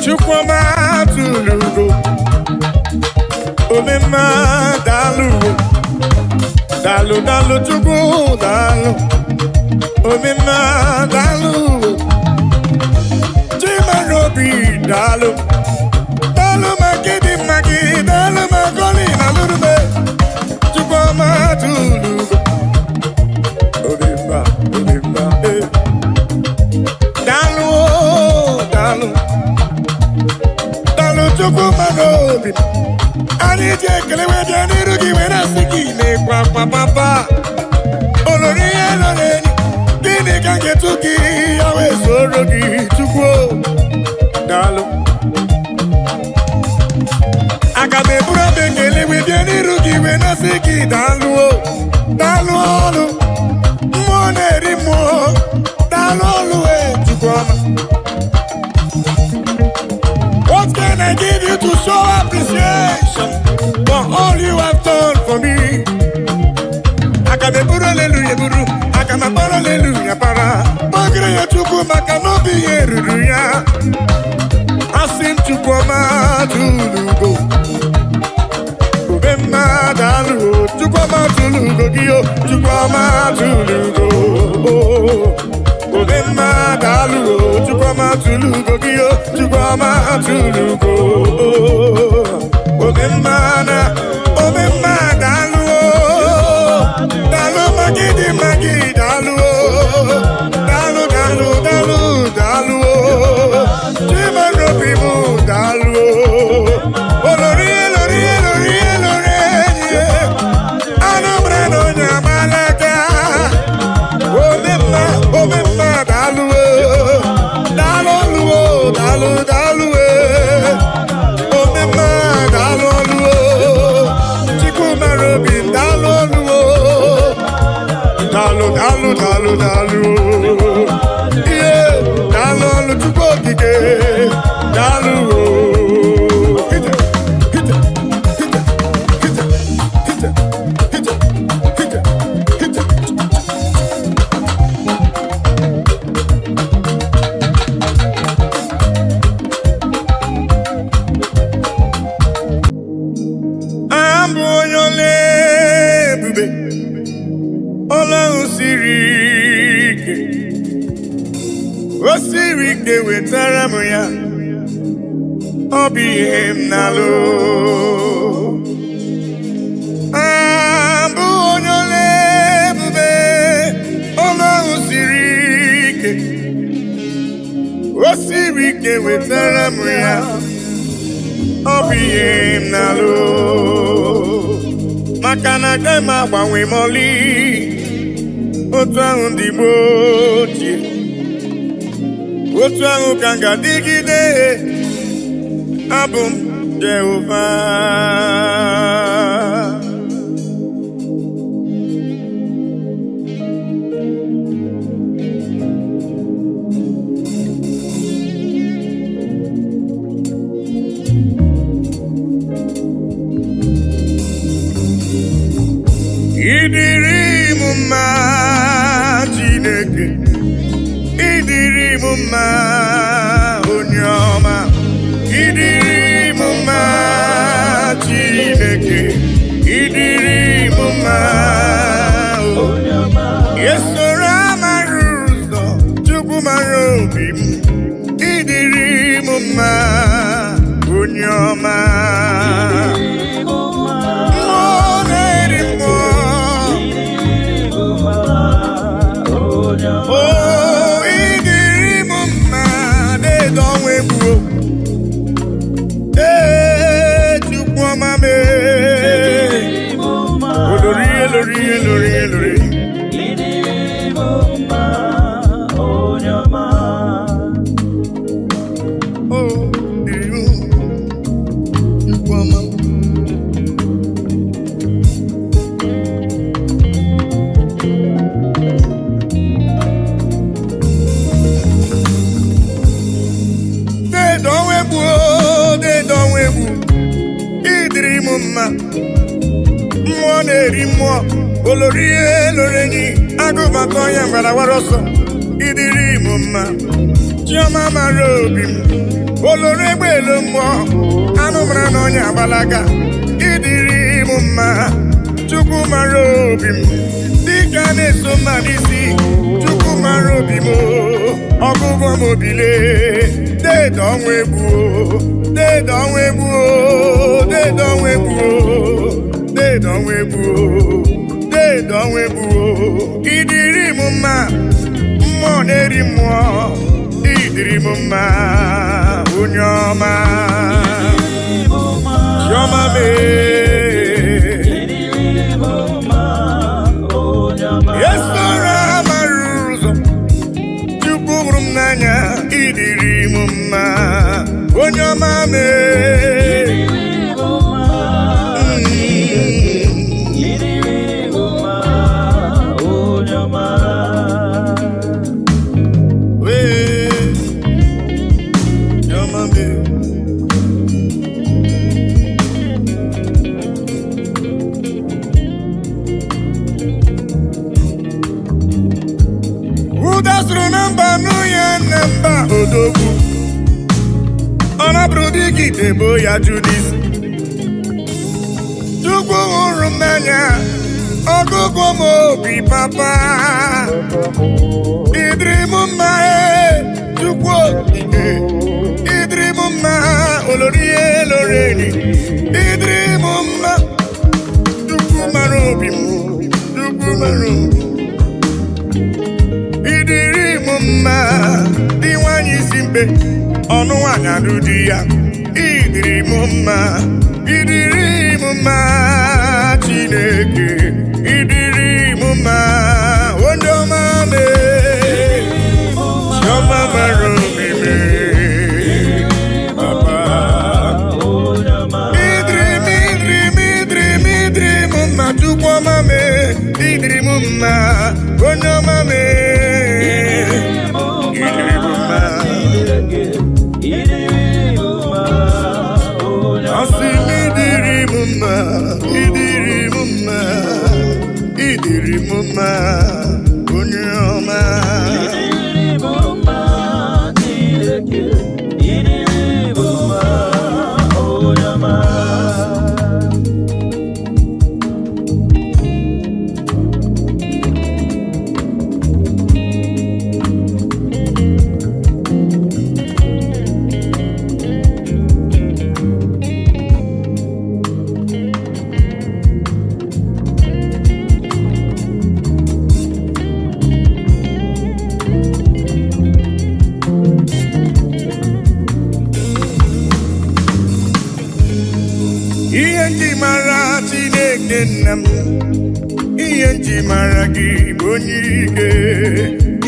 Chukwuma tulugo Omema dalu Dalu dalu chukwu dalu Omema dalu Chimarobi dalu Dalu magidi magi Dalu magoli nalurube Chukwuma tulugo Omema Dalu dalu Dalu chukwu marobi Ani je kelewe je niru ki wena siki ne kwa papa Olori eloreni Kini kange tuki yawe soro ki chukwu Dalu Akabe bura be kelewe je niru ki wena siki dalu Dalu olu Mwone rimo Dalu olu chukwu What can I give you to show appreciation for all you have done for me? Akabeburu hallelujah buru, akamapara hallelujah para. Magre ya chuku makanobi yeruya. Asim chukwuma tulugo. Ubema dalu, chukwuma tulugo giyo, chukwuma tulugo. Obema dalu, chukwuma tulugo giyo, chukwuma tulugo. Obema dalu, dalu magidi magi dalu, dalu dalu dalu dalu, chimarobi mu dalu, olori elori elori elori, anombre no nyamalaka. Omema dalu dalu dalu dalu Omema dalu Chikwuma robi dalu dalu dalu dalu dalu yeah dalu chukwu okike dalu Osirike wetara m ya ọ bụ ihe m na-alụ abụ onye ole ebube ọlọ́run siri ike osirike wetara m ya ọ bụ ihe m na-alụ maka na agaghị m agbanwe m ọlị otu ahụ ndị gboo ochie otu ahụ ka m ga-adịgide abụ m Jehova ịdịrị m mma Chineke ịdịrị m mma onye ọma ịdịrị m mma Chineke ịdịrị m mma onye ọma esoro amara ụzọ Chukwu mara obi m ịdịrị m mma onye ọma mmụọ na-eri mmụọ olori eloreni agụbakọ ya mgbara wara ọsọ ịdịrị m mma Chioma mara obi m oloro egbelu mmụọ anụ mara na onye agbalaga ịdịrị m mma Chukwu mara obi m dịka na-eso mma n'isi Chukwu mara obi m ọgụgụ m obile dede ọnwa egbu dede ọnwa egbu dede ọnwa egbu dede ọnwa egbu dede ọnwa egbu ịdịrị m mma mmụọ na-eri mmụọ ịdịrị m mma onye ọma Chioma esora mara ụzọ Chukwu hụrụ m n'anya ịdịrị m mma onye ọma Udasuru namba nuya namba odogwu Ọnabụrụ dịka idebo ya Judis Chukwu hụrụ m n'anya ọgụgụ m obi papa ịdịrị m mma Chukwu okike ịdịrị m mma olori eloreni ịdịrị m mma Chukwu mara obi m Chukwu mara obi ịdịrị m mma dị nwanyị isi mbe ọnụ nwanyị alụ di ya ịdịrị m mma ịdịrị m mma Chineke ịdịrị m mma onye ọma Chioma mara obi m papa ịdịrị m mma Chukwu ọma ịdịrị m mma onye ọma ịdịrị m mma onye ọma ihe nji mara Chineke nna m ihe nji mara gị bụ onye ike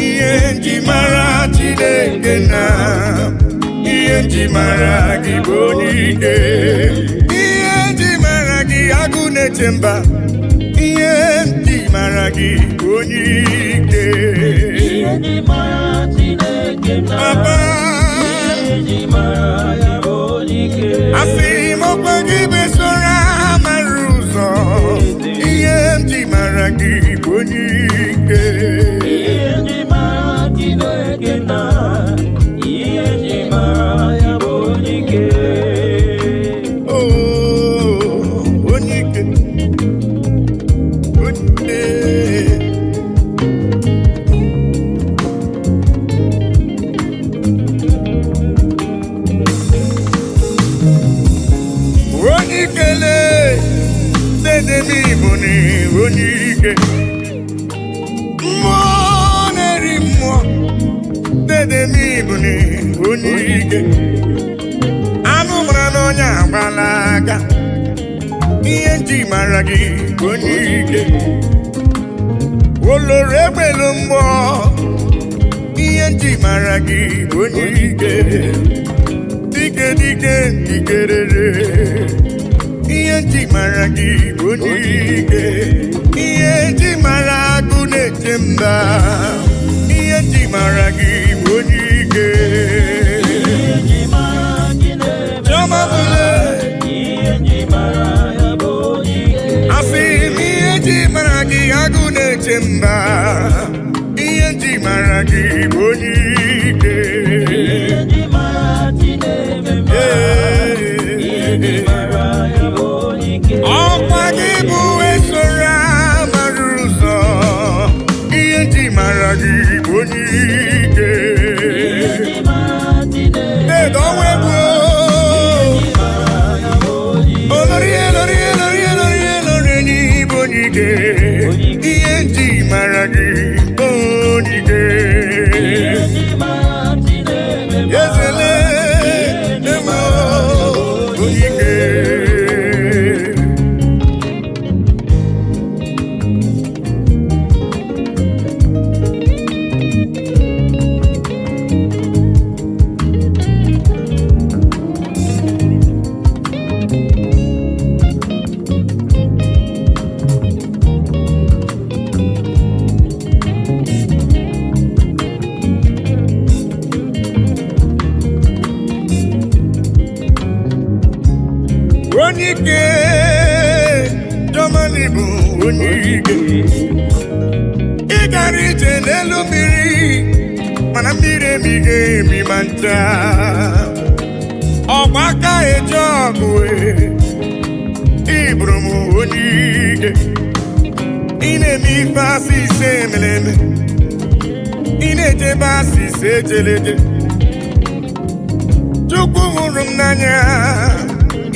ihe nji mara Chineke nna ihe nji mara gị bụ onye ike ihe nji mara gị agụ na-eche mba ihe nji mara gị bụ onye ike ihe nji mara Chineke nna papa ihe nji mara ya bụ onye ike asị m okwe gị besora mara ụzọ ihe nji mara gị bụ onye ike ihe nji mara Chineke nna ihe nji mara ya bụ onye ike onye ike onye ikele dede m Igbo ni onye ike mmụọ na-eri mmụọ dede m Igbo ni onye ike anụ mara na onye agbalaga ihe nji mara gị onye ike oloro egbelu mmụọ ihe nji mara gị onye ike dike dike dikerere ihe nji mara gị bụ onye ike ihe nji mara agụ na-eche mba ihe nji mara gị bụ onye ike Chioma asị m ihe nji mara gị agụ na-eche mba ihe nji mara gị bụ onye ike ọkwa gị bụ esoro amara ụzọ ihe ndị mara gị bụ onye ike edowe bụ olori n'ịbụ onye ike ihe ndị mara gị bụ onye ike ezele ewe onye ike. Onye ike Germany bụ onye ike ị gara ije n'elu mmiri mana mmiri emighị emi ma ncha ọgba aka eje ọgụ ịbụrụ m onye ike ị na-eme ife asị ise emeleme ị na-ejebe asị ise ejeleje Chukwu hụrụ m n'anya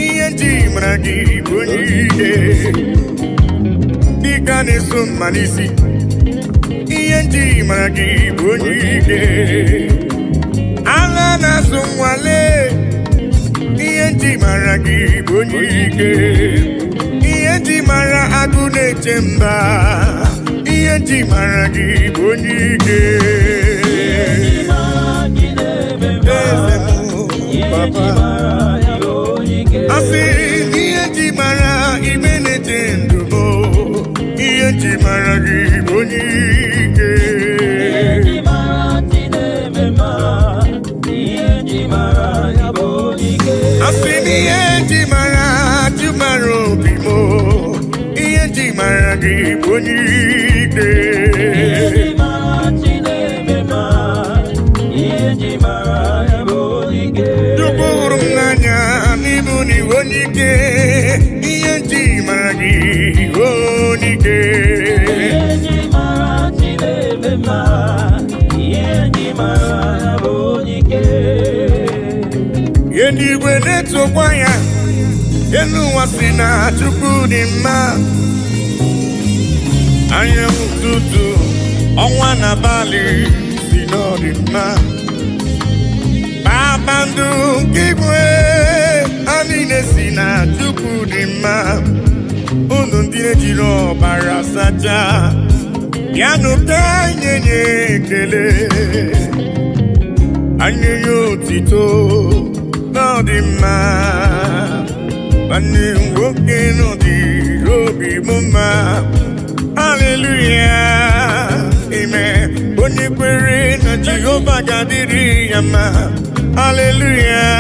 ihe ndị mara gị bụ onye ike dịka na-eso mma n'isi ihe ndị mara gị bụ onye ike agha na-asụ nwale ihe ndị mara gị bụ onye ike ihe ndị mara agụ na-eche mba ihe ndị mara gị bụ onye ike eze m papa asị ihe ji mara ime na-eche ndụ bụ ihe ji mara gị bụ onye ike asị na ihe ji mara jụmara obi m ihe ji mara gị bụ onye ike Chukwu hụrụ m n'anya n'ịbụ n'iwu onye ike ihe ndị mara gị onye ike ihe ndị igwe na-etokwa ya elu ụwa si na Chukwu dị mma anyanwụ ụtụtụ ọnwa na abalị si na ọ dị mma kpakpando nke igwe ha niile si na Chukwu dị mma unu ndị ejiri ọbara sacha bịanụ ka anyị nye ekele anyị nye otito na ọ dị mma nwanne nwoke n'ụdị obi m mma haleluya amen onye kwere na Jehova ga-adịrị ya mma hallelujah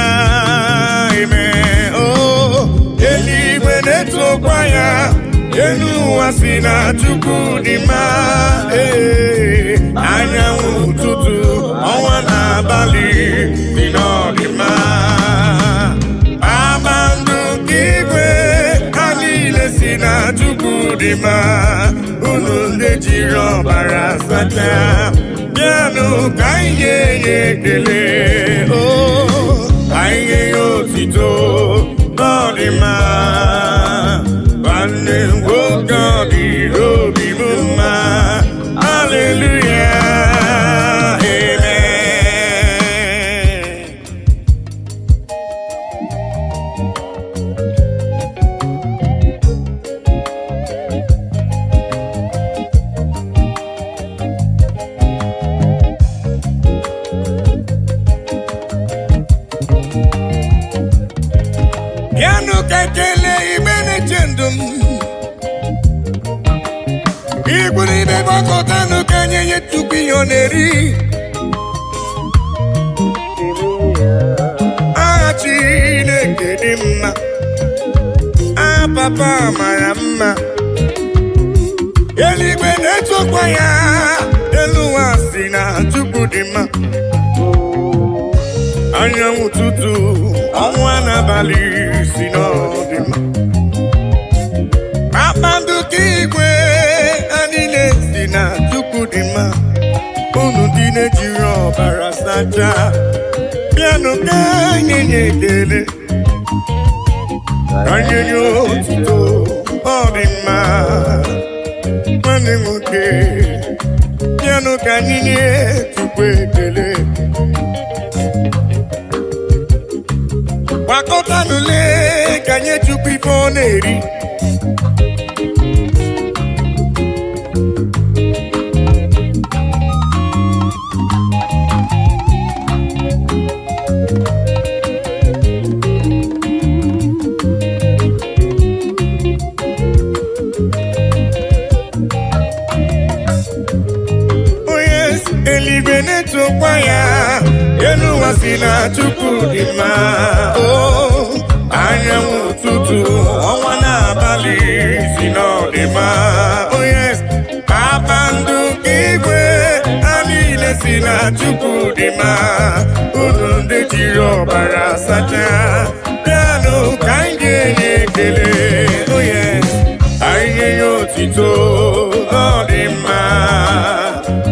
amen oh eluigwe na-etokwa ya elu ụwa si na Chukwu dị mma anyanwụ ụtụtụ ọnwa na abalị dị n'ọdịmma kpakpando nke igwe ha niile si na Chukwu dị mma unu ndị jiri ọbara sacha bịanụ ka anyị nye ya ekele anyị nye ya otito n'ọdịmma nwanne nwoke ọ dịrị obi m mma haleluya amen bịanụ ka ekele igbe na-eche ndụ m igburu ibe gbakọtanụ ka nye ya Chukwu ihe ọ na-eri aha Chineke dị mma aha papa mara mma eluigwe na-etokwa ya elu ụwa si na Chukwu dị mma anyanwụ ụtụtụ ọnwa n'abalị si n'ọdị mma kpakpando ka igwe anyị na-esi na Chukwu dị mma unu ndị na-ejiri ọbara sachaa bịanụ ka anyị nye ekele ka anyị nye otuto ọ dị mma nwanne nwoke bịanụ ka anyị nye Chukwu ekele gbakọtanụle ka nye Chukwu ife ọ na-eri eluigwe na-etokwa ya elu ụwa si na Chukwu dị mma anyanwụ ụtụtụ ọnwa n'abalị si n'ọdịmma kpakpando nke igwe ha niile si na Chukwu dị mma unu ndị jiri ọbara sachaa bịanụ ka anyị ga-enye ekele anyị nye ya otito ọ dị mma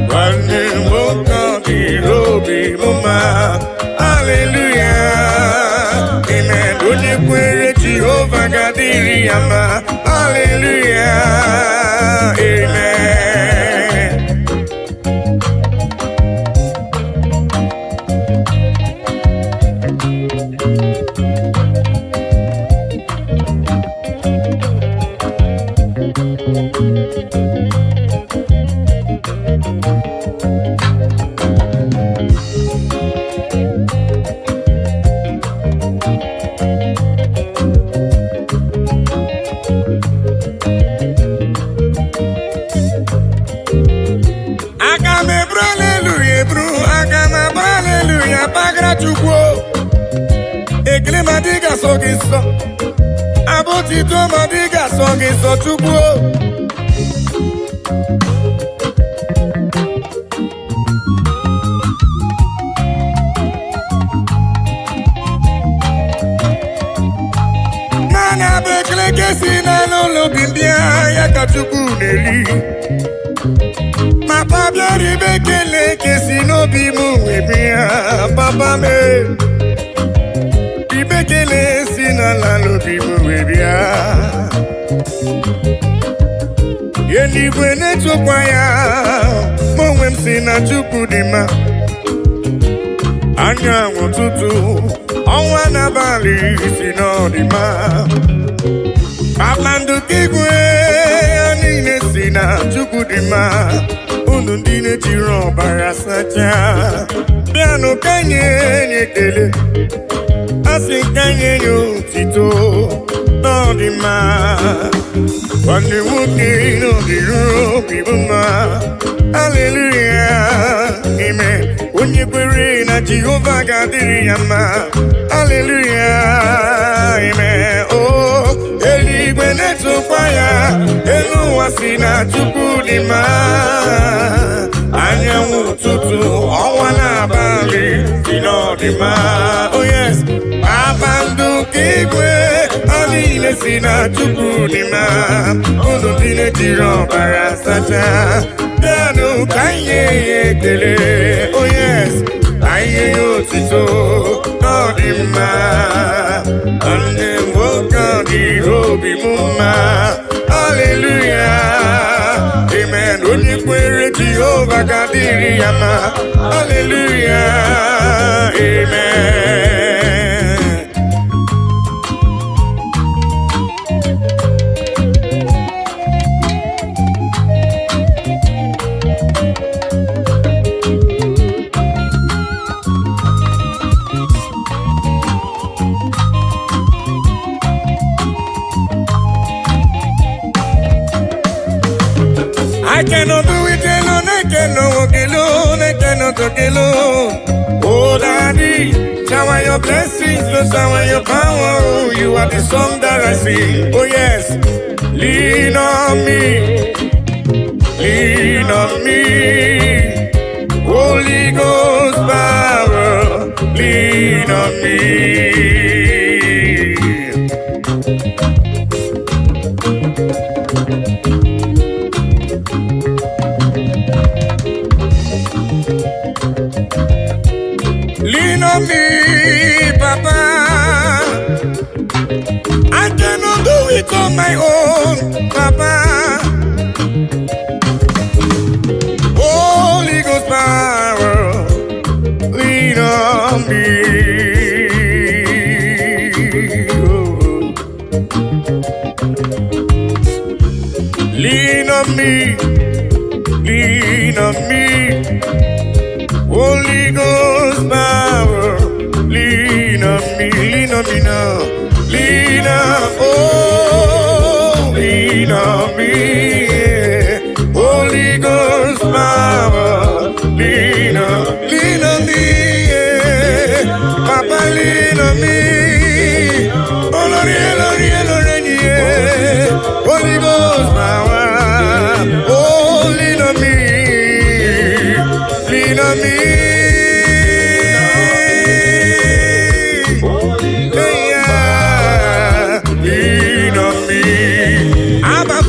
nwanne nwoke ọ dịrị obi m mma haleluya amen onye kwere Jehova ga-adịrị ya mma haleluya amen Chukwu ekele ma dị ga-asọ gị nsọ abụtito ma dị ga-asọ gị nsọ Chukwu naanị abụ ekele ka esi n'ụlọ obi mbịa ya ka Chukwu na-eri papa bịara ibe ekele ka esi n'obi m wee bịa papa m ibe ekele si n'ala n'obi m wee bịa eluigwe na-etokwa ya ma onwe m si na Chukwu dị mma anyanwụ ụtụtụ ọnwa n'abalị si n'ọdịmma kpakpando ka igwe ha niile si na Chukwu dị mma unu ndị na-ejiri ọbara sachaa bịanụ ka nye ekele asị ka nye ya otito n'ọdịmma nwanne nwoke n'ọdịrị obi bụ mma haleluya amen onye kwere na Jehova ga-adịrị ya mma haleluya amen eluigwe na-etokwa ya elu ụwa si na Chukwu dị mma anyanwụ ụtụtụ ọnwa n'abalị si n'ọdịmma kpakpando nke igwe ha niile si na Chukwu dị mma unu ndị na-ejiri ọbara sachaa bịanụ ka anyị nye ya ekele anyị nye ya otito n'ọdịmma nwanne nwoke ọ dịrị obi m mma haleluya amen onye kwere Jehova ga-adịrị ya mma haleluya amen I cannot do it alone, I cannot walk alone, I cannot talk alone. Oh, Daddy, shower your blessings, Lord, shower your power. Oh, you are the song that I sing. Oh, yes, lean on me, lean on me. Holy Ghost power, lean on me. Lean on me, Papa. I cannot do it on my own, Papa. Holy Ghost power, lean on me. Oh. Lean on me, lean on me. Holy Ghost power, lean on me now. Lean on, oh, lean on me. Yeah. Holy Ghost power, lean on me. Yeah. Papa, lean on me. Oh, Lord, yeah, Lord, yeah, Lord, yeah. Holy Ghost power, oh, lean on me. Lean on me.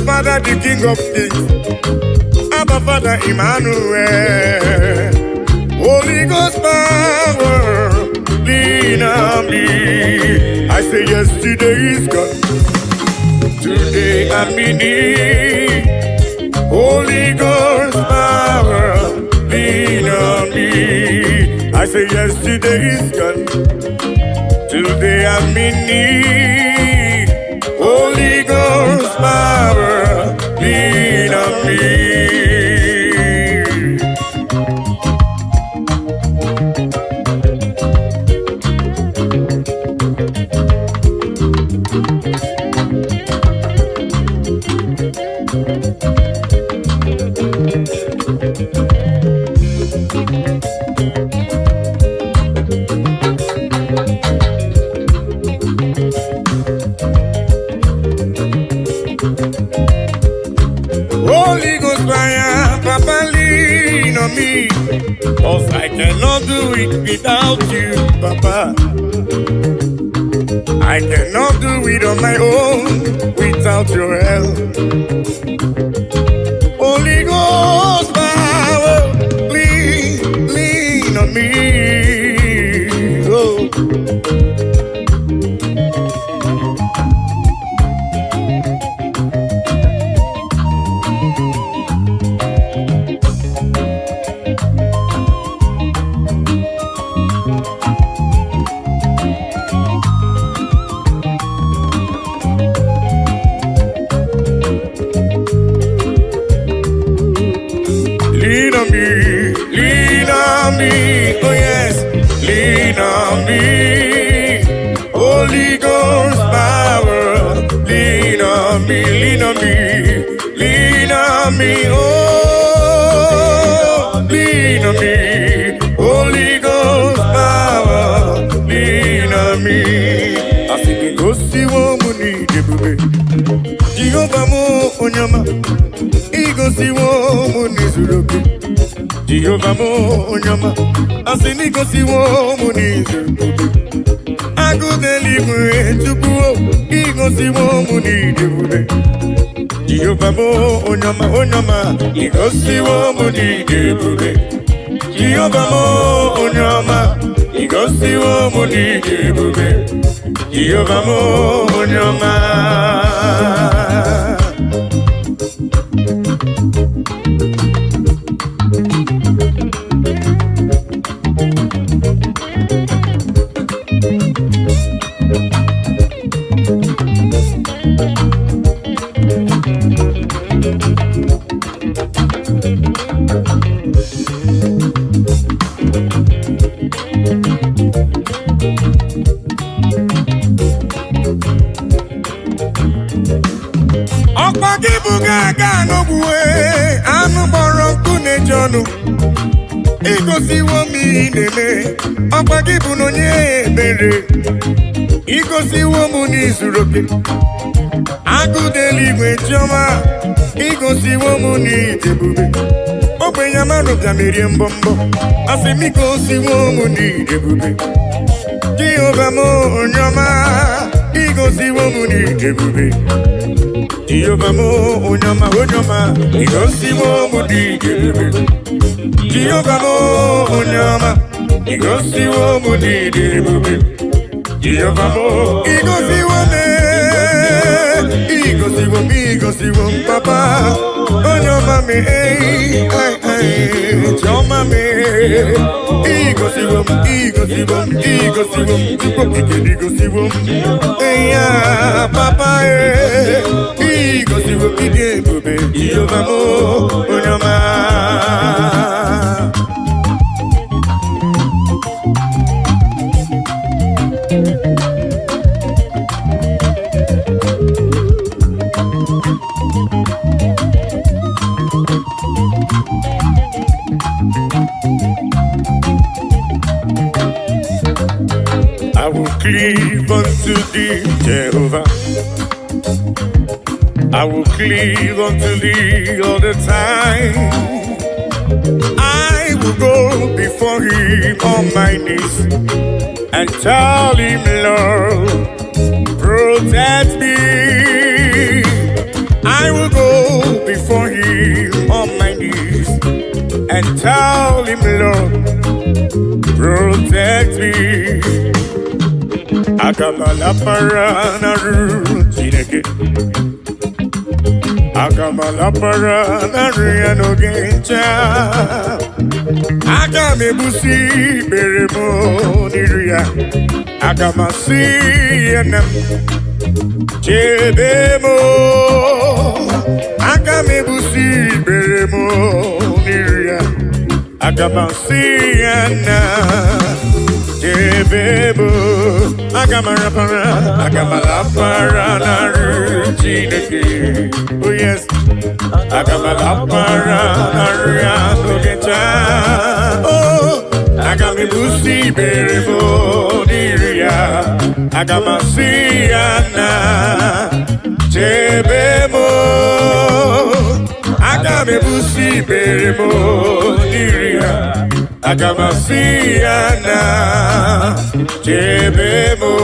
Father, the King of Kings, Abba Father, Emmanuel, Holy Ghost power, lean on me. I say yesterday is gone, today I'm in need. Holy Ghost power, lean on me. I say yesterday is gone, today I'm in need. Holy Ghost power, lean on me. Holy Ghost fire, Papa, lean on me. 'Cause I cannot do it without you, Papa. I cannot do it on my own without your help. Holy Ghost power, lean on me. Oh. Lean on me, oh yes, lean on me. Holy Ghost power, lean on me, lean on me, lean on me, oh, lean on me. Holy Ghost power, lean on me. I think it goes to woman, Jehovah mo onyama. Igosi wo munizuruke Jehovah mo onyama Asini gosi wo munizuruke Agudeli mwe chukuo Igosi wo munizuruke Jehovah mo onyama Igosi wo munizuruke Jehovah mo onyama Igosi wo munizuruke Jehovah mo onyama. Gaga no bue, anu boronku ne jonu. Igosi wo mi neme, Apagibu no nye bere. Igosi wo mu ni zuroke, Agudeli we joma. Igosi wo mu ni debube, Ope yamano jamiri mbombo. Asemi gosi wo mu ni debube, Jehovah mo onyama, igosiwo mu ni ebube. Jehovah mo onyama, igosiwo mu ni ebube. Jehovah mo onyama, igosiwo mu ni ebube. Jehovah mo igosiwo me, igosiwo papa. Onyama me, choma me. Igosiwo, yeah, papa, igosiwo, idebube, Jehovah mo onyama. I will cleave unto thee, Jehovah. I will cleave unto thee all the time. I will go before him on my knees and tell him, Lord, protect me. I will go before him on my knees and tell him, Lord, protect me. Akamala parana rutineke. Akamala parana riano gencha. Akame busi beremo niria. Akamasi enam chebemo. Akame busi beremo niria. Akamasi enam. Jebebo, agamala para na rutineke. Oh yes, agamala para na riano gencha. Oh, agami busi berebo niria. Agamasi ana jebebo. Agami busi berebo niria. Agamasiana Jebemo.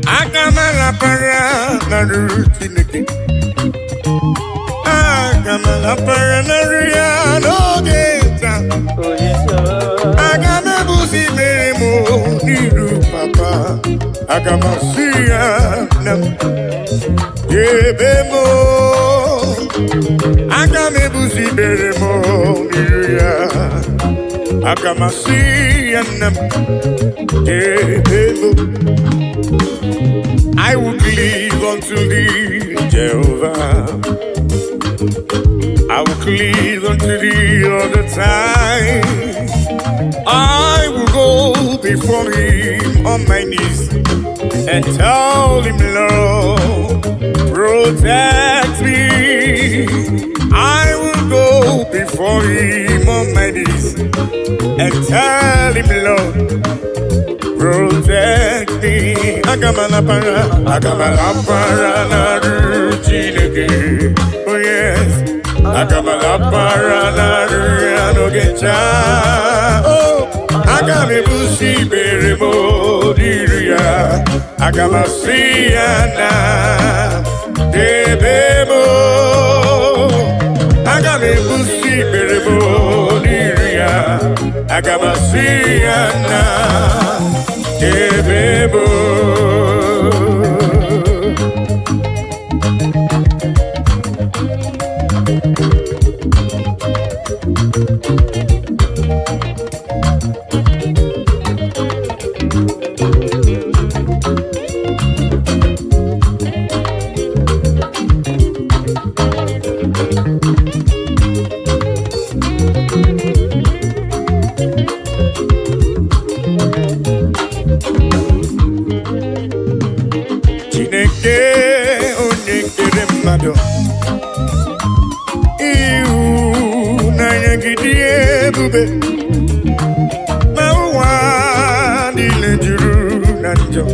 Agamala para na rutineke. Agamala para na riano geta. Agame busi beremo niru papa. Agamasia nam yebemo. Agame busi beremo niruya. Agamasia nam yebemo. I will cleave unto thee, Jehovah. I will cleave unto thee all the time. I will go before him on my knees and tell him, Lord, protect me. I will go before him on my knees and tell him, Lord, protect me. Agamala para na rutineke. Oh yes, agamala para na riano gencha. Oh, agame busi beremo diria. Agamasiana debemo. Agame busi beremo diria. Agamasiana debemo. ebube ma ụwa niile juru na njọ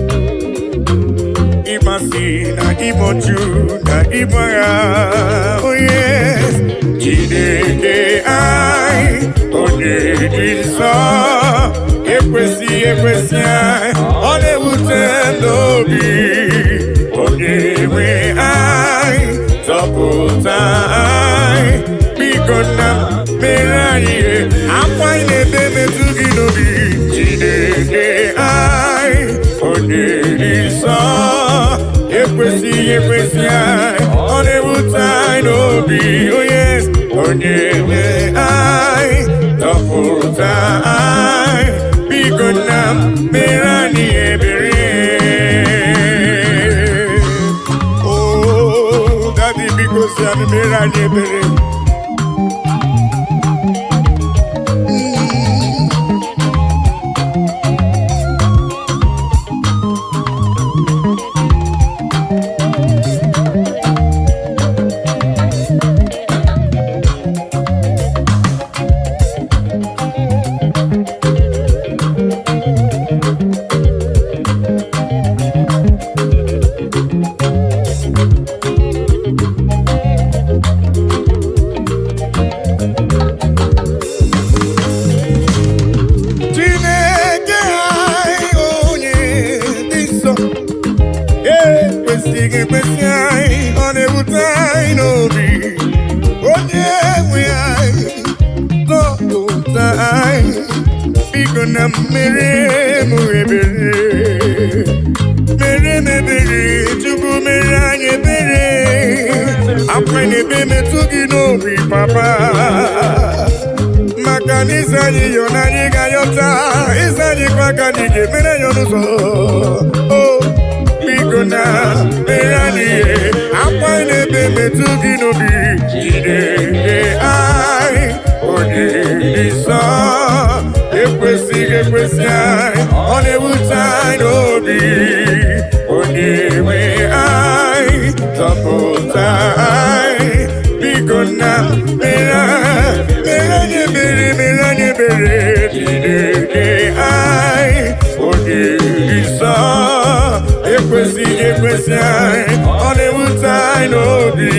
ịmasị na ịbọchu na ịbagha onye Chineke anyị onye dị nsọ ekwesị anyị ọ na-ewute n'obi onye nwe anyị zọpụta anyị biko nna mere anyị akwa anyị na-ebe metụ gị n'obi Chineke anyị onye dị nsọ ekwesị anyị ọ na-ewute anyị n'obi onye nwe anyị zọpụta anyị biko nna mere anyị ebere daddy biko si anyị mere anyị ebere Papa maka n'isi anyị yọ na anyị ga-ayọta isi anyị kwa ka anyị ga-emere ya n'ụzọ o biko na mere anyị akwa na-ebe metụ gị n'obi Chineke anyị onye dị nsọ ekwesị anyị ọ na-ewute anyị n'obi onye nwe anyị zọpụta anyị biko nna mere anyị ebere Chineke anyị onye dị nsọ ekwesị anyị ọ na-ewute anyị n'obi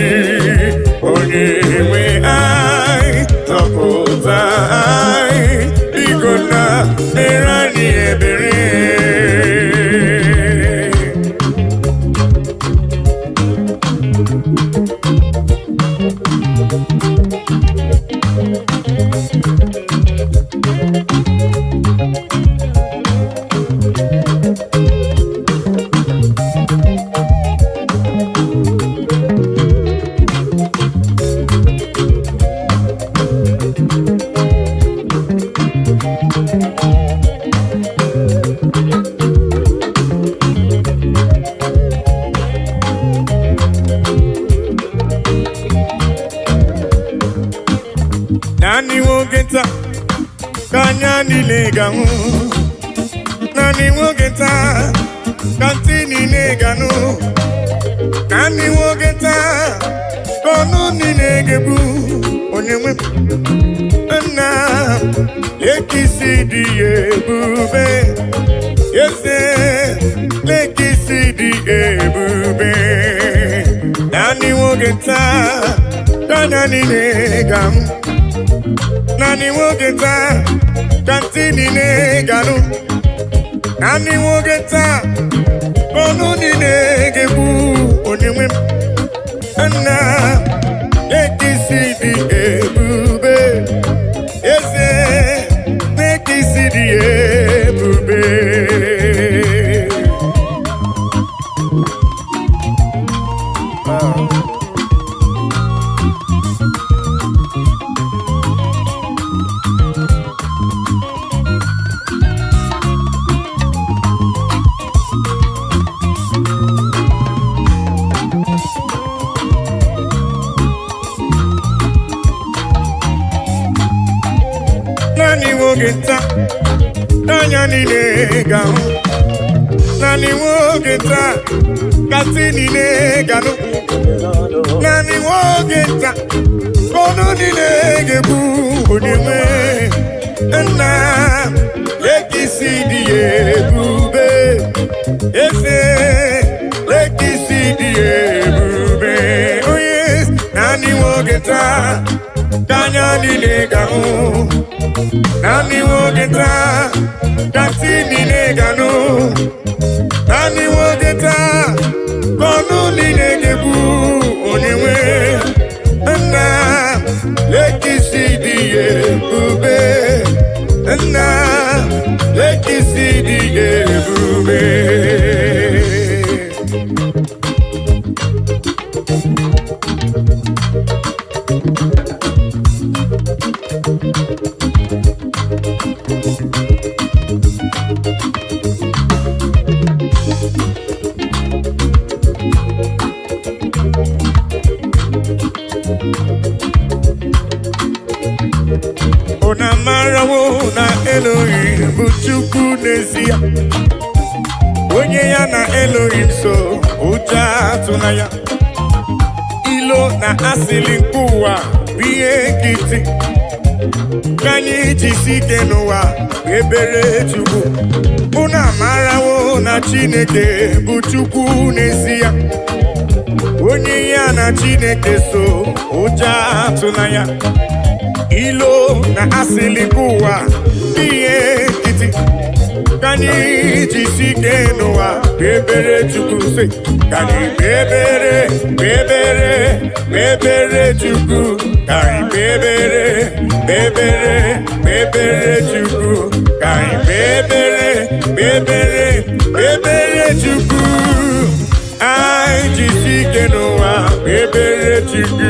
onye nwe anyị zọpụta anyị biko nna mere anyị ebere Nani wogeta kanya nileganu Nani wogeta kantini neganu Nani wogeta kono ninegebu Onyewe na lekisi di ebube Yese lekisi di ebube Nani wogeta kanya nileganu Nani wogeta kantini neganu Nani wogeta kono ninegebu Onyewe na lekisi di ebube Eze lekisi di ebube Nani wogeta Nanya nilega Nani wogeta Kati nilega Nani wogeta Kono nilega Bu Onyewe nna lekisi dị ebube eze lekisi dị ebube onye naanị nwoke taa ka anya niile ga-ahụ naanị nwoke taa ka ntị niile ga-anụ naanị nwoke taa ka ọnụ niile ga-ekwu onye nwe nna lekisi dị ebube nna lekisi dị ebube Ona marawo na Elohim bụ Chukwu n'ezie onye ya na Elohim so ụjọ atụla ya ilo na asịlị nke ụwa bụ ihe nkịtị ka anyị jisi ike n'ụwa ebere Chukwu Ona marawo na Chineke bụ Chukwu n'ezie onye ya na Chineke so ụjọ atụla ya ilo na asịlị nke ụwa ihe nkịtị ka anyị jisi ike n'ụwa ebere Chukwu sị ka anyị kpebere Chukwu ka anyị kpebere Chukwu ka anyị kpebere Chukwu anyị jisi ike n'ụwa kpebere Chukwu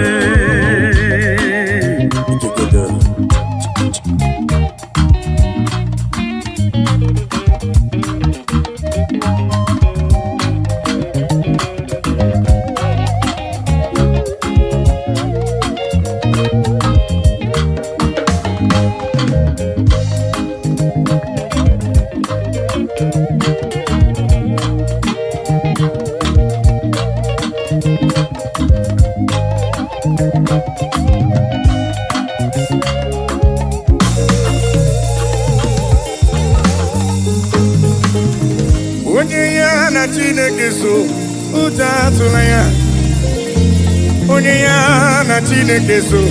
onye ya na Chineke so ụjọ atụla ya onye ya na Chineke so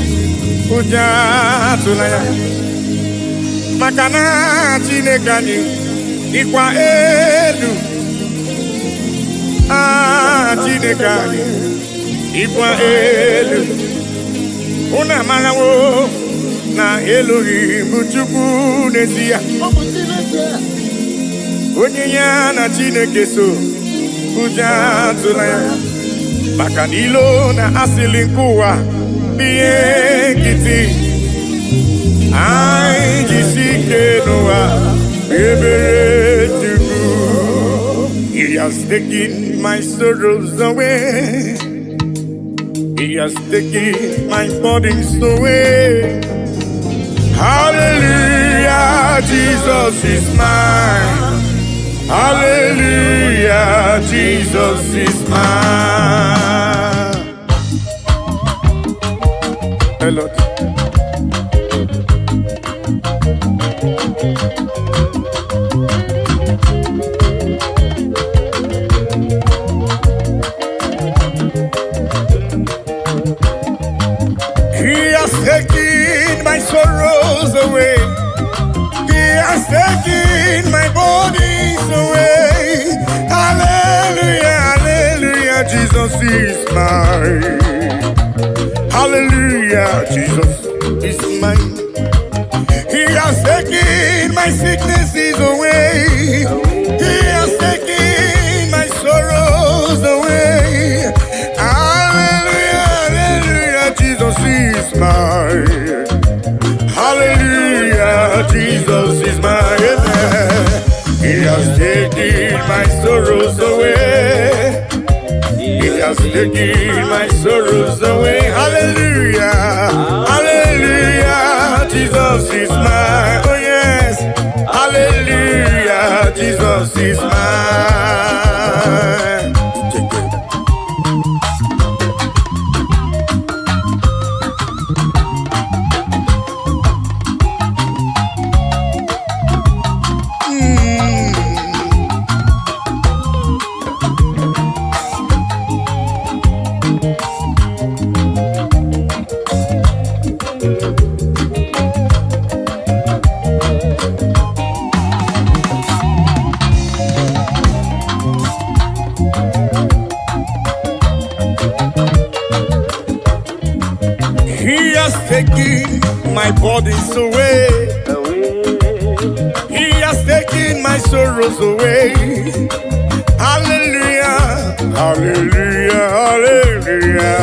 ụjọ atụla ya maka na Chineke anyị dịkwa elu Chineke anyị dịkwa elu unu amarawo na Elohim bụ Chukwu n'ezie onye ya na Chineke so ụjọ atụla ya maka na ilo na asịlị nke ụwa bụ ihe nkịtị anyị jisi ike n'ụwa ebere Chukwu He has taken my sorrows away He has taken my burdens away Hallelujah Jesus is mine Hallelujah, Jesus is mine. Hey, Lord. He has taken my sorrows away. He has taken my bodies away. Hallelujah, hallelujah, Jesus is mine. Hallelujah, Jesus is mine. He has taken my sicknesses away. He has taken my sorrows away. Hallelujah, hallelujah, Jesus is mine. Hallelujah, Jesus is mine. He has taken my sorrows away. He has taken my sorrows away. Hallelujah, hallelujah, Jesus is mine. Oh yes, hallelujah, Jesus is mine. my burdens away. He has taken my sorrows away. Hallelujah, hallelujah, hallelujah.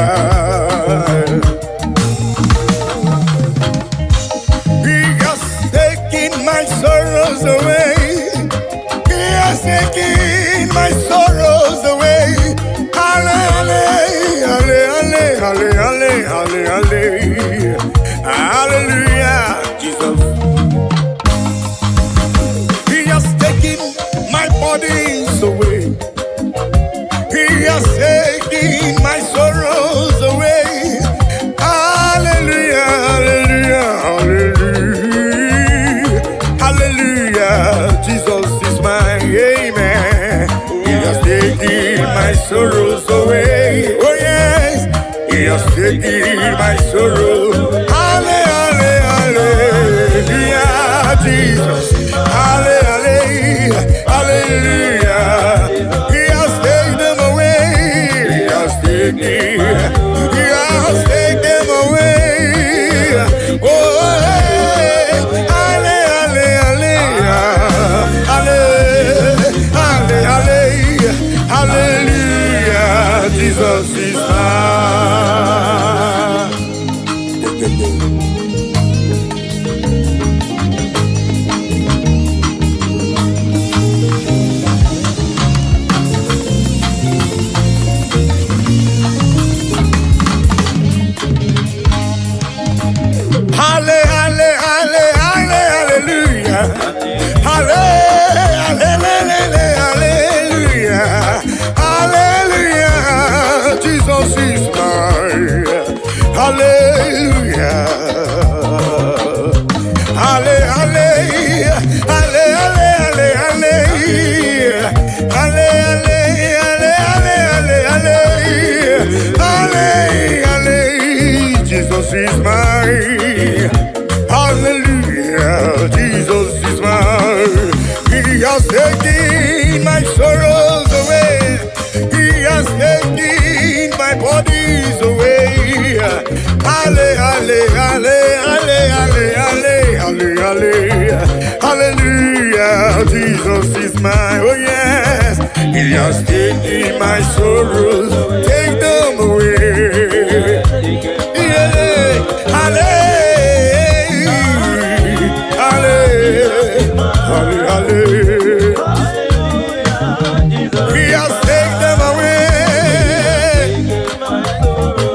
He has taken my sorrows away. He has taken my sorrows away. Hallelujah, hallelujah, hallelujah, hallelujah, Jesus. He has taken my burdens away. He has taken my sorrows away. Hallelujah, hallelujah, hallelujah, hallelujah. Jesus is my amen. He has taken my sorrows away. Oh yes, He has taken my sorrow. Hallelujah, hallelujah, Jesus. Hallelujah, hallelujah. He has taken them away. He has taken them away. Oh, hallelujah, hallelujah, hallelujah. Jesus is mine. Hallelujah. Hallelujah. Jesus is mine. Hallelujah. Hallelujah. Hallelujah. Jesus is mine. Hallelujah, Jesus is mine. He has taken my sorrows away. He has taken my bodies away. Hallelujah, Jesus is mine. Oh yes, He has taken my sorrows. Take them away. Yeah, He has taken them away.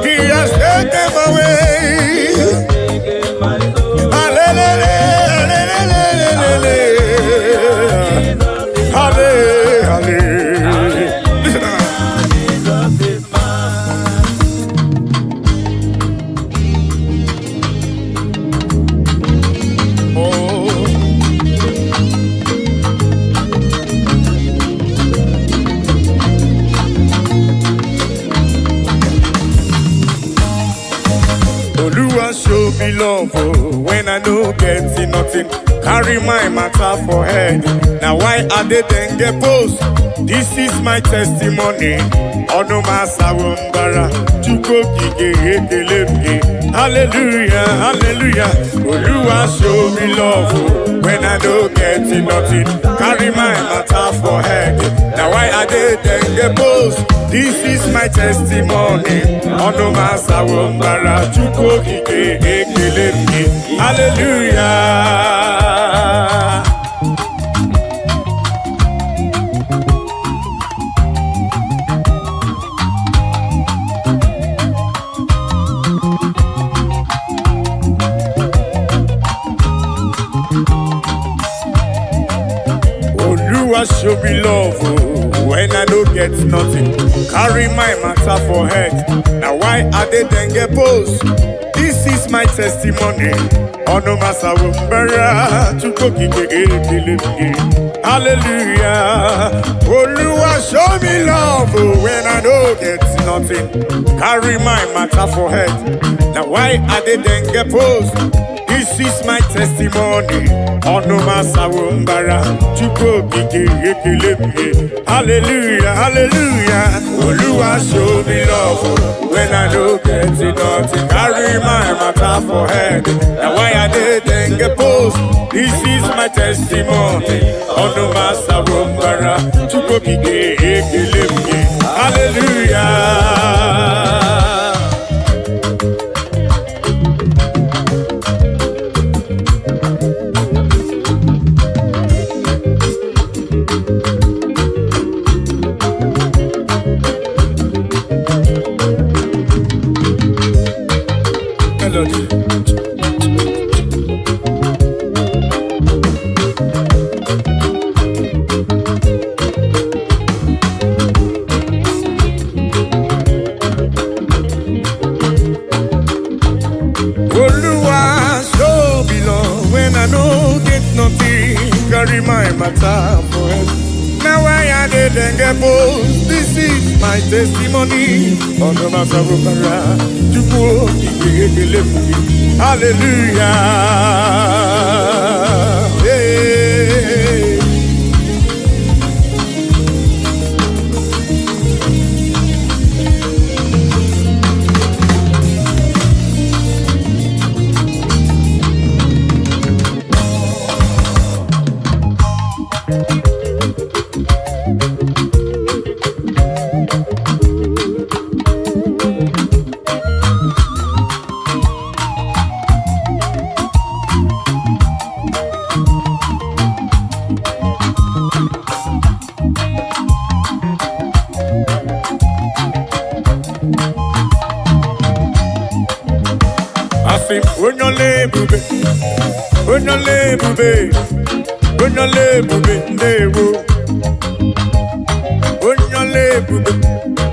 He has taken them away. Oluwa show me love when I no get nothing. Carry my matter for head. Now why are they then get post? This is my testimony. Ono masawumbara chuko kike ekelemke. Hallelujah, hallelujah. Oluwa show me love when I no get nothing. Carry my matter for head. Now why are they then get post? This is my testimony. Ono masawumbara chuko kike ekelemke. Hallelujah. Oluwa show me love when I don't get nothing. Carry my matter for head. Now why are they then get post? This is my testimony. Ono masawumbara chuko kike ekelemke. Hallelujah. Oluwa show me love when I don't get nothing. Carry my matter for head. Now why are they then get post? This This is my testimony. Onuma sawumbara, chukwu okike ekele m. Hallelujah, hallelujah. Oluwa show me love when I no get enough to carry my matter for head. Now why I did then get post. This is my testimony. Onuma sawumbara, chukwu okike ekele m. Hallelujah. Carry my matter for it. Now I did and get bold. This is my testimony. On the matter of hallelujah. Hey.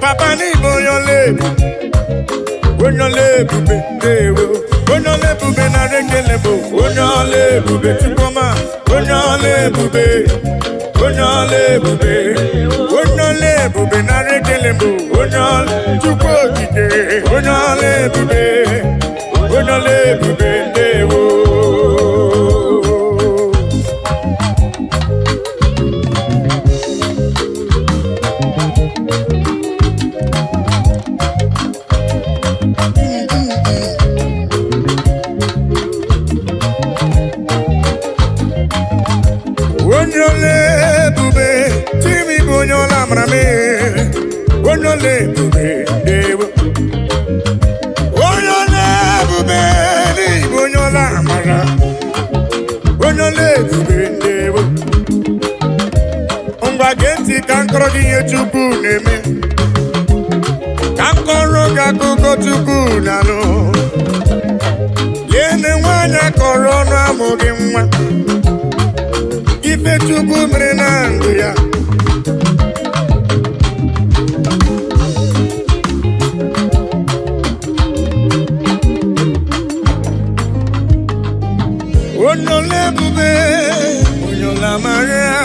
Papa ni bonyole bube na rekele bo bonyole bube tukoma bonyole bube na rekele bo bonyole tukokike bonyole bube ndewo. Kankoro giye chukwu neme kankoro gakuko chukwu nalo yene nwanya koro ọnụ amụghị nwa ife chukwu mere na ndụ ya onole bube onyola maria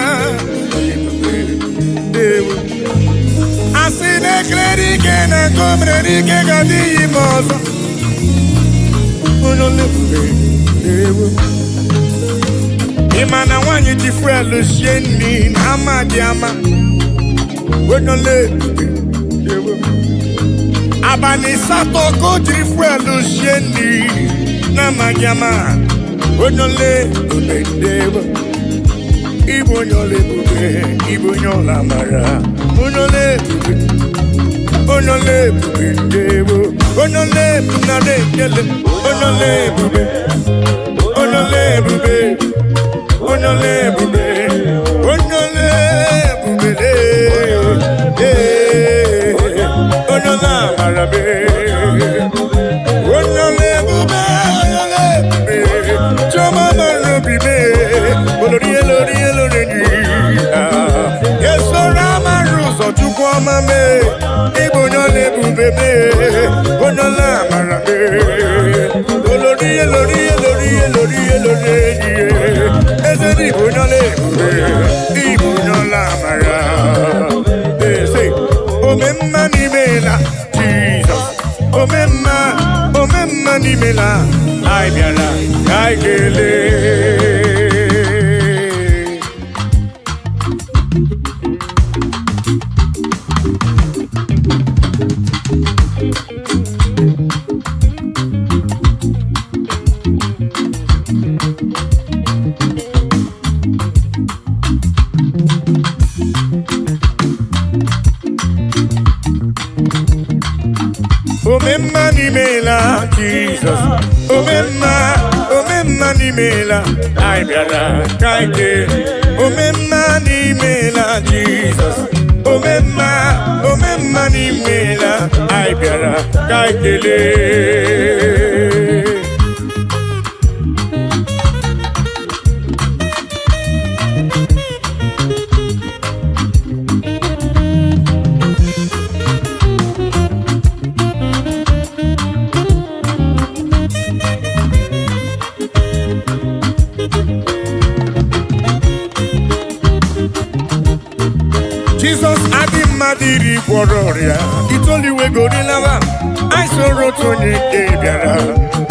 así de creer que no comprendí que gadí mozo uno le pude imana wanyi jifue lusheni na madiama uno le pude abani sato ko jifue lusheni na madiama uno le pude ibonyo le pude ibonyo la mara onole bube ndewo onole bunare kele onole bube onola marabe onole bube choma marobibe olori yeso ramaru so tukwa mame ibonole bube onola marabe olori eze ibonole ibonyola mara say omemma ni mela Jesus omemma ni mela ai biara kaikele. Omemma ni mela, Jesus. Omemma ni mela, I biara kaike. Omemma ni mela, Jesus. Omemma ni mela, I biara kaikele. Jesus Adimadiri Wororia, it's only we go in lava. I saw Rotoni Gabiara,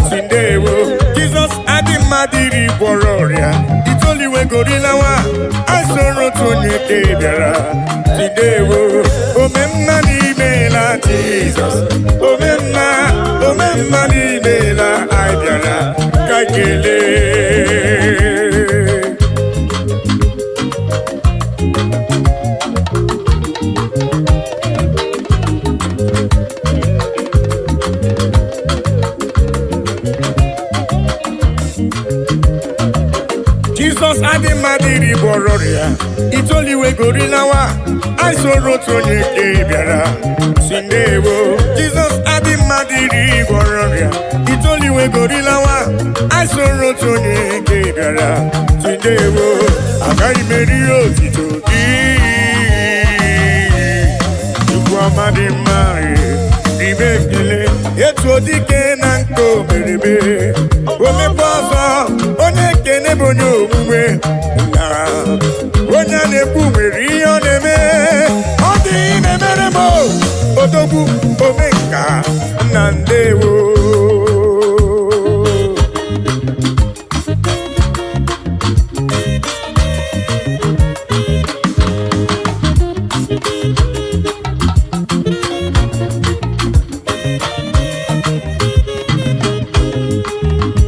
Sindewo. Jesus Adimadiri Wororia, it's only we go in lava. I saw Rotoni Gabiara, Sindewo. Omemma ni mela, Jesus. Omemma ni mela, I biara, Kakele. Jesus Adimadiri Wororia, it's only we go in our I saw Rotoni Gabiara, Sindewo. Jesus Adimadiri Wororia, it's only we go in our I saw Rotoni Gabiara, Sindewo. Agai Merio Titoki, Yukwamadi Mari, Ribekile, Etodike Nanko Merebe, Omebaza, Oneke Bonyo Mwe, Onya Nebu Rio Neme, Odi Nemeremo, Odobu Omeka, Nandewo.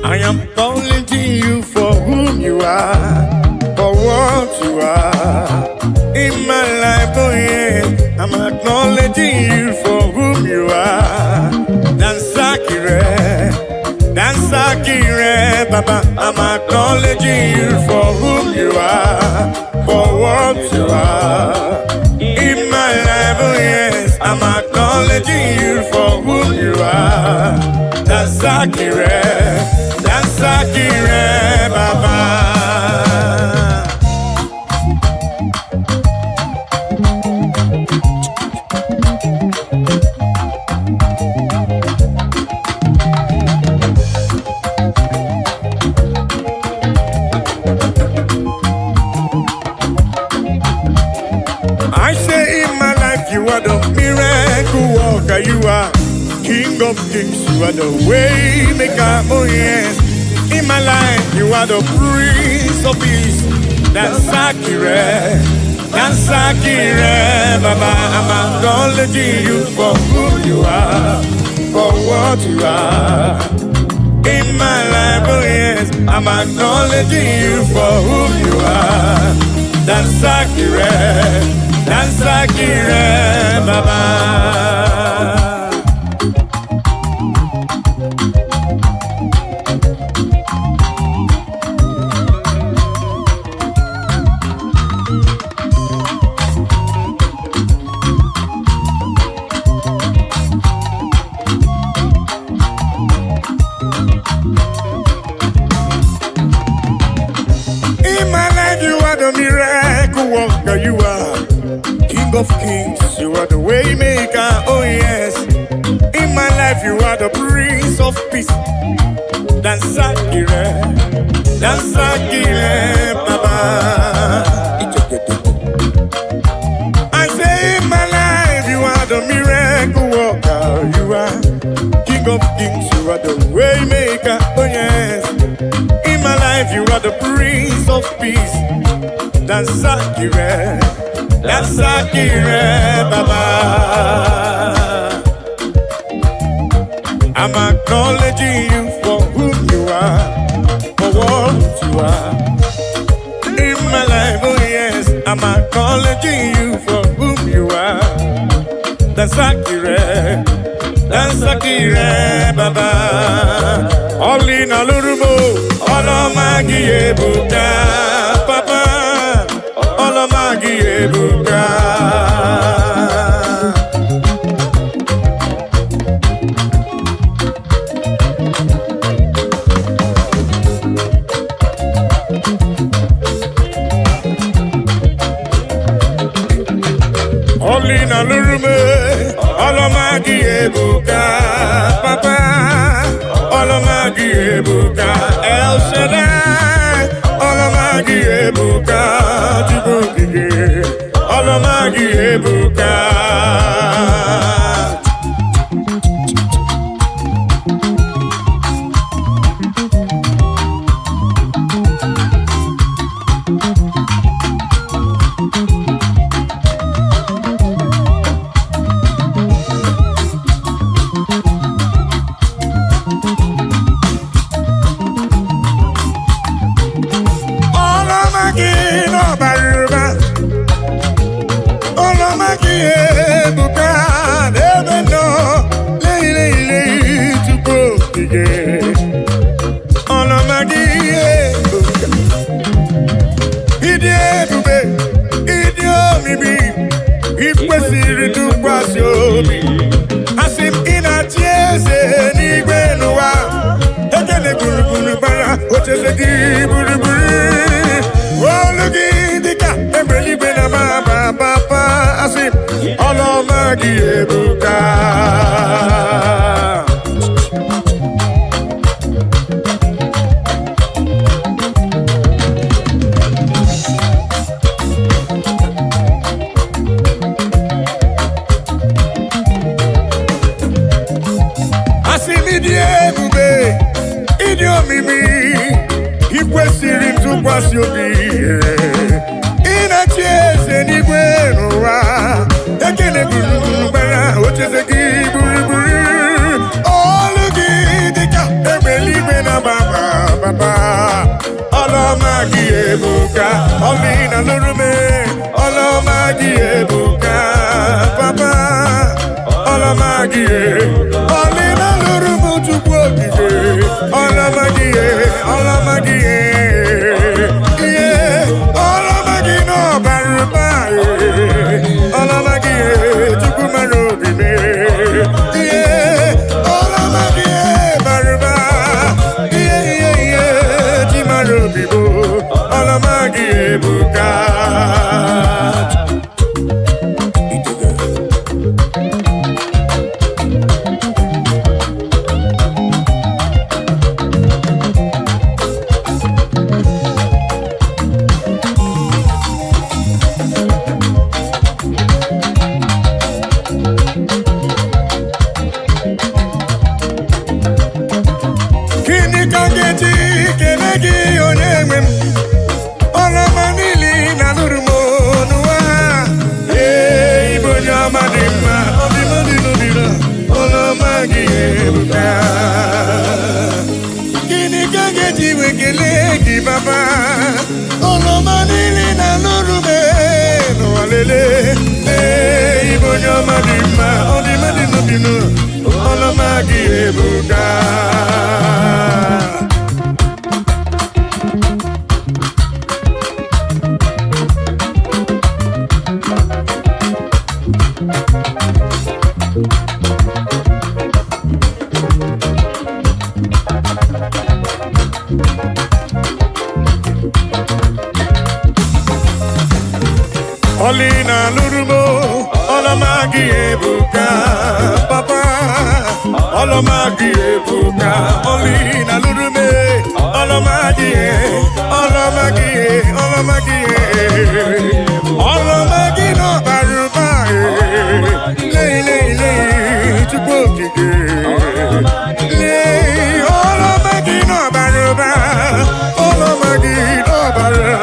I am calling to you for whom you are, for what you are in my life. Oh yeah, I'm acknowledging you for whom you are. Dansakire, Baba. I'm acknowledging you for whom you are, for what you are in my life. Oh yes, I'm acknowledging you for whom you are. Dansakire, Baba. I say in my life you are the miracle worker, you are King of Kings, you are the way maker, oh yes. In my life you are the Prince of Peace. Dansakire, Baba. I'm acknowledging you for who you are, for what you are in my life, oh yes. I'm acknowledging you for who you are. Dansakire, Baba. Miracle worker, you are King of Kings, you are the way maker, oh yes. In my life you are the Prince of Peace. Dansakire, Baba. I say in my life you are the miracle worker, you are King of Kings, you are the way maker, oh yes. of peace. Dansakire, Baba. I'm acknowledging you for who you are, for what you are. In my life, oh yes, I'm acknowledging you for who you are. Dansakire, Baba. All in a lurumo, all of my buka, Papa. All of my buka. All in a lurumo, all of my buka, Papa. All of my buka, El Shaddai. All of my buka, Jibuki. All of my buka. Olina Lurumo, Olamagi Ebuka, Papa, Olamagi Ebuka, Olina Lurume, Olamagi, Olamagi, Olamagi, Olamagi no Baruba, Lay, Chupoki, Lay, Olamagi no Baruba, Olamagi no Baruba.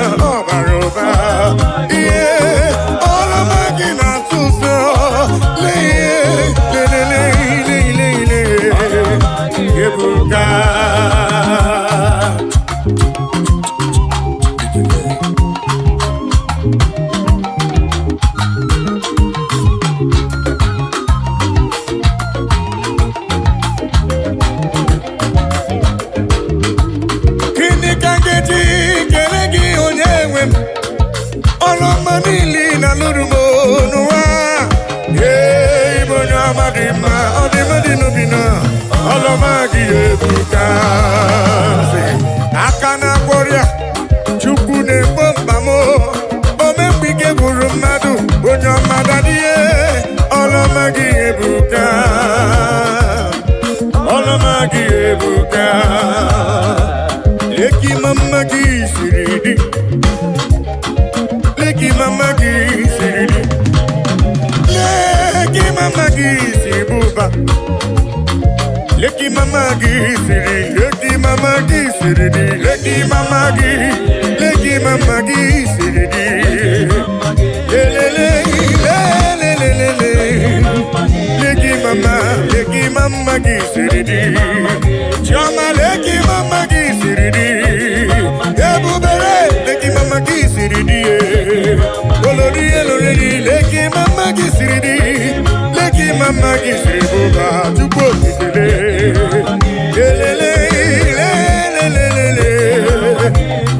Odima, Odima Dinobina, Olomagi Ebuka. Akana Warrior, Chukune Bombamo, Omepike Burumadu, Bunyo Madadie, Olomagi Ebuka. Olomagi Ebuka. Leki Mama Gisiridi. Leki Mama Gisiridi. Leki Mama Gisiribuba. Leki Mama Gisiridi. Leki Mama Gisiridi. Leki Mama Gisiridi. Leki Mama Gisiridi. Lelele, lelele. Leki Mama Gisiridi. Chama Leki Mama Gisiridi. Ebubere Leki Mama Gisiridi. Olori eloredi Leki Mama Gisiridi. Leki Mama Gisiribuba. Tupo kitele. Lelele, lelele.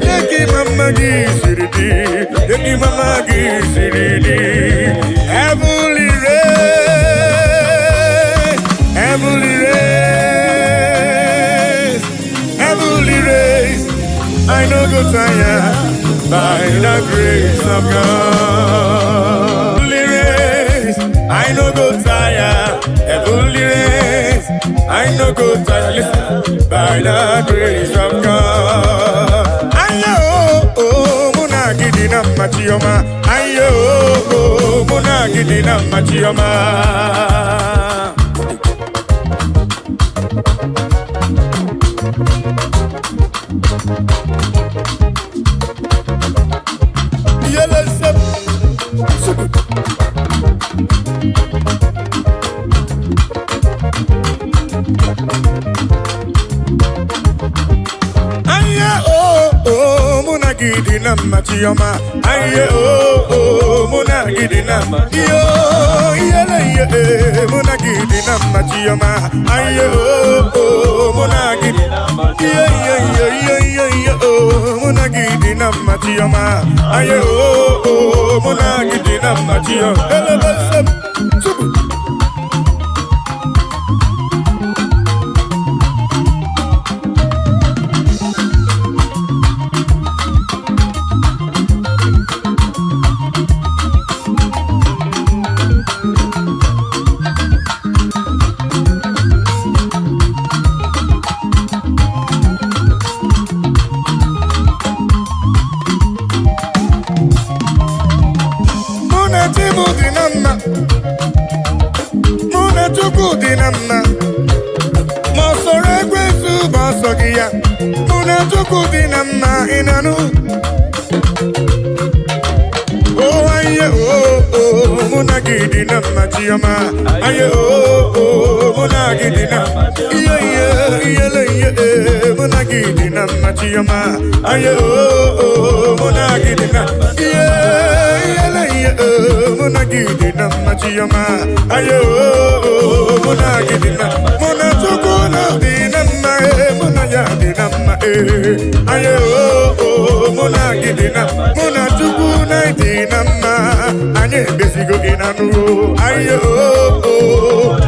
Leki Mama Gisiridi. Leki Mama Gisiridi. Heavenly race. Heavenly race. Heavenly race. I know go tired by the grace of God. Heavenly race. I know go tired. Heavenly race. I know go tired. Listen, by the grace of God. Ayo, oh, muna gidina machioma. Ayo, oh, muna gidina machioma. Gidina machioma, aye oh muna gidina yo yele muna gidina machioma, aye oh muna gidina yo muna gidina machioma, aye oh muna gidina machioma. Aye oh muna gidina muna gidina machioma. Aye oh muna gidina muna gidina machioma. Aye oh muna gidina muna tukuna dinamma muna ya dinamma aye oh muna gidina muna tukuna dinamma anye besigo inanu aye oh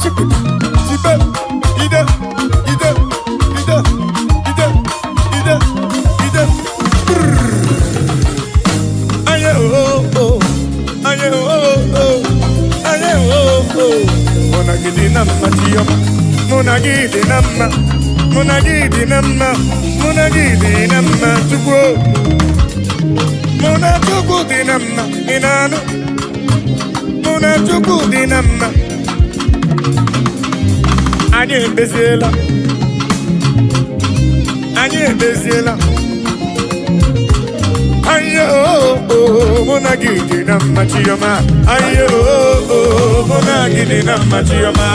Super. Monagidi namma chiyama, monagidi namma, monagidi namma, monagidi namma chukwu, mona chukwu di namma inano, mona chukwu di namma. Anyị ebeziela, anyị ebeziela. Ayo, monagidi namma chiyama, ayo, monagidi namma chiyama.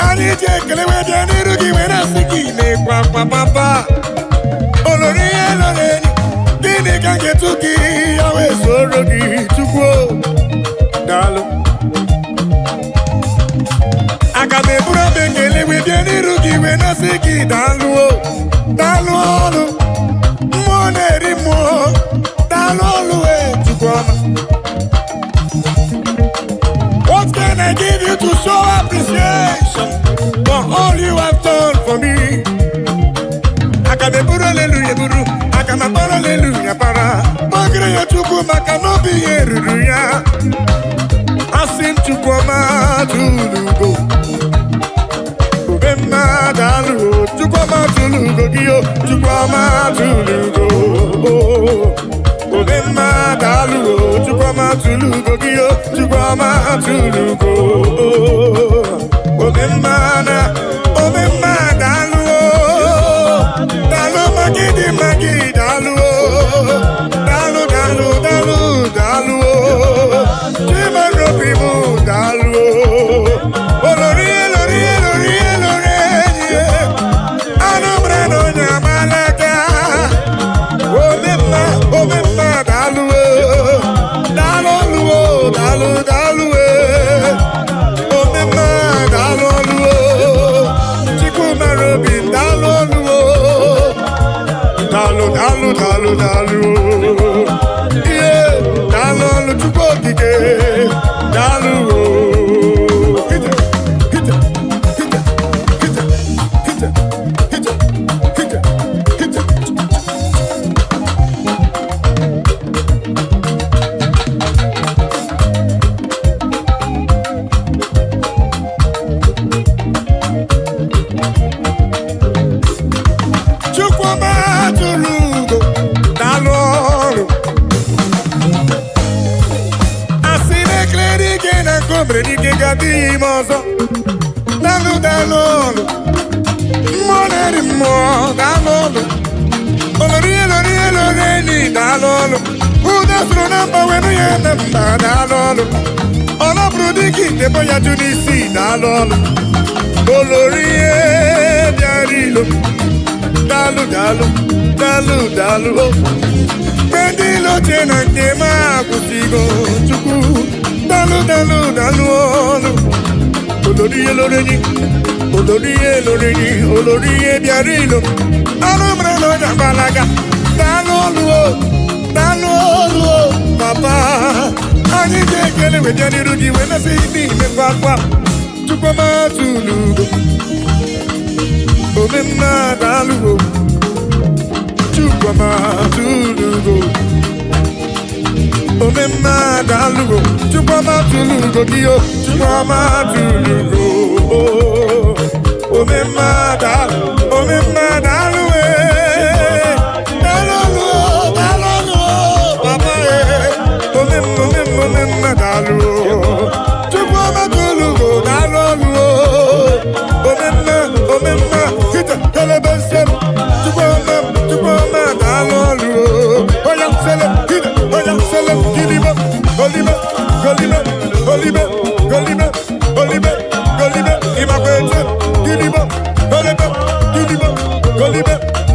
Anyị ji ekele wee bịa n'iru gị wee na-asị gị na-ekwa papa olori ya lọrọ enyi gịnị ka ga-etu gị ya wee soro gị I give you to show appreciation for all you have done for me. Akameburu hallelujah buru, akamabara hallelujah para. Magre ya chuku makanobi yeruru ya. Asim chuku ma tulugo. Ubemma dalu, chuku ma tulugo giyo, chuku ma tulugo. Ubemma dalu, chuku ma tulugo giyo, chuku ma tulugo. Ubemma dalu. Dalu magi dalu, dalu dalu dalu dalu, chimano pimu dalu, olori olori olori olori, anombre no nyamalaga, obemma dalu, dalu dalu dalu, obemma dalu, chikumaro bin dalu. Dalu, yeah, dalu, chukwu okike, dalu, hita. Dalu, money more, dalu, olori, dalu, who does remember when we had them, dalu, all of Brudiki, the boy at Tunisi, dalu, olori, dalu, Pendilo Chena Kema Kusigo, Chuku, dalu, olori biarilo, anombre no jambalaga, dalu, papa, ani jekele we jani ruji we na sidi me papa, chukoma tulugo, omemma dalu, chukoma tulugo. Omemma dalu, chukoma tulugo giyo, chukoma tulugo. Omemma dalu, dalu, papa omemma dalu, chukoma tulugo, dalu, omemma, hita, telebesem, chukoma dalu, oya sele, hita. Golibe, imakwete,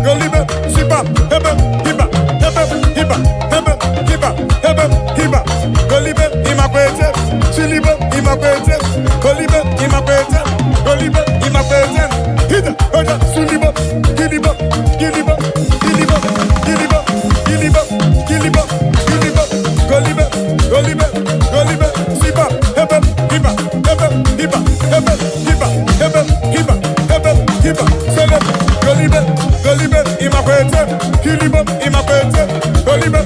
golibe, sipa, hiba, golibe, imakwete, silibo, imakwete, golibe, imakwete, hita, oja, sulibo, gilibo, golibe, sipa, hiba, sele, golibe, imakwete, kilibo, imakwete, golibe,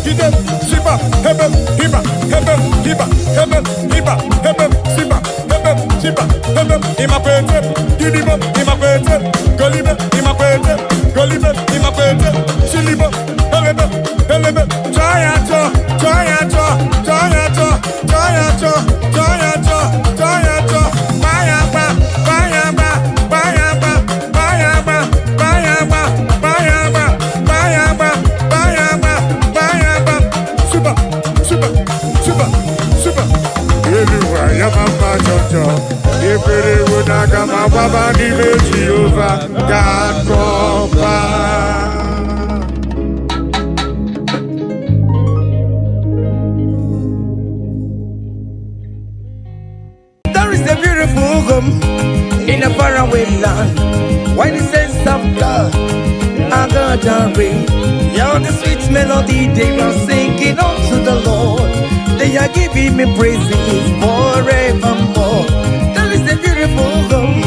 ide, sipa, imakwete, golibe, imakwete, silibo, helebe, joyacho, super, everywhere, yamama jojo, ifere wonaga mababa ni meji over, God cover. beautiful home in a faraway land. Why the sense of God? I got a ring. Yeah, the sweet melody they are singing unto the Lord. They are giving me praises forevermore. That is the beautiful home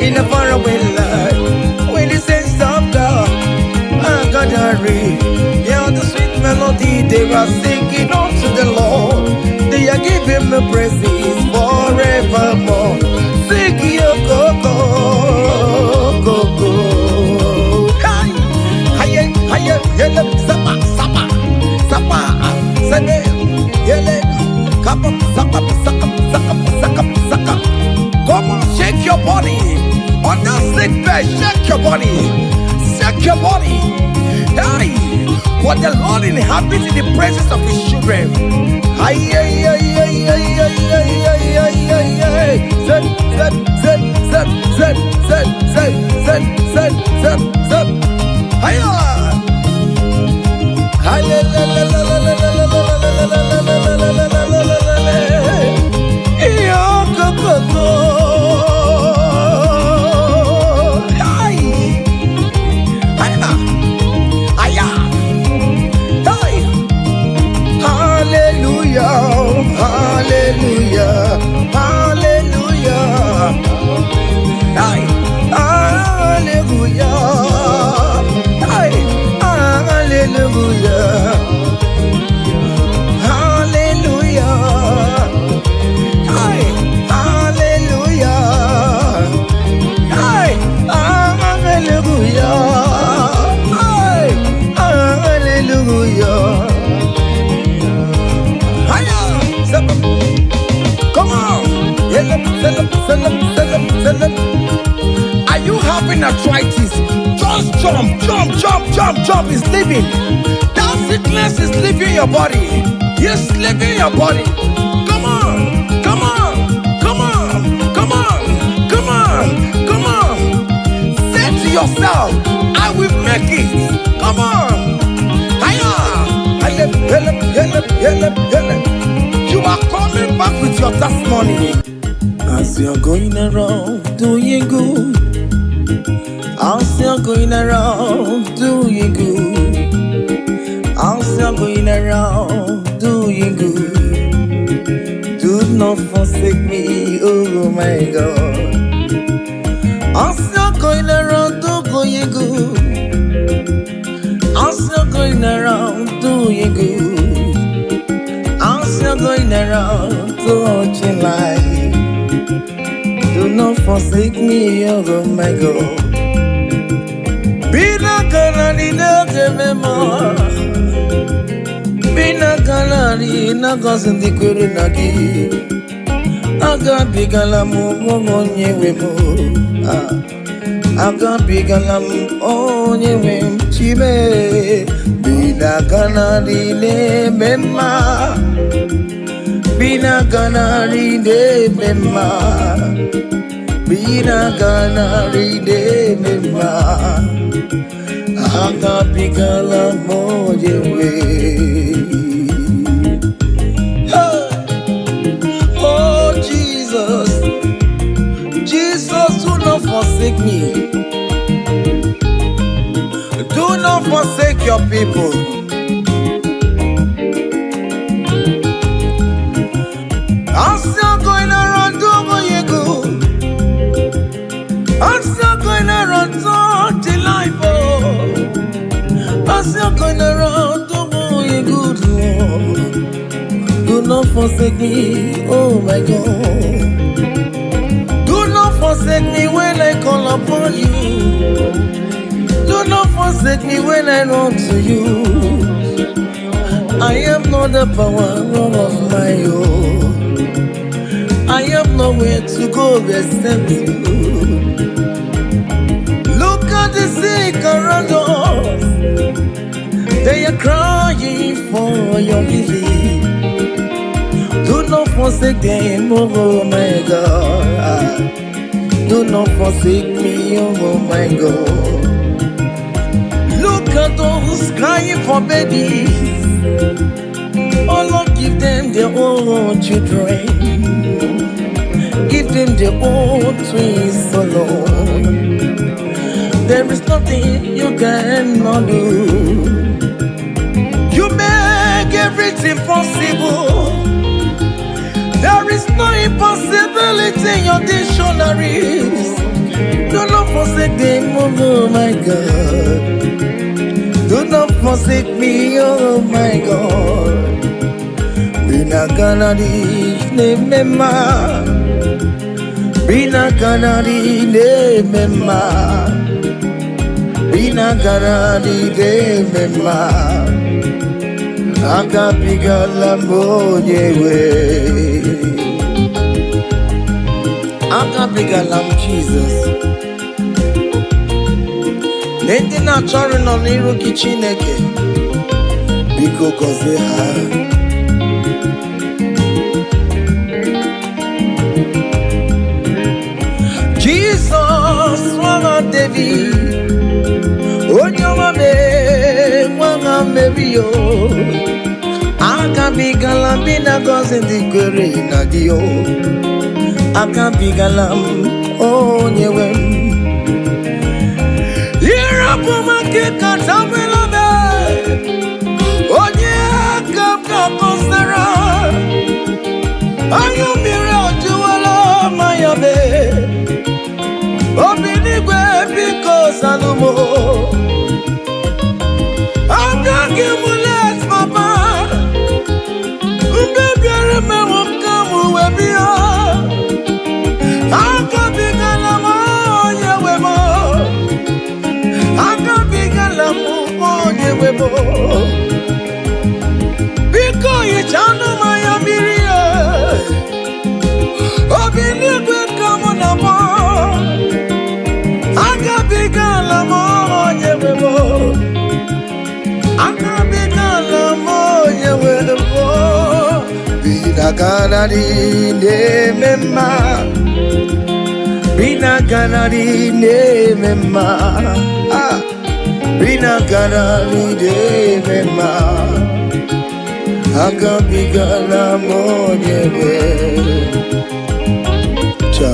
in a faraway land. When the sense of God, I got a ring. Yeah, the sweet melody they are singing unto the Lord. They are giving me praises forevermore. Sing your go-go, go-go. Hiya, yele, sapa, sapa, sapa, sene, yele, kapa, sapa, saka, saka, saka, saka. Come on, shake your body. On that sick bed, shake your body. Shake your body. Hey, what the Lord inhabits in the presence of His children. Hiya, hiya, hiya, hiya, hiya, hiya, hiya, hiya, hiya. Zed, zed, zed, zed, zed, zed, zed, zed, zed, zed, zed. Hiya. Are you having arthritis? Just jump, jump, jump, jump, jump. It's leaving. That sickness is leaving your body. It's leaving your body. Come on, come on, come on, come on, come on, come on. Say to yourself, I will make it. Come on. Hiya. You are coming back with your testimony. As you're going around doing good, as you're going around doing good, as you're going around doing good, do not forsake me, oh my God. As you're going around doing good, as you're going around doing good, as you're going around touching life, do not forsake me, oh my God. Be not gonna need no more. Be not gonna need no cousin the Kurunagi. I got big alamu on ye wemo. I got big alamu on ye wem chibe. Be not gonna need mema. Be not gonna need mema. Bina gana ride mema, aga bigala moje we. Oh Jesus, Jesus, do not forsake me. Do not forsake your people. I'm still going around doing you good. I'm still going around touching life, oh. I'm still going around doing good, Lord. Do not forsake me, oh my God. Do not forsake me when I call upon you. Do not forsake me when I run to you. I am not the power of my own. I have nowhere to go except you. Look at the sick around us. They are crying for your healing. Do not forsake them, oh my God. Do not forsake me, oh my God. Look at those crying for babies. Oh Lord, give them their own children. give them their own twins alone. There is nothing you cannot do. You make everything possible. There is no impossibility in your dictionaries. Do not forsake them, oh my God. Do not forsake me, oh my God. Bina kanadi ne mema, bina kanadi ne mema, bina kanadi ne mema. Akapiga lambo nyewe, akapiga lam Jesus. Nende na chori no niru kichineke, biko koze ha. Jesus, Wanga David, Onyama me, Wanga Mebio, Akabigalam bina cousin di Guri Nadio, Akabigalam, Onyewem. Irapuma Kika Tamilame, Onye Kapka Postera, Ayumira Juala Mayabe. Obinigwe biko salumo, Agagi mulet papa, Mbebiare me wakamu webia, Akabigala moye webo, Akabigala moye webo, Biko yichanu maya miria, Obinigwe kamu na mo. Akabigala moye webo, akabigala moye webo. Bina kanadi ne mema, bina kanadi ne mema, bina kanadi ne mema. Akabigala moye webo. Cha.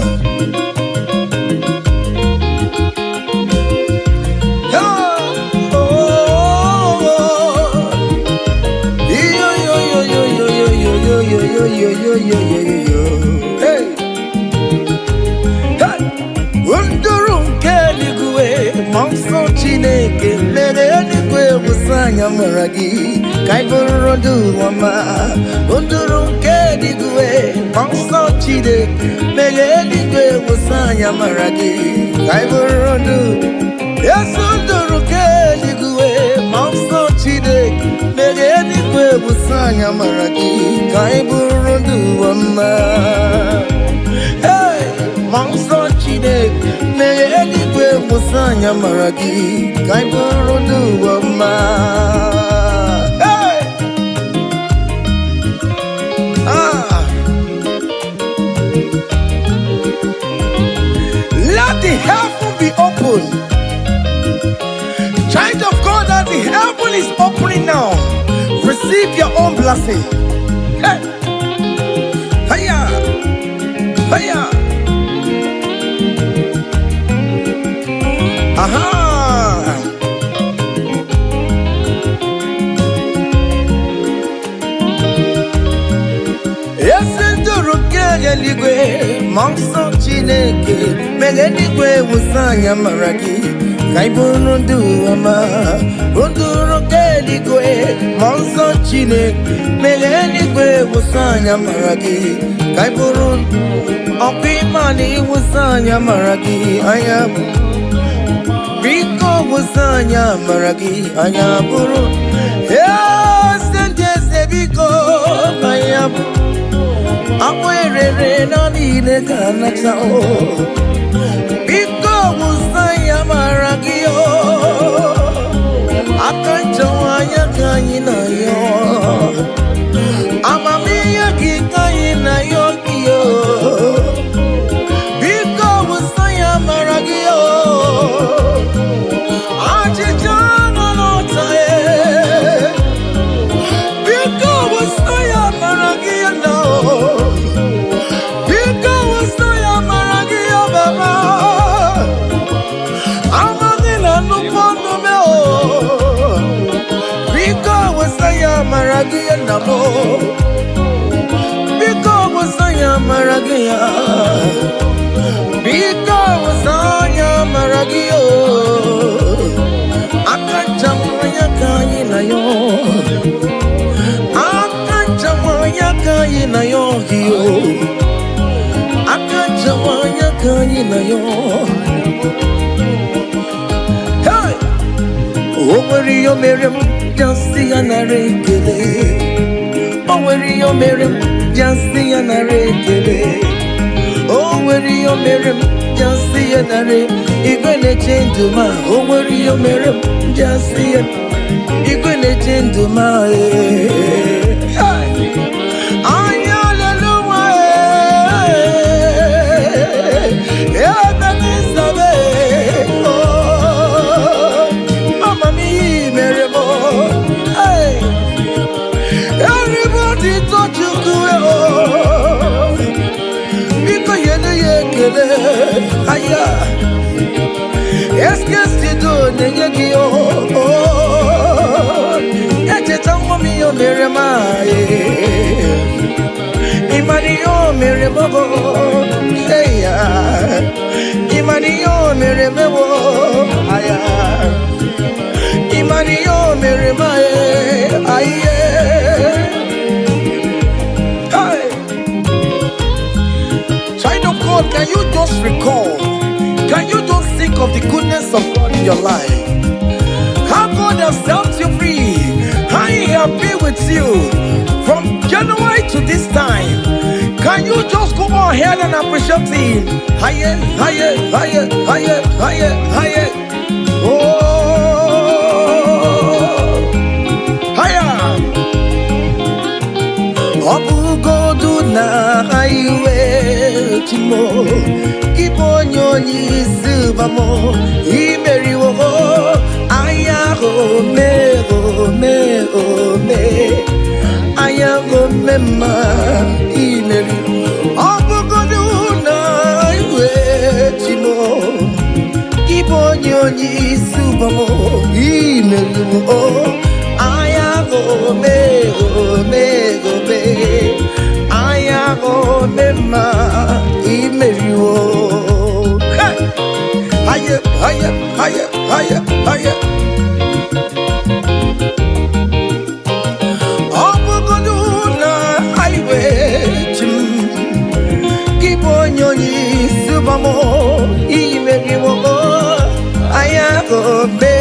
Hey, Undurun keligwe, Monson Chineke, Lereligwe, Musanya Maragi, Kaiburudu Wama, Undurun keligwe, Monson Chineke, Lereligwe, Musanya Maragi, Kaiburudu, yes, Undurun keligwe, Monson Chineke, Lereligwe, Musanya Maragi, Kaiburudu Wama. Hey, Monson Chineke, Lereligwe, Musanya Maragi, Kaiburudu Wama. Hey, let the heaven be open. Child of God, that the heaven is opening now. Receive your own blessing. Hey, hiya, hiya. Aha. Eligwe, Monson Chineke, Megeligwe, Musanya Maragi, Kaiburudu Ama, Unduro Keligwe, Monson Chineke, Megeligwe, Musanya Maragi, Kaiburun, Okimani, Musanya Maragi, Ayam, Biko Musanya Maragi, Ayaburu, yes, and yes, Biko, Ayam. Akwere na nile kanaksa o Biko Musanya Maragi o Akachawanya kanyina yo Amamiya kikanyina yo kiyo Biko Musanya Maragi o Achichana no tae Biko Musanya Maragi no Because maragia namo. Because wasanya maragia. Because wasanya maragio. Akachamaya kayi na yo. Akachamaya kayi na yo hiyo. Akachamaya kayi na yo. Hey! Oh, where you Miriam, just see an arekele. Oh, where you Miriam, just see an arekele. Oh, where you Miriam, just see an array. You're gonna change to my. Oh, where you Miriam, just see it. You're gonna change to my. Everybody touch you because you're the aya. Est-ce que c'est tout n'est oh et c'est tant mi o merema Imario meremo eya Imario meremo aya Imario merema aye. Child of God, can you just recall? Can you just think of the goodness of God in your life? How God has helped you free. How He has been with you from January to this time. Can you just go ahead and appreciate Him? Higher, higher, higher, higher, higher, higher. Oh, higher. Obu godu na highway timo. Ibonyo ni subamo. Imeri wo aya ho me aya go mema imeri. Obu godu na highway timo. Ibonyo ni subamo. Imeri wo aya go me aya go mema imeri wo. Higher, higher, higher, higher, higher. Obuguduna highway chim. Kibonyoni subamo imeri wo. Aya go me.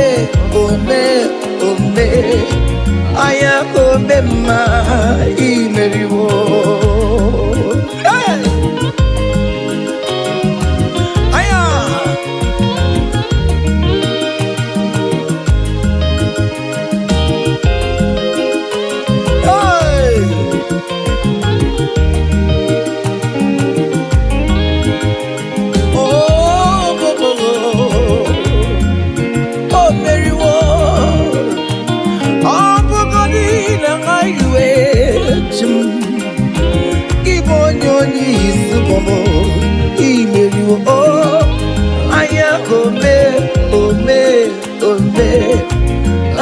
Aya go mema imeri wo. Hey!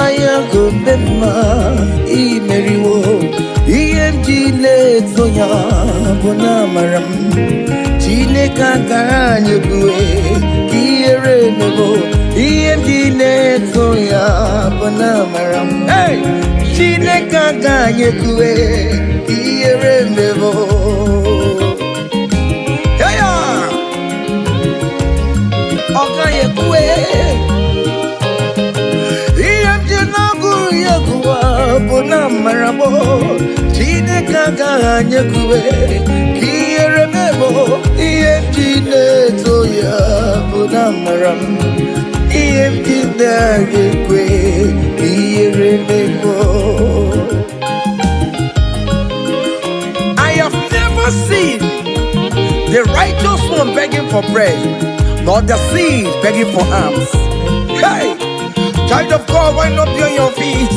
Aya go mema imeriwo IMG soya bona maram Chine kakanye kuwe kiere mebo IMG soya bona maram Hey Chine kakanye kuwe kiere mebo Yaya Okaye kuwe Bona marabo Chine kaka nyekwe Kiere mebo Chine toya Bona maram Chine nyekwe Kiere mebo I have never seen the righteous one begging for bread, nor the seed begging for alms. Hey! Child of God, wind up on your feet.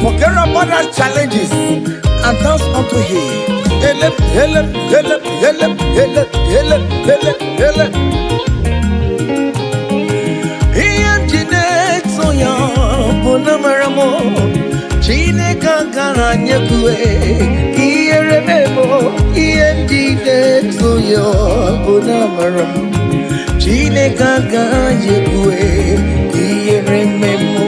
Forget about our challenges and dance unto Him. Help, help, help, help, help, help, help, help. He and Jeanette so young, Bonamaramo, Chine Chinekagara nyekwe Ierememo Iendide Tuyo Bunamaram Chinekagara nyekwe Ierememo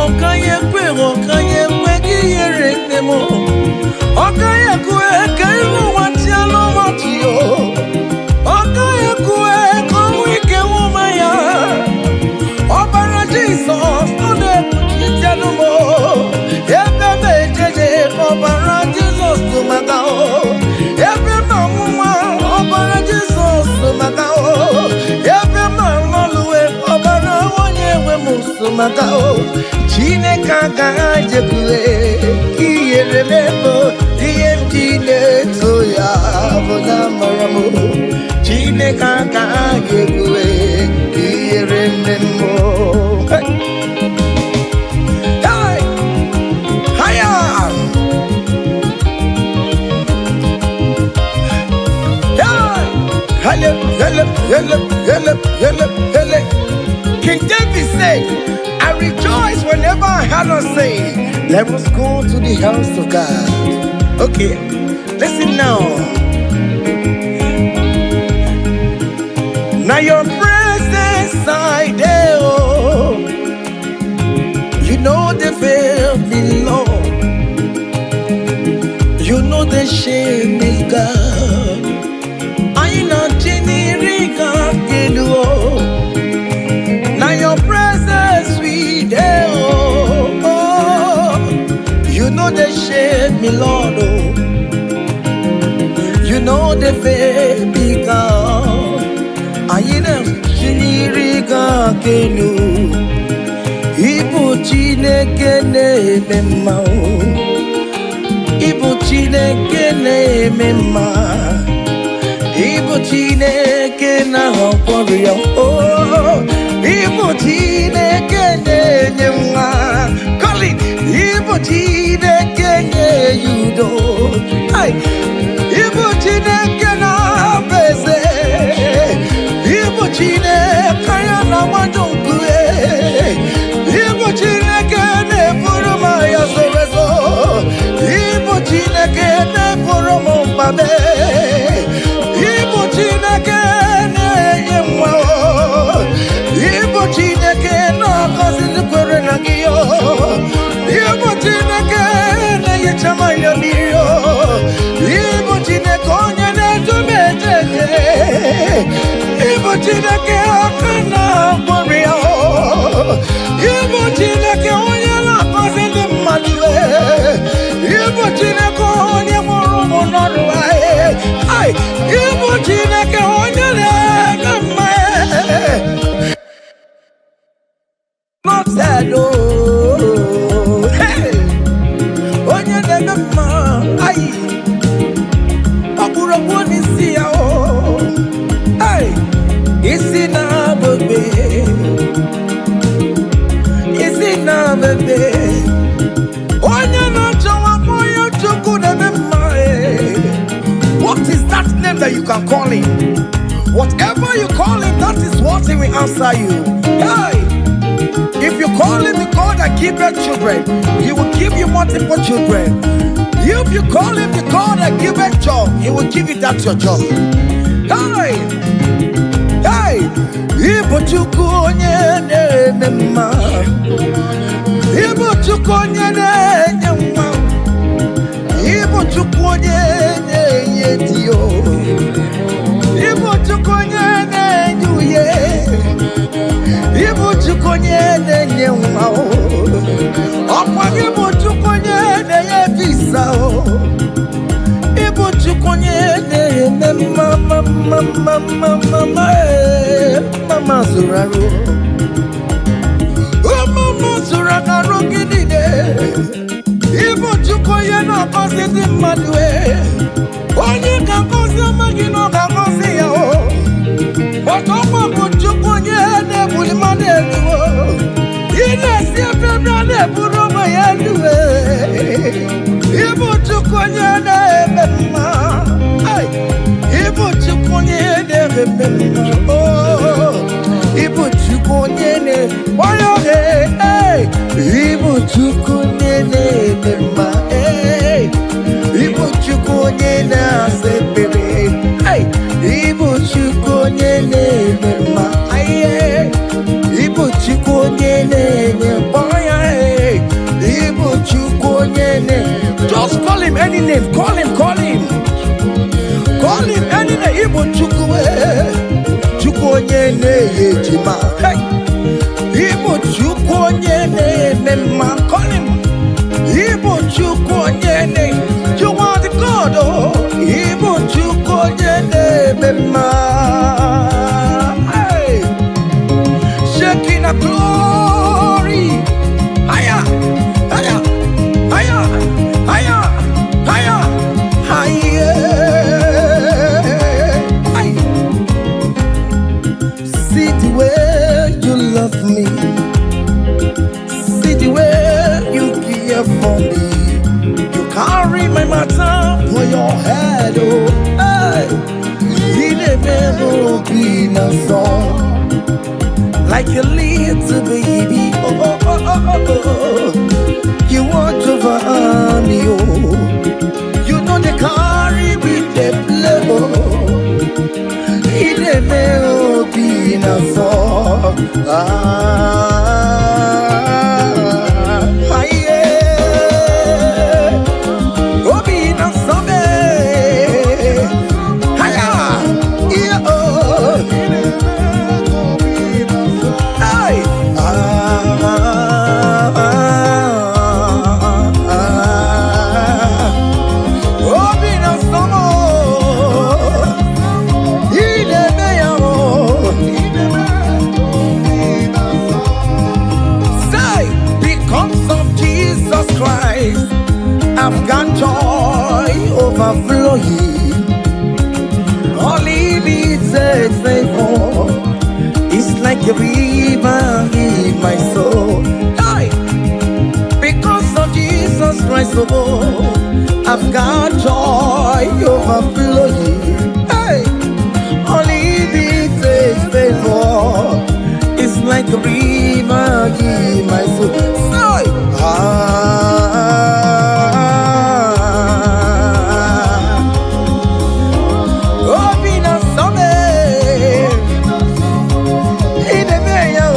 Okayekwe Ierememo Okayekwe Kailu Watialo Watio Okayekwe Komwike Wumaya Obara Jesus Ode Kutianumo Ebebe Jeje Obara Jesus Tumagao Ebe Mamuma Obara Jesus Tumagao Ebe Mamolue Obara Wanyewe Musumagao Chinekagara nyekwe Ierememo Iendide Tuyo Bunamaram Chinekagara nyekwe Ierememo King David said, I rejoice whenever I hear us say, let us go to the house of God. Okay, listen now. Now your presence I there, oh. You know the fear of the Lord. You know the shame is God. I know Jinirika Genuo. Now your presence we there, oh. You know the shame, me Lord, oh. You know the fear be God. I know Jinirika Genu. Ibu Chineke na-eme Ibu Chineke na-eme Ibu Chineke na-akwọrọ ya oh Ibu Chineke na-enye nwa Colin Ibu Chineke na-eyudo Ibu Chineke na-abeze Ibu Chineke ya na-amadonku Ibu Chineke na-eburu ma ya sorezo Ibu Chineke na-eburu m mbabe Ibu Chineke na-enye nwa Ibu Chineke na-akọzi ndị kwere na gị Ibu Chineke na-enyecha ma ya mmiri Ibu Chineke onye na-edu m ejeje Ibu Chineke aka na-agbọrọ ya Ibu Chineke onye na-akọzi ndị mmadụ Ibu Chineke onye mụrụ ụmụ n'ọrụ Ibu Chineke onye na-eme mma Not sad onye na-eme mma ọkpụrụkpụ n'isi ya isi na-abebe isi na-abebe onye na-achọwa onye Chukwu na-eme mma What is that name that you can call him? Whatever you call him, that is what he will answer you. Hey! If you call him the God that giveth children, he will give you multiple children. If you call him the God that giveth job, he will give you that your job. Hey! Hey! Ibu Chukwu onye na-eme mma. Ibu Chukwu onye na-enye nwa. Ibu Chukwu onye na-enye diyo. Ibu Chukwu onye na-enye uye. Ibu Chukwu onye na-enye nwa. Ọkwa Ibu Chukwu onye na-enye visa. Ibu Chukwu onye na-eme mama zuraru. Mama zuraru gidide. Ibu Chukwu onye na-akọzi ndị mmadụ onye ga-akọzi amaghị na ọ ga-akọzi ya Bọta ọkwa bụ Chukwu onye na-ebuli mmadụ elu ị na-esi ebe a na-eburu onwe ya elu Ibu Chukwu onye na-eme mma Ibu Chukwu onye na-eme Oh, Ibu Chukwu Nyene, Wayo, hey, Ibu Chukwu Nyene, Mema, hey, Ibu Chukwu Nyene, say, baby, hey, Ibu Chukwu Nyene, Mema, hey, Ibu Chukwu Nyene, boy, hey, Ibu Chukwu Nyene. Just call him any name, call him, call him. Call him any name, Ibu Chukwu, Chukwu Nyene, Yejima, hey, Ibu Chukwu Nyene, Mema, call him, Ibu Chukwu Nyene, you are the God, oh, Ibu Chukwu Nyene, Mema, hey, shaking a glory, higher, higher, higher, higher, higher, higher. See the way you love me, see the way you care for me. You carry my matter for your head, oh, hey. You never be no song, like a little baby, oh, oh, oh, oh, oh, oh. You watch over me, oh. You know they carry with the blow. He never be no song. Oh, be no song. Yeah, oh. Hey. Oh, be no song. He never, say, because of Jesus Christ, I've got joy overflowing. All he needs is favor. It's like a river in my soul. Hey! Because of Jesus Christ, oh, I've got joy overflowing. Hey! All he needs is favor. It's like a river in my soul. Say, oh, be not something. In the mayo.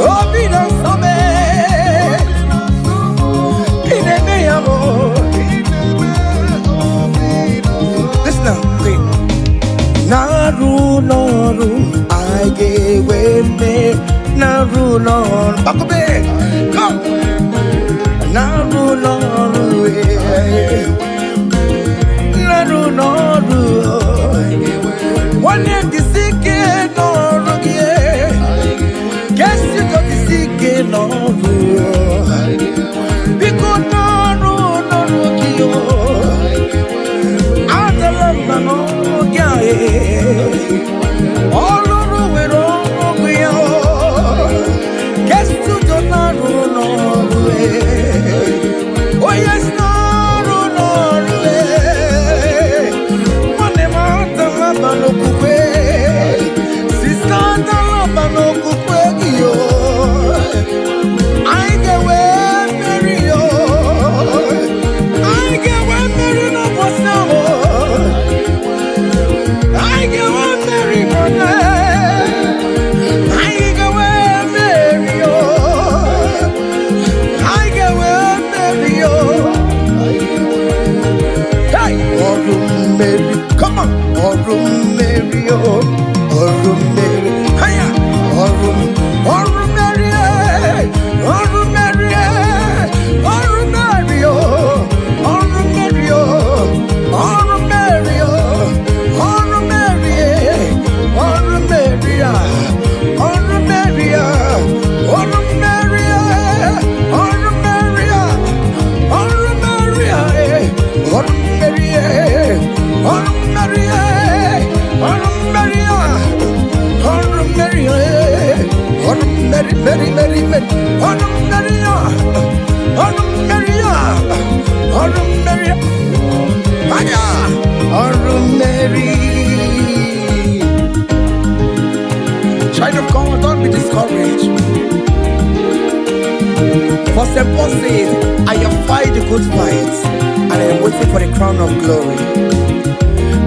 Oh, be not something. In the mayo. Listen now, wait. Naru, Naru, I gave me. Naru, Naru, Bakobe, come. Naru, Naru, Naru, Naru. One day the sick Naru, guess you got the sick Naru. Because Naru, Naru, Adalamba, no, yeah. All over with all we are. Guess you don't know. Oh, yes, no, Money mountain, Lamba, no coupe. Sister, Lamba, no coupe, yo. I get away, Mary, yo. I get away, Mary, no, what's now? I get away, Mary, money. I get away, Mary, oh. I get away. Maria, Mary. Child of God, don't be discouraged. For St. Paul says, I have fight the good fight, and I am waiting for the crown of glory.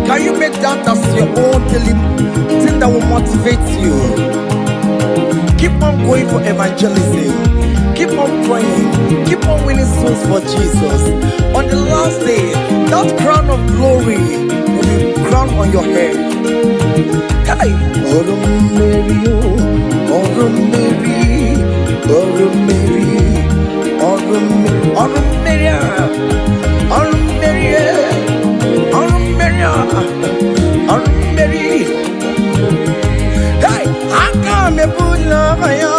Can you make that as your own daily thing that will motivate you? Keep on going for evangelism. Keep on praying. Keep on winning souls for Jesus. On the last day, that crown of glory will be crowned on your head. Hey! Oro Mary, Oro Mary, Oro Mary, Oro Mary, Oro Mary, Oro Mary, Oro Mary, Oro Mary. Hey! I come and put love on you.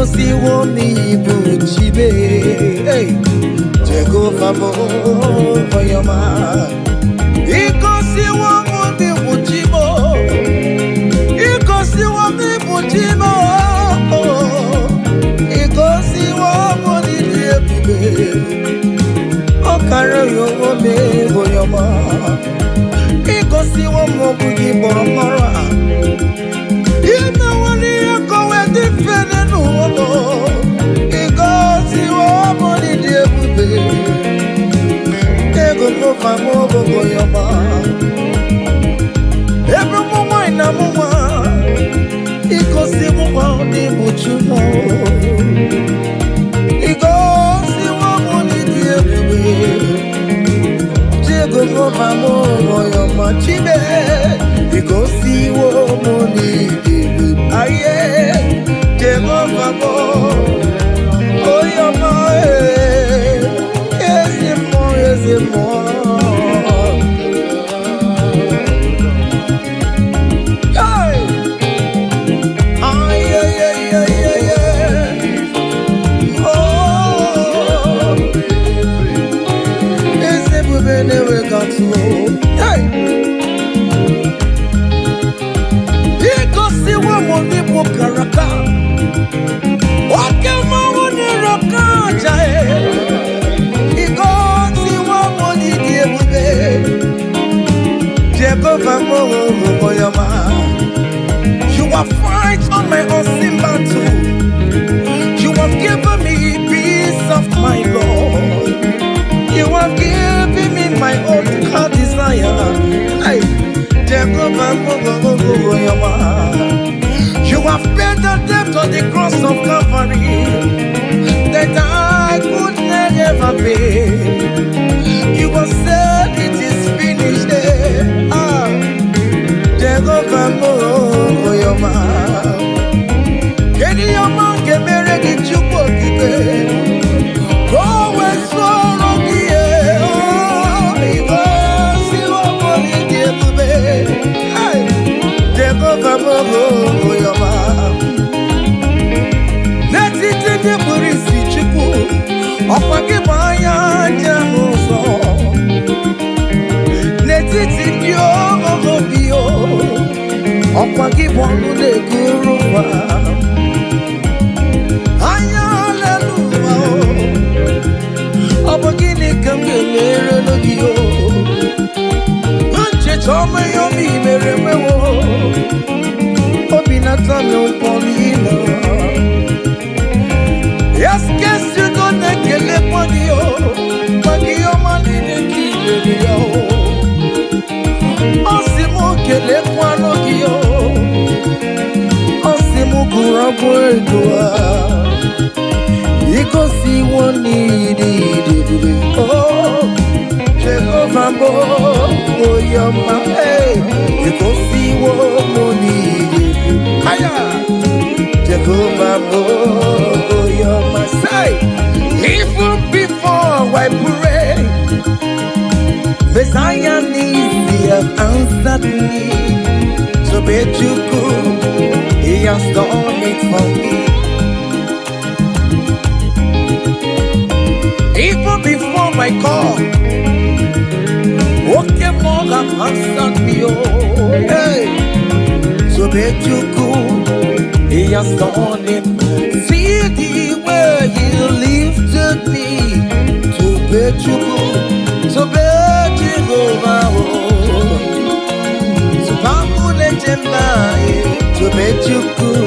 Si womi buchibe, hey, Jehovah mo yama. Iko si womi buchibo, iko si womi buchibo, iko si womi diebe. Okara yo womi yama. Iko si womi buchibo mara. Ina wani yako wedi fene. Every moment in a moment, it goes the one the muchumo. It goes the one the Jego mamo your machibe. It goes the one the aye. Jego mamo. Oh your ma. Yes more, yes more. You have fight on my unseen battle. You have given me peace of my Lord. You have given me my own heart desire. Hey, you have paid the debt on the cross of Calvary that I could never pay. You have said it is finished. Jehovah mo yoma. Kedi yoma kemere di chupo kite. Kowe soro kiye. Igo siwo mori diebube. Jehovah mo yoma. Wagwedua, you see one need it. Oh, Jehovah, oh, you're my hey. You see one more need it. Aya, Jehovah, oh, you're my side. Even before I pray, Messiah needs to have answered me. So bet you could. He has done it for me. Even before my call, okay, more have answered me. Oh, hey, so bet you could. He has done it. See the way He lifted me. So bet you could. So bet you go. To bet you could,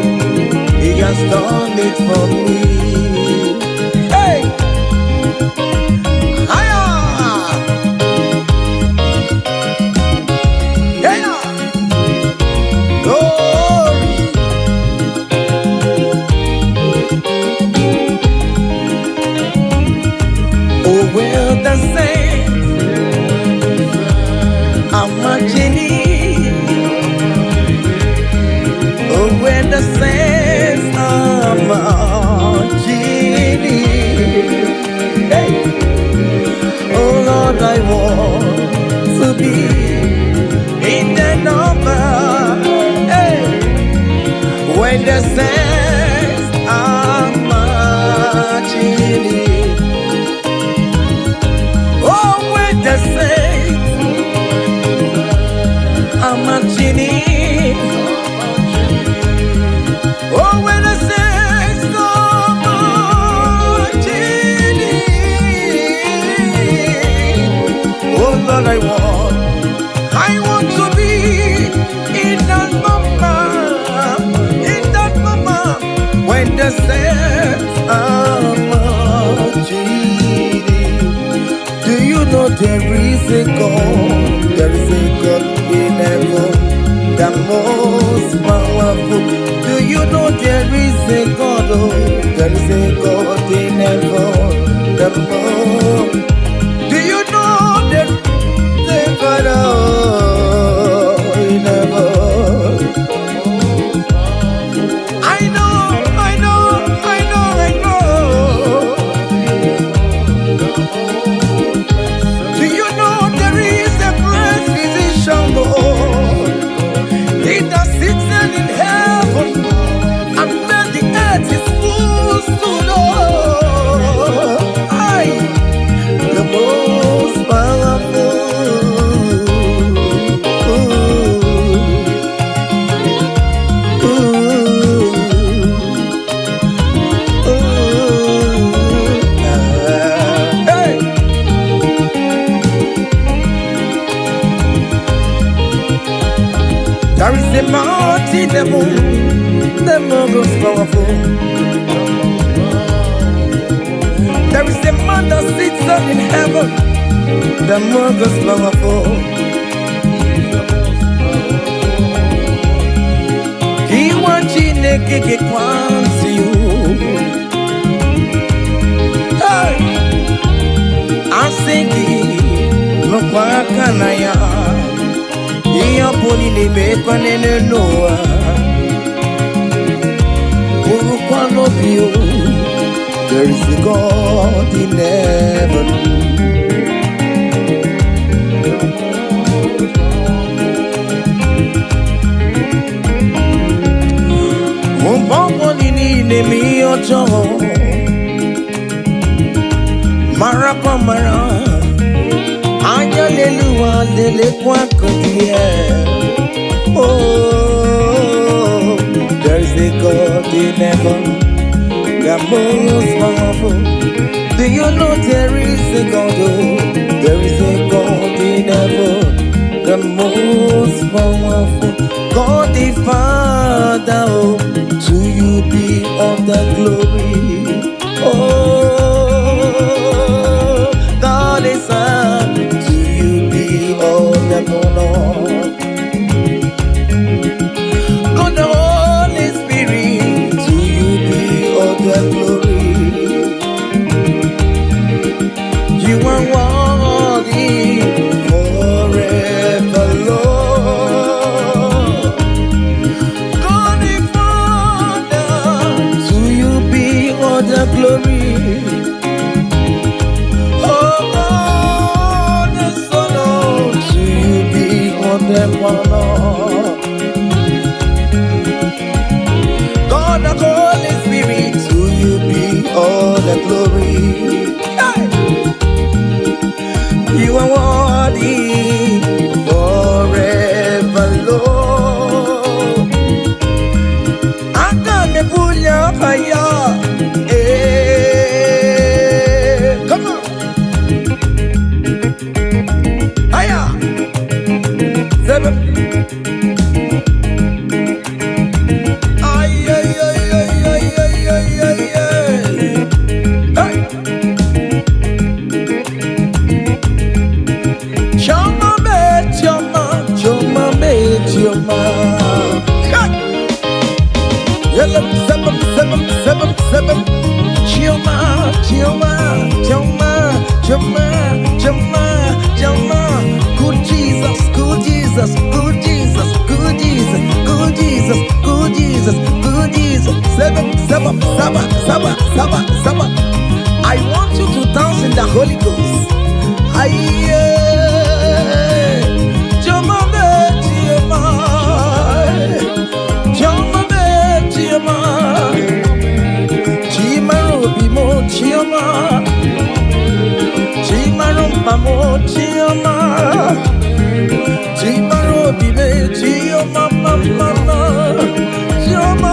He has done it for me. Hey, hiya, hiya, glory. Oh, well, the saints are marching in. When the saints are marching in, hey. Oh Lord, I want to be in the number, hey. When the saints are marching in, oh, when the saints are marching in. Oh, when the saints are marching in, oh Lord, I want to be in that moment, when the saints are marching in. Do you know there is a God? There is a God in heaven, the most powerful. Do you know there is a God? Oh, there is a God in heaven, the most. Do you know there is a God in heaven? I know. Do you know there is a great physician, Lord? He that sits in heaven and made the earth his footstool. I, the most powerful. Hey. There is a mighty devil, the most powerful. There is a man that sits up in heaven, the most powerful. He wants to wants you. Hey, I'm singing, no quacanaya. Ia poni ne be kwanene noa. Urukwano bio. There is a God in heaven. Mumbaboni ni mi ojo. Marapa mara. Hallelujah, lele kwa kodie. Oh, there is a God in heaven, the most powerful. Do you know there is a God? Oh, there is a God in heaven, the most powerful. God the Father, oh, to you be all the glory. Oh, God the Son, to you be all the honor. God the Holy Spirit, to seven. Choma, Choma, Choma, Choma, Choma, Choma. Good Jesus, good Jesus, good Jesus, good Jesus, good Jesus, good Jesus, good Jesus. Seven. I want you to dance in the Holy Ghost. Aye, Choma, Choma, Choma, Choma. Chioma, Chimaro Mamo, Chioma, Chimaro Bibe, Chioma, Mama, Chioma,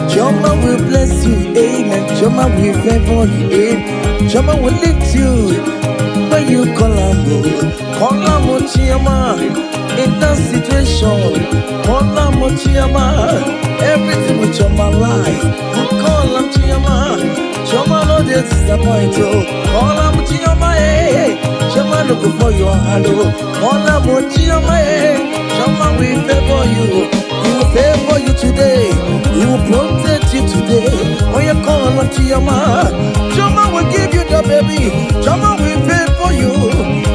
Choma will bless you, amen. Choma will favor you, amen. Choma will lift you when you call him. Choma in that situation. Call him, Choma. Everything with Choma life. Call him, Choma. Choma no disappoint you. Call him, Choma, hey. Choma look for your hand. Call him, Choma, hey. Choma will favor you. He will favor you today. He will protect you today. When you call on Choma, Choma will give you the baby. Choma will favor you.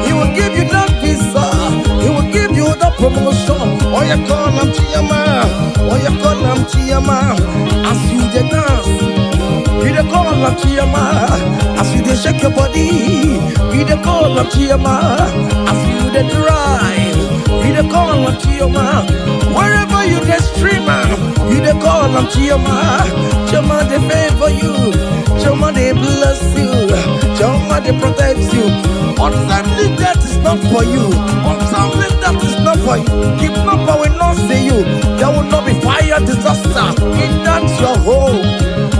He will give you that visa. He will give you the promotion. When you call on Choma, when you call on Choma, as you dey dance, you dey call on Choma. As you dey shake your body, you dey call on Choma. As you dey drive, you dey call on Choma. Wherever you dey stream, you dey call on Choma. Choma dey favor you. Choma dey bless you. Choma dey protect you. Untimely death is not for you. Untimely death is not for you. Kidnapper will not see you. There will not be fire disaster in that your home.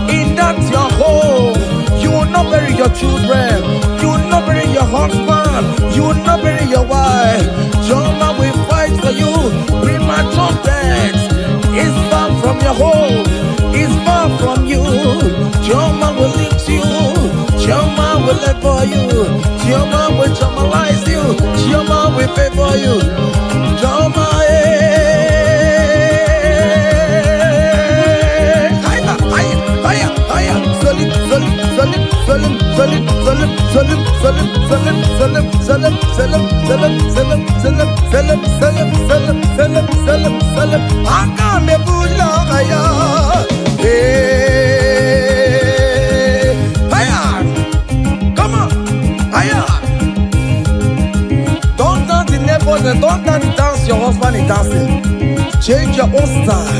In that your home. You will not bury your children. You will not bury your husband. You will not bury your wife. Choma will fight for you. Premature death is far from your home. Is far from you. Choma will lift you. Choma will favor you. Choma will chomalize you. Choma will favor you. Choma, come on, don't dance the neighbors and don't dance your husband is dancing. Change your own style.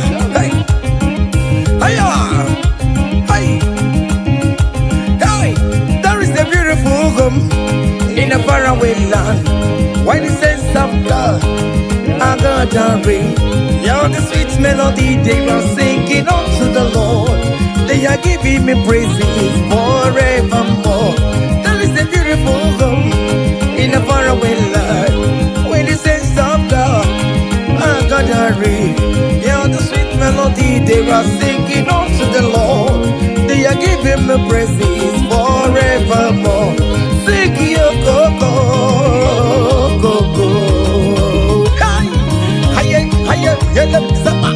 Hey, there is a beautiful home in a faraway land. Why the sense of God, I got a ring. You're the sweet melody they are singing unto the Lord. They are giving me praises forevermore. There is a beautiful home in a faraway land. Why the sense of God, I got a ring. You're the sweet melody they are singing unto the Lord. They are giving me praises forevermore. Sing your go. Yele, sapa,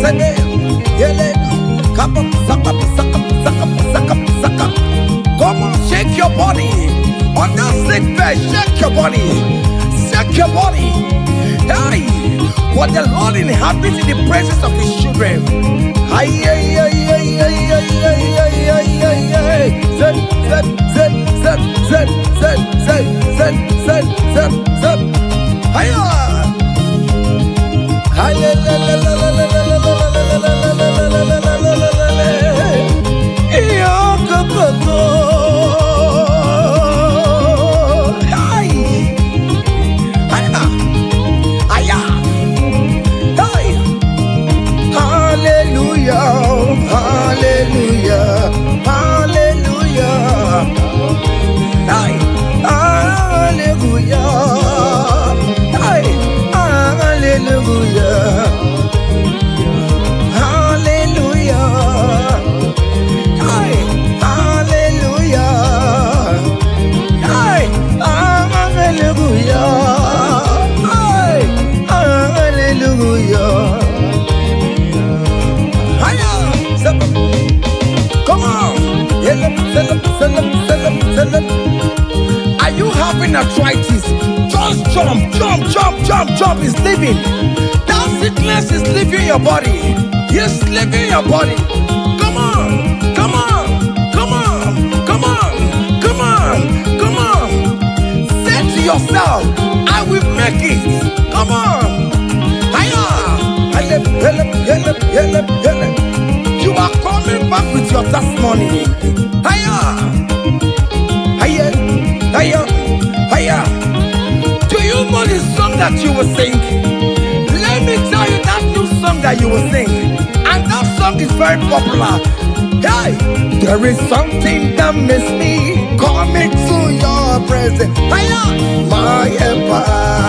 sene, yele, kapa, saka. Come on, shake your body. On that sick bed, shake your body. Shake your body. Hey, what the Lord inhabits in the presence of his children. Hallelujah, hallelujah, hallelujah. having arthritis, just jump, jump, jump, jump, jump. It's leaving. That sickness is leaving your body. It's leaving your body. Come on, come on, come on, come on, come on, come on. Say to yourself, I will make it. Come on. You are coming back with your testimony. Higher, higher, higher, higher. Do you know the song that you will sing? Let me tell you that new song that you will sing. And that song is very popular. Hey, there is something that makes me coming to your presence. Higher, my empire.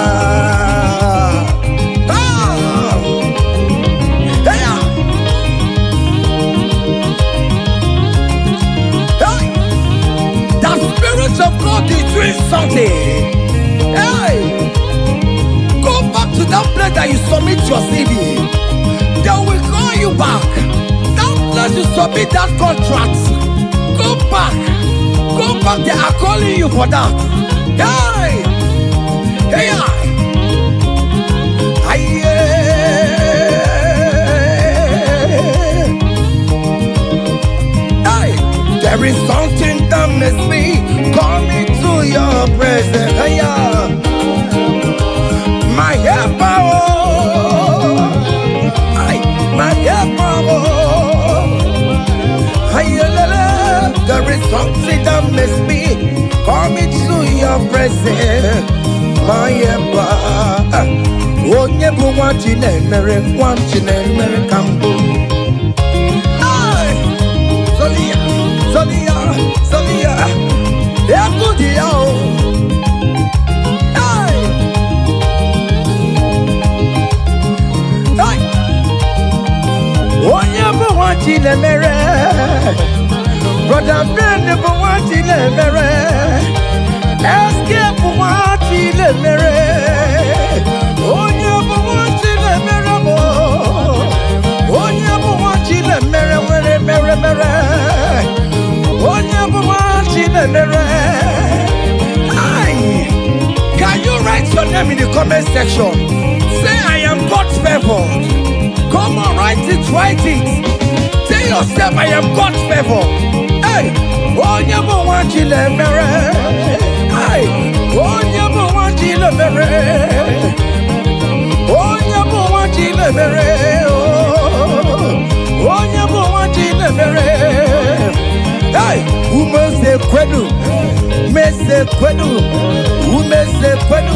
Of God is doing something. Hey, go back to that place that you submit your CV. They will call you back. That place you submit that contract. Go back. Go back. They are calling you for that. Hey, hey, hey, there is something that makes me coming to your presence. My helper, my helper. There is something that makes me coming to your presence. My helper. Onye bụ nwa Chineke, nwa Chineke ka mbụ. Solia, Solia, Solia. Onye bụ nwa Chinemere, brother Ben bụ nwa Chinemere, Escape bụ nwa Chinemere, onye bụ nwa Chinemere bụ, onye bụ nwa Chinemere nwere mere mere, onye bụ nwa Chinemere. Can you write your name in the comment section? Say I am God's favored. Come on, write it, write it. Tell yourself I am God's favor. Hey, onye bụ nwa Chinemere. Hey, onye bụ nwa Chinemere. Onye bụ nwa Chinemere. Onye bụ nwa Chinemere. Hey, umeze kwenu, umeze kwenu, umeze kwenu,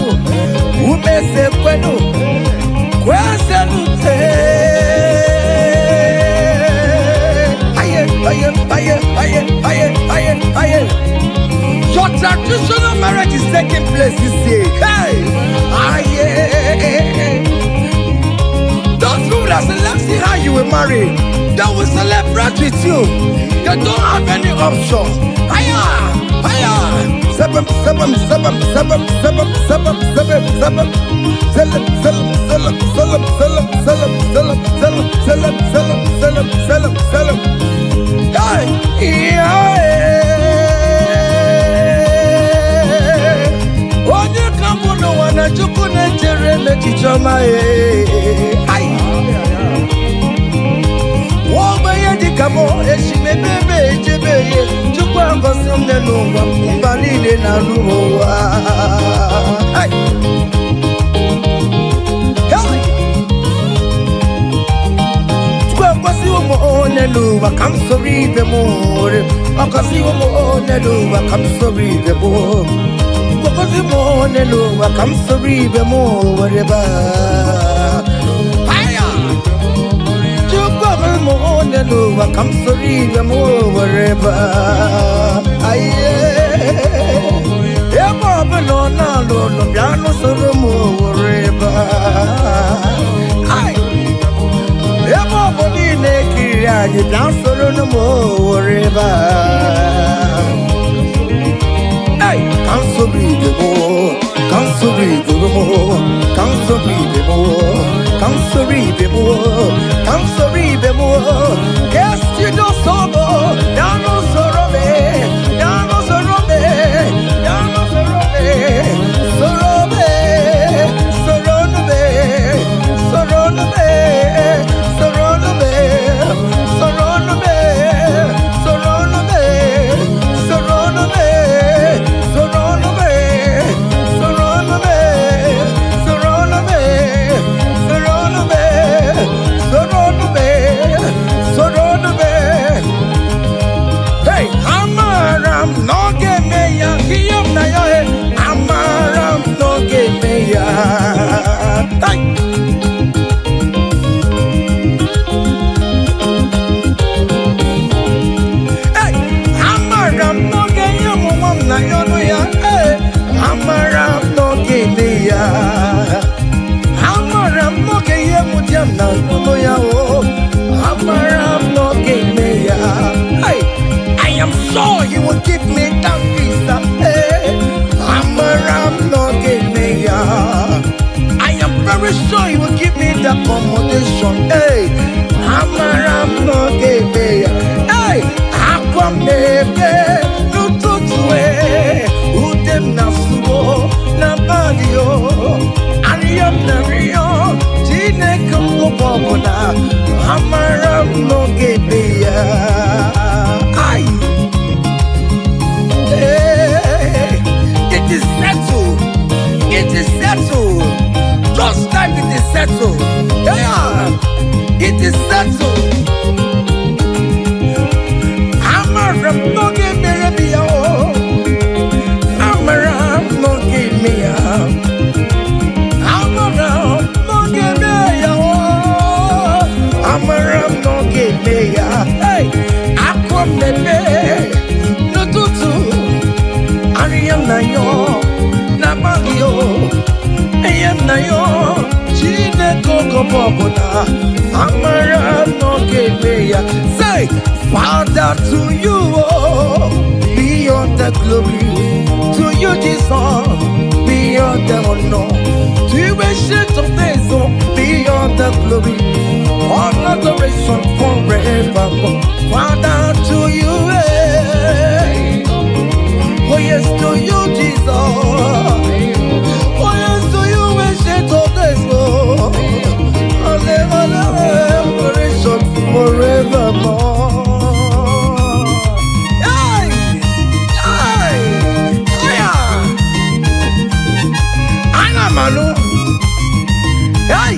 umeze kwenu, kweselute. Aye, aye, aye, aye, aye, aye, aye. Your traditional marriage is taking place this year. Hey, aye. Those people that select see how you will marry, they will celebrate with you. They don't have any option. Higher, higher. Seven, seven, seven, seven, seven, seven, seven, seven. Seven, seven, seven, seven, seven, seven, seven, seven, seven, seven, seven, seven. Hey, yeah. Onye kambu no wana chukune chere mechichoma ay. Kamo eshime bebe ejebeye chukwa ngosi mnenungwa mbalile na luwa. Hey, hey. Chukwa ngosi umo oneluwa kamsori bemore. Ngosi umo oneluwa kamsori bemore. Ngosi umo oneluwa kamsori bemore ba. Come sorry, I'm over. Aye, yeah, Baba, no, piano, so over. Aye, yeah, Baba, naked, and you dance for no more. Hey, come sorry, the more, come sorry, the more, come sorry, the more, come sorry, the more, come sorry, the more. Yes, you do so more. Down on Sorobe, down on Sorobe, down on Sorobe. sure He will give me that visa. Hey, I'm not give me. I am very sure He will give me the accommodation. Hey, I'm not give me. Hey, Aquamebe, no tutue, Udem Nasuo, Nabadio, Ariam Nario, Tine Kumopona, I'm no give me. It is settled. It is settled. Just like it is settled. Yeah, it is settled. I'm a no give me a I'm a no give me a I'm a no give me a I'm a no give me a hey, I come the no tutu. Ariam na yo, na magio. Ayam na yo, chine koko popona. Amara no kebeya. Say, Father, to you, oh, beyond the glory. To you, Jesus, beyond the honor. To you, ancient of days, oh, beyond the glory. All adoration forevermore. Father, to you, eh. Oh yes, to you, Jesus. Oh yes, to you, ancient of days, Lord. Adoration forevermore. Hey, hey, hey, Anna Manu. Hey,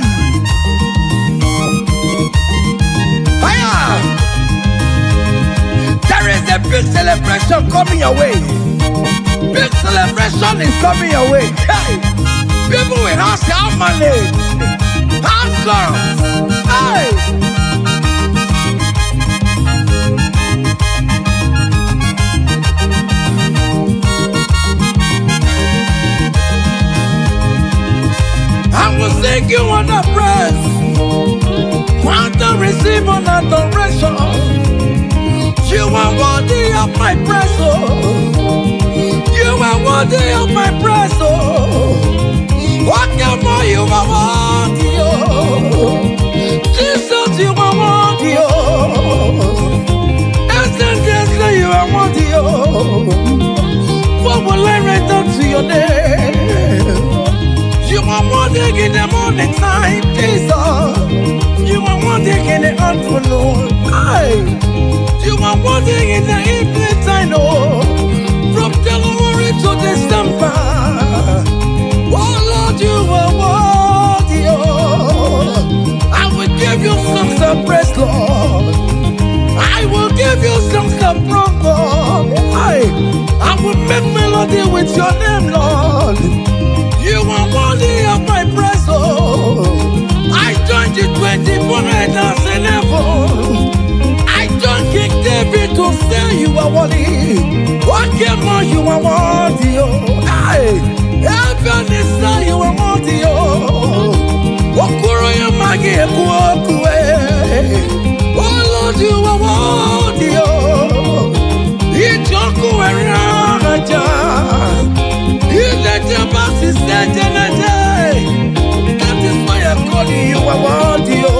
hey. There is a big celebration coming your way. Big celebration is coming your way. Hey, people will ask how money, how girls. Hey, I will sing you on the praise, want to receive an adoration. You are worthy of my praise, oh. You are worthy of my praise, oh. What more you are worthy, oh. Jesus, you are worthy, oh. Essentially, you are worthy, oh. What will I return to your name? You are worthy in the morning time, Jesus. You are worthy in the afternoon. You are worthy in the evening time, oh. From January to December. Oh Lord, you are worthy, oh. I will give you songs of praise, Lord. I will give you songs of praise, Lord. I will make melody with your name, Lord. You are worthy of my praise, oh. I joined the 24 elders in heaven. I joined King David to say you are worthy. What more you are worthy, oh. Heaven is say you are worthy, oh. Okuro ya magi ekuokwe. Oh Lord, you are worthy, oh. Ijoku eraja. Ilete basi sejenete. That is why I'm calling you are worthy, oh.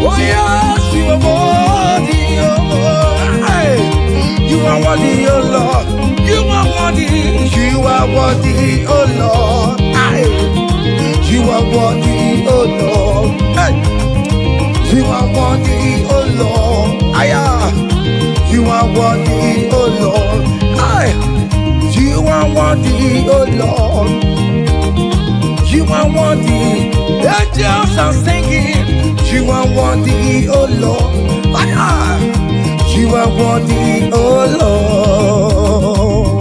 Oh yes, you are worthy, oh. You are worthy, oh Lord. You are worthy. You are worthy, oh Lord. You are worthy, oh Lord. You are worthy, oh Lord. You are worthy, oh Lord. You are worthy, oh Lord. You are worthy. Angels are singing. You are worthy, oh Lord. You are worthy, oh Lord.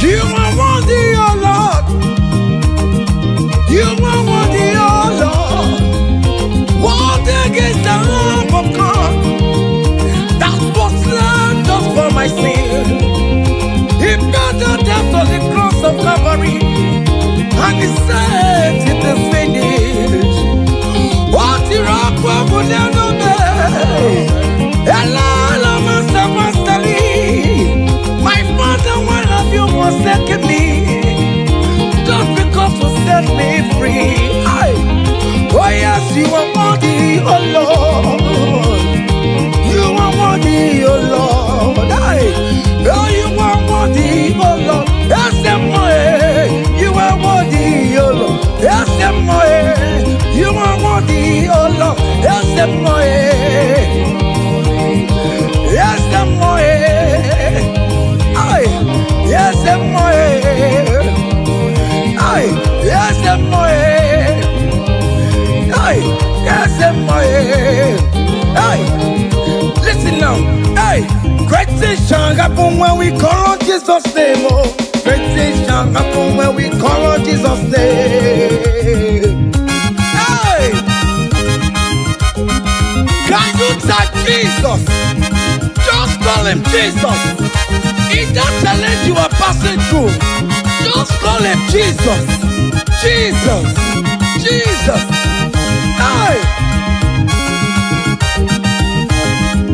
You are worthy, oh Lord. You are worthy, oh Lord. Worthy against the Lamb of God. That's what's left us for my sin. forsaken me, just because to set me free. Oh yes, you are worthy, oh Lord. You are worthy, oh Lord. Oh, you are worthy, oh Lord. Yes, you are worthy, oh Lord. Yes, you are worthy, oh Lord. Yes, yes, yes, listen now. Great things shall happen when we call on Jesus' name. Oh, great things shall happen when we call on Jesus' name. Can you touch Jesus? Just call him Jesus. In that challenge you are passing through, just call him Jesus. Jesus. Jesus.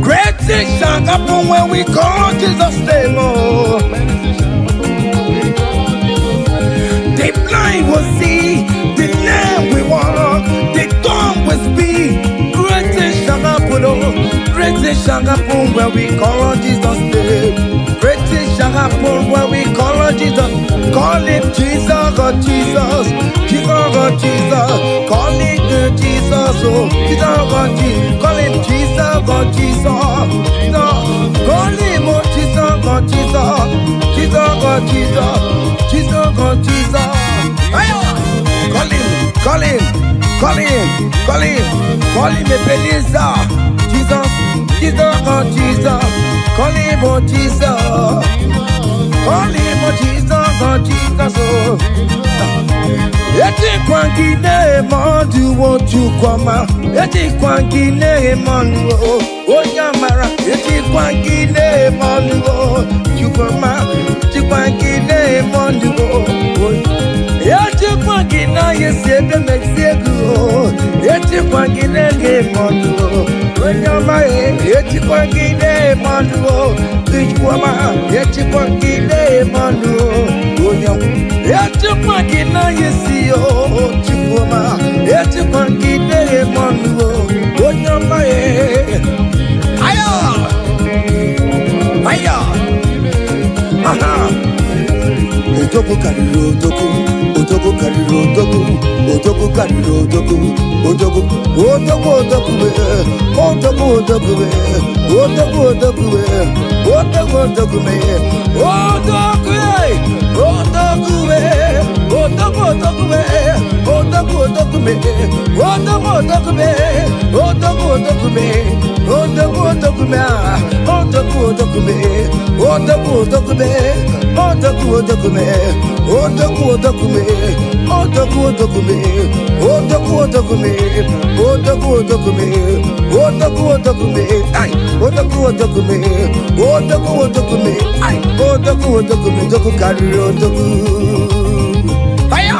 Great things shall happen when we call Jesus' name. Oh. The blind will see, the lame will walk, the dumb will speak. Great things shall happen, oh. Great things shall happen when we call on Jesus' name. Great things shall happen when we call on Jesus. Call him Jesus, oh Jesus. Jesus, oh Jesus. Call him Jesus, oh Jesus, oh Jesus. Call him Jesus, oh Jesus. No, call him oh Jesus, oh Jesus. Jesus, oh Jesus. Jesus, oh Jesus. Call him, call him, call him, call him, call him Ebenezer. Jesus, Jesus, oh Jesus. Call him oh Jesus. Call him oh Jesus, oh Jesus, oh. Eti kwangi ne mandu wo chukoma. Eti kwangi ne mandu o nyamara. Eti kwangi ne mandu o chukoma. Eti kwangi ne mandu o. Eti kwangi na yesebe mexiego. Eti kwangi ne mandu o nyamara. Eti kwangi ne mandu o chukoma. Eti kwangi ne mandu o nyamara. Eti kwangi na yesi o chukoma. Eti kwangi ne mandu o nyamara. Aya, aya, aha. Otoku kariro otoku, otoku kariro otoku, otoku kariro otoku, otoku, otoku otoku be, otoku otoku be, otoku otoku be, otoku otoku be, otoku be, otoku otoku be, otoku otoku be, otoku otoku be, otoku otoku be, otoku otoku be, otoku otoku be, otoku otoku be, otoku otoku be, otoku otoku be, otoku otoku be, otoku otoku be, otoku otoku be, otoku otoku be, ay, otoku otoku be, otoku otoku be, ay, otoku otoku be, otoku kariri otoku. Aya!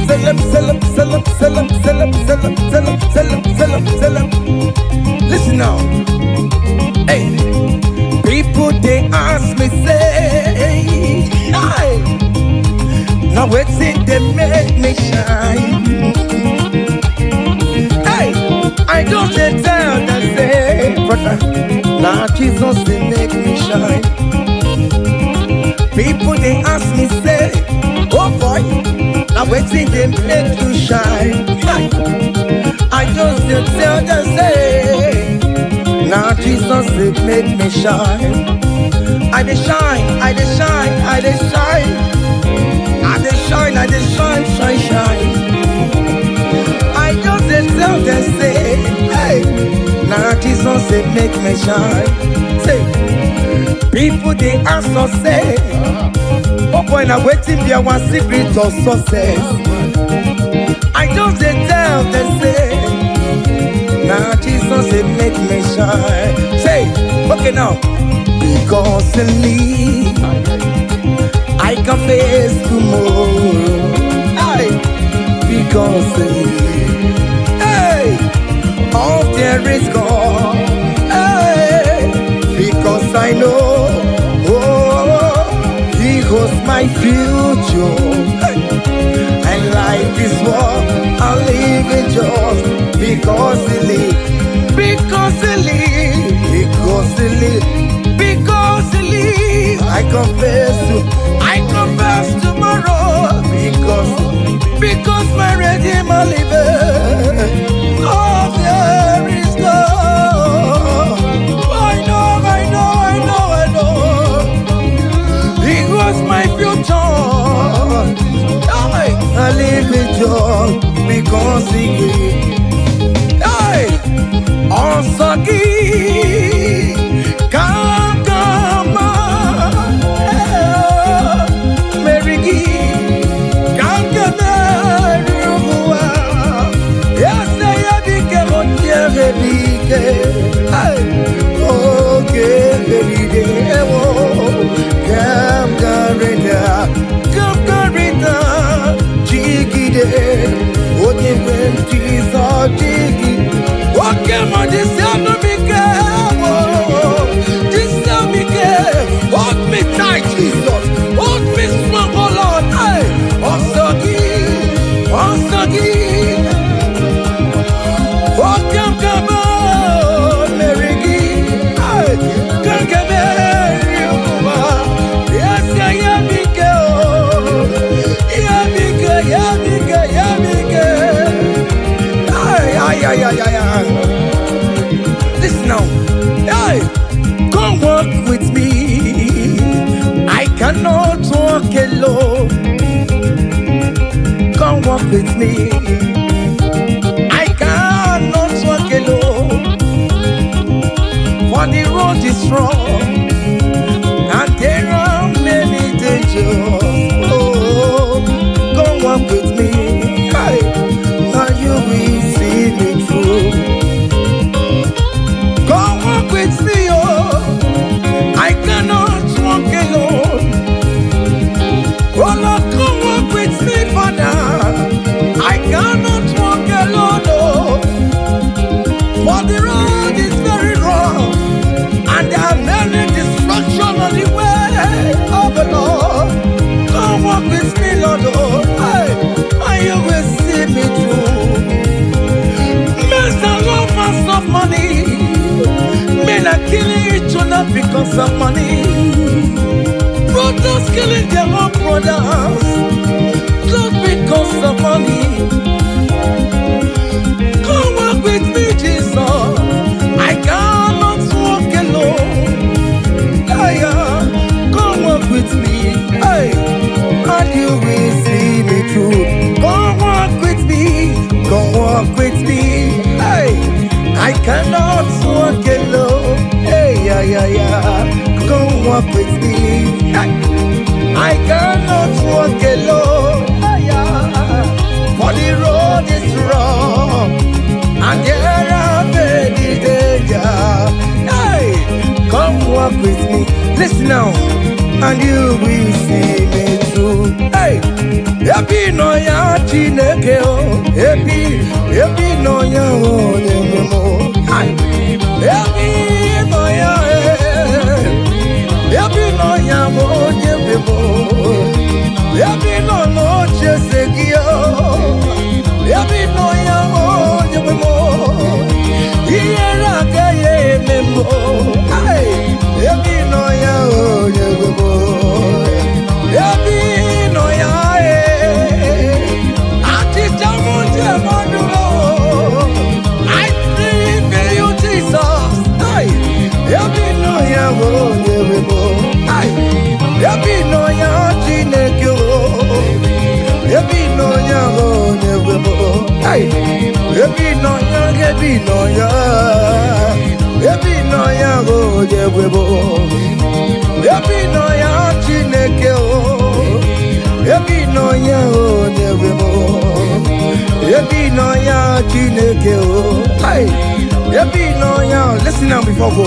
Selam, selam, selam, selam, selam, selam, selam, selam, selam, selam. Listen now. Hey, people they ask me say, hey, now what's it they make me shine? Hey, I don't tell them say, brother, now Jesus they make me shine. People they ask me say, oh boy, now what's it they make you shine? Hey, I just tell them say, now Jesus they make me shine. I dey shine, I dey shine, I dey shine, I dey shine, I dey shine, shine, shine. I just dey tell them say, hey, now Jesus they make me shine. Say, people they ask us say, oh boy, now waiting there one secret of success. I just dey tell them say, now Jesus they make me shine. Say, okay now. Because in me, I can face tomorrow. Hey, because in me, hey, all there is gone. Hey, because I know, oh, He goes my future. And life is what I live in just because He lives. Because He lives. Because He lives. Because He lives. I confess tomorrow. Because my Redeemer liveth. Oh, there is God. I know. He was my future. I live in joy because He gave. Hey, Osaki, come, Mary Gee, come, yes, I became on Jerry. Okay, come, Garita, Jiggy, okay, when Jesus, Jiggy, okay, my disciple, hold me tight, Jesus, hold me strong, oh Lord, hey, Osagi, oh, come on, Mary Gee, hey, come, yes, I am listen now. Hey, come walk with me. I cannot walk alone. Come walk with me. I cannot walk alone. For the road is strong and there are many dangers. Oh, come walk with me. Hey, and you will see me through. Come walk with me, oh. I cannot walk alone. Oh Lord, come walk with me, Father. I cannot walk alone, oh. For the road is very rough, and there are many destruction on the way of the Lord. Come walk with me, Lord, oh. Hey, and you will see me through. Men are lovers of money. Men are killing each other because of money. Brothers killing their own brothers just because of money. Come walk with me, Jesus. I cannot walk alone. Hey, come walk with me. Hey, and you will see me through. Come walk with me. Come walk with me. Hey, I cannot walk alone. Hey, come walk with me. Hey, I cannot walk alone. For the road is wrong and there are many dangers. Hey, come walk with me. Listen now, and you will see me through. Hey, happy no ya Chineke o, happy no ya o nyemo. Happy no ya o nyemo. Happy no chesegio. Happy no ya o nyemo. Iyera ka ye memo. Hey, happy no ya o nyemo. Happy no ya I pray for you, Jesus. Happy no ya o nyemo. Happy no ya Chineke o. Happy no ya o nyemo. Happy no ya o nyemo. Happy no ya Chineke o. Happy no ya o nyemo. Happy no ya Chineke o. Happy no ya. Listen now before go.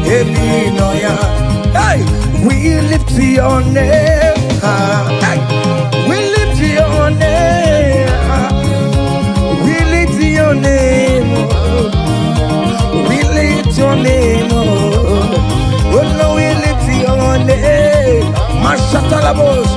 Happy no ya. Hey, we lift your name. Hey, we lift your name. We lift your name. We lift your name. Oh no, we lift your name. Mashatalabos.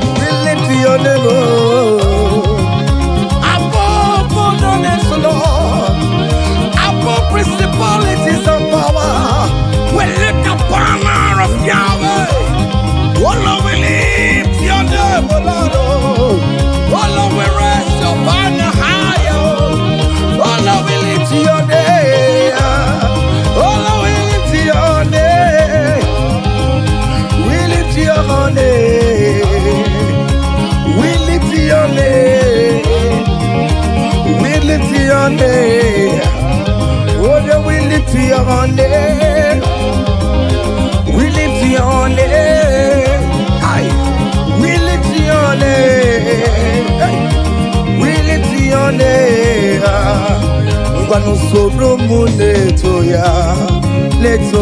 Ngwanu soro mu leto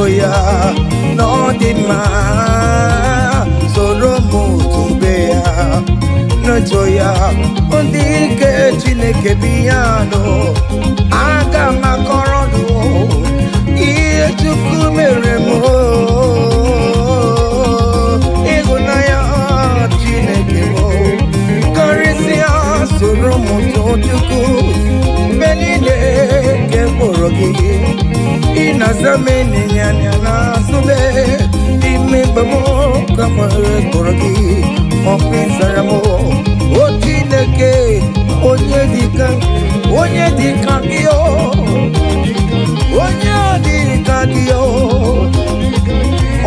ya no di ma soro mu tube ya no joya ondi ke Chineke biyano aga makoro do iye Chukwu mere mo igunaya Chineke mo karisia soro mu Chukwu benile ke borogi ina zameni nyanya na sube ime bamo kamare borogi ofisaramo o Chineke onye dika kio onye dika kio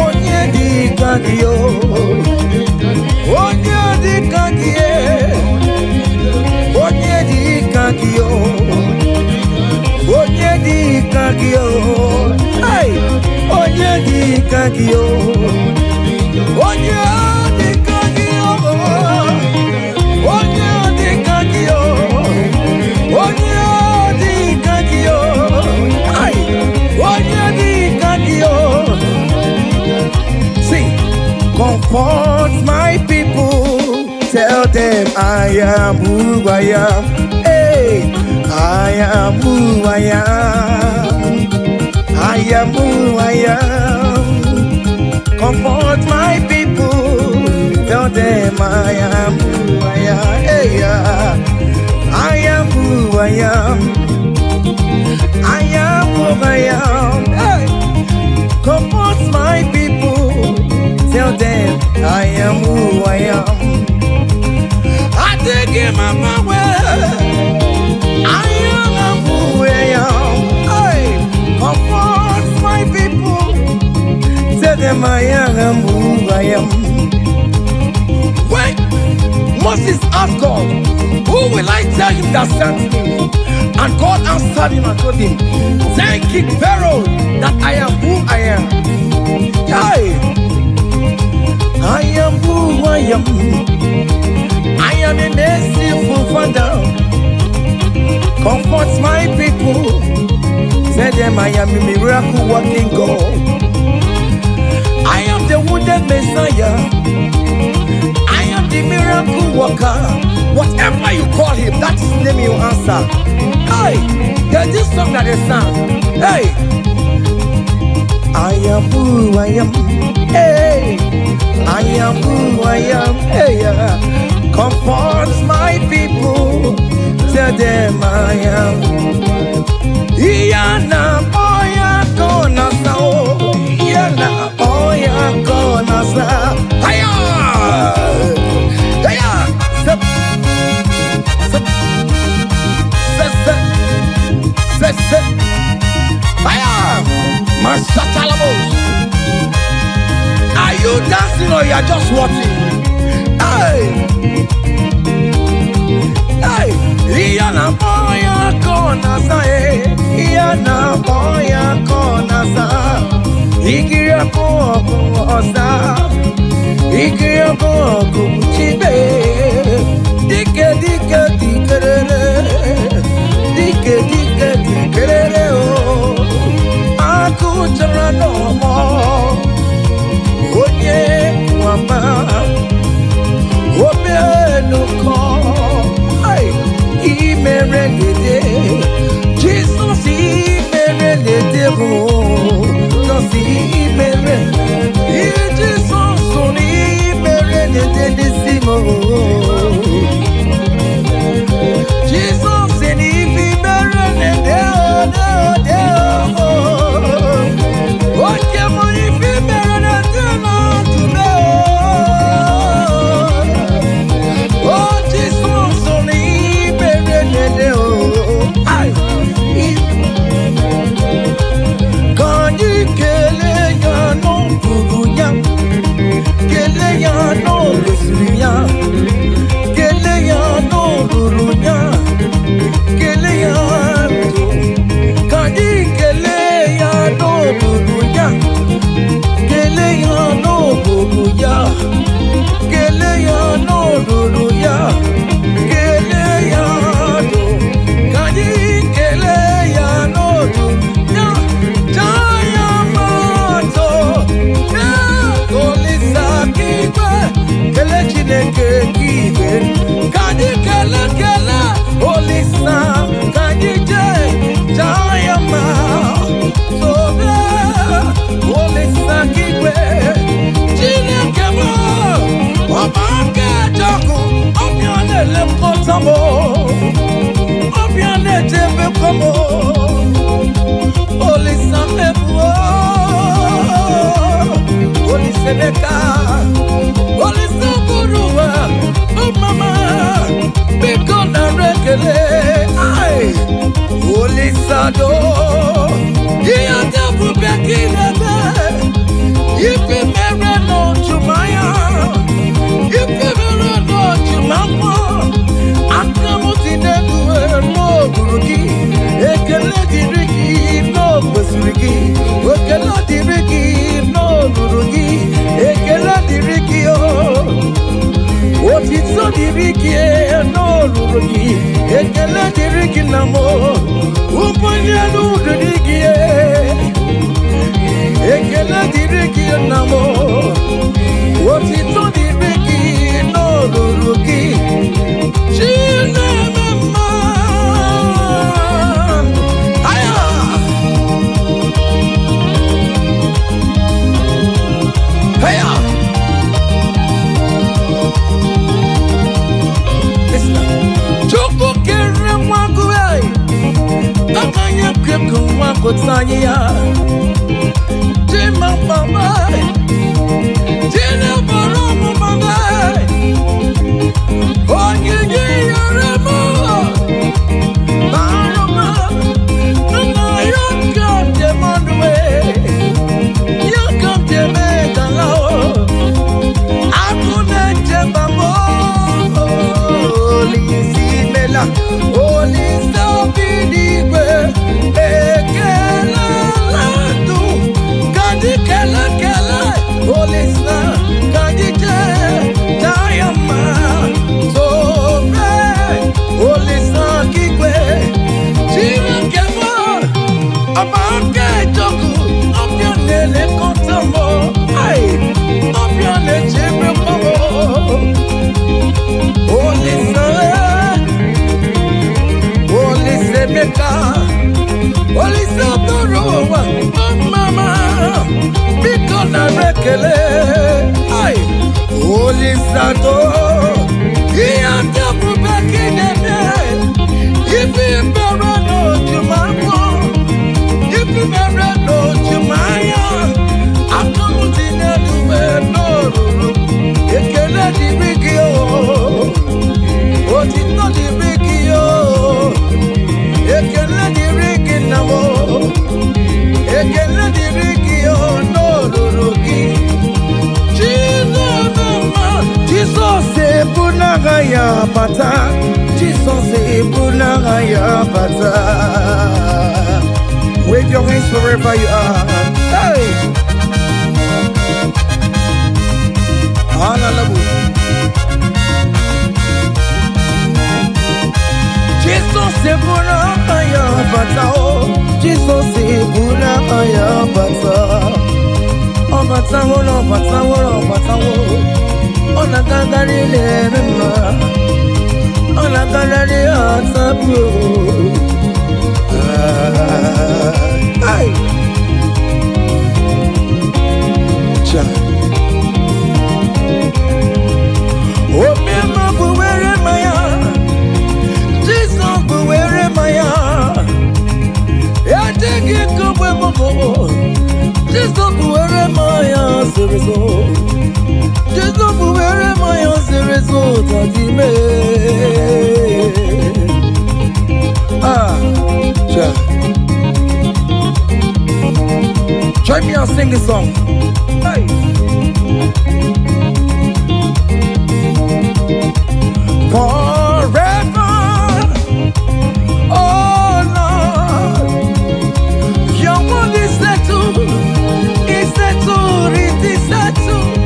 onye dika kio onye dika kie onye dika kio onye dika kio hey onye dika kio onye dika kio onye dika kio onye dika kio hey onye dika kio. See, comfort my people, tell them I am who I am. Hey, I am who I am. I am who I am. Comfort my people, tell them I am who I am. Hey, I am who I am. I am who I am. Hey, comfort my people, tell them I am who I am. I take him my way. I am who I am. Hey, comfort my people. Tell them I am who I am. When Moses asked God, who will I tell him that sent me? And God answered him and told him, tell King Pharaoh that I am who I am. Hey, I am who I am. I am a merciful Father. Comfort my people. Tell them I am a miracle working God. I am the wounded Messiah. I am the miracle worker. Whatever you call him, that is the name you answer. Hey, there's this song that they sang. Hey, I am who I am. Hey, I am who I am. Hey, comfort my people. Tell them I am. Iyana oya kona sao. Iyana oya kona sao. Hiya, hiya. Zip, zip, zip, zip, zip. Hiya, Masatalamos. Are you dancing or you are just watching? Hey, hey, Iyana oya kona sao. Iyana oya kona sao. Ikiya koko osa. Ikiya koko chibe. Dike dike dikerere. Dike dike dikerere o. Aku jara no mo. Onye wama. Obe no ko. Ay, imere lede. Jesus imere lede o. Jesus imere. Jesus soni imere lede disimo. Jesus in imere lede o. What can we imere lede no today? Oh, Jesus soni imere lede o. Ay. Kanyi kele ya no buruya, kele ya no lusuya, kele ya no buruya, kele ya no. Kanyi kele ya no buruya, kele ya no buruya, kele ya no buruya, kele ya no. Kanyi kele ya Semeka, Holy Saburuwa, oh mama, because I rekele, aye, Holy Sado, here the Bubeki Nebe, if you never know Jumaya, if you never know Jumama, Akamutinelu no Buruki, Ekele Diriki no Basuriki, Ekele Diriki no Buruki, Ekele Diriki oh, what it's so Diriki no Buruki, Ekele Diriki namo, Upanyanu Diriki, Ekele Diriki namo, what it's so Diriki no Buruki. Kutanya Jima mama Jina boromo mama Onye yaremo Baroma Nana yakam de manwe Yakam de megalao Akune jembamo Lisi mela Lisa bidigwe Holy Saburuwa, oh mama, because I rekele, aye, Holy Sado, he and the Bubeki Nebe, if you never know Jumamo, if you never know Jumaya, I come to the no, Ekele Diriki what is not Diriki Ekele Diriki namo, Ekele Diriki no Ruruki. Jesus ebunagaya bata, Jesus ebunagaya bata. Wave your hands wherever you are. Hey, hallelujah. Jesus ebunagaya bata, oh, Jesus ebunagaya bata. Oh bata, oh bata, oh bata, oh. On a gagari le mema, on a gagari atabu. Ay, cha. Oh mema buwere maya, Jesus buwere maya. Ya tegi kubwe moko, Jesus buwere maya serezo. Jesus buwere maya serezo tadime. Ah, cha. Join me and sing this song. Hey. Forever, oh Lord, your word is settled, it's settled, it is settled.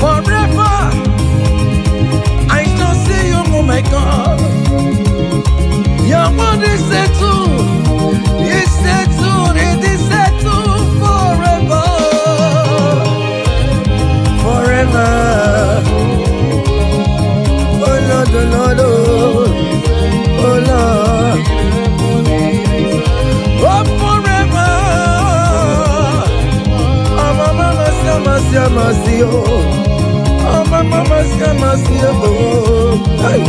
Forever, I shall see you, oh my God. Your word is settled, it's settled, it is settled forever, forever. Oh Lord, oh Lord, oh Lord, oh forever. Oh mama, mercy, mercy, oh. Oh mama, mercy, oh. Hey.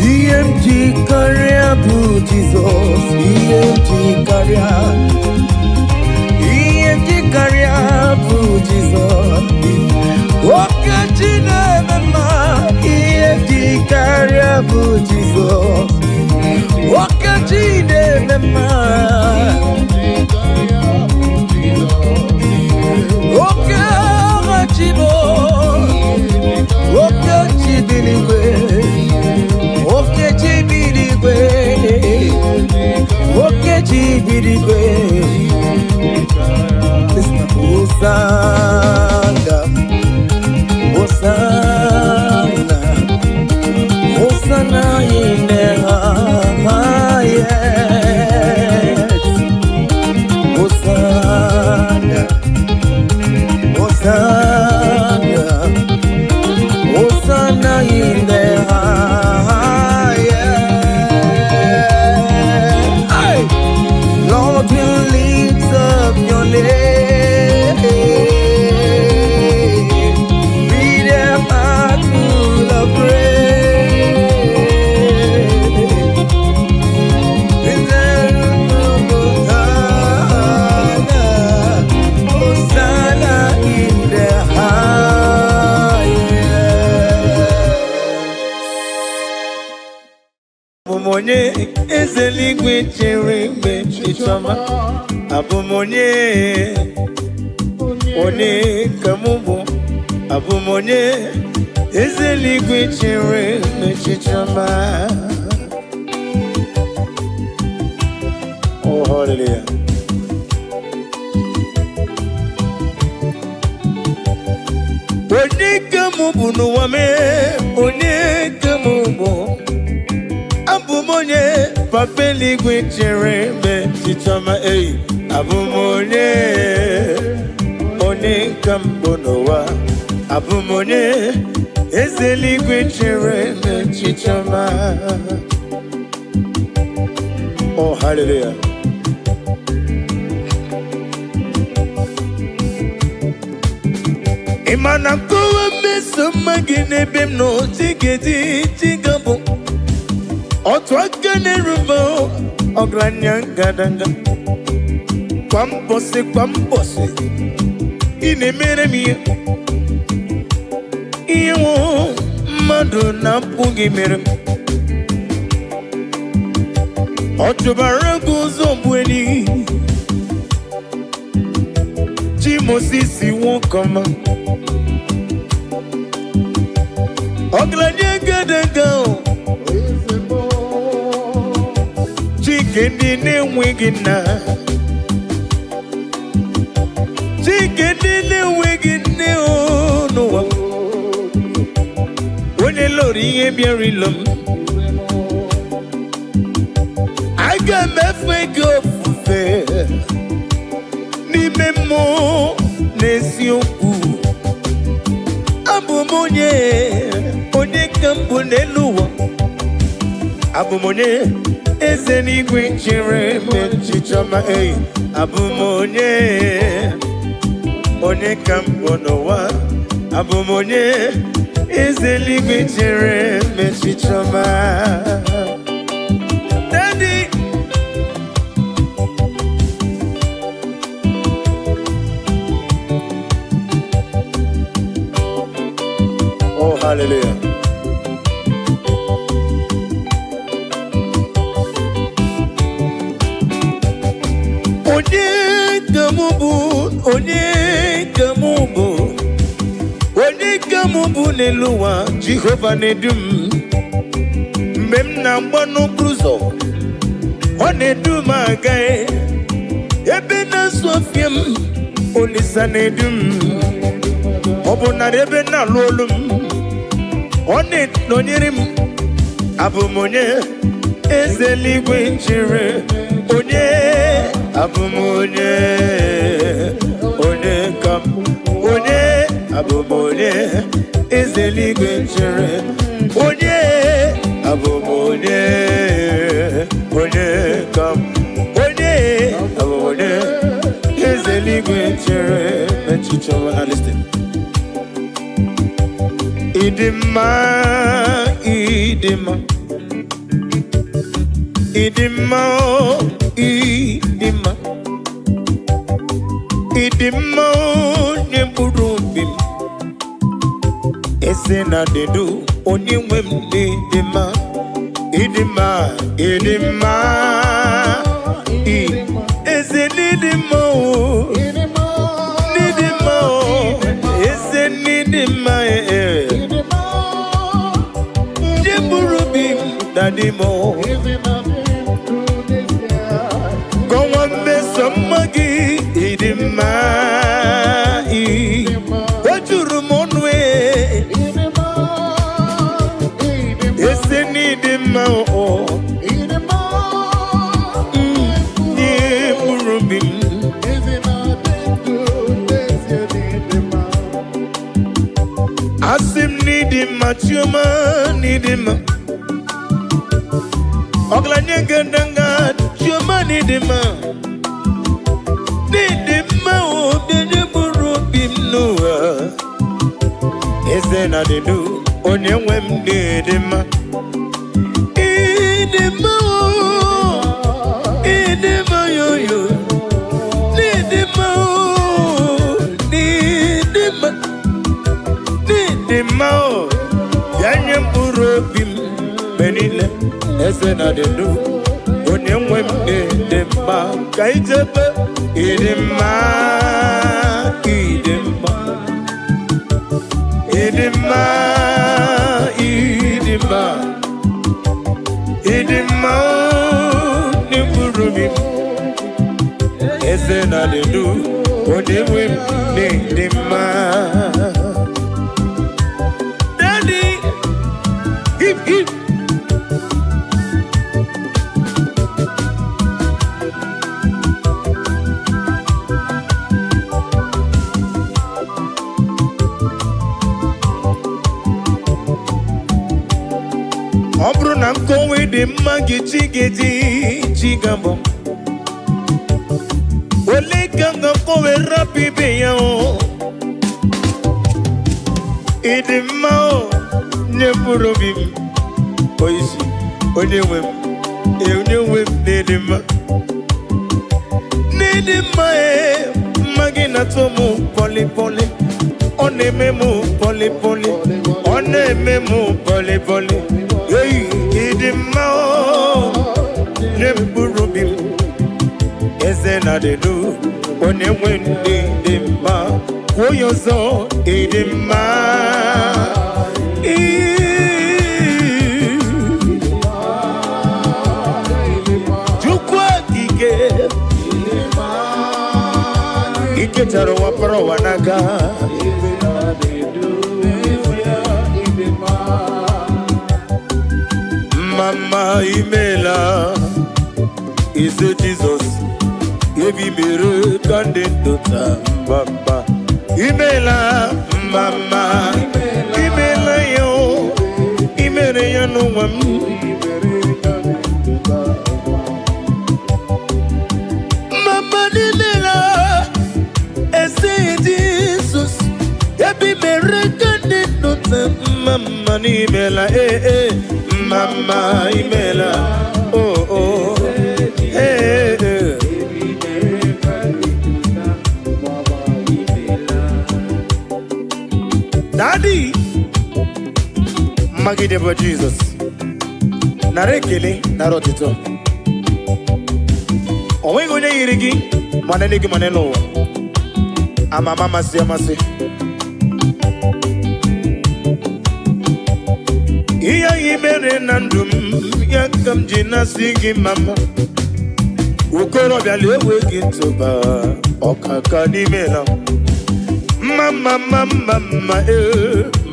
EMG career bụ Jizọs, ihe dị karịa. Ihe dị karịa bụ Jizọs. Oke Chineke ma ihe dị karịa bụ Jizọs. Oke Chineke ma oke Chibo, oke Chibiligwe, oke Chibiligwe, oke Chibiligwe. Hosanna, Hosanna, Hosanna in the highest. Hosanna, Hosanna, Hosanna in the highest. Hey! Lord, we lift up your name. With a heart full of praise. Hosanna in the highest. Abumonye ezeligwe chere mgbe chichoma. Abumonye onye kamubu. Abumonye ezeligwe chere mgbe chichoma. Oh, hallelujah. Onye kamubu n'ụwa me, onye kamubu. Abumonye papeligwe chere mgbe chichoma. Abumonye onye kambu n'ụwa. Abumonye ezeligwe chere mgbe chichoma. Oh, hallelujah. Imana kowe meso magine bem no tigedi tigabu. Otu aka n'erubo ọgaranya ngadanga. Kwambosi ị na-emere m ihe mmadụ na-apụghị mere m. Ọ chụbara gị ụzọ mgbe enyi Chi Moses nwoke ọma. Ọgaranya ngadanga Chike ndị na-enweghị nna. Chike ndị na-enweghị nne n'ụwa. Onye lụrụ ihe bịara ilo m. Aga m efe gị ofufe n'ime mmụọ na eziokwu. Abụ m onye ka mbụ n'elu ụwa. Abụ m onye eze n'igwe chere mgbe chichoma. Abụ m onye ka mbụ n'ụwa. Abụ m onye eze n'igwe chere mgbe chichoma. Daddy, oh, hallelujah. Onye kamubu n'elu ụwa. Jehova na-edu m mgbe m na-agba n'okporo ụzọ. Ọ na-edu m aga ebe na-asụ ọfịa m. Olisa na-edu m. Ọ bụ narị ebe na-alụ olu m. Ọ na-enọnyere m. Abụ m onye eze eluigwe chere onye. Abụ m onye ka m onye. Abụ m onye eze eluigwe chere onye. Abụ m onye ka m onye. Abụ m onye eze eluigwe chere echiche ọma. Now listen. Idima, idima, Idima, idima, idima, nyemburubim. Ese na dedu, onyewem idima, idima, idima, ese nidima, nidima, ese nidima, nyemburubim dadimo. Somebody in my what you rumonwe is the need in my Asim need him, Machuma need him. Oglanyanga, Chuma need him. Isn't it do on your women did him? Idima, idima, yo, idima, idima, idima, Yanyam Urobim, Benina, isn't it do on your women did him? Kaitaba, idima, idima. Idima, idima, idima, nimburumi. Ese na dedu, odewe idima. Daddy, hip hip. Obro na mkowe de magi chigabo. Ole kanga kowe rapi beya o. Idima o nyemburobim. Oisi onewem nedima. Nedima magi na tomu poli poli. Onememu poli poli. Onememu poli poli. Hey, idima o nemburubim. Eze na dedu onewende idima. Woyozo idima. Jukwa gige ike taro waparo wanaga. Mama imela is a Jesus. Ebi mere kandidota mama imela mama imela yo imere yo no wam mama imela is a Jesus. Ebi mere kandidota mama imela Mama imela, oh oh, hey, hey. Daddy, Maggie debo Jesus. Narekele, narotito. Owengo ne yirigi, manenegi maneno. Ama mama si amasi. Iya imere nandum yakam jina sigi mama. Ukoro bialewe kintoba okaka ni mela. Mama mama mama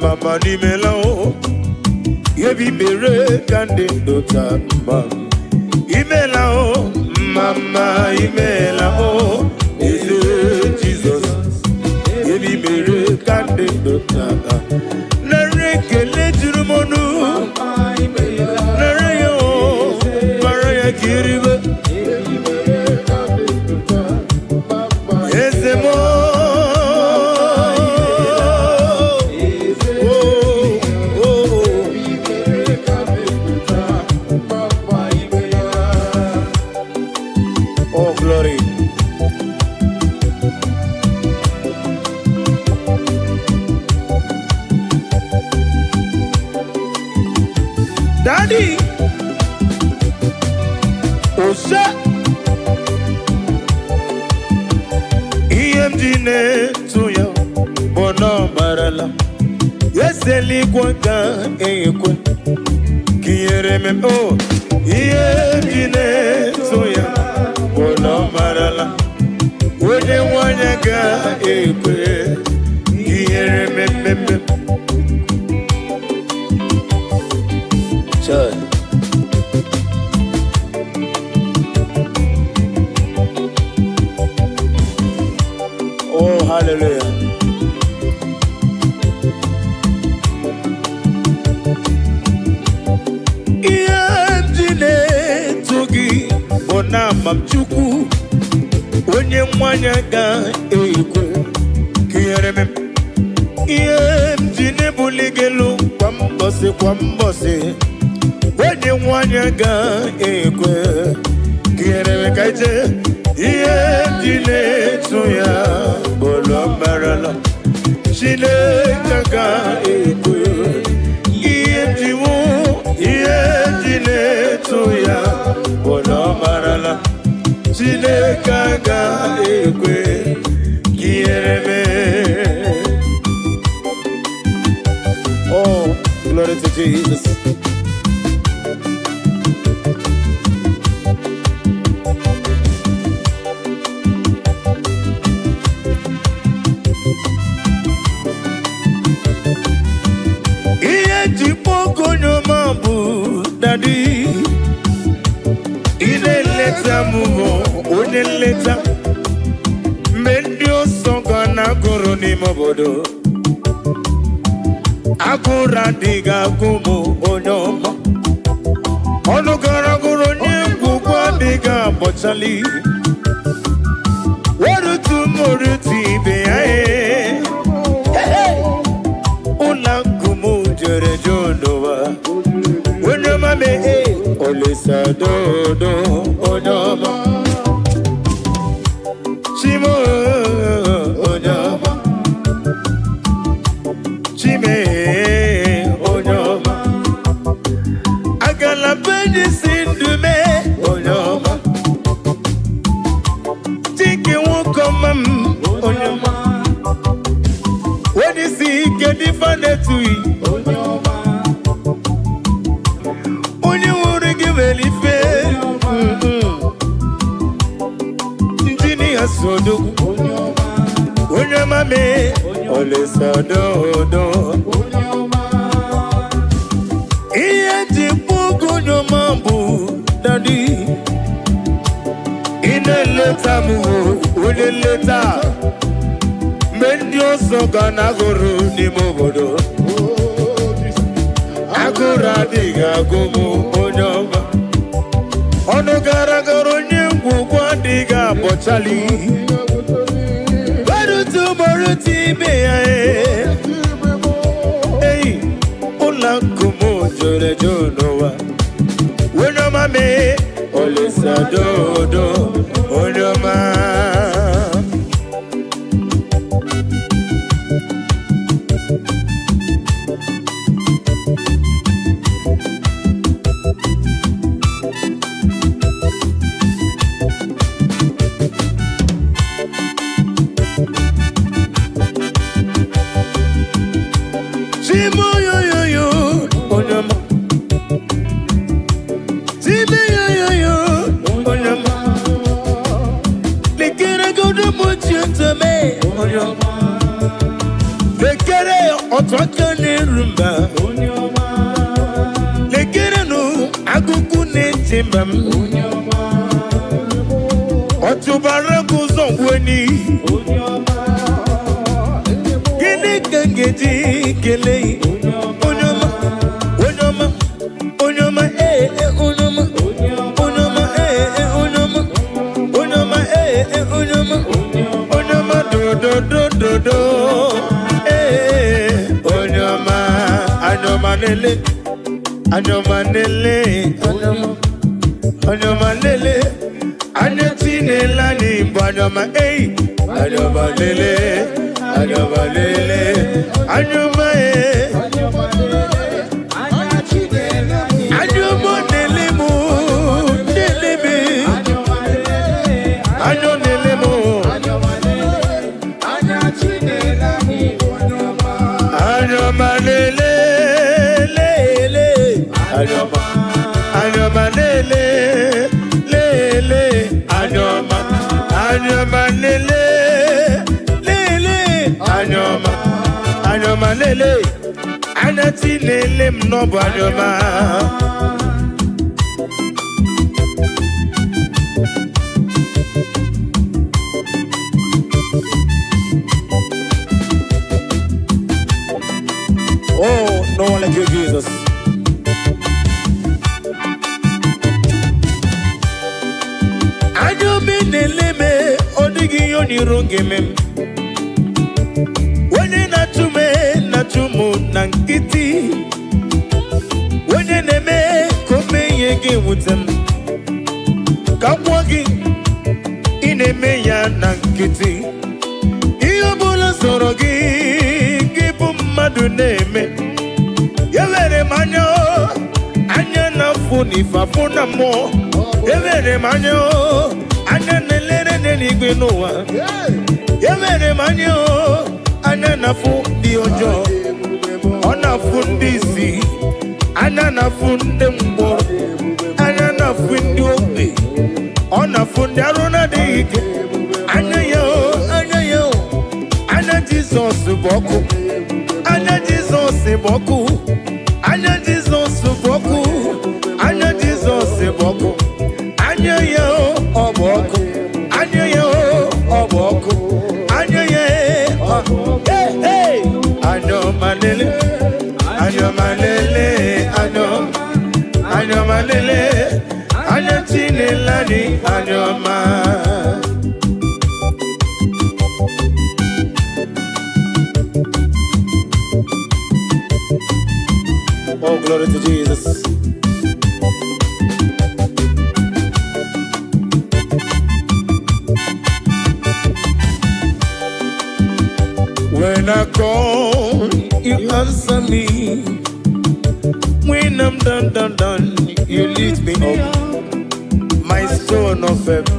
mama ni mela o. Yebi mere kande dota mama. Imela o mama imela o. Jesus. Yebi mere kande dota. Narekele jurumonu. Narayo maraya kiriba. Daddy. Osa. EMG to you. Bono marala. Yes, eligwanga ekwe. Kiereme oh. EMG to you. Bono marala. Wene wanyaga ekwe. Kiereme. Church. Oh, hallelujah. Iyanjine togi ona mamchuku onye mwanya ga ekwe kiyereme iyanjine buligelu kwa mbose onye mwanya ga ekwe kiyereme kaije iyanjine tuya bolo marala chile kaka ekwe iyanjiwo iyanjine tuya bolo marala chile kaka ekwe kiyereme. Oh, glory to Jesus. Daddy, ineleta mumo, uneleta mendio songa na guru ni mobodo akura diga kumu onyoma onugara guru ni kukwa diga bochali warutu moruti beae una kumu jere jonowa onyoma me olisa dodo onyoma chimo onyoma chime onyoma agala benji sindume onyoma tiki wukomam onyoma wadi si kedi fanetui onyoma Sodo onyoma me ole sodo onyoma iye jipugu onyoma bu daddy ineleta mu uneleta mendio soga na guru ni mobodo agura diga gumu onyoma onugara guru nyungu kwa diga bochali barutu moruti beae hey ula kumu jore jonowa onyoma me olisa dodo onyoma. Otubara kuzongweni Gini kangeti kele Onyoma Onyoma Onyoma Onyoma Onyoma Onyoma Onyoma Onyoma Onyoma do Onyoma Anyoma nele Anyoma nele Anyoma lele Anyatine lani Anyoma Anyoma lele Anyoma lele Anyoma Anyoma lele, lele, anyoma, anyoma lele, anati lele mnobo anyoma. Oh, no one like you, Jesus. Neleme odigi yoni rongeme wenye natumu nankiti wenye neme kome yege wutem kamwagi ineme ya nankiti iyo bula sorogi gibu madu neme yewere manyo anya na funi fafuna mo yewere manyo anya nelere neligwe noa yemere manyo anya nafu di ojo ona fundisi anya nafunde mbo anya nafundi obe ona fundi aruna dike anya yo anya Jesus boku anya Jesus boku anya Jesus boku anya Jesus boku anya yo oboko anya yo oboko anya ye hey hey anya malele anya tinelani anya ma. Oh, glory to Jesus. When I call, you answer me. When I'm done, you lift me up. My stone of faith,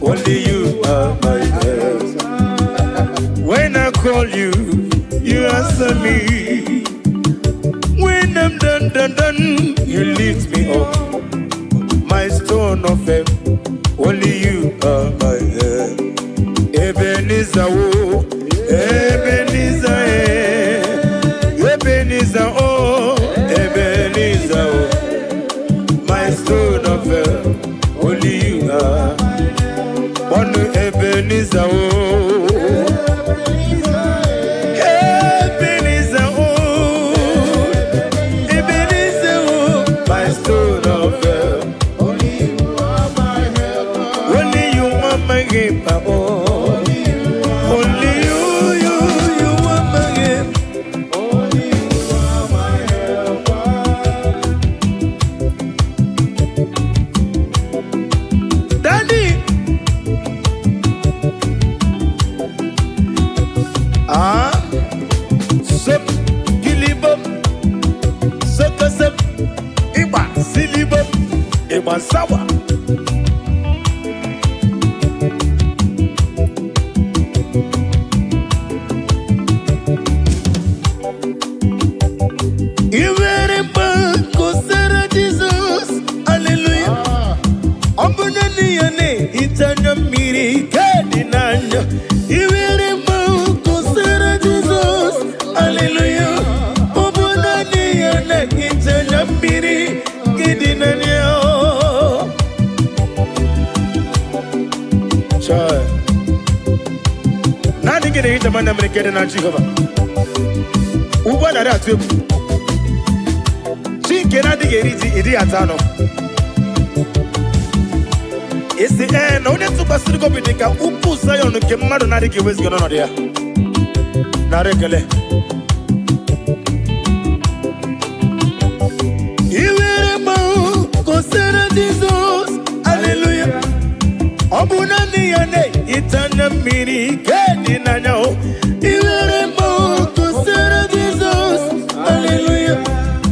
only you are my help. When I call you, you answer me. When I'm done, you lift me up. My stone of faith, only you are my help. Ebenezer, oh. Ebenezer, Ebenezer, oh, Ebenezer, oh, my stone of help, only you are. One Ebenezer, oh, Ebenezer, oh, Ebenezer, oh, my stone of help, only you are my help, only you are my help, oh. Sawa Ivere banko sara Jesus hallelujah Ombunani yane itanya miri kadi nanya Ivere banko sara Jesus hallelujah Ombunani yane itanya miri kadi nanya Nani gede hita manda mrekede na Jehovah. Uba na ratu. Chikena digeriti idi atano. Esi na onye tupasiri ko bidika upu Zion ke mmadu na dike wezi gono dia. Na rekele. Iwere ma ko sera Jesus. Hallelujah. Obunani yane itana miri kedi nanyao Iwere mo kusera Jesus Hallelujah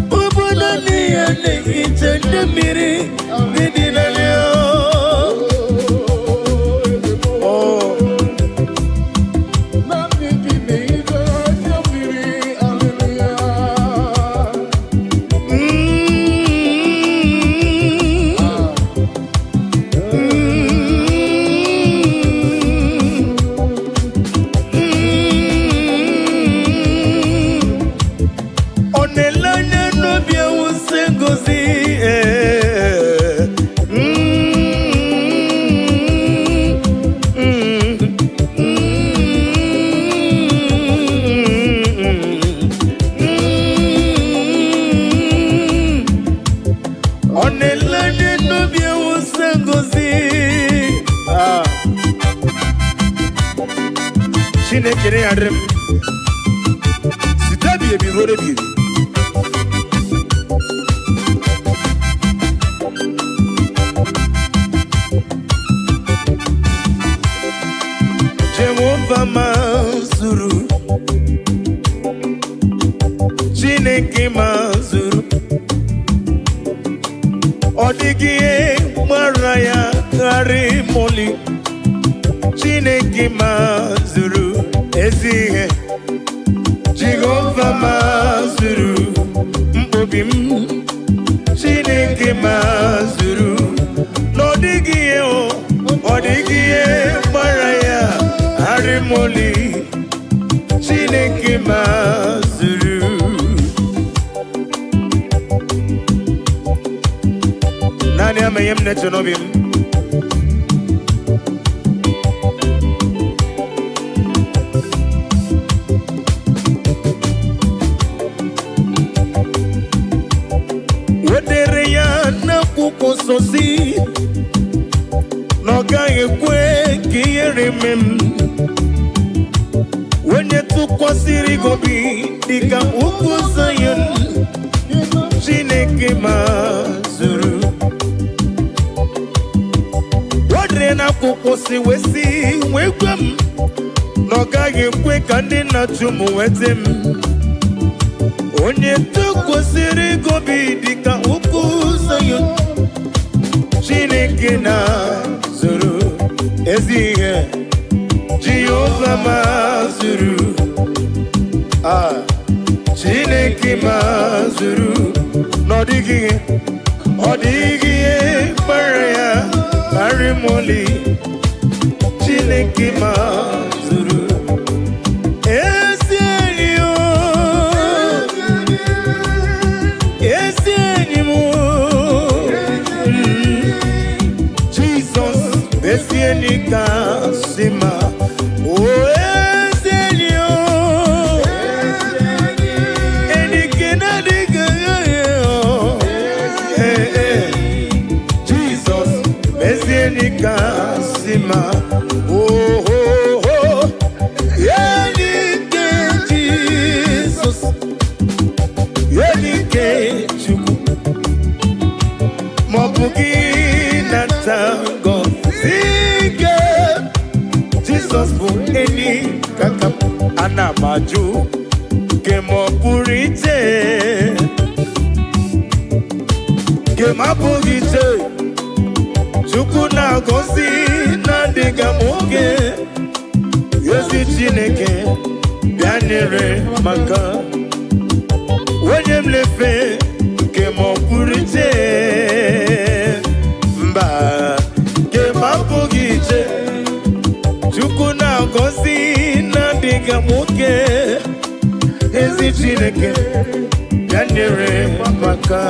Obunani yane itana miri kedi nanyao Oh Nami kimiza nyamiri Hallelujah jere ya drem. Sita bi ebi rode bi. Jehovah mazuru, Chineke mazuru. Odigie maraya kari moli, Chineke mazuru ezihe. Jehovah mazuru mbobim, Chineke mazuru. Nodigie o, odigie maraya kari moli, Chineke mazuru. Nani ameyem netonobim. Wedere ya na kukososi, noga ekwe kiyere mem. Wenye tukwasiri gobi dika ukuzayon, Chineke mazuru. Na kukosi wesi wegwem, noga ekwe kandi na chumu wetem. Onye tukwasiri gobi dika ukuzayon, Chineke na zuru ezihe. Jehovah mazuru, Chineke mazuru. Nodigie, odigie baraya arimoli, Chineke mazuru. Ezienyo, ezienyo, Jesus, bezienika sima. Oh, ezienyo, enikena digayo. Jesus, bezienika sima. Oh, oh, oh, yenike Jesus, yenike chuku. Mobugi na tango zige. Jesus for any kakap anamaju kemopurite kemapugite chukuna gosi na diga moge yesi Chineke bianere maka wenye mlefe kemopurite mba kemapugite chukuna gosi na diga moge yesi Chineke bianere maka.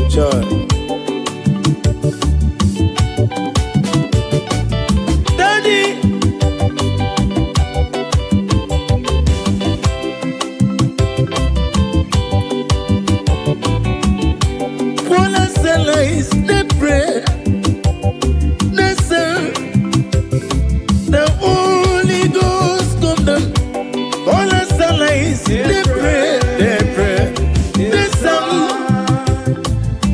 Joy. Daddy, Paula Sela is the bread, the sun, the Holy Ghost come down. Paula Sela is the bread, the sun.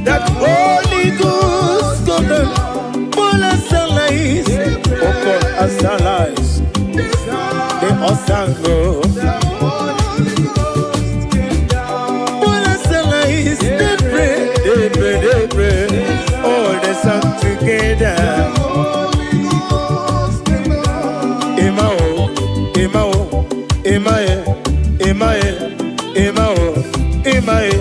That Holy Ghost come down. Paula Sela is Oko Asalais, the Osango. Paula Sela is the bread, the bread, all the song together. Emao, Emao, Emae, Emae, Emao, Emae.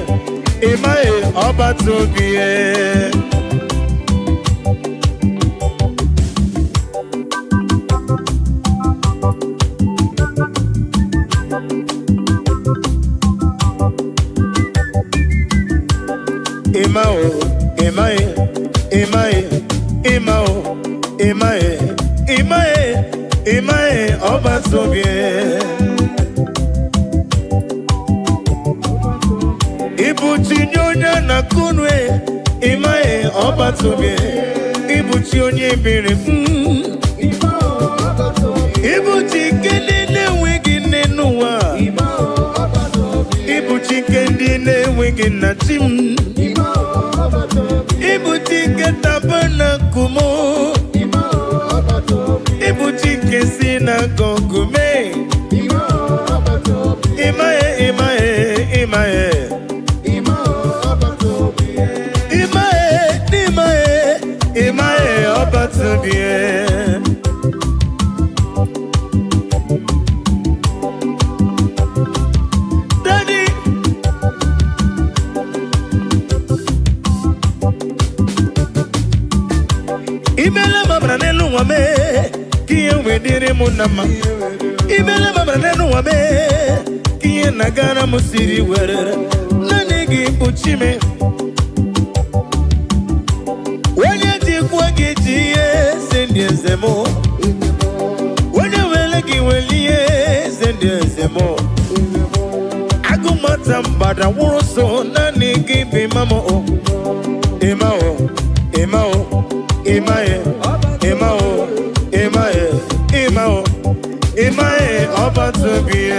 Emae ọba tóbi ẹ. Emao, Emae, Emae, Emao, Emae, Emae, Emae ọba tóbi ẹ. Ibuchi nyonya na kunwe, Emae ọba tóbi ẹ. Ibuchi onye bere gị na chi m ịbụchi ike tabana kumo ịbụchi ike si na gọgume ịmaghị ọbatụbie Imele mabra nelu wame kiye wedire munama Imele mabra nelu wame kiye nagara musiri were nanigi puchime Wanye jikwa gijiye sendie zemo Wanye wele giwelie sendie zemo Agumata mbada wuroso nanigi bimamo Imao Imae, Obatubie.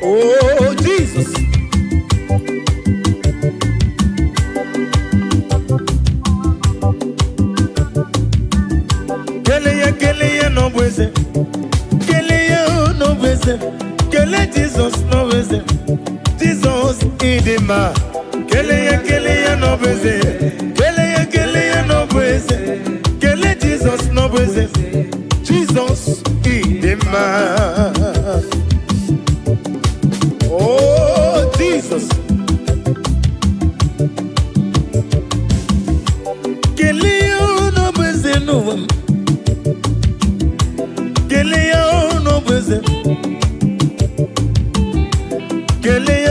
Oh, Jesus. Kele no bweze. Kele no bweze. Kele Jesus no bweze. Jesus idima. Kele no bweze. Kele no bweze. Kele Jesus no bweze. Jesus idima. Oh Jesus. Kele no bweze no. Kele no bweze. Kele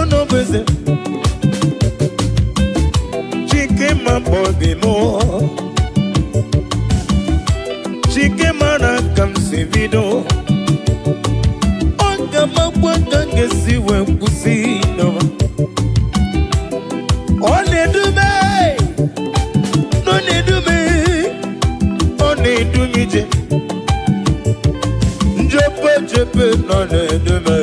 no bweze. Body more Chike mana kam sivido Onga mabwanga ngesi wempusi no One dume None dume One dumije Jepe none dume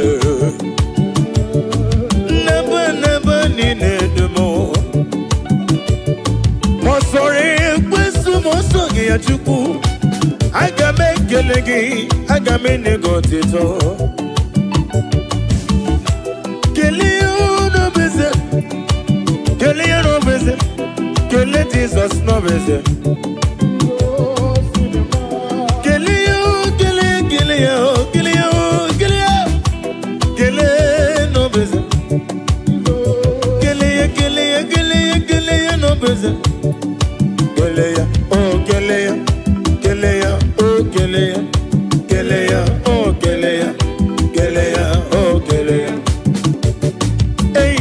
Neba nine dumo Sorry, kwesu mosogi ya chuku Agame kelegi, agame negotito Kelio no beze Kelio no beze Kele Jesus no beze Kelio Kele no beze Kele no beze Keleya, oh Keleya, Keleya, oh Keleya, Keleya, oh Keleya, Keleya, oh Keleya. Hey,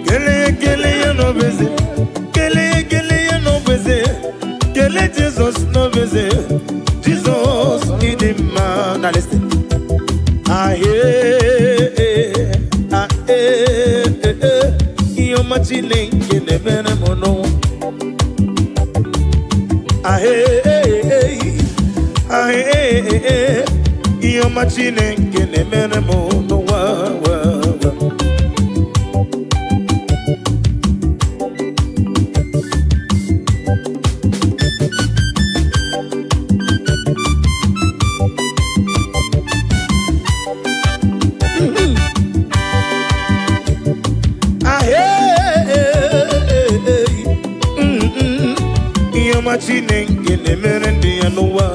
Keleya no beze, Keleya no beze, Kele Jesus no beze, Jesus in the man. Now listen. You're my chilling in the venom. Iyo machine nkene mere mo no wa Iyo machine nkene mere ndi ya no wa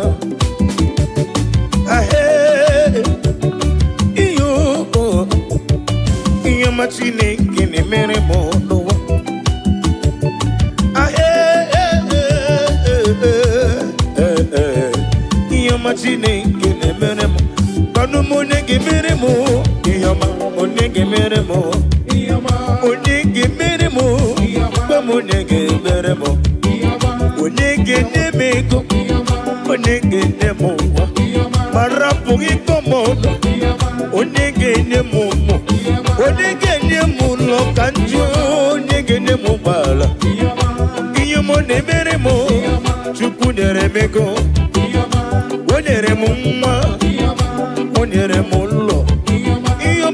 Machine kini mere mono Iyo machine kini mere mo Kanu monege mere mo Iyama monege mere mo Onege mere mo Kwa monege mere mo Onege nemeko Onege nemo Marapu iko mono Onege nemo Onege nemo lokanjo Onege nemo bala Iyamo nemere mo Chuku nere meko Onere mo mwa Onere mo lo Iyo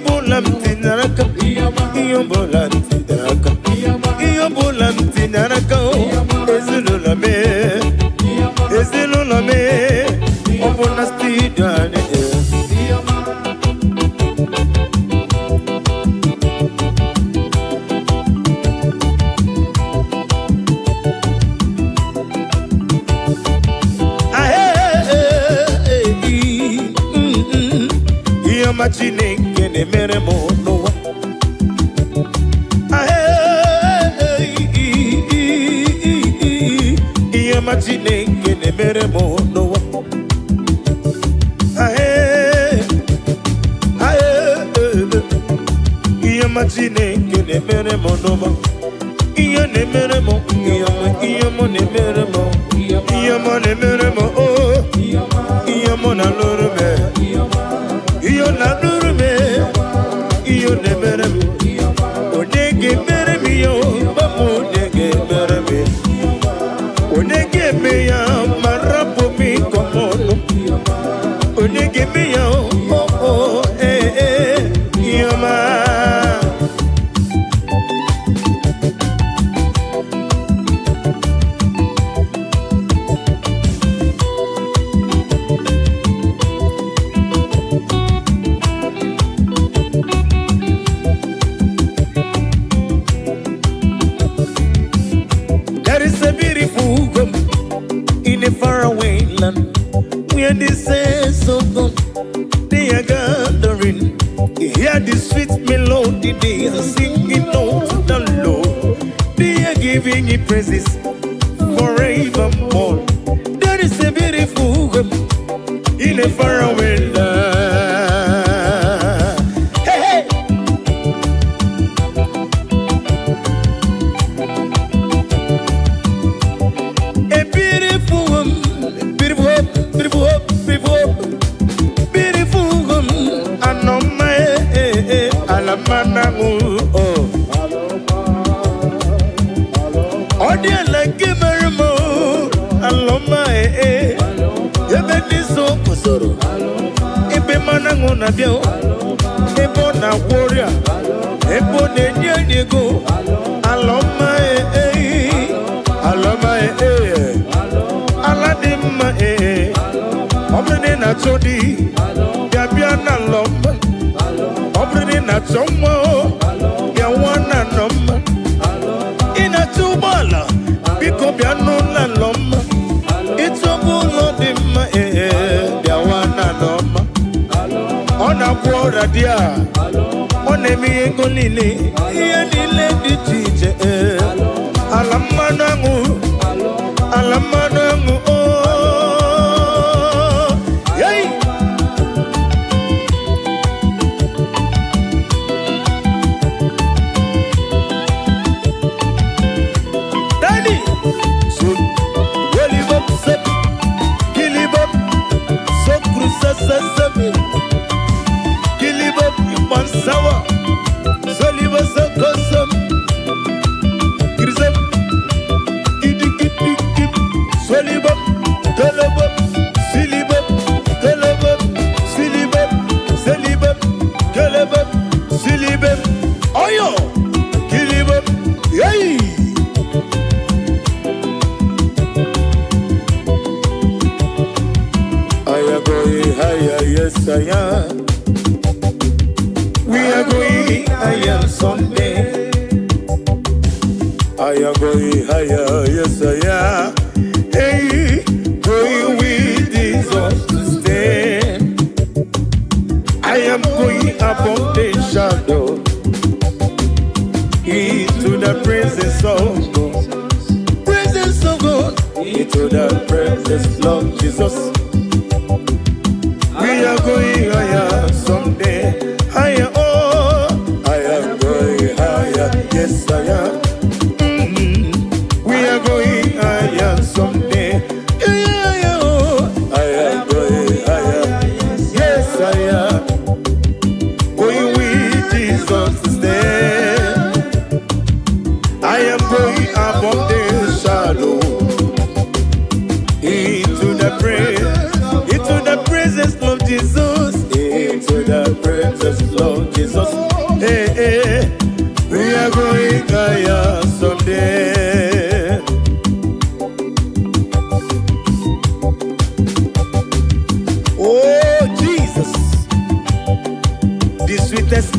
Into the presence of Jesus.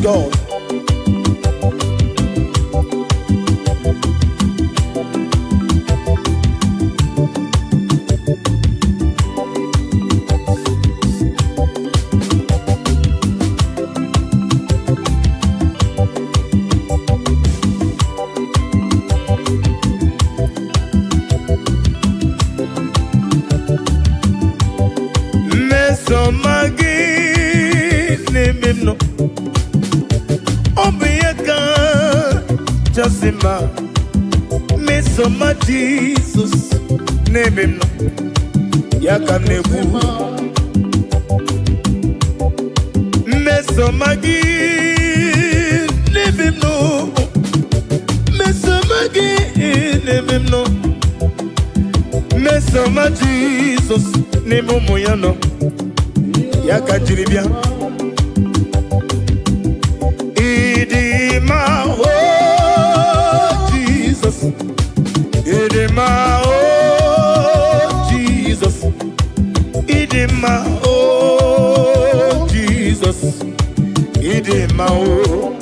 God. Jasima, Mesoma Jesus, name him no, Yakanebu, Mesomagi, name him no, Mesomagi, name him no, Mesoma Jesus, name Moyano, Yakanjiribia, Idima. Idima, oh Jesus, Idima, oh Jesus, Idima, oh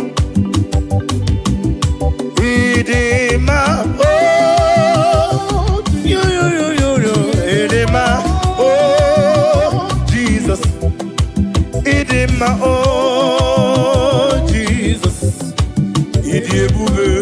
Idima, oh Idima, oh Jesus, Idima, oh Jesus, Idibube.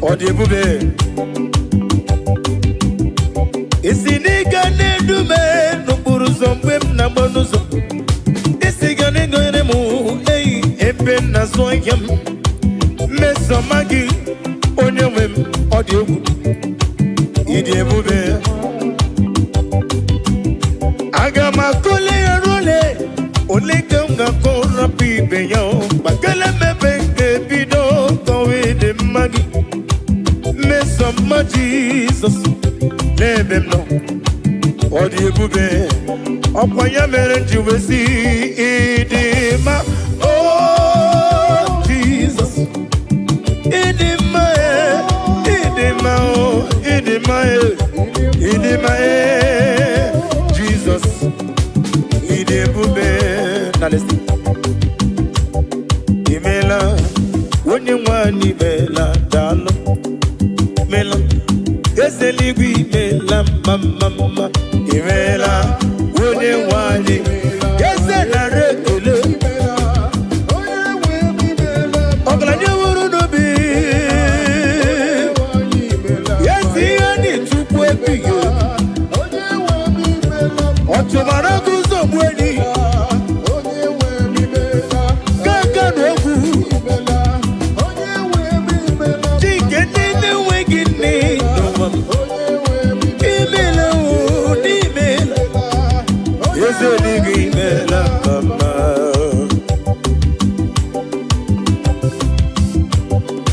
Odebube Isiniga nedume nukuru zomwe na bonuzo Isiga ningone mu Epe na zoyam Mesomagi Onyemem Odebu Idebube Agama kole role Olega nga kora pibe yao Bakele mebe bido Kowe de magi Mesoma Jesus, name him no. Odibube, Opaya Merenjuesi, Idima, oh Jesus, Idima, Idima, Idima, Idima, Jesus, Idibube. Now listen, Imela, when you want Ibela, Dalo. Mela, Geseligui, Mela, Mama, Imela, Wooden Wadi, Gesena Recule, Oglania Wurubi, yes, he had it to Puepi, Otomaragus of Wendy,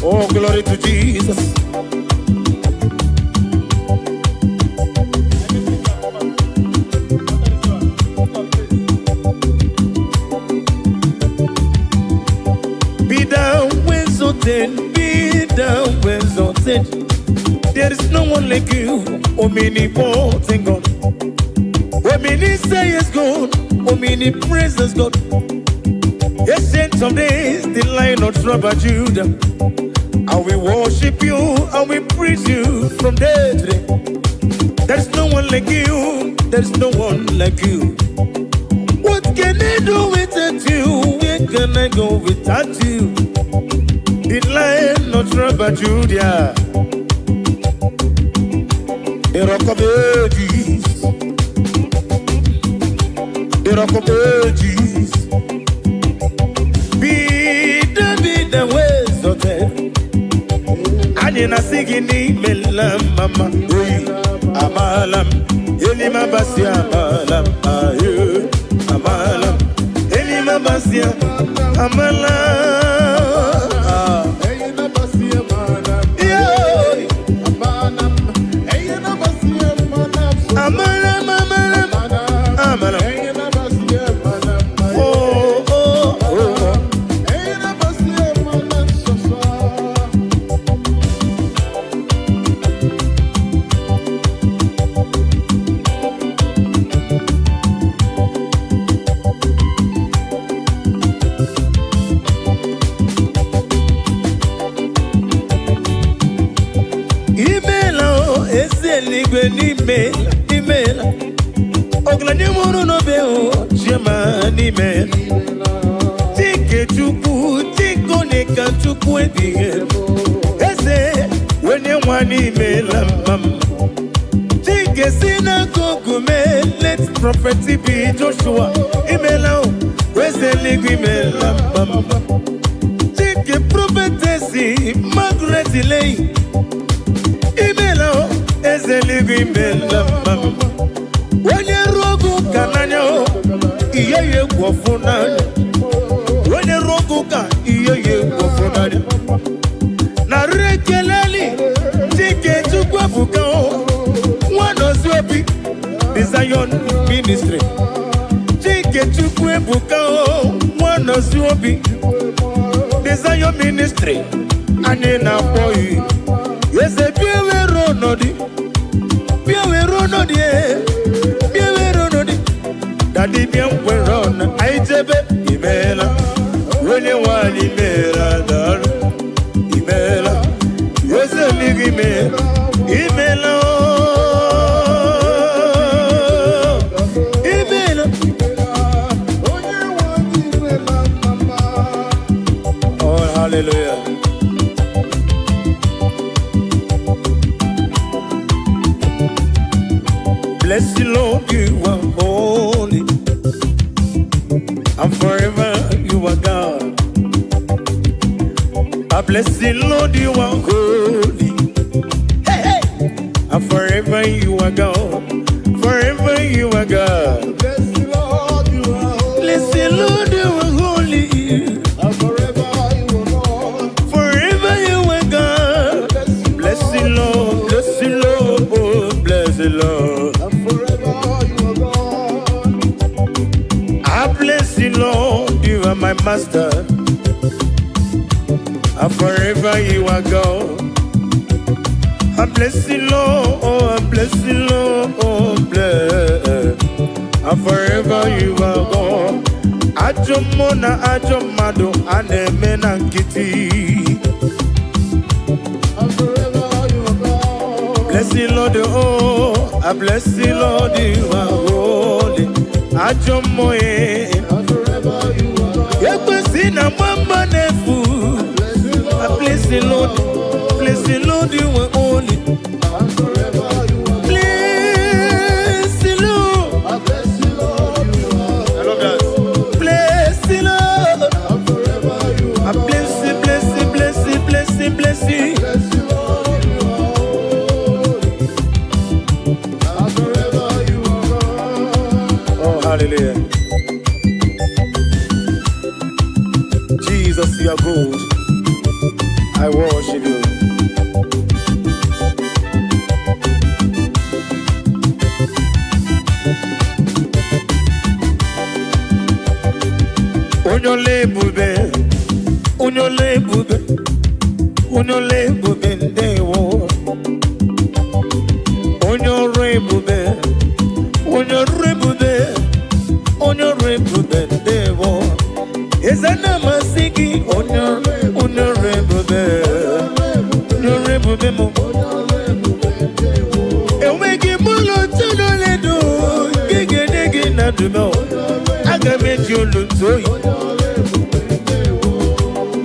oh, glory to Jesus. Be down when so ten, be down when so ten. There is no one like you, omnipotent God. Omni say is God, omni praises God. Ancient of days, the Lion of tribe of Judah. And we worship you, and we praise you from day to day. There's no one like you, there's no one like you. What can I do without you? Where can I go without you? The Lion of tribe of Judah. The Rock of Ages. The Rock of Ages. Be the ways of them. Anina sigini melam mama. Amalam. Elima basia amalam. Amalam. Elima basia amalam. Oglanye muru no be o Chema ni me Tike chukwu Tiko neka chukwu edige Eze Wenye wani me lambam Tike sina kukume Let prophet be Joshua Imela o Weze ligu ime lambam Tike prophetesi Margaret Lay Imela o Eze ligu ime lambam Wenye rogu kananyo Iye kwafunanya Wenye rogu ka Iye kwafunanya Na rekeleli Tike chukwa fukao Wano zwepi The Zion Ministry Tike chukwe fukao Wano zwepi The Zion Ministry Anye na boy Yese biwe ronodi Biwe ronodi Daddy bien weron aijebe imela Wenye wali imela dar imela Yose ligi imela Oh hallelujah. Bless the Lord, you are holy, and forever you are God. I bless the Lord, you are holy, hey, hey. And forever you are God. Forever you are God. Bless the Lord, you are holy. Bless the Lord, you are holy, and forever you are God. Forever you are God. Bless the Lord, bless the Lord, oh, bless the Lord. Lord, you are my master, and forever you are God. I bless you, Lord, oh, I bless you, Lord, oh, bless, and forever you are God. Ajomona, Ajomado, Anemena Kitty, and forever you are God. Bless you, Lord, oh, I bless you, Lord, you are holy. Ajomoye. Yakwesina mama nefu. I bless the Lord, you are holy. Bless the Lord, I bless the Lord, you are. I love that. Bless the Lord, and forever you are. I bless you, bless you, bless you, bless you, bless you. Bless the Lord, you are holy, and forever you are. Oh, hallelujah. Jesus, you are good. I worship you. Unyole bube, unyole bube, unyole bube ndewo. Unyore bube, unyore bube, unyore bube ndewo. Ezana masiki unyore bube, unyore bube mo. Ewegi mulo tunole do, gege nege na dumo. Agame julu toyi.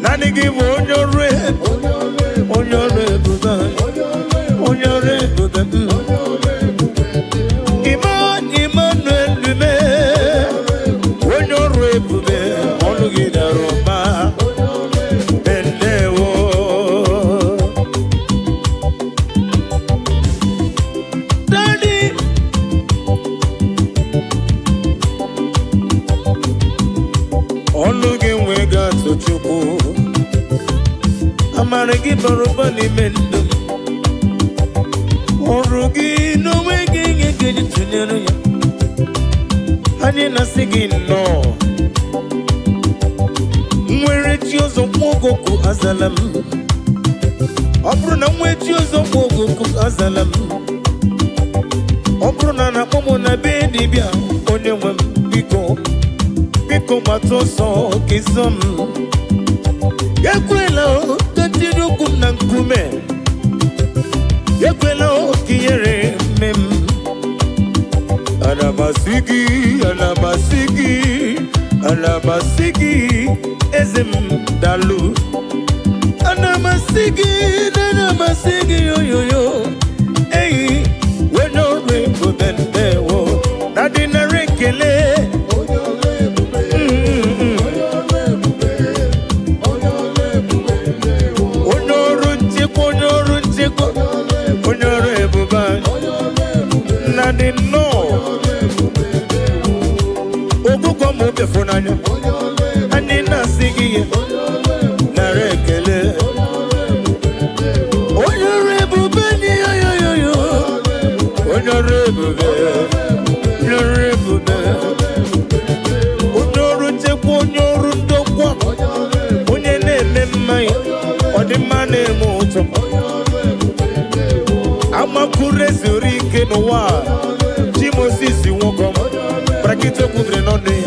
Nani give unyore bube, unyore bube. Emmanuel lume, unyore bube. Amaragi barubani mendum Orugi no wegi ngegi tunyero ya Hani nasigi no Mwere chiozo mwogoku azalam Obru na mwe chiozo mwogoku azalam Obru na nakomo na bedi bia Onye mwem biko Biko matoso kizom Yakwela o tatiru kumna nkume Yakwela o kiyere mem Anamasigi, anamasigi, anamasigi, ezem dalu. Anamasigi, anamasigi, yo yo yo. Hey, we no rainbow then there wo. Nadi na rekele. Nadi no. Ogu kwa mobe fonanya. Ani na sigi na rekele. Amakurezurike no wa Timosisi wokom Brakito kudre none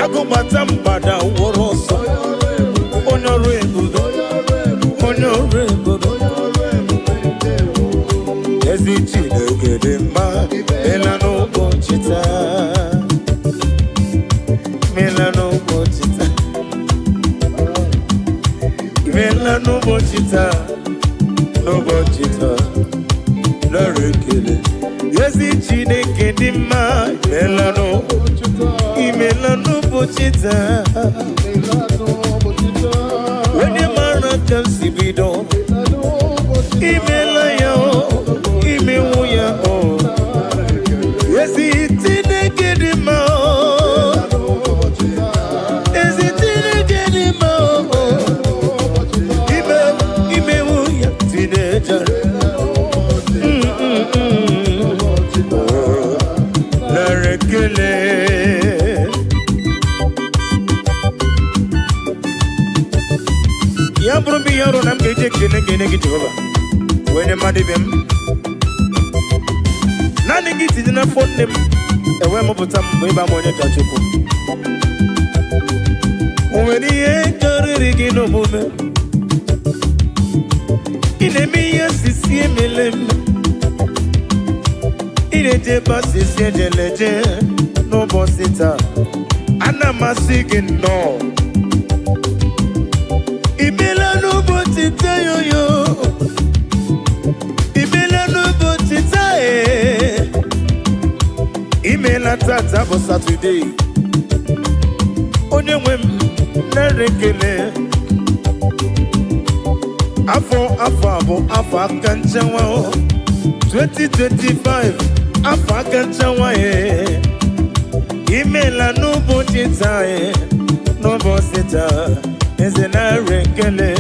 Agumata mbada woroso Honorable Ezichi nekedema Melano bochita Melano bochita Melano bochita No bochita No rekele Ezichi nekedema Melano Melano bochita When your man can see be done Imela yo Imewoya o Ezichi nekedema Ezichi nekedema Imewoya Tinejar La rekele Ya brumbi yaro nam geje gene Jehova. When madibem Nani giti dina fonem ewe mobutam beba monye tachuku. When ye kariri no mume Inemi sisi melem Ine jeba sisi jeleje no bosita Ana masigi no Ibela no botita yo yo Ibela no botita Imela tata bo Saturday Onye wem na rekele Afo akanchawa 2025 Afo akanchawa Imela no botita no botita Eze na rekele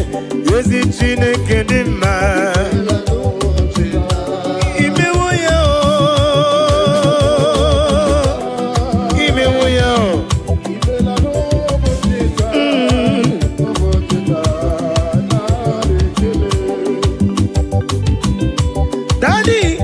Yezi chine kedima Imewoya Imewoya Daddy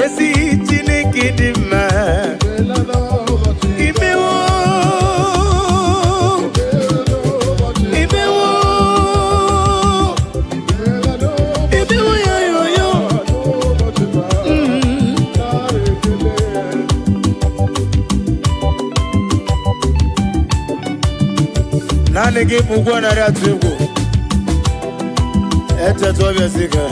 Ezi Chineke dị mma Imewo Imewo Imewo yo yo yo Nani gị ụgwọ narị atụ egwu Etetu ọbịa sika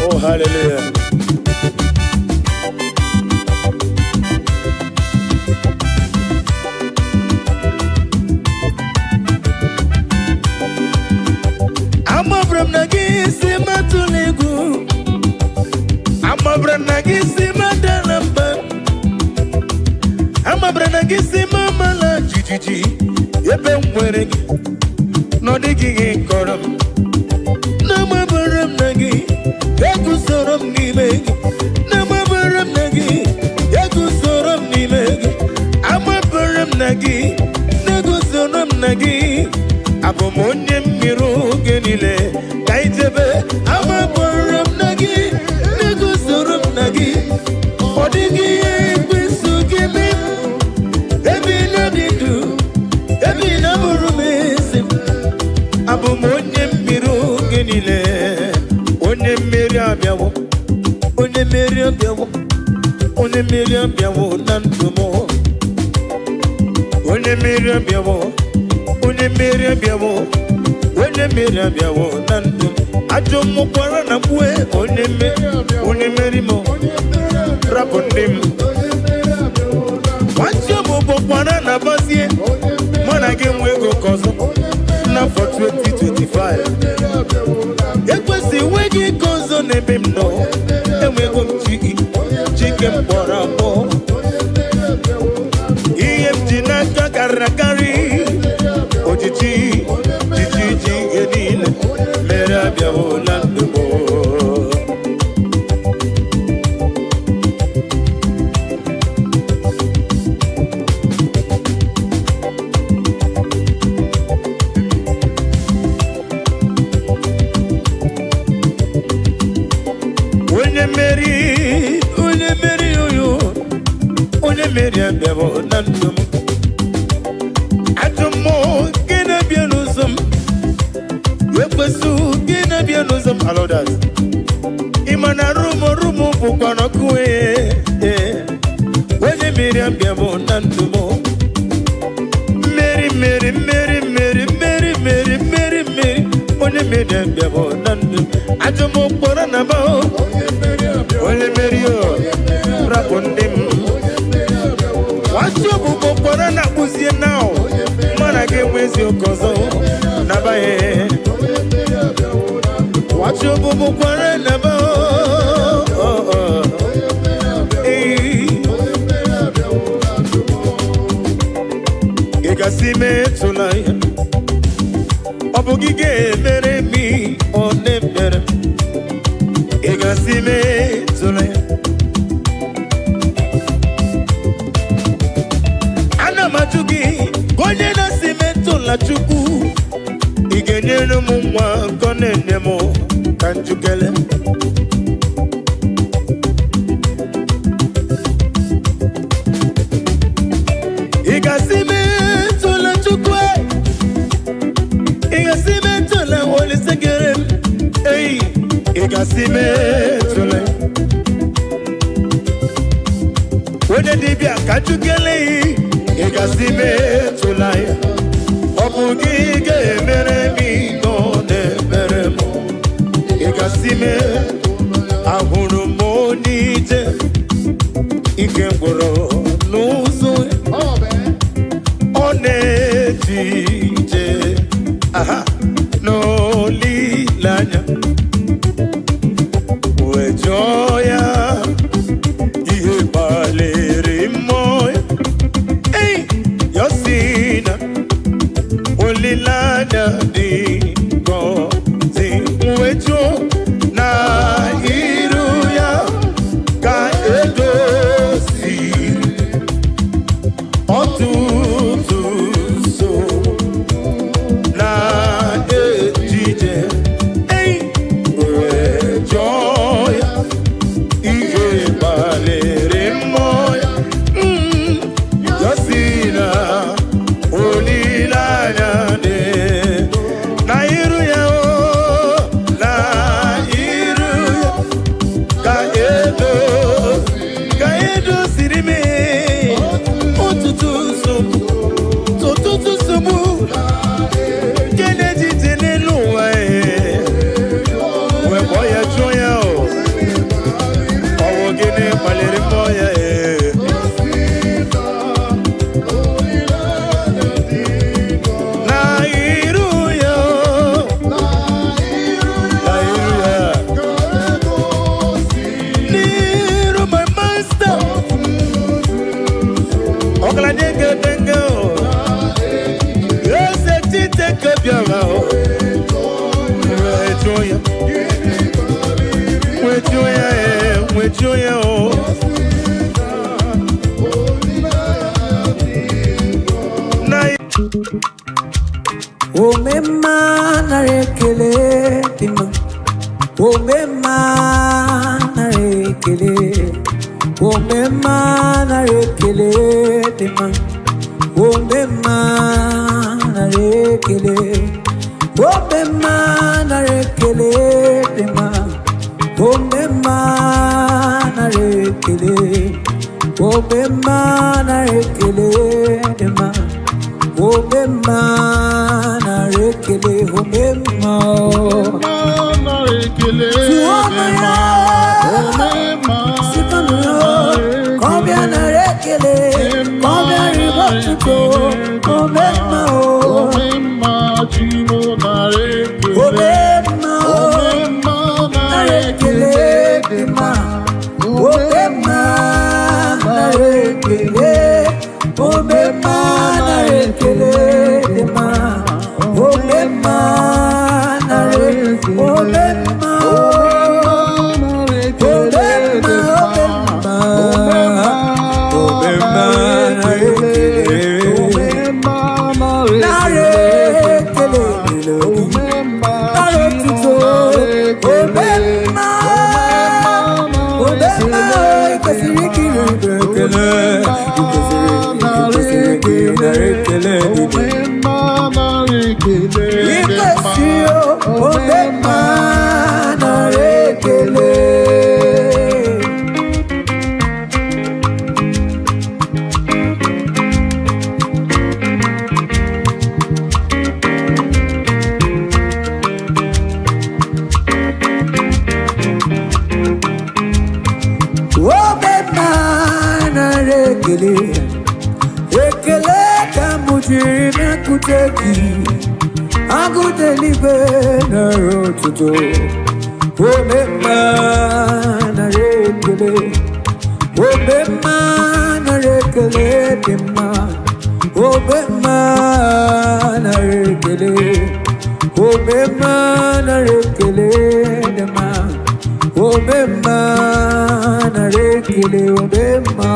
Oh, hallelujah. Anagisi mama la jijiji ebe nwere gị n'ọdịghị gị kọrọ m n'amabara m na gị eguzoro m n'ime gị n'amabara m na gị eguzoro m n'ime gị amabara m na gị n'eguzoro m na gị abụ m onye mmiri oge niile ka ijebe amabara m na gị n'eguzoro m na gị ọ dịghị ihe ekwesu gị mee ebe na-adị ndụ ebe na-abụrụ m ezi m abụ m onye mmiri oge niile onye mmeri abịawo onye mmeri abịawo onye mmeri abịawo na ndụ m onye mmeri abịawo onye mmeri abịawo onye mmeri abịawo na ndụ m ajọ mmụkwara na mgbe onye mmeri m rapụ ndị m nwanche m bụkwara na bazie mụ na gị nwe ego ka ọzọ n'afọ 2025 ekwesị nwe gị ka ọzọ n'ebe m nọ enwego m chike m kpọrọ akpọ ihe m ji n'aka karịrị akarị ojiji ihe niile mere abịawo na ndụ m onye mmeri abịawo na ndụ m ajọ mmụọ gị na-abịa n'ụzọ m ekwesu gị na-abịa n'ụzọ m alodas ịma na rụmụ bụkwa n'ọkụ onye mmeri abịawo na ndụ m mmeri onye mmeri abịawo na ndụ m ajọ mmụọ kpọrọ na ba onye mmeri rapụ ndị m wacho bụ kpọrọ na kpụzie na mana ga-enwezi oke ọzọ nabaghị wacho bụ kpọrọ na ba ị gasị metụla ya ọ bụ gị ga-emere m ọ na-emere ị gasị metụla ya amaju gị onye na-asị metụla Chukwu ị ga-enyere m nwa nkọ na-enye m ka njikere ị ga-asị metụla Chukwu ị ga-asị metụla Olise kere m ị ga-asị metụla onye dibịa ka njikere ị ga-asị metụla ya ọ bụ gị ga-emere m nọ na-emere m ị ga-asị ahụrụ m onye ije ike gwụrụ n'ụzọ ọ na-eji ije n'olileanya wee jụọ ya ihe gbalịrị mmụọ Yosina olilanya di gozi mwejo na iru ya ka edosi otutu so na ejije wejo ya ihe balere moya Yosina Omema narekele tima, omema narekele, omema narekele tima, omema narekele, omema narekele tima, omema narekele, omema narekele tima. Omema narekele, omema narekele, omema sikano, combien narekele, combien ribotuko, omema omema chimo narekele, omema narekele, omema narekele, omema narekele ma, omema narekele, omema ekele ka m jiri mekute gị agụdelibe nara ụtụtụ omemma nara ekele omemma nara ekele dị mma omemma nara ekele omemma nara ekele dị mma omemma nara ekele omemma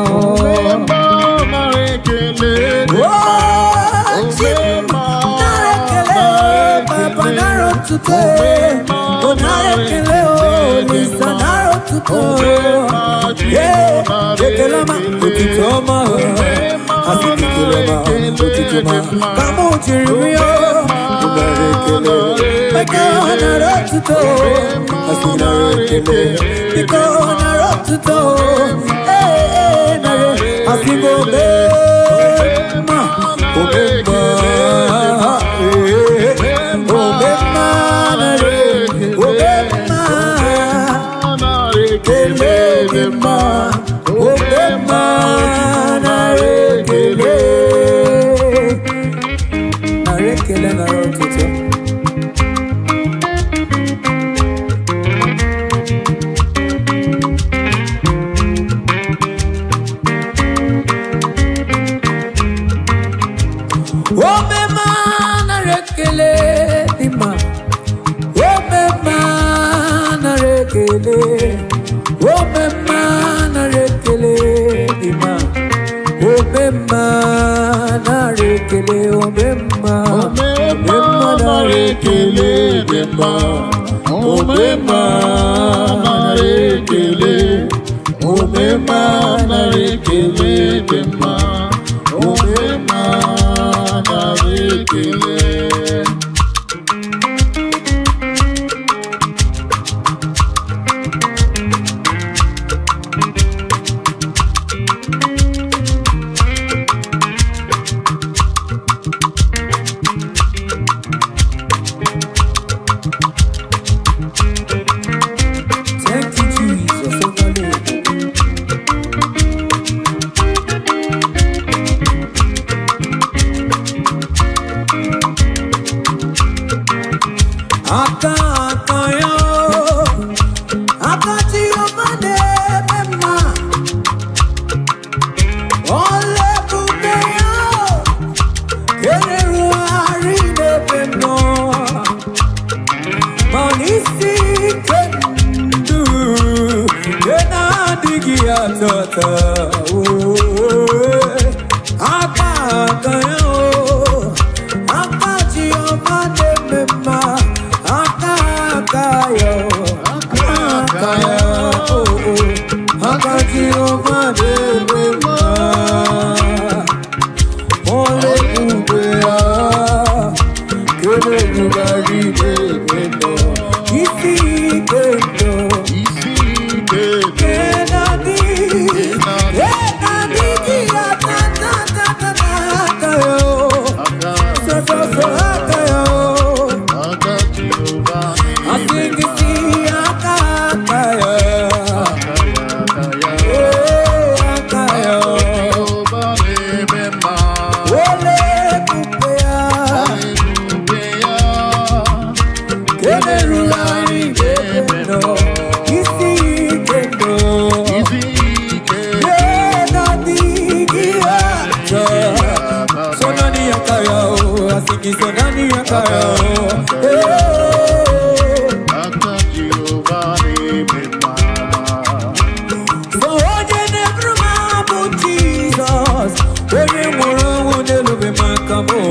Come on.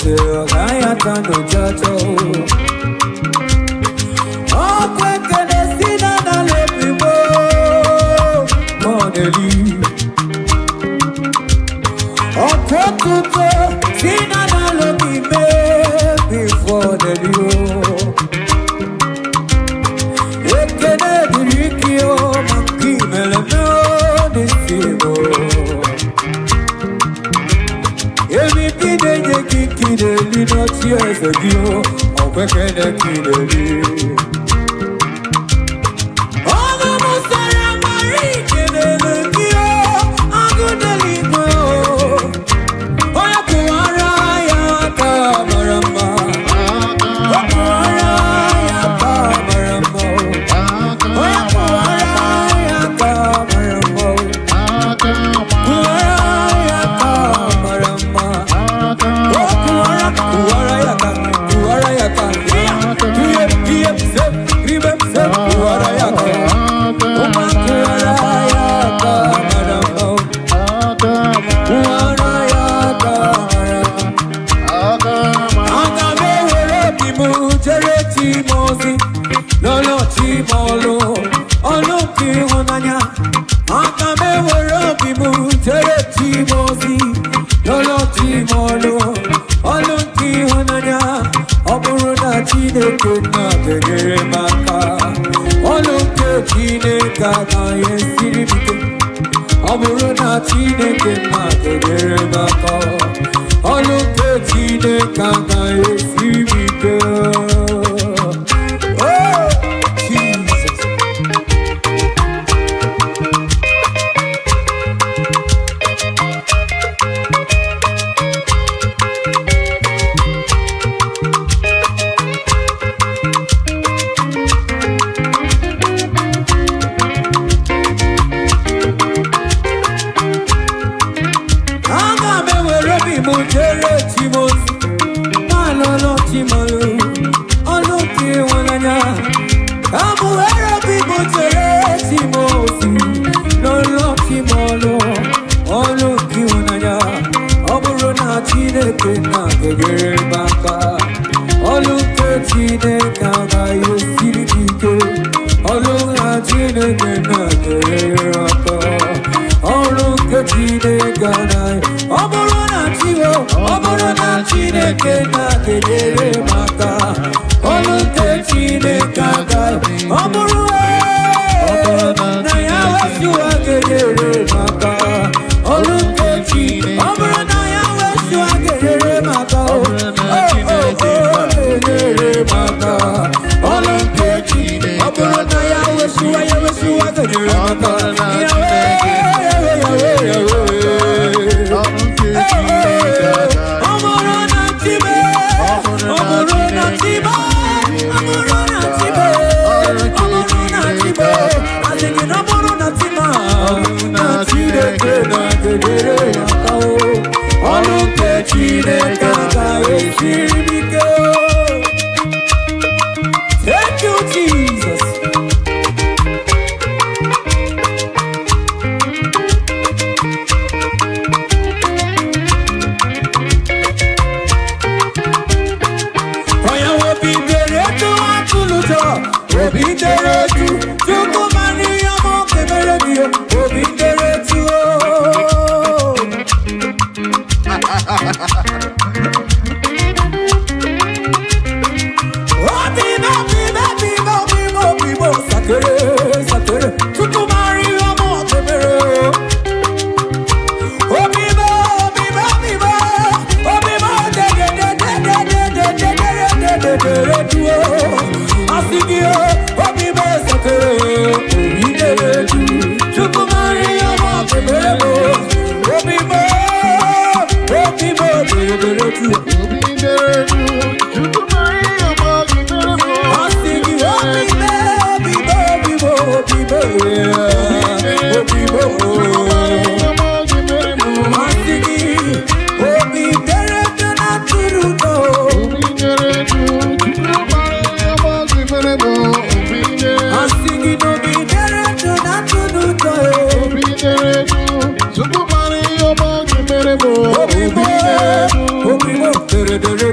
se ogaya tano chacho. Oh, kweke desina na lepibo moneli. Oh, kwekuto sina na lepibe before the dio. Ekene dirikio manki meleno disibo. Emi pide ye kikide li no tears of you. Oh, kwekene kide. Thank you, Jesus. Obi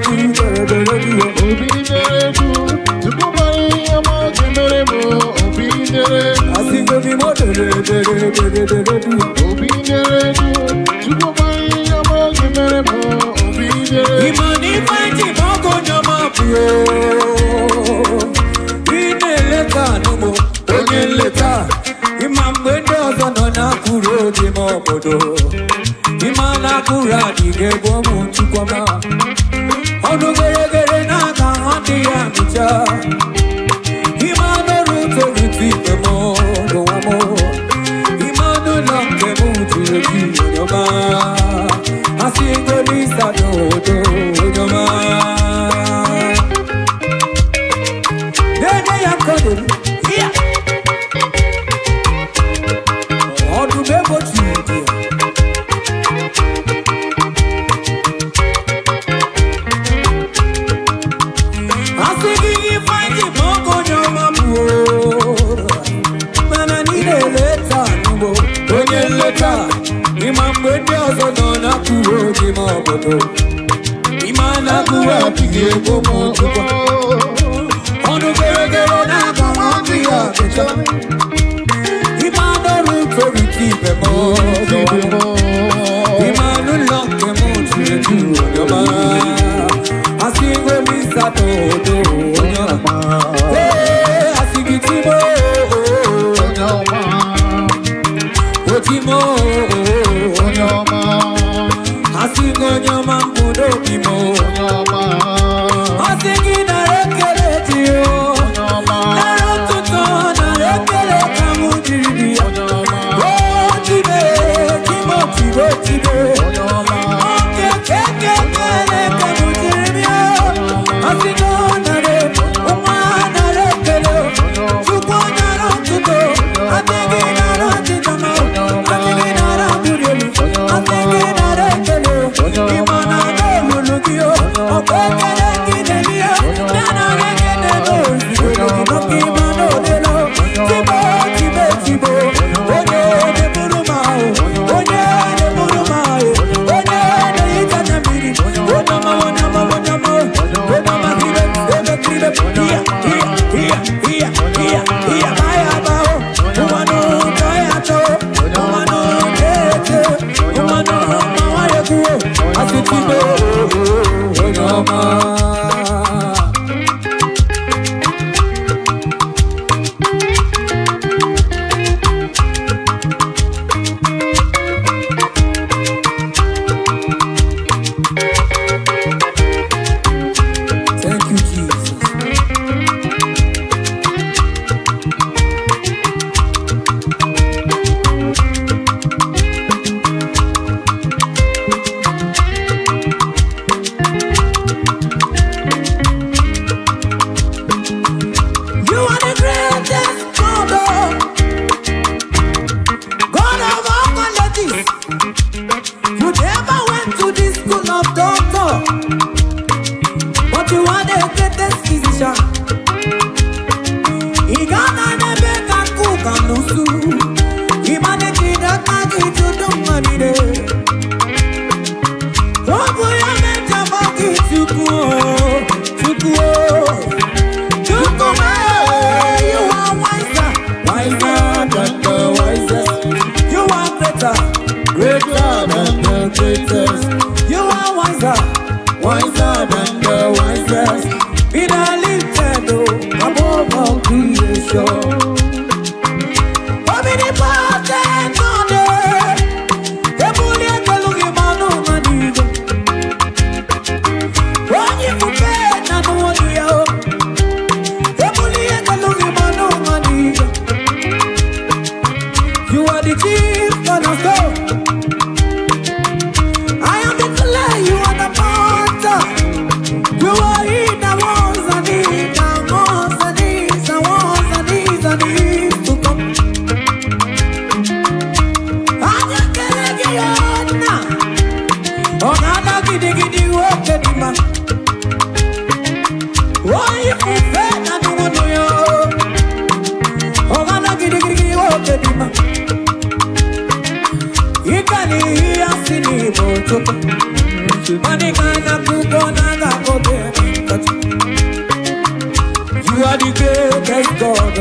You are the greatest God.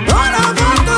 God of all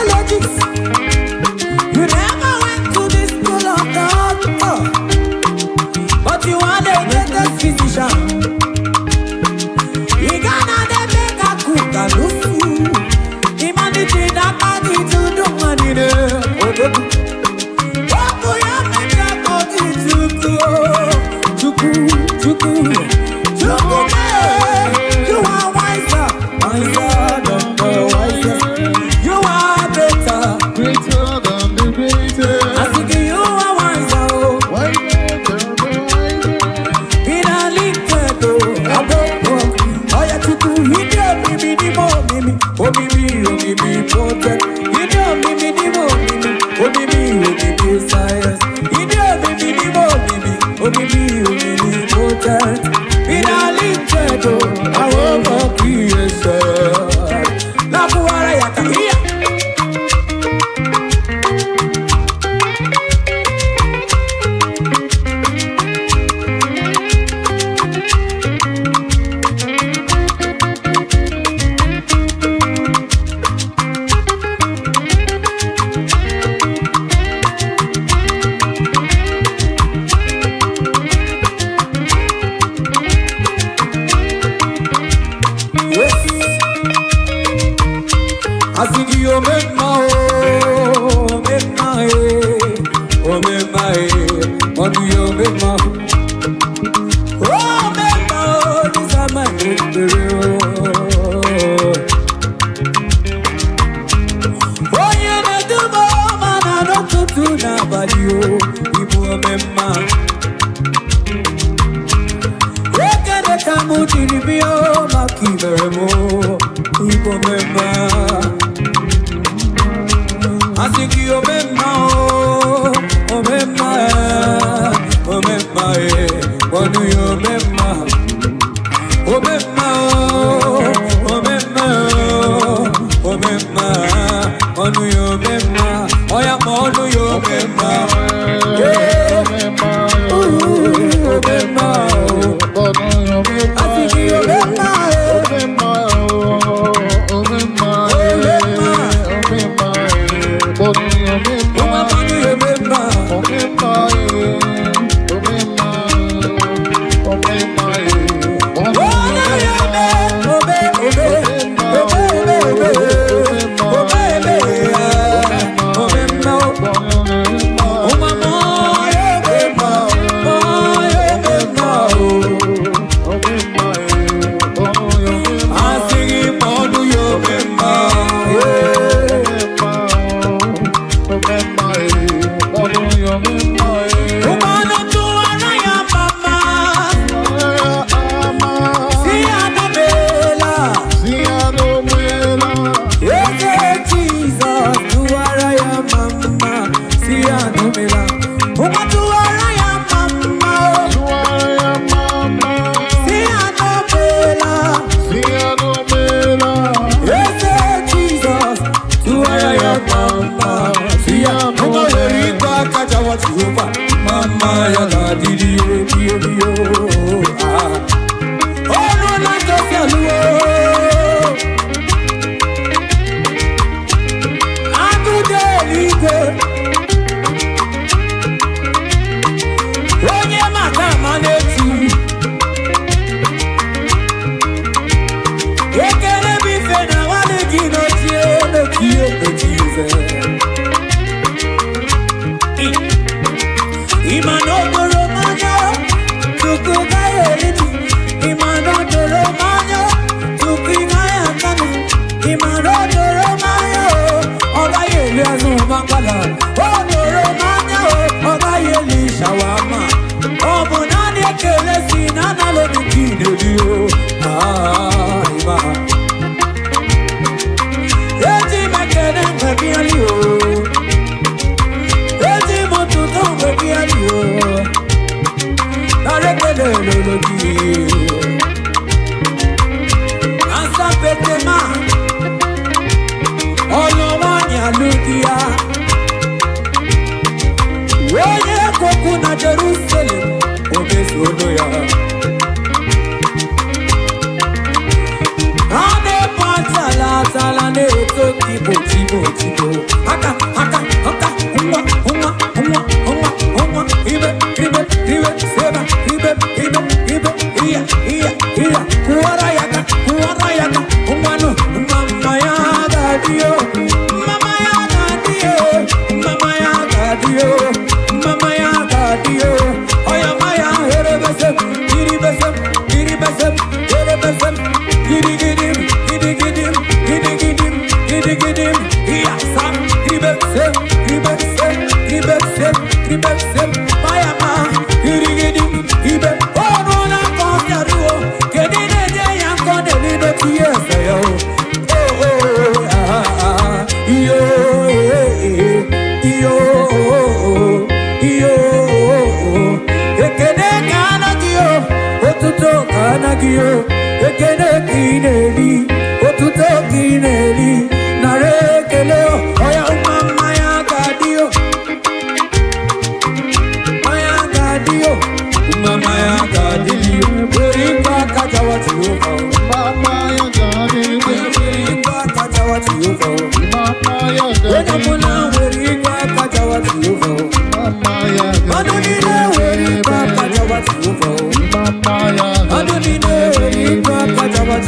What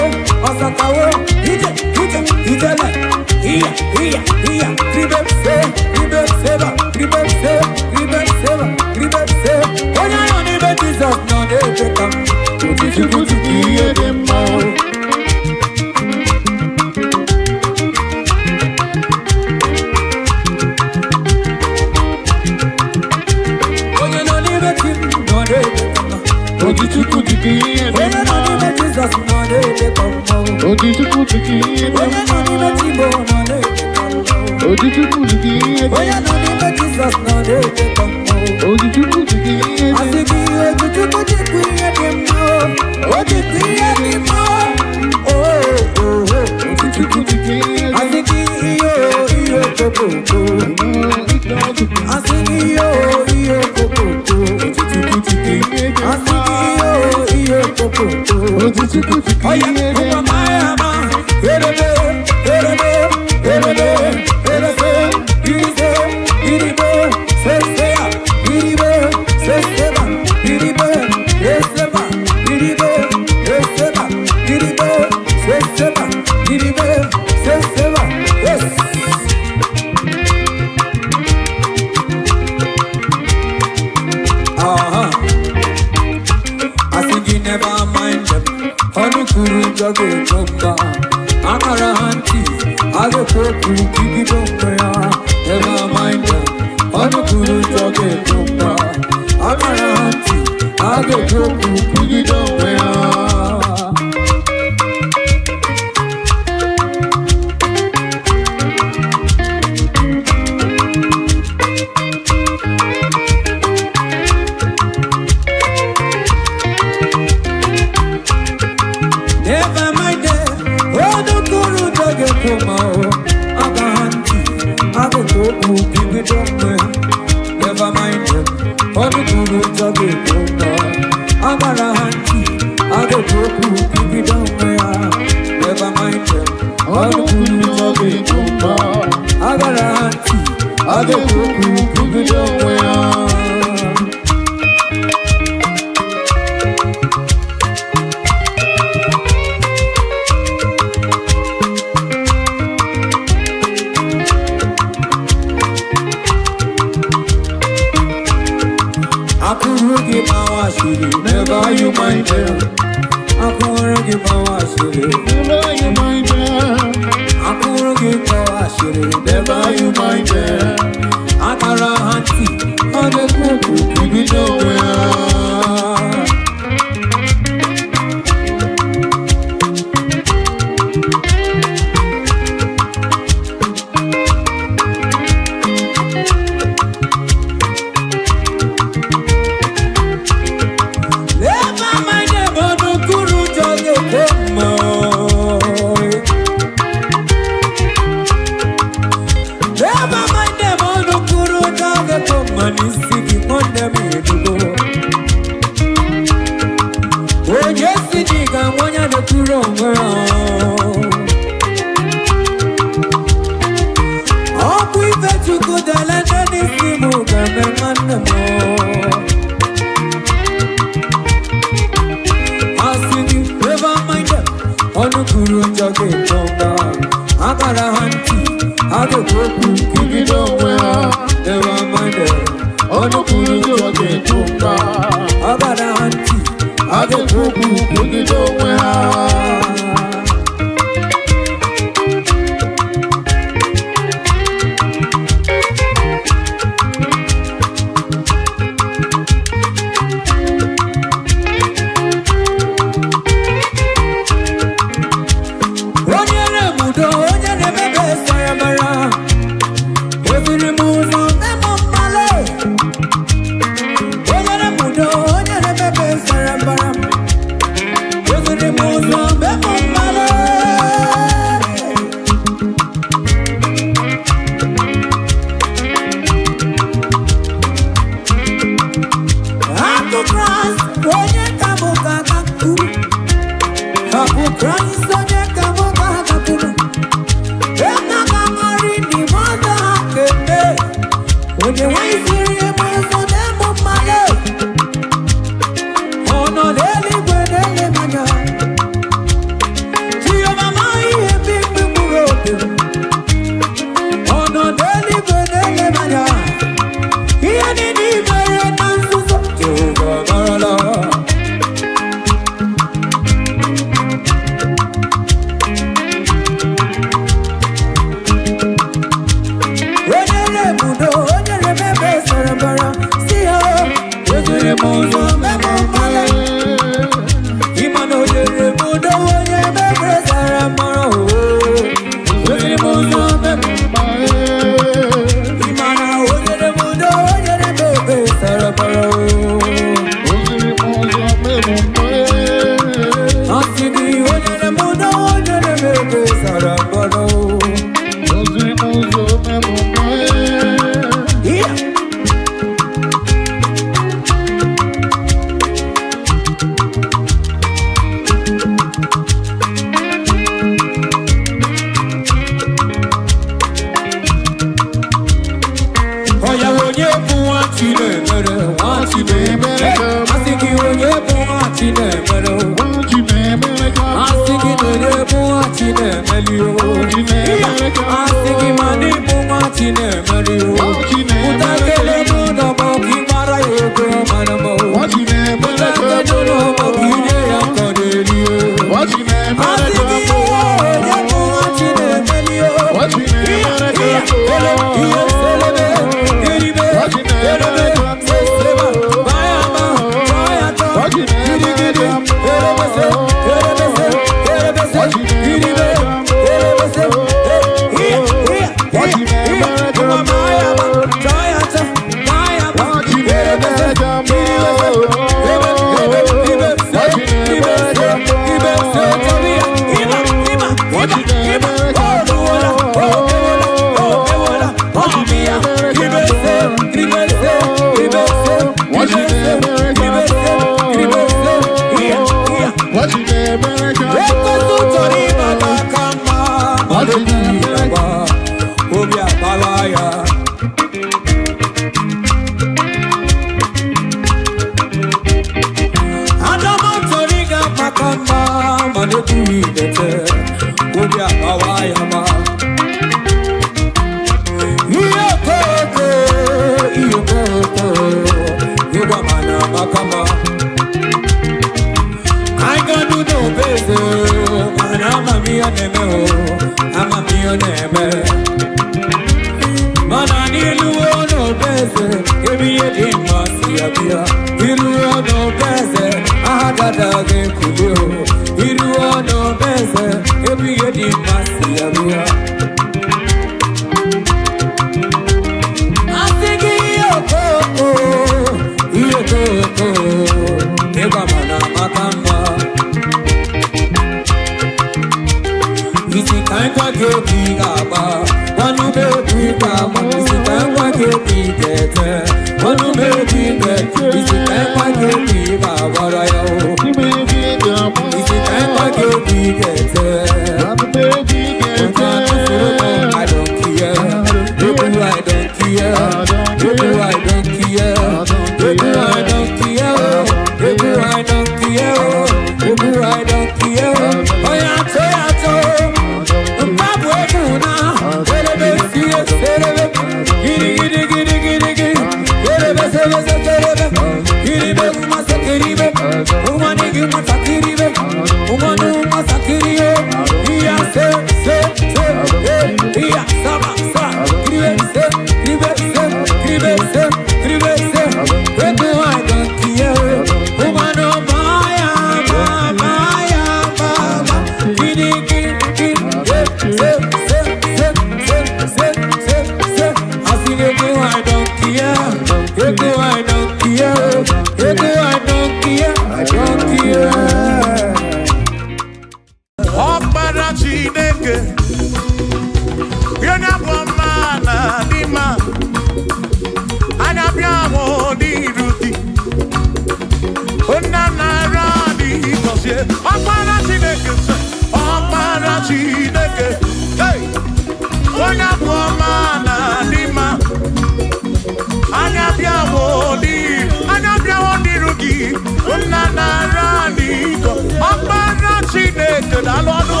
Chineke daalụ ọnụ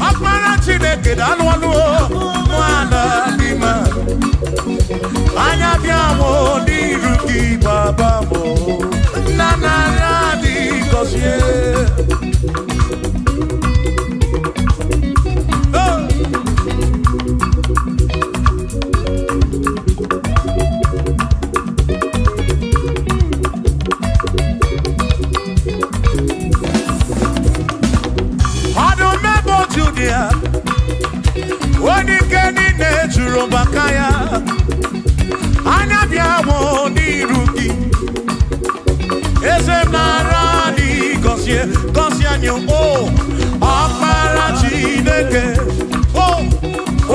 ọkpara Chineke daalụ ọnụ nwana dị mma anya bịa mụ n'iru gị baba mụ nna narị adị gọzie Only Kenny Natural Bakaya Anabiamo Niruki Ezemarani Gosianyo Oh Aparachi Neke Oh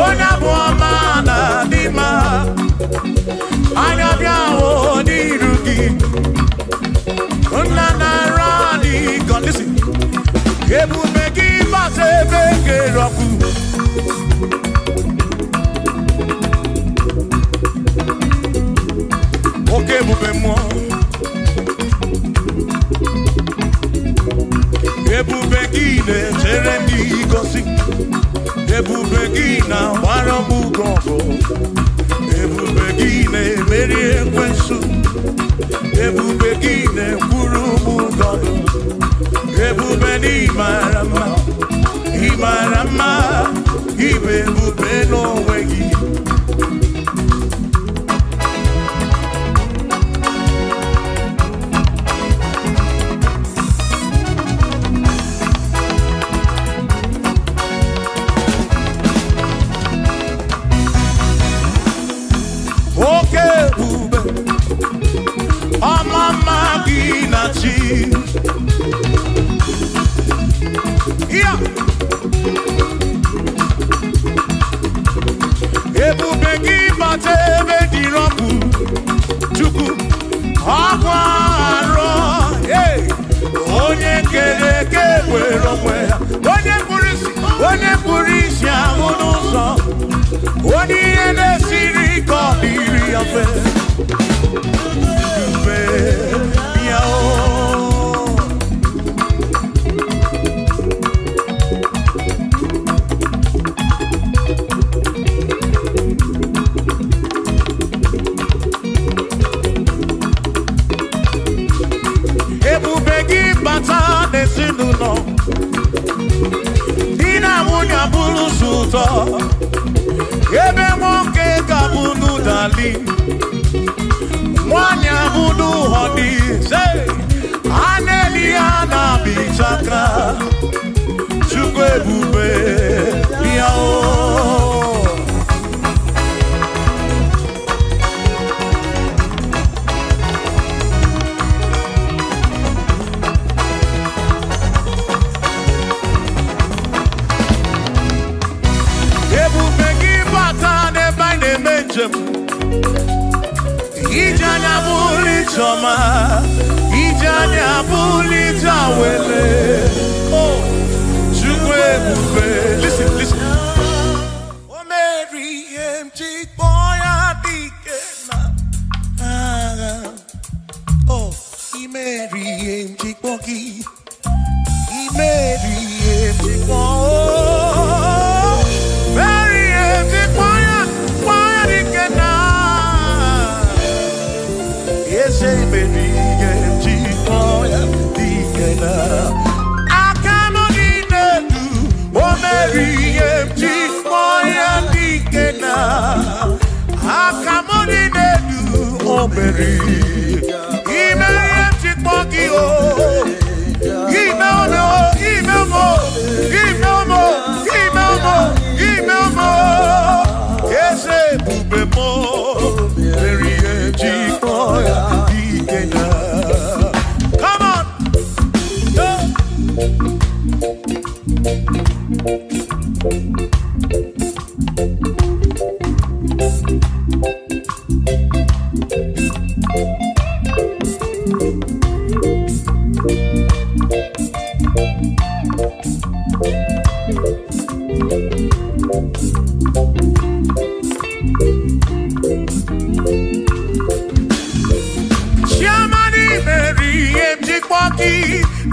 Onabuamana Dima Anabiamo Niruki Unanarani God listen Ebu Megi Base Beke Roku Ok, mouvez-moi. Et vous béguinez, Jérémy Gossi. Et vous béguinez, Warambou Gongo. Et vous béguinez, Mérie Kwensou. Et vous béguinez, Kouroumou Gondo. Et vous béguinez, Imarama. Imarama. Ibe vous béno wegi. Yeah. Ebu begi bate bedi roku chuku akwaro hey onye kere kewe romwe onye purisi amunuso onye ene siri ko iri afe Dina munya bulu suto Ebe moke kabunu dali Mwanya bulu hodi Say Aneliana bichaka Chukwe bube Biao Ijanya buli choma Ijanya buli jawele Oh, Chukwe bube Listen, listen Oh, Mary, empty boy, adikena Oh, Mary, empty boy Mary, empty boy Mary, empty boy Say baby, get boy, digena. I come on in the do, oh Mary, empty boy, digena. I come on in the do, oh Mary, empty boy, oh, email more. Yes, say bube more, Mary, empty boy. Come on!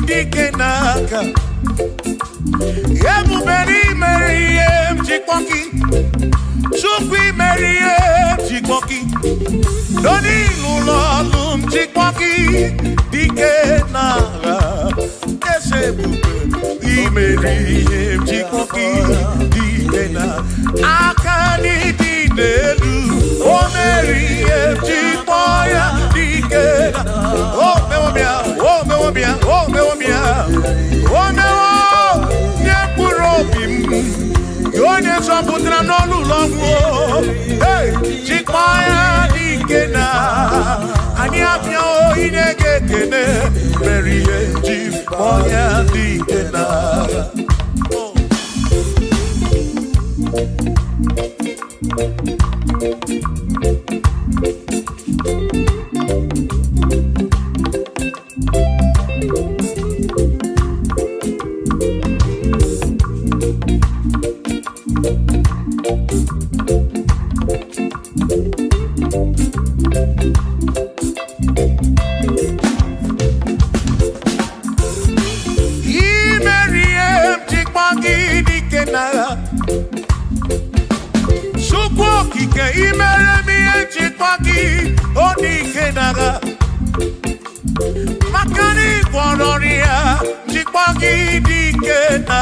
Dikenaka Ebuberi Meriem Chikpoki, Sukwi Meriem Chikpoki, Doni Lulolum Chikpoki, Dike Nara, Esebuberi Meriem Chikpoki, Dike Nara, Akani Dinelu, O Meriem Chikpoya, Dike Nara, O Mewomia, O Mewomia, O Mewomia, O Mewomia. Yonye soputra nolu longo, hey, chikmaya dikena, ani apyo inege kene, meriye chikmaya dikena. Makani Guaronia, Chipagi Dikena,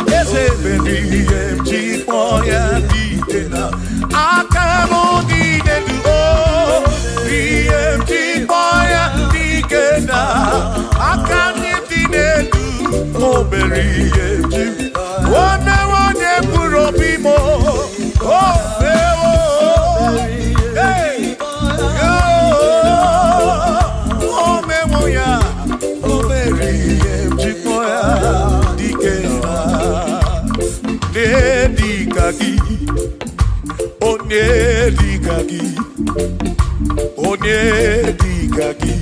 Ese baby, Chipoya Dikena, Akamo Dikena, BM Chipoya Dikena, Akani Dikena, Oh, Berry, Chip, one Puro Bimo, Oh, hey, oh, Memoya, oh, Berry, Chipoya, Dikena, Nedikagi, oh, Nedikagi, oh, Nedikagi,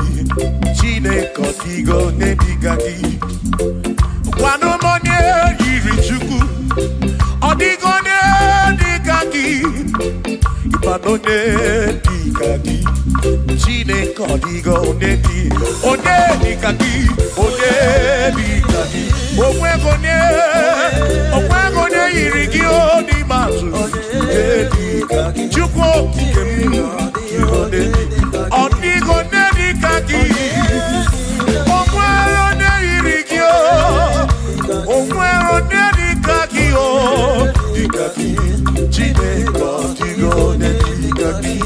Chine Kotigo, Nedikagi, Guanomone, Irichuku, Odigo, Nedikagi, Ipanone, Dikagi, Chine Kotigo, Nedi, O Nedikagi, O Nedikagi, Okwegone, Irigio, Di Masu, Nedikagi, Chuko, Odigo, Nedikagi, Okwegone, Irigio, Okwegone, Nedikagi, O Dikagi, Chine Kotigo, Nedikagi.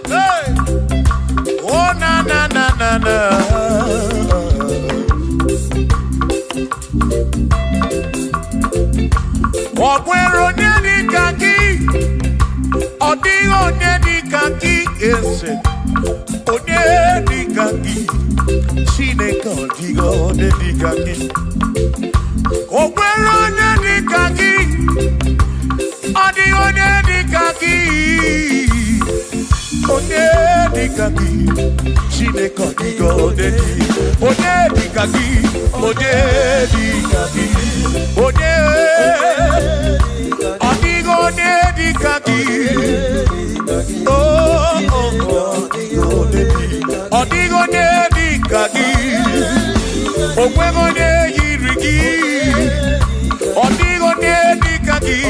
Hey! Oh, na na na na na. Okwero Nedikagi, Odigo Nedikagi, ese. Nedikagi, Chine Kotigo, Nedikagi. Okwero Nedikagi, Odigo Nedikagi, Nedikagi, Chine Kotigo, Nedikagi, Nedikagi, Odigo Nedikagi, Odigo Nedikagi, Okwego Nedikagi, Odigo Nedikagi,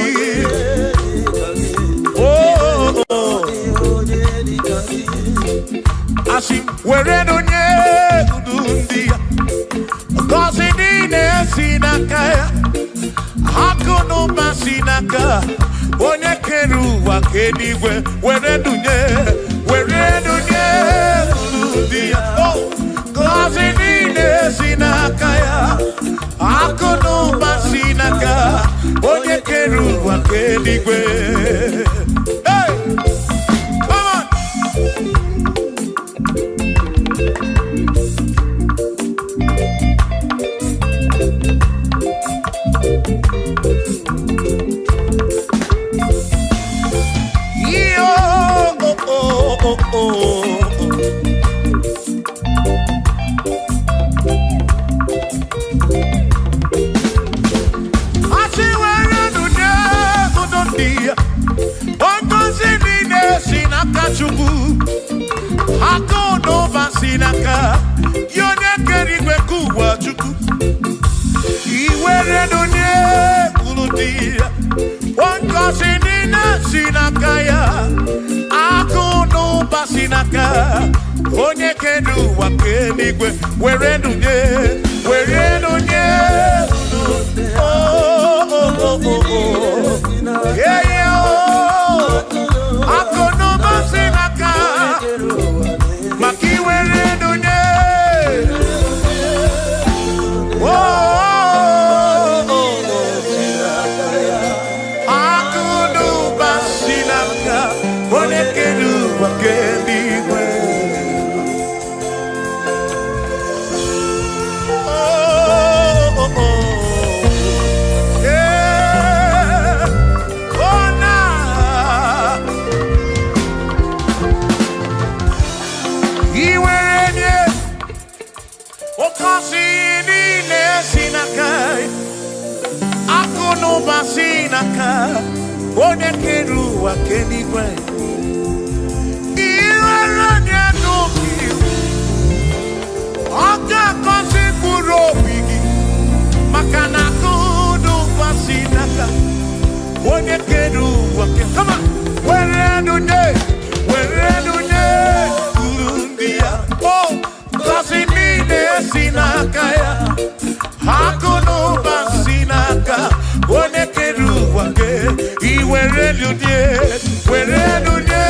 Asim Weredo Nedundia, Gosinine Sinakaya, Hakono Masinaka, Onyekeru Wakenigwe, Weredo Nedundia, Oh, Gosinine Sinakaya, Hakono Masinaka, Onyekeru Wakenigwe. Hey! Come on! Chukwu aka n'ụba si n'aka ya onye kere igwe ka ụwa Chukwu iwere n'onye kwuru dị ya ngozi niile si n'aka ya aka n'ụba si n'aka onye kere ụwa ka eluigwe were n'onye onye kere ụwa keligwe iweranye n'obi ọ ga-akọzi mkpụrụ obi gị maka na akụ n'ụwa si n'aka onye kere ụwa kama were nunye uru ndị ya o gọzi niile si n'aka ya akụ n'ụwa si n'aka onye kere ụwa ke iwere nunye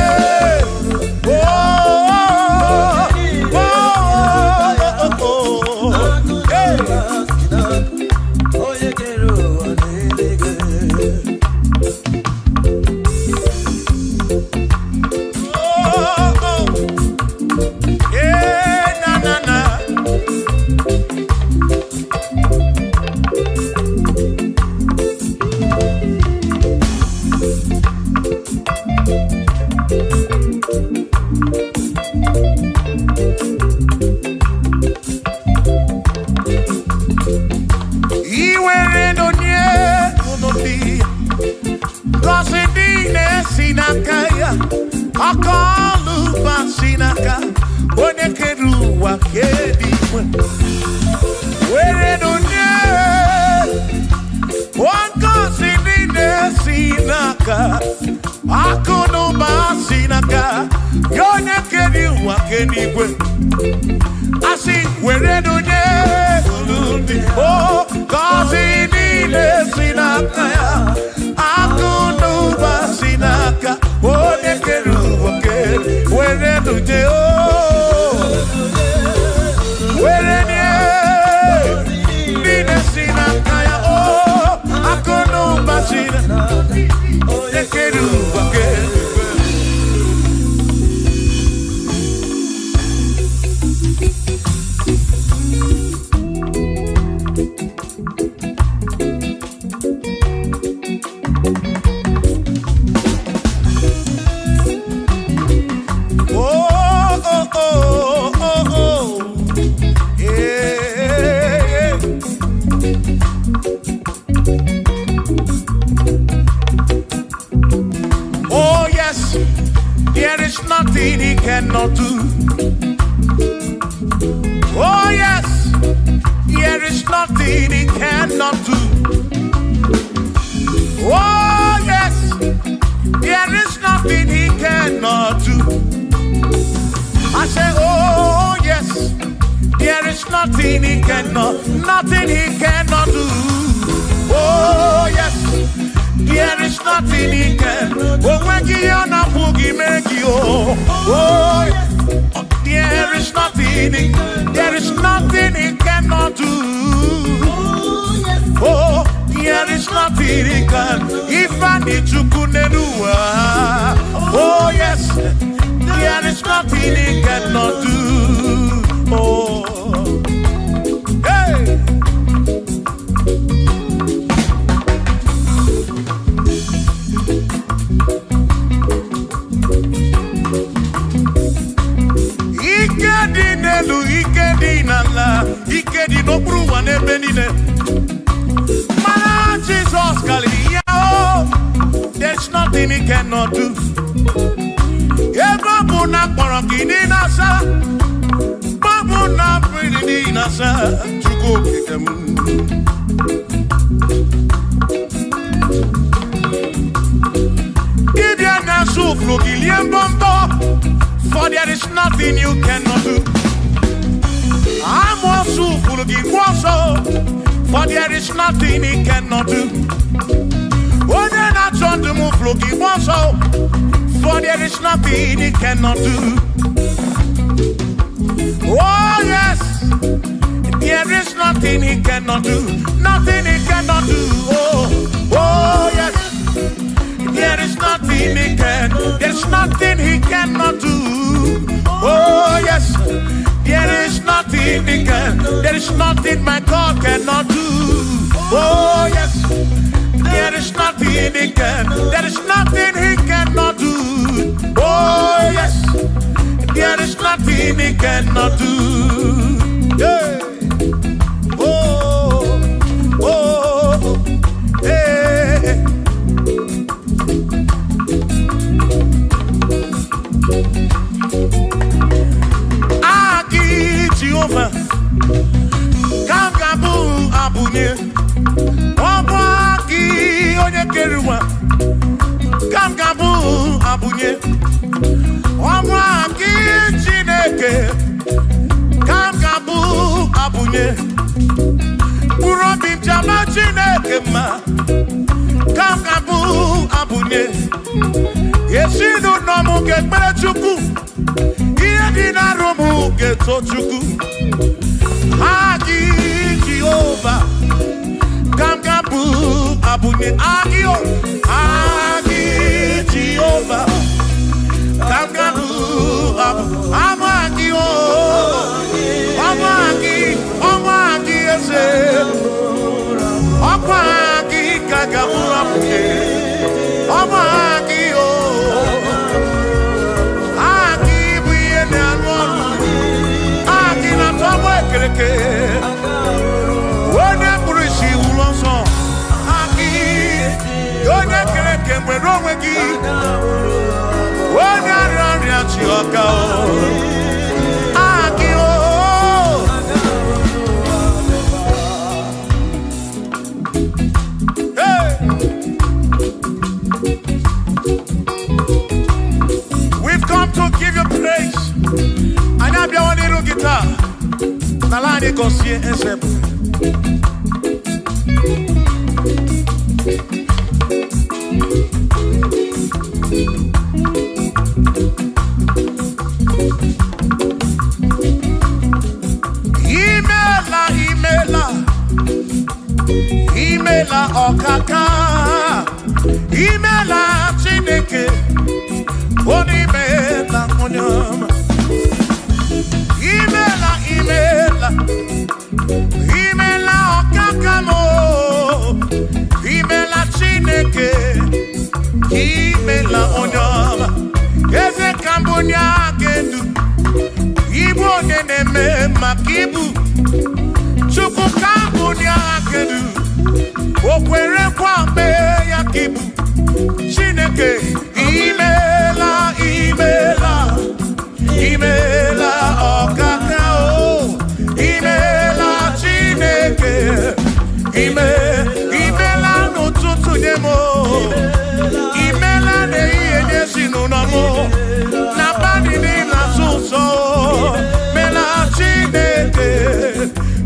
There's nothing he cannot do. Babu na kporokini na sa. Babu na pretty na sa. Chuko kikem. Gideon na suflo giliem bombo. For there is nothing you cannot do. I'm also full of for there is nothing he cannot do. Oh, then I trying to move looking for there is nothing he cannot do. Oh, yes, there is nothing he cannot do. Nothing he cannot do. Oh, yes, there is nothing he can. There's nothing he cannot do. Oh, yes. There is nothing he can. There is nothing my God cannot do. Oh yes. There is nothing he can. There is nothing he cannot do. Oh yes. There is nothing he cannot do. Yeah. Oh, oh, hey. Jehovah, Kangabu Abunye, Obaki Onyekeruwa, Kangabu Abunye, Obaki Chineke, Kangabu Abunye, Urobi Jama Chineke ma, Kangabu Abunye, Yesinu Nomu Gekpere Chukwu. Dina romu geto chuku Agi Jehovah Kangabu Abunye Agio Agi Jehovah Kangabu Amagio Amagi ese Amagi Kangabu Abunye Amagio Wone kurishi ulonso Aki Yone kereke mwerowe gi Wone arari achioka Aki Hey We've come to give you praise And I've been one little guitar Nalani Gosie Esep. Imela Okaka. Imela Chineke. Onimela Onyama. Imela Okakamo Imela Chineke Imela Onyama Eze Kambunya Gendu Ibu Neneme Makibu Chuku Kambunya Gendu Okwere Kwame Yakibu Chineke Imela Okaka Imela Chineke Imela n'ụtụtụ nye mo Imela n'ehihie nye si n'ụlọmụ N'abalị niile asụ ụzọ Mela Chineke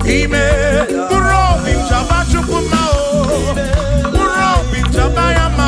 Mkpụrụ obi nchaba Chukwu ma o Mkpụrụ obi nchaba ya ma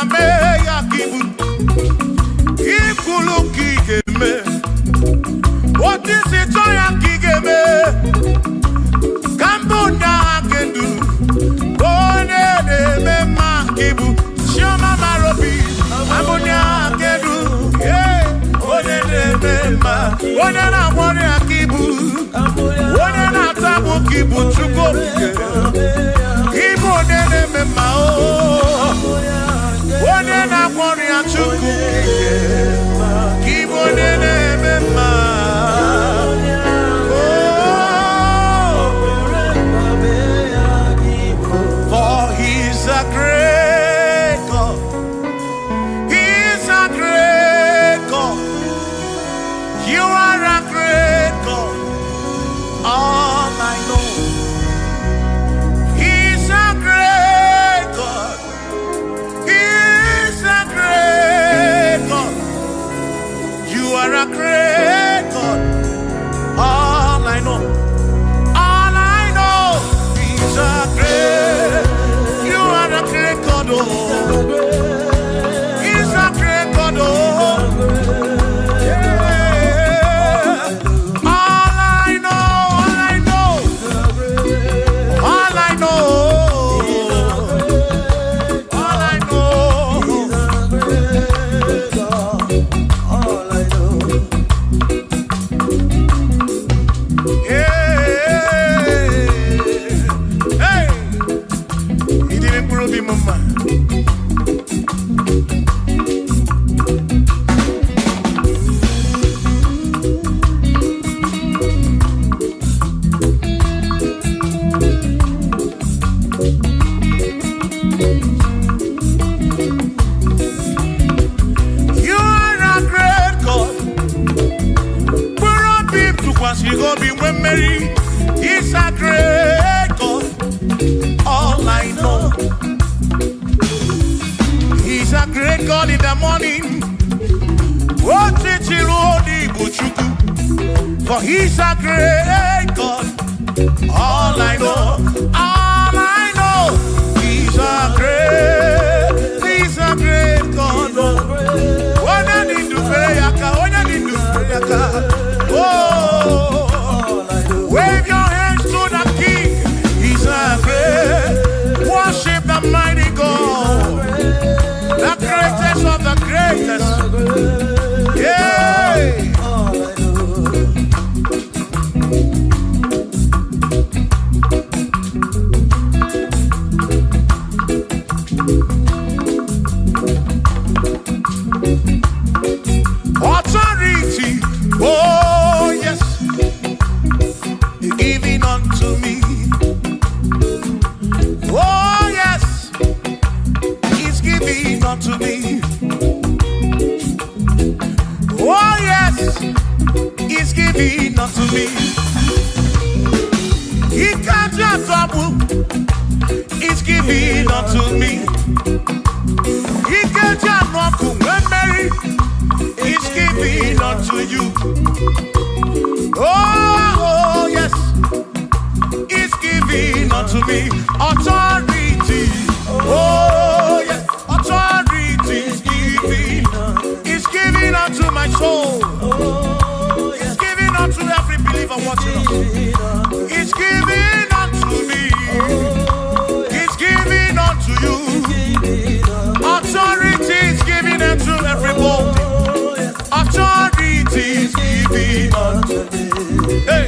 ya kibu. Ikulu kigeme. What is it ya kigeme? Kambunya gendu. One de mema kibu. Shioma marobi. Kambunya gendu. Yeah. One de mema. One na one kibu. One na tabu kibu chuko. Kibu one de mema o. One na one chuko. Kibu one de mema. For he's a great God. He's a great God. You are a great God. All I know. He's a great God. He's a great God. You are a great God. All I know. All I know. He's a great. You are a great God. Oh. He's a great God. Oh. You go be when Mary. He's a great God. All I know. He's a great God in the morning. For he's a great God. All I know. All I know. He's a great God. When I need to pray, oh, wave your hands to the King. He's a great. Worship the mighty God, the greatest of the greatest. Yeah. Authority. Oh yes. Giving unto me. Oh yes, he's giving unto me. Oh yes, he's giving unto me. He can't just double. He's giving unto me. He can't just walk when Mary. He's giving unto you. Oh yes. Giving unto me authority. Oh yes, authority is giving unto my soul. It's giving unto every believer watching us. It's giving unto me. It's giving unto you. Authority is giving unto everybody. Authority is giving unto me. Hey.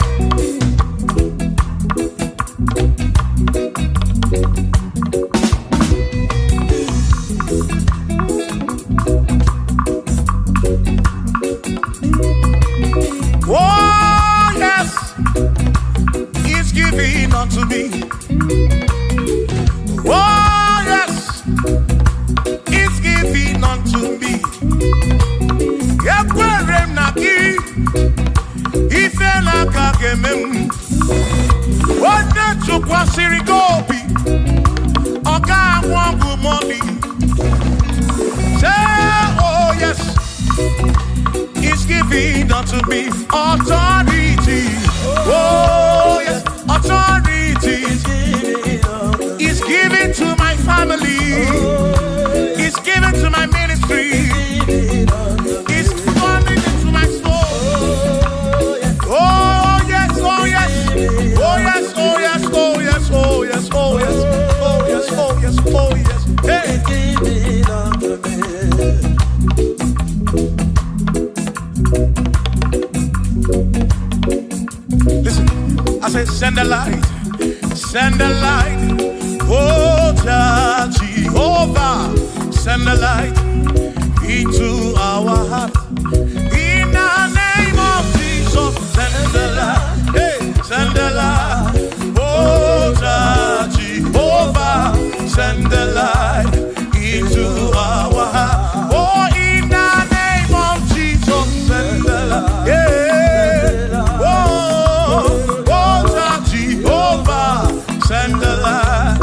Unto me. Oh yes, it's giving unto me. Yakwere naki, ifela kakemem. Wanda chukwa sirigobi, oka wangu money. Say oh yes, it's giving unto me authority. Oh yes, authority. Is given to my family. Is given light, send the light. Oh, Jehovah, send the light into our heart. In the name of Jesus, send the light. Hey, send the light. Oh, Jehovah, send the light into our heart. Oh, in the name of Jesus, send the light. Yeah. Oh, Jehovah, send the light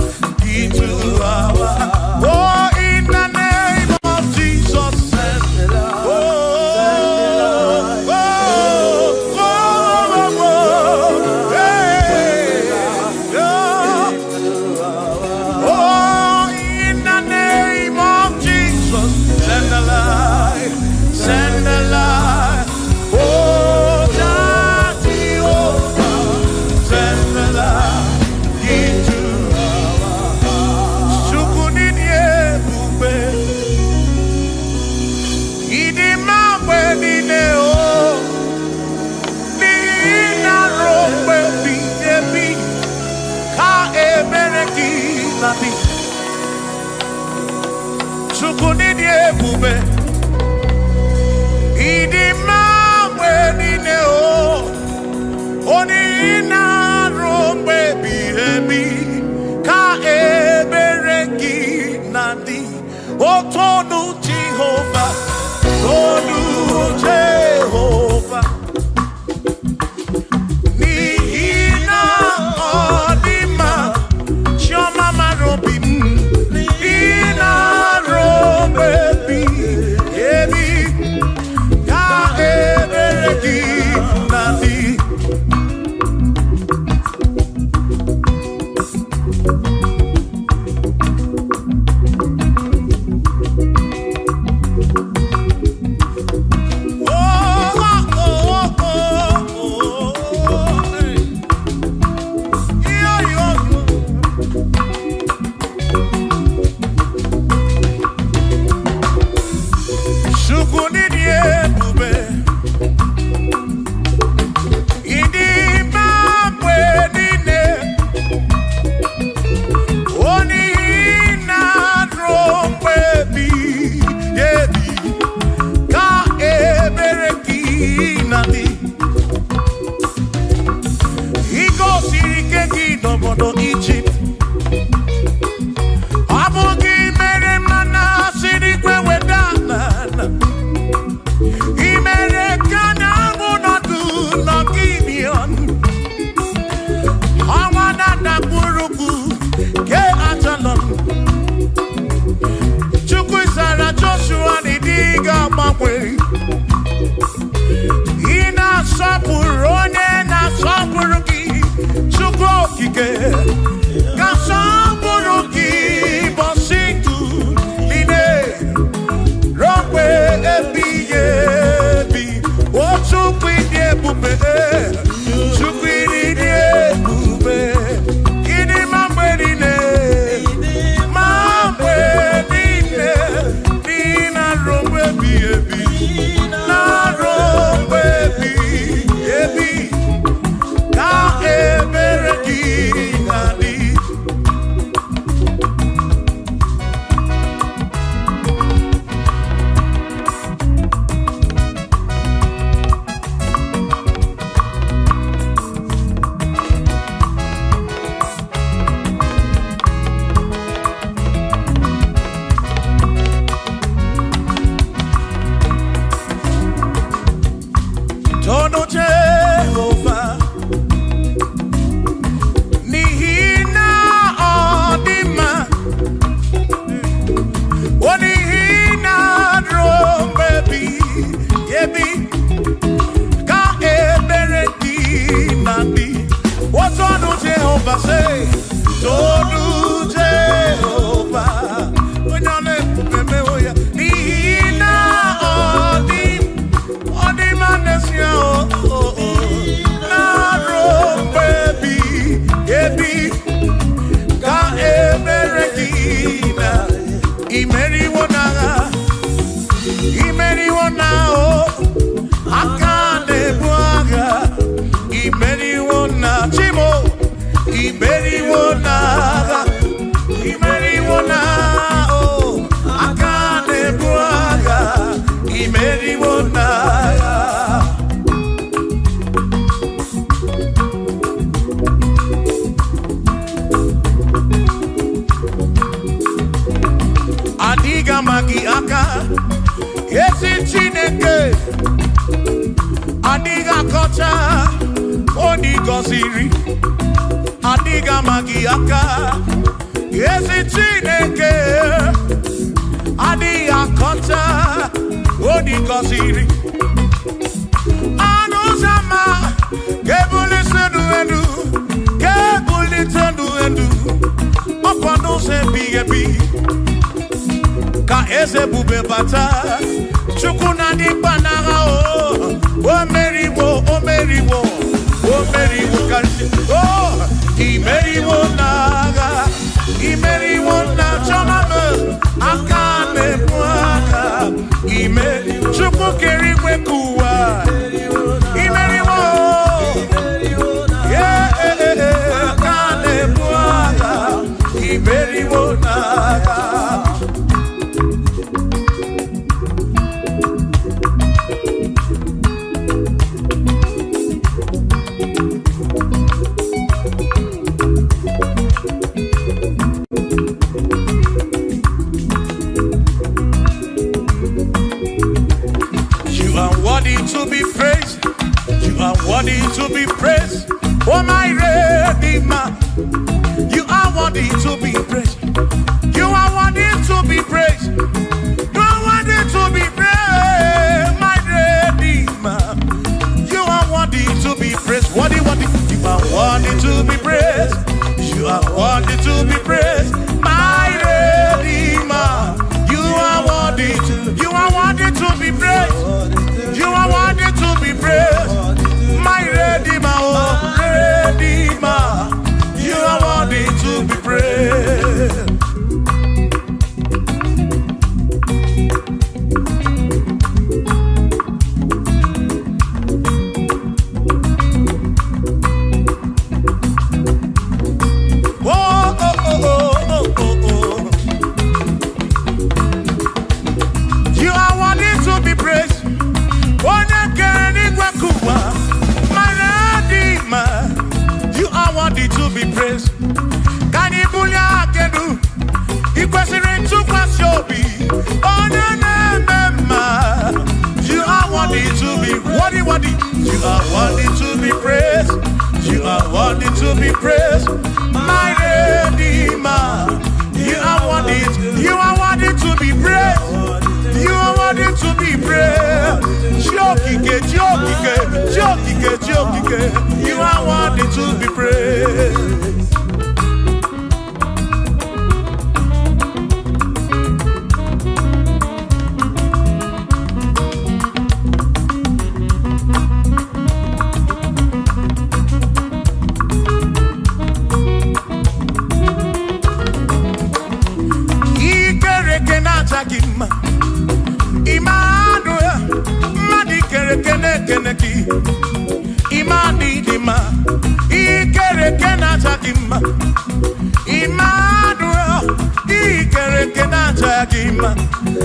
into our heart. Oh, in the name of Jesus, send the light. Send the light. Oh, Jehovah, send the light into our heart. Shukunidie bube, idima wenine o, ni na rombe bi ka emereki nabi. Shukunidie bube. Idima wenine o, oni na rombe bi ka ebereki nandi. O tonu Jehovah, tonu Jehovah. Ni ina odima, shoma marobi, ina rombe bi ebi. Egypt. Abugi mere mana siri kwe wedana. Imere kana munodu no Gideon. Awana na buruku ke atalon. Chukwu Sara Joshua ni diga mapwe. Ina sapuru onye na sapuru ki. Chukwu okike. Kasamburuki bositu line rompe ebi otukwi ebube chukwi ebube ini mamwe nine nina rompe ebi na rompe ebi ka ebereki nadi. Chineke adiga kocha oni goziri adiga magiaka ezi Chineke adiga kocha oni goziri anuzama kebuli sendu kebuli tendu opano se bigebi ka eze bube bata chukuna di banaga o meriwo kanti imeriwo na chomame akane mwaka chuku keriwe kuwa imeriwo akane mwaka imeriwo naga. To be praised, you are worthy to be praised. Oh my Redeemer, you are worthy to be praised. You are worthy to be praised. You are worthy to be praised, my Redeemer. You are worthy to be praised. Worthy. You are worthy to be praised. You are worthy to be praised, my Redeemer. You are worthy to be praised. You are worthy to be praised, my Redeemer, oh Redeemer. You are worthy to be praised. You are worthy to be praised. My Redeemer, you are worthy to be praised. Can you believe I can do? You question to Kwasiobi. Oh, no. You are worthy to be worthy. You are worthy to be praised. You are worthy to be praised. My Redeemer, you are worthy to be praised. You are worthy to be praised. Jokike. You are worthy to be praised. Emmanuel, madi kere keneki. Imani dima, ikere kenachakima. Emmanuel, ikere kenachakima.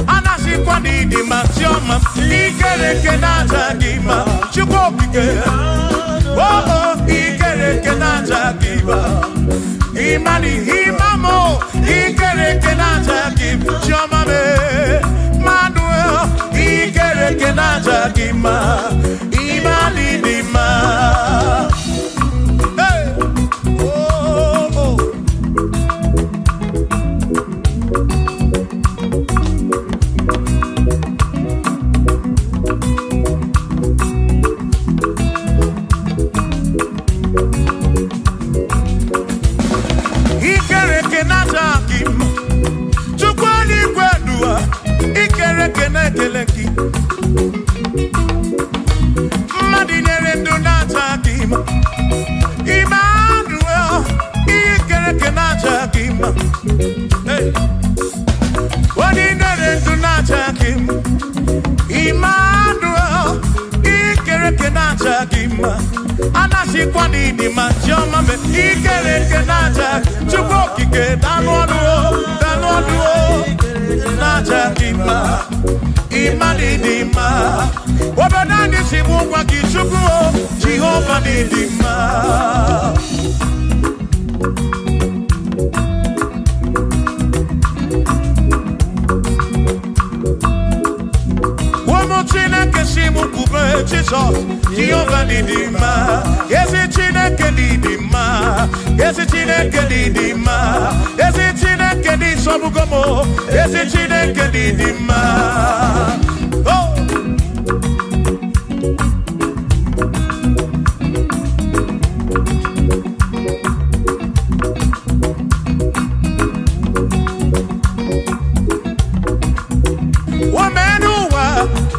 Anasi kwani dima tioma, ikere kenachakima. Chukopike, oh, ikere kenachakima. Imani himamo, ikere kenachakima. Tioma me. Ikere kenaja gima, imani dima. Hey, oh. Ikere kenaja gima, chukwani kwedua. Ikere kenekeleki Madinere Dunatagima Emmanuel Ikere kenatagima Madinere Dunatagima Emmanuel Ikere kenatagima Anasi kwani di majoma me Ikere kenatagima Chukokike danwaduo Najakima, Imanidima, Wabadani Sibuwa Kichukuo, Jehovah Nidima. One more thing. Jesus, Jehovah Didima. Yes, it's Chineke Didima. Yes, it's Chineke Didima. Yes, it's Chineke Disobugomo. Yes, it's Chineke Didima. Oh.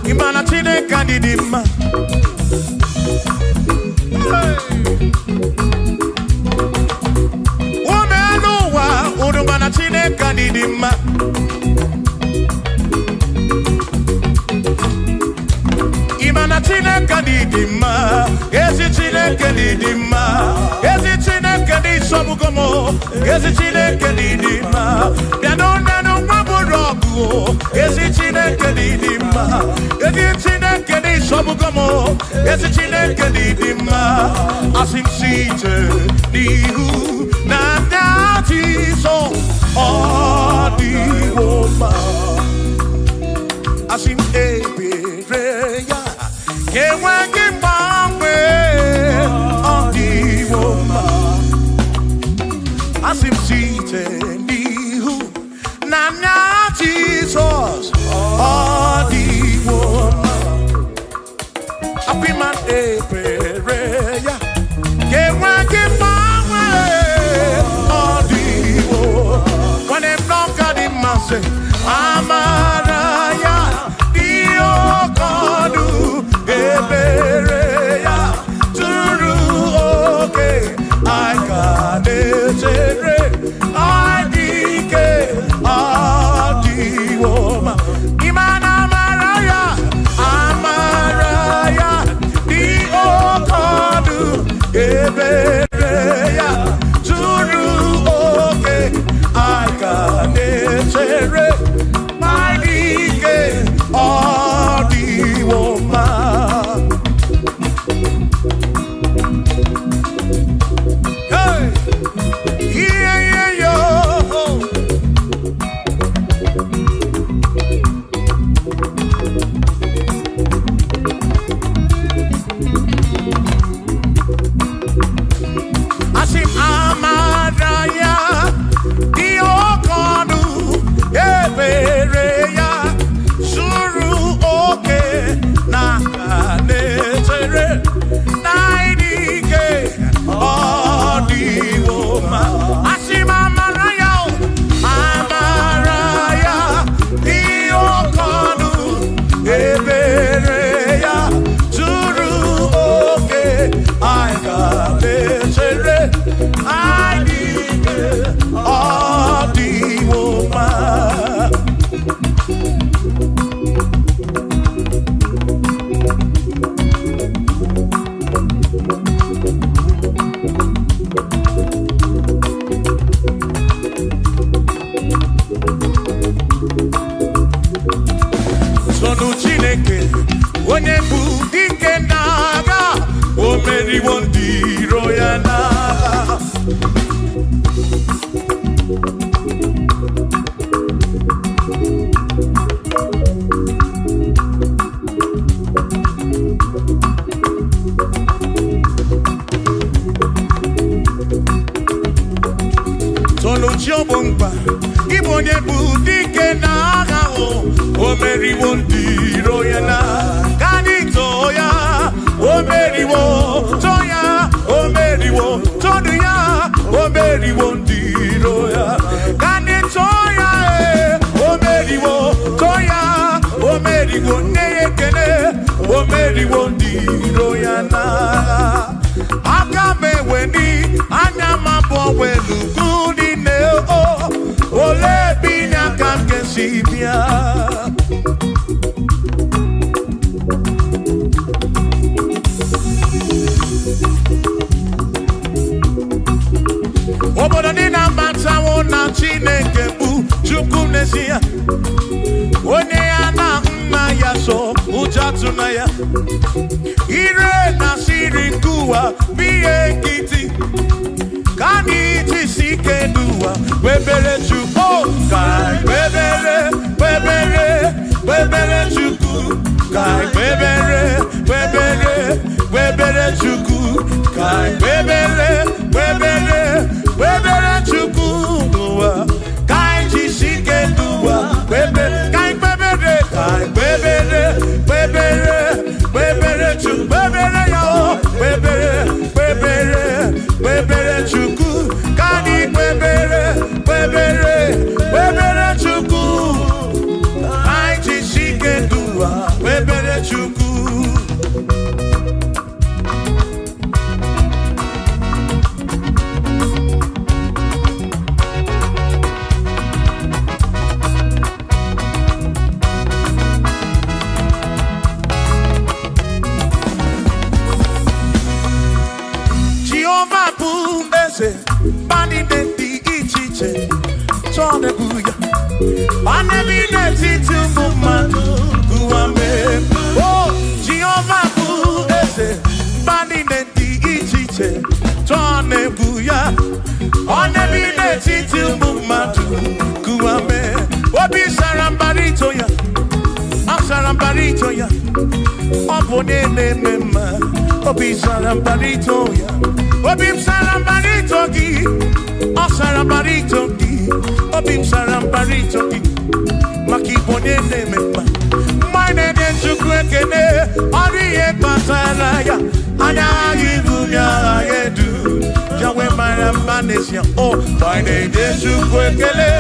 Imana Chineke Didima. Womenuwa Udumana Chineke Didima. Imana Chineke Didima. Ezi Chineke Didima. Ezi Chineke Disobugomo. Ezi Chineke Didima. Bianonanu Maburogu. Ezi Chineke Didima. Ezi Chineke Disobugomo. Ezi Chineke Didima. As him seated, Nihu, Nanda Jesus, all the woman. As him Ebereya, Kewagi Bangwe, all the woman. As him seated, Nihu, Nanda Jesus, all the woman. Happy man, Ebereya, Kewagi Bangwe, all the woman. When they block out the massive, Amaraya, Dio Kodu, Ebereya, Turu, okay, I got it, I dike, Adi woman, Imana Amaraya, Amaraya, Dio Kodu, Ebereya, Turu, okay, I got it, my dike, Adi woman. Hey, yeah, yo. Asim Amaraya, Diokonu, Ebereya, Suru oke, Nakanetere, Naidike, Odi woman. Asim Amaraya, Amaraya, Diokonu, Ebereya, Suru oke, Aikanetere, Naidike, Odi woman. Sonu Chineke, onye bụ dike n'agha, o meriwo ndị iro ya n'agha. Sonu Chiobongba, Ibo onye bụ dike n'agha, o meriwo ndị iro ya n'agha. Kanito ya, o meriwo, Toya, o meriwo, Todu ya, o meriwo ndị iro ya. Kanito ya, o meriwo, Toya, o meriwo, Neyekene, o meriwo ndị iro ya n'agha. Aka meweni, anya mabọ welu gudi ne o, ole binya kanke sibia. Obodo dị na mbantawo na Chineke bụ Chukwu n'ezie. Onye ya na nna ya so ụjọ tụna ya. Ire na siri nkuwa biye nkịtị. Ka anyị jisi ike n'ụwa webere Chukwu. Ka webere Chukwu. Ka webere chuku kai bebere chuku nuwa kai jisike nuwa kai bebere chuku bebere yo bebere chuku kai bebere chuku kai jisike nuwa bebere chuku. Bani denti ichiche chone buya bani bineti tumumanu kuame oh Jehovah bu ese bani denti ichiche chone buya bani bineti tumumanu kuame obi sarambarito ya opone mema obi sarambarito ya Obim sarambarito gi, o sarambarito gi, obim sarambarito gi, makibone ne mema. Mine de chukwekene, oriye pasaraya, anya ibunya yedu, jawe maramanesia. Oh, mine de chukwekene,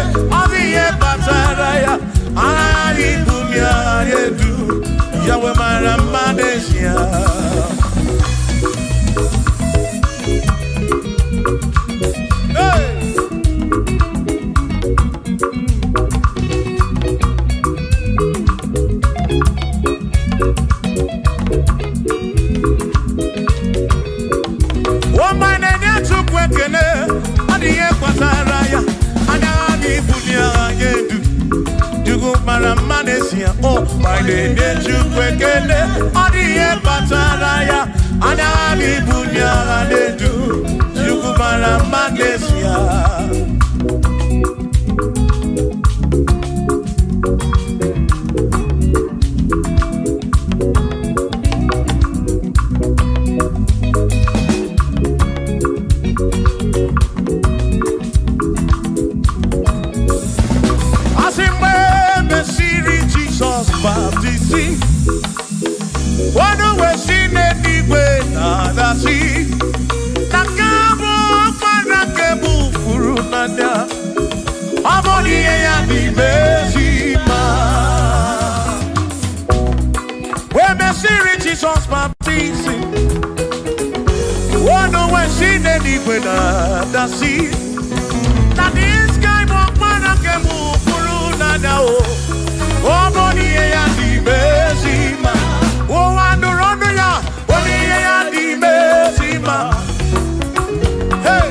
oriye pasaraya, anya ibunya yedu, jawe maramanesia. Oh, my name is Chukwekele, Odiye Pataraya, Anami Bunya Anedu, Chukwara Manesia. Jesus baptizing. One when she did it with the sea. That this guy walk man and can move through now. Oh, body and the Besima. Oh, and the run ya. Body and the Besima. Hey,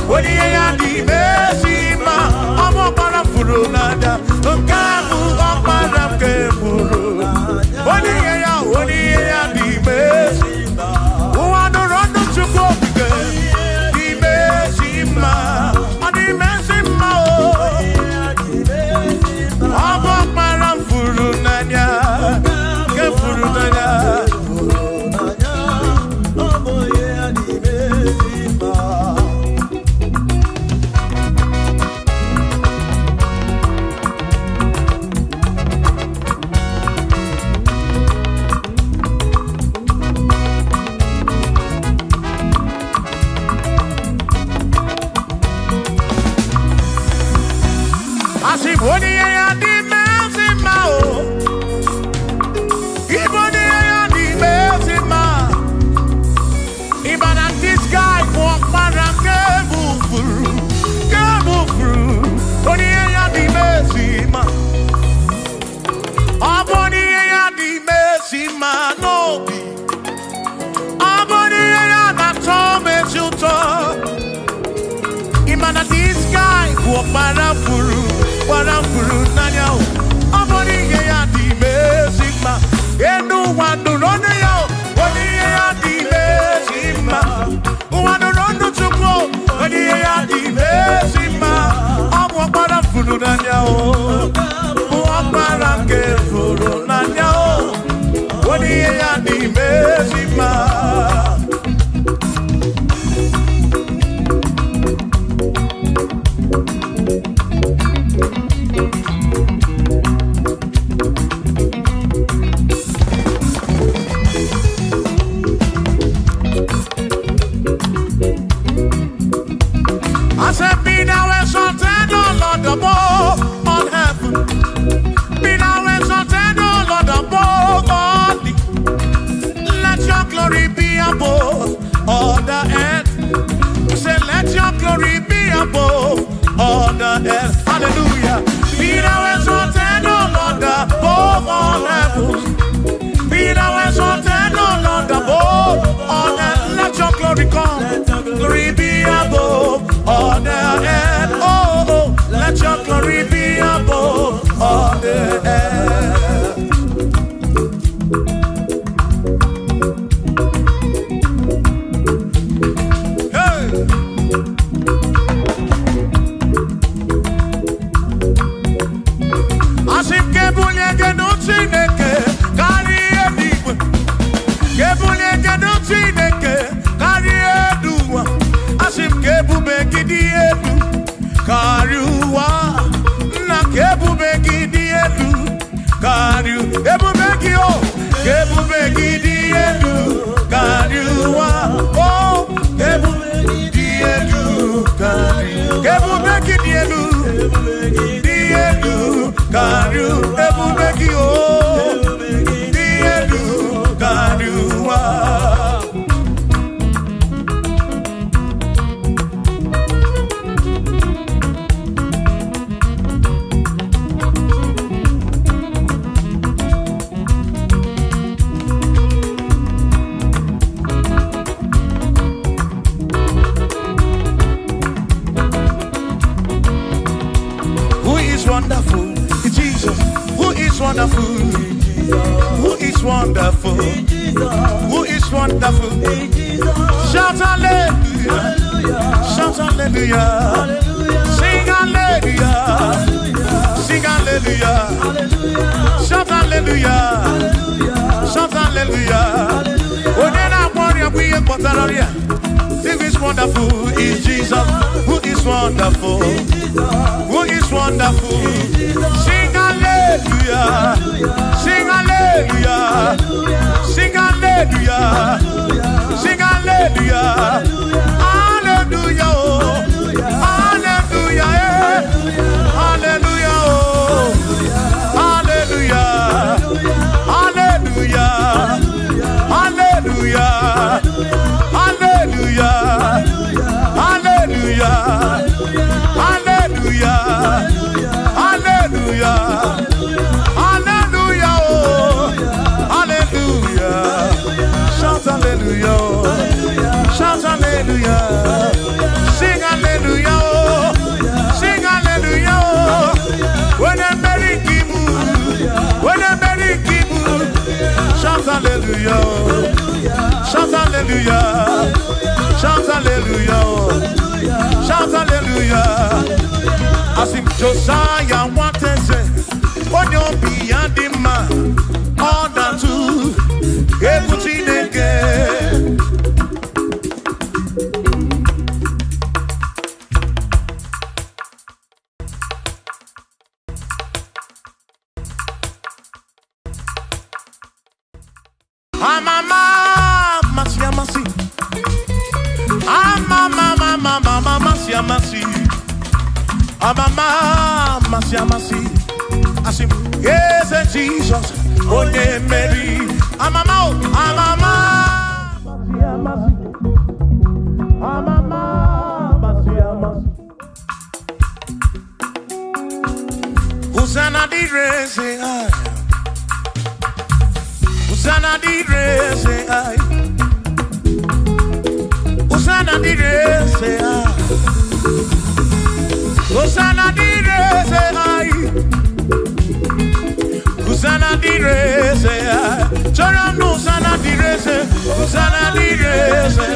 body and the Besima. I'm up on a furunada. Look at who up on a keburu. Body and the Besima. Oh, and the run to go again. The Besima. And the Besima. I'm up on a furunada. Kefurunada. Warafuru nanyao, amoni ya di mesima, enu wanu rone yao, wani ya di mesima, wanu rondo chukwo, wani ya di mesima, amwa warafuru nanyao, wapara kefuru nanyao, wani ya di mesima. Hallelujah. Be thou exalted, O Lord, above all heavens. Be thou exalted, O Lord, above all earth. Let your glory come. Glory be above all the earth. Oh, oh, let your glory be above all the earth. Hey. Asim kebunye genutineke kari edigwe. Kebunye genutineke kari eduwa. Asim kebube gidi edu kari uwa. Na kebube gidi edu kari ebube gio. Kebube gidi edu kari uwa. Oh, kebube gidi edu kari. Kebube gidi edu. Karu ebubeki o diedu karuwa. Who is wonderful? Jesus. Who is wonderful? Who is wonderful? Who is wonderful? Shout hallelujah! Shout hallelujah! Sing hallelujah! Sing hallelujah! Shout hallelujah! Shout hallelujah! Who is wonderful is Jesus. Who is wonderful? Who is wonderful? Sing hallelujah! Sing hallelujah! Sing hallelujah! Sing hallelujah! Hallelujah! Hallelujah! Hallelujah! Hallelujah! Hallelujah! Hallelujah! Hallelujah! Hallelujah! Hallelujah! Hallelujah! Hallelujah! Oh, hallelujah! Shout hallelujah! Shout hallelujah! Sing hallelujah! Sing hallelujah! When I'm very kibu, when I'm very kibu, shout hallelujah! Shout hallelujah! Shout hallelujah! Shout hallelujah! As if Josiah wanted to say, on your beyond the man, all that too, everything again. Asim, yes, Jesus, oh, Mary, Amama, Hosanna di rese, Hosanna di rese, Hosanna di rese, Hosanna di rese, Hosanna di rese, Choram Hosanna di rese, Hosanna di rese,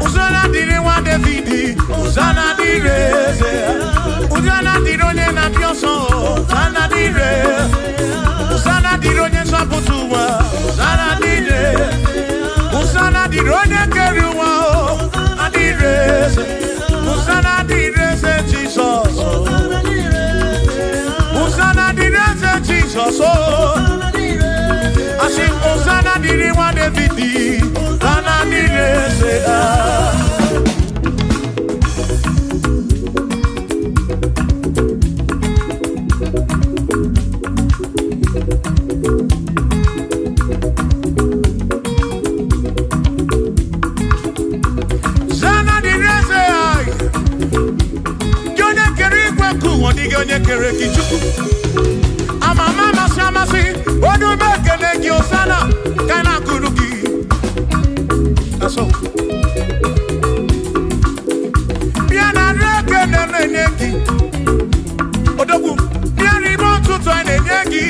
Hosanna di rewa Davidi, Hosanna di rese, Hosanna di ronye na bioso, Hosanna di rese, Hosanna di ronye saputuwa, Hosanna di rese, Hosanna di ronye keruwa, Hosanna di rese, Hosanna di rese Jesus, Hosanna di rese Jesus, oh, I sing Hosanna di rewa Davidi, Hosanna di rese, Zana di rese, Yone keri kweku. Odigo onye kere gị Chukwu. Amama masị amasị, onye ume ekele gị Osana, ka na akụrụ gị. Aso. Bịa na nri ekele na-enye gị. Odogwu, bịa n'ime ọtụtụ a na-enye gị.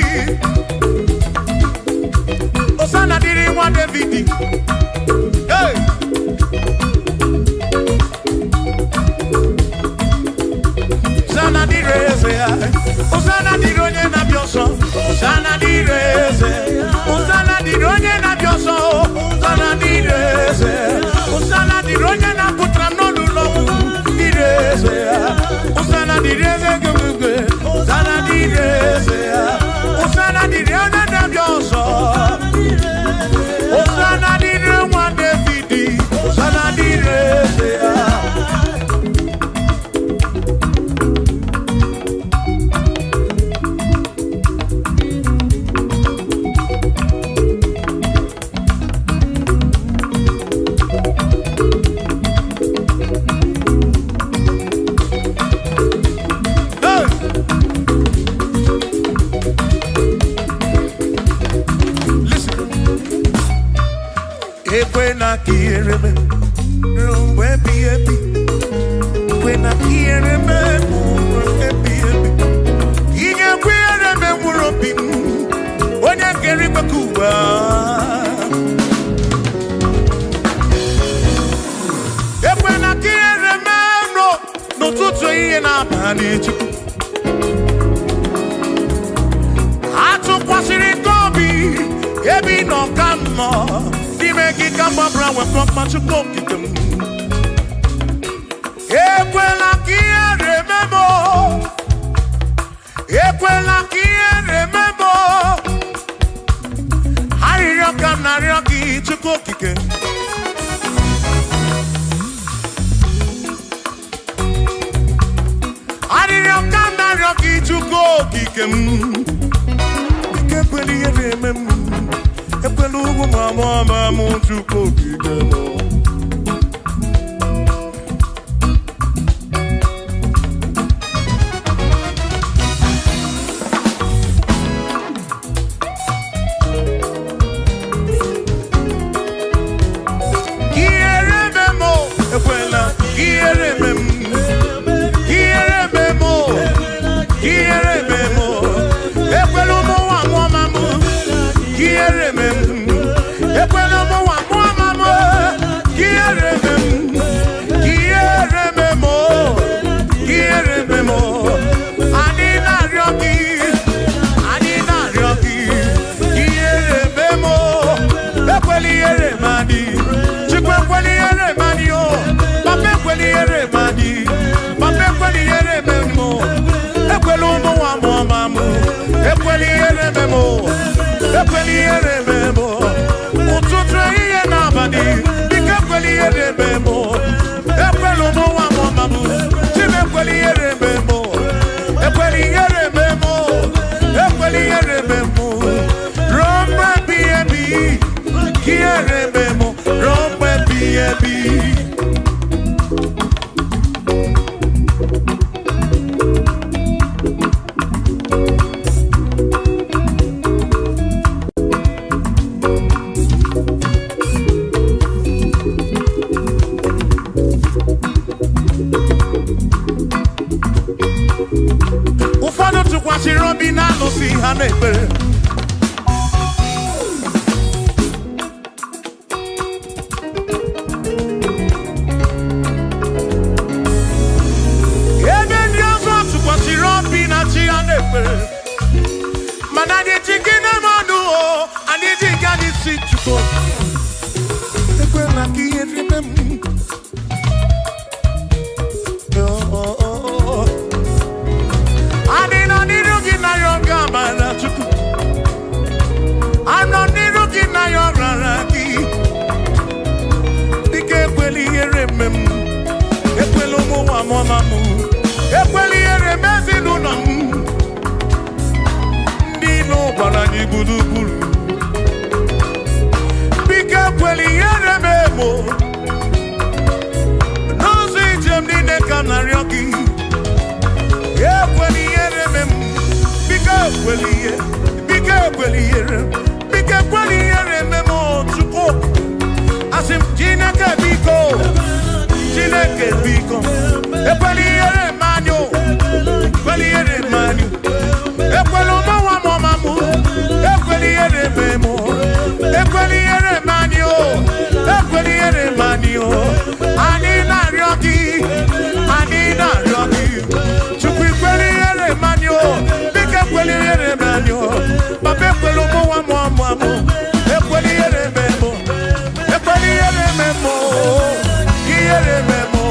Osana dịrị nwa David. Hey! Osana dịrị eze ya. Osana dịrị onye na-abịa ọsọ. Osana dịrị eze. Osana dịrị onye na-abịa ọsọ. Osana dịrị eze. Osana dịrị onye na-apụtara n'ụlọ ọgwụ. Dịrị eze ya. Osana dịrị eze gụgụgụ. Osana dịrị eze ya. Osana dịrị onye na-abịa ọsọ. Osana dịrị nwa David. Osana dịrị eze ya. Ekwena kiereme, rumwe biebi. Ekwena kiereme, rumwe biebi. Inye kiereme murobi, onye keri bakuba. Ekwena kiereme no tutu iye na bani Chukwu. Atu kwasiri kobi, ebi no kamo. Make it come up around with from much of them. Equela kia remember. Equela kia remember. Harioka Narioki to cook again. Harioka Narioki to cook again. Equela remember. Epelugu mama muchuko kigemo. Kierememo, ekwela, kierememo, kierememo, kierememo, epelugu mama mu, kierememo. kweliere memo chuko. Asim Chineke biko. Ekweliere manyo. Ekwelo mawa mamamu. Ekweliere memo. Ekweliere manyo. Ani na ryoki. Chukwi kweliere manyo. Bike kweliere manyo. Babe kwelo mawa mamamu. Ekweliere memo. Kiere memo.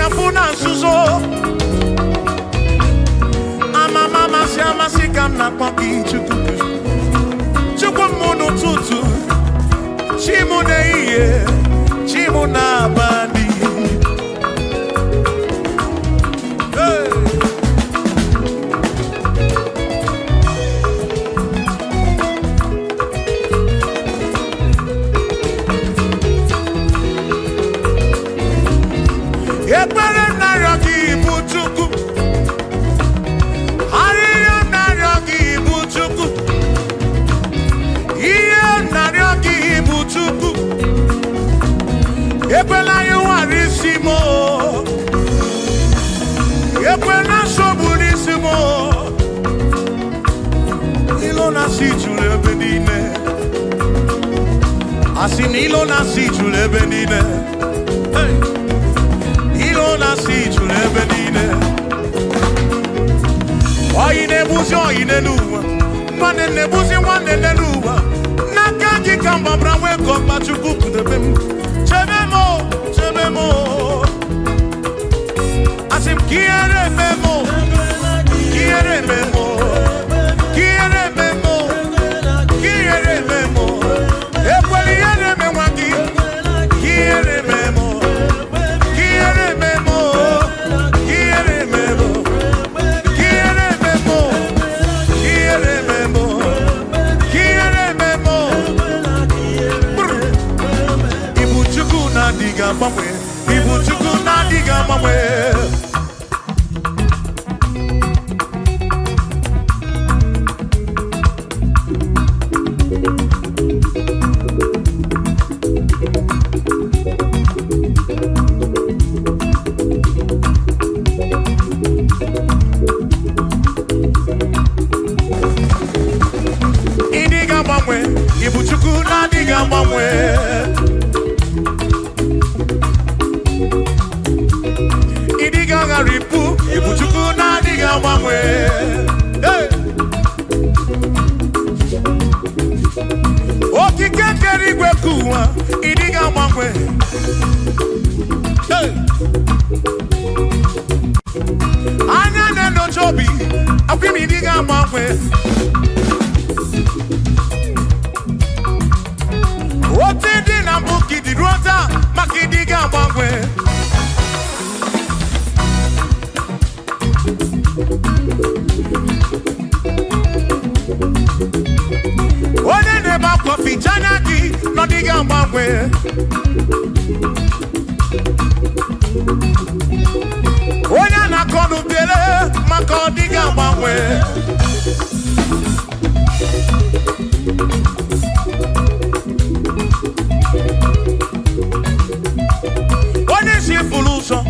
Afuna suzo Mama siama sikam na kwaki Chukwu munu tutu Chimu na iye Chimu na bandi Ilo nasi chulebenine, ilo nasi chulebenine. Oine buzi oine luwa, mane ne buzi wane ne luwa. Nakaki kamba brawe kopa chukuku de bem. Chebemo. Asim kiere memo. Ibu chuku na diga mamwe. Idiga mamwe, ibu chuku na diga mamwe. Ripu, ibuchuku na diga mamwe. Okike kerigwe kuwa, idiga mamwe. Anya neno chobi, akwimi idiga mamwe. Otidi na mbuki diruota, makidiga mamwe. One neba kofi chanaki no diga mbangwe. One na kodu tele mako diga mbangwe. One si fuluso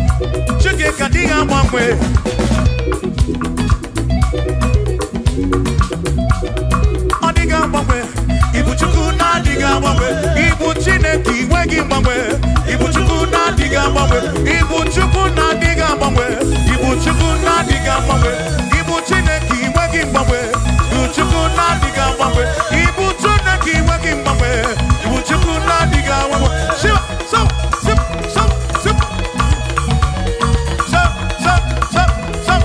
chike kadi agbanwe. Ọ dịghị agbanwe. Ibu Chukwu na-adịghị agbanwe. Ibu Chineke inweghị mgbanwe. Ibu Chukwu na-adịghị agbanwe. Ibu Chukwu na-adịghị agbanwe. Ibu Chukwu na-adịghị agbanwe. Ibu Chineke inweghị mgbanwe. Ibu Chukwu na-adịghị agbanwe. Ibu Chineke inweghị mgbanwe. Ibu Chukwu na-adịghị agbanwe. Shiva, so, sip, so, sip. So, so, so, so,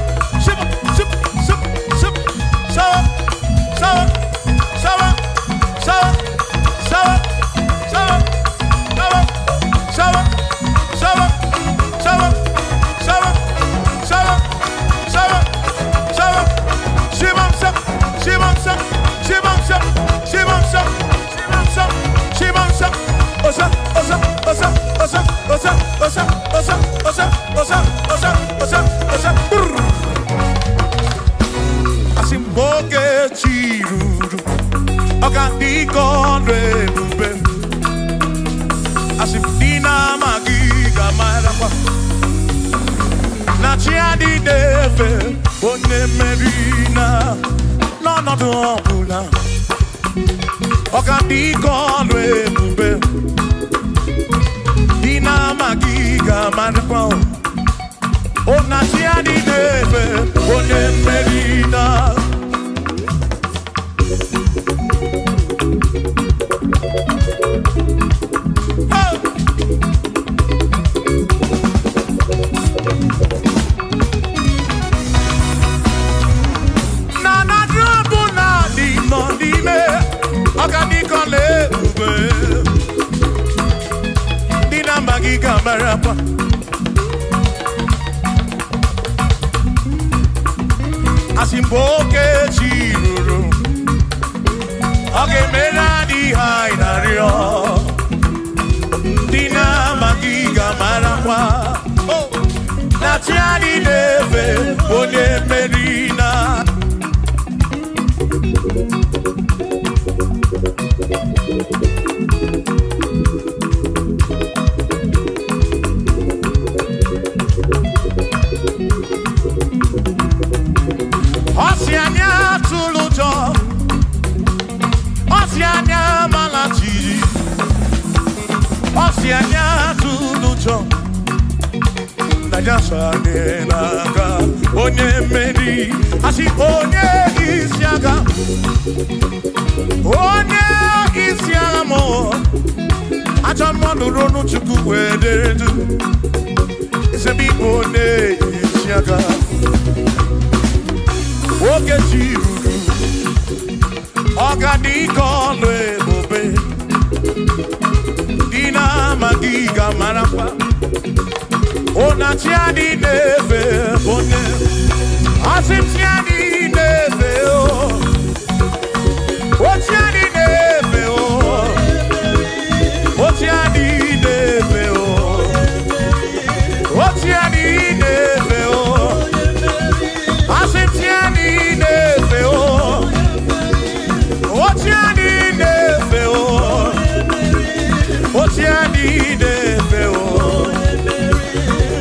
shiva, sip, sip, sip. So, so, so, so, so, so, so, so, so, so, so, so, so, shivam sap, shivam sap, shivam sap, shivam sap, shivam sap, shivam sap, osa, osa, osa, osa, osa, osa, osa, osa, osa, osa, osa, osa, brr. Asimboke chiruru, oka dikondwe bube. Asimdina magiga marakwa. Na chiadi defe, one merina, no no do. Oka dikondwe bube. Dina magiga marakwa. Ona chiadi defe, one merina. Asimboke chiruru, oge mera di hainario, dina magiga marakwa, na tiani neve one merina. Osianya tulujo, Osianya malachiri, Osianya tulujo. Naija naga, onye meri, asi onye isiaga, onye isiaga mo. Acha mmanụ ronu Chukwu wedere du, isebi onye isiaga. Oge chiruru, ọgadịka ọlụ ebube, dina magiga marakwa, onachi adị n'efe onye, asịmchi adị n'efe o, ochi adị n'efe o, ochi adị n'efe o, ochi adị n'efe o, asịmchi adị n'efe o, ochi adị n'efe o, ochi adị n'efe o,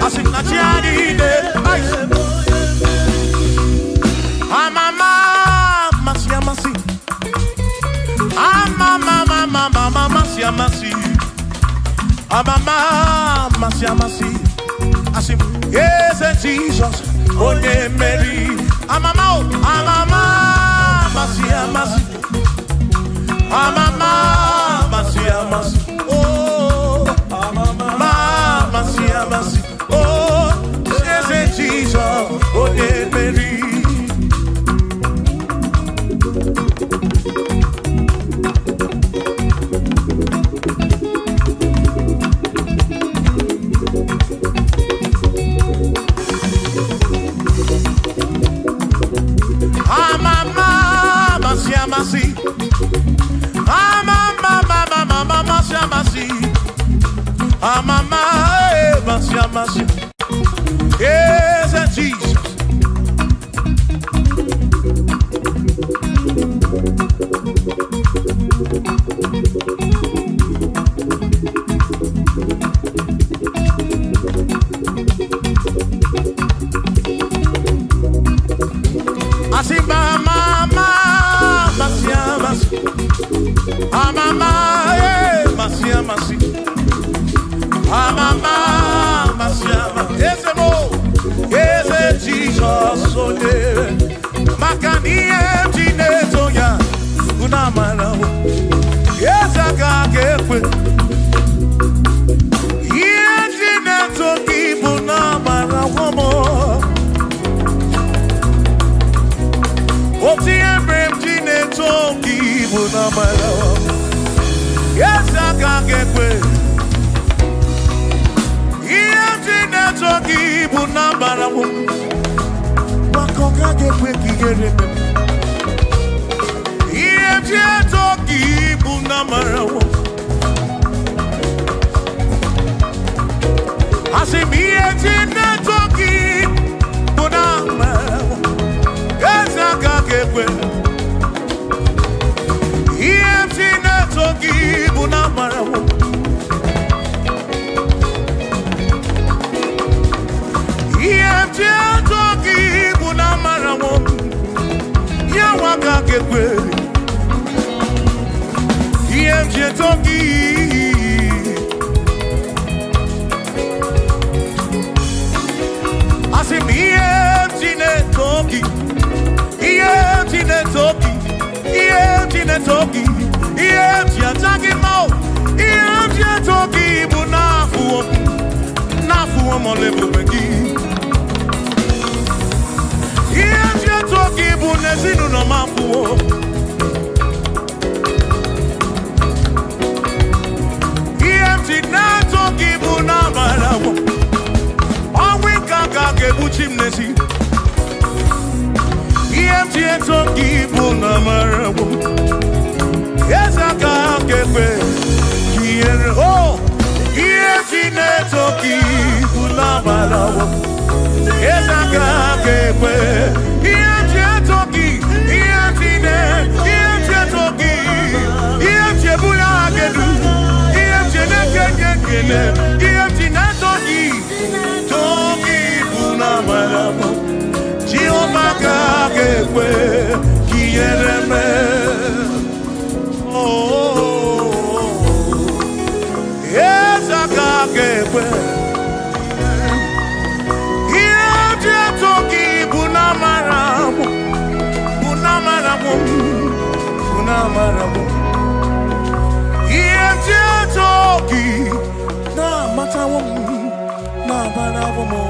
asịmchi adị n'efe o. Amama masi amasi, amama mama masi amasi, amama masi amasi, asim yes Jesus onye meri, amama masi amasi, amama masi amasi, oh amama masi amasi, oh yes Jesus onye meri. Amasi, amasi, yes, Jesus. sole makaniye jineto ya una marawo yesa ka kekwe ye jineto ki buna marawo mo oti embrem jineto ki buna marawo yesa ka kekwe ye jineto ki buna marawo wakoka kekwe ki gerebe Toki buna marawo Asimiye tina toki buna marawo Eza kakekwe Iye tina toki buna marawo Iye tina toki buna marawo Yawa kakekwe Iemje toki Asim iemjine toki Iemjine toki Iemjine toki Iemje taki mo Iemje toki bu nafu mo lebu bengi Iemje toki bu nezinu no mafu Toki buna marawo Awi kaka kebuchi mnesi EMT toki buna marawo Yesa kake kwe Kiere ho EMT toki buna marawo Yesa kake kwe EMT toki EMT toki EMT buna kedu EMT na toki buna marawo Jehovah kakekwe kiyereme Eza kakekwe EMT toki buna marawo Buna marawo Buna marawo EMT toki na matawo na barawo mo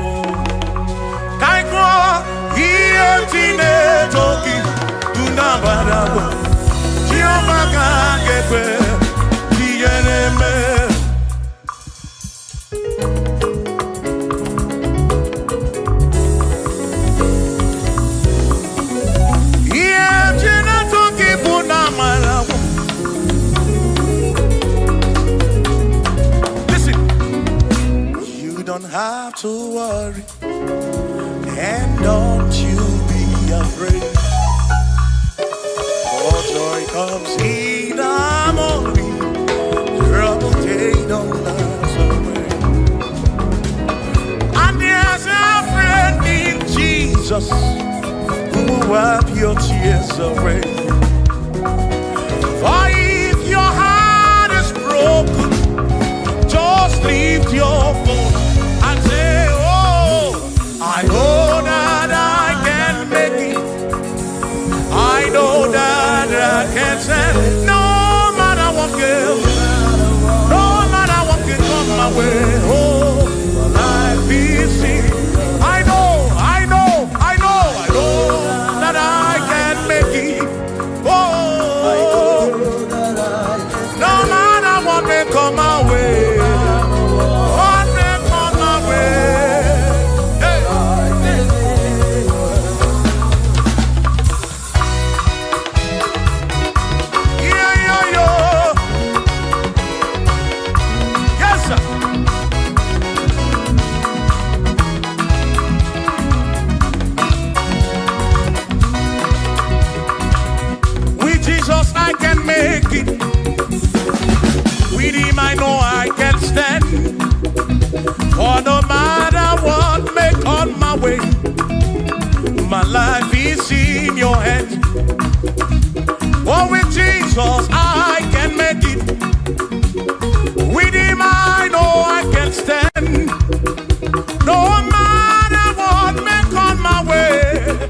Kaikro EMT ne toki na barawo Jehovah kakekwe kiyereme EMT ne toki buna marawo Don't have to worry and don't you be afraid. For joy comes in the morning, trouble they don't last away. And there's a friend in Jesus who will wipe your tears away. For if your heart is broken, just lift your voice. Say, oh, I know that I can make it. I know that I can stand. No matter what comes, no matter what can come my way. Oh, life is seen. I know that I can make it. Oh, no matter what may come my way. With him I know I can stand. For no matter what may come my way, my life is in your hands. For with Jesus I can make it. With him I know I can stand. No matter what may come my way,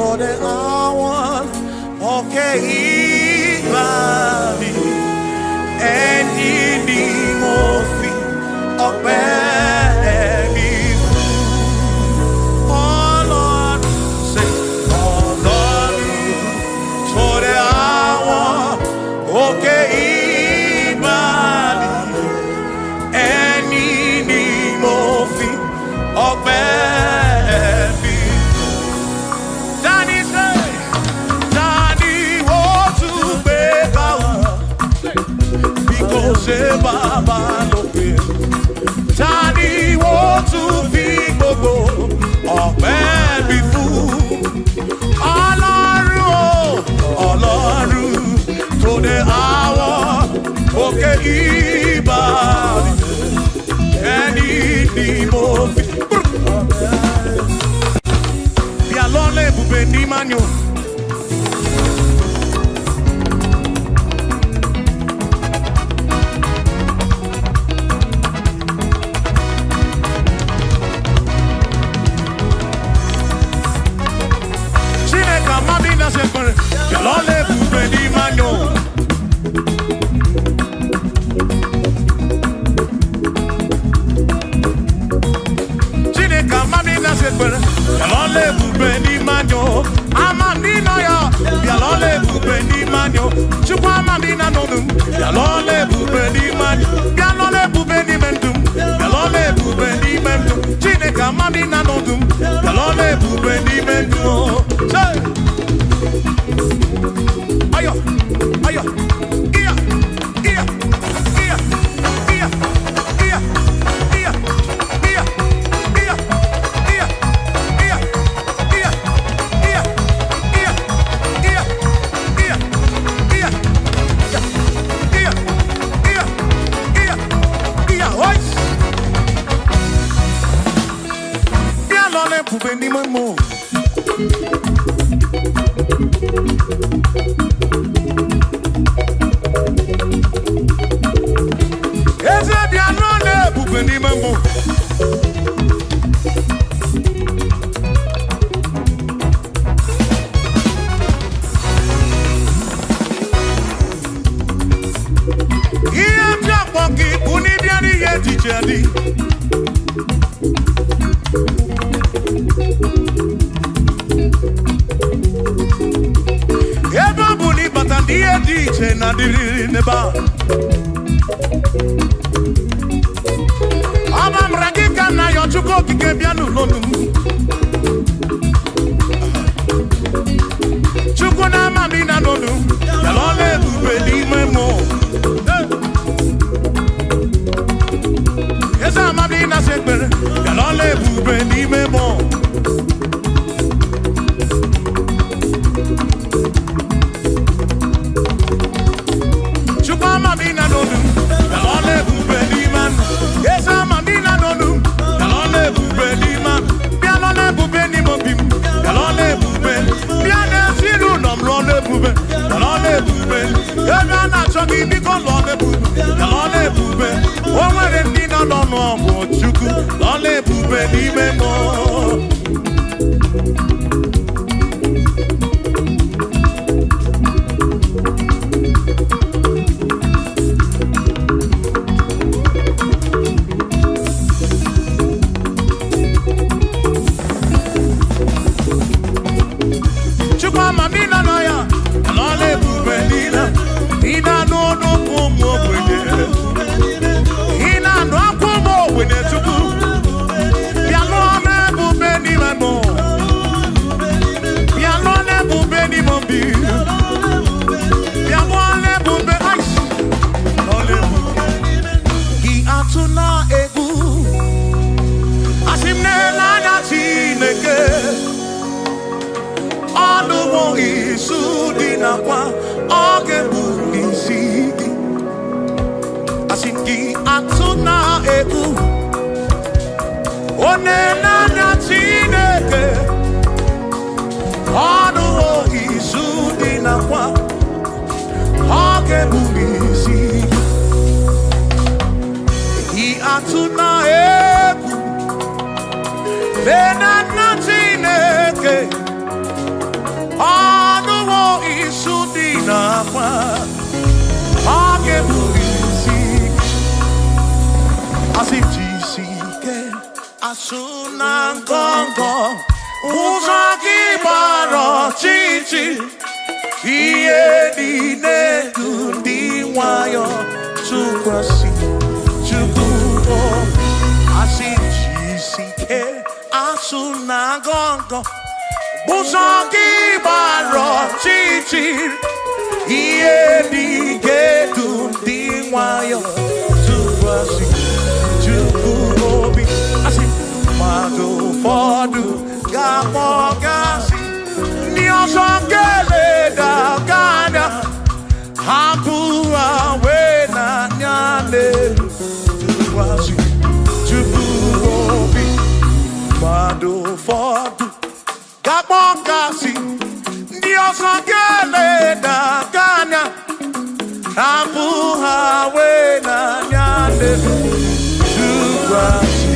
for the hour. Okay, body and in the movie of baby. Oh Lord, say, oh Lord, for the hour. Okay, body and in the movie of baby. Danny say, Danny want to be because Baba no pay. Danny want to be gbogbo of baby fool. Ọlọ́run to the hour. Okay, ibadi ẹni ni mo fi. Bí alọ́lẹ̀ ibùgbé ní manyo. Chineke amami na sekpere. Bí alọ́lẹ̀ ibùgbé ní manyo. Bialole bube ni manyo, amandino ya. Bialole bube ni manyo, chukwa amandina nodum. Bialole bube ni manyo, bialole bube ni mendum. Bialole bube ni mendum, chineka amandina nodum. Bialole bube ni mendum. Say, ayo, ayo, iya, iya, iya, iya, iya, iya, iya. Pouvez ni mon mot. Et c'est bien non, pouvez ni mon mot. Il y a bien pour qui, pour ni bien ni yé, dit. Diye DJ na diri neba. Amam ragika na yo chuko kike bianu lonu. Chuko na mami na lonu. Yalole bube ni memo. Esa mami na sekbere. Yalole bube ni memo. Mamina nonu, yalole bube ni man. Yesa mamina nonu, yalole bube ni man. Yalole bube ni mobim, yalole bube. Yane siru nom lole bube, yalole bube. Yena na choki biko lole bube, yalole bube. Omere nina nono ambo chuku, lole bube ni memo. Mamina noya, lole bube nina, ina no kumo wene, ina no kumo wene tuku, bialone bube ni mamo, bialone bube ni mombi, bialone bube ice, lole bube, ki atuna egu, asimne lana chineke. Anuwo isu di nakwa oge bulisiki asinki atuna egu onena na chineke. Anuwo isu di nakwa oge bulisiki i atuna egu onena na chineke. Asunangongo Uzaki baro chichi Iye dine kundi wayo Tukwasi Tukubo Asijisike Asunangongo Uzaki baro chichi Iye dine kundi wayo Tukwasi Tukubo Mado fodu gamogasi niosongele da gana hampua wena nyane tuwasi tubuobi mado fodu gamogasi niosongele da gana hampua wena nyane tuwasi.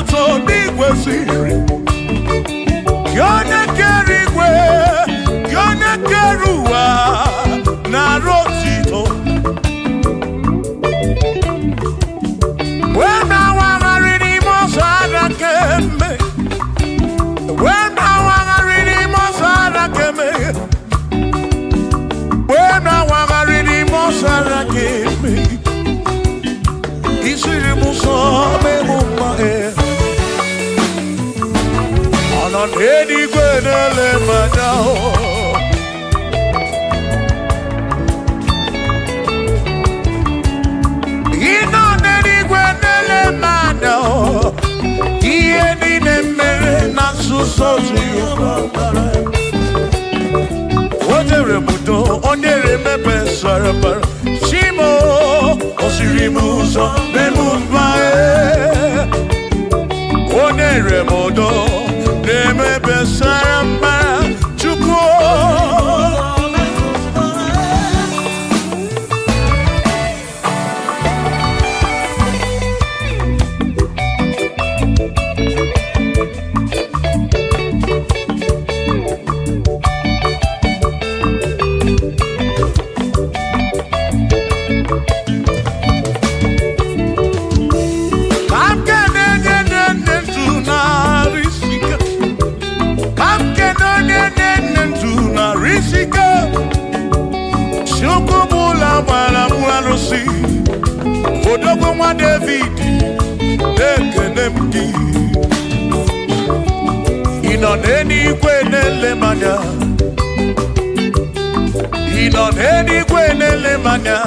So Oremudo, Onere Mepe Sarabara, Shimo, Osirimuso, Bemubae, Onere Modo, Nemepe Sarabara, Chuko. Odogwa David, Ekenemdi. Inoneni kwenele manya. Inoneni kwenele manya.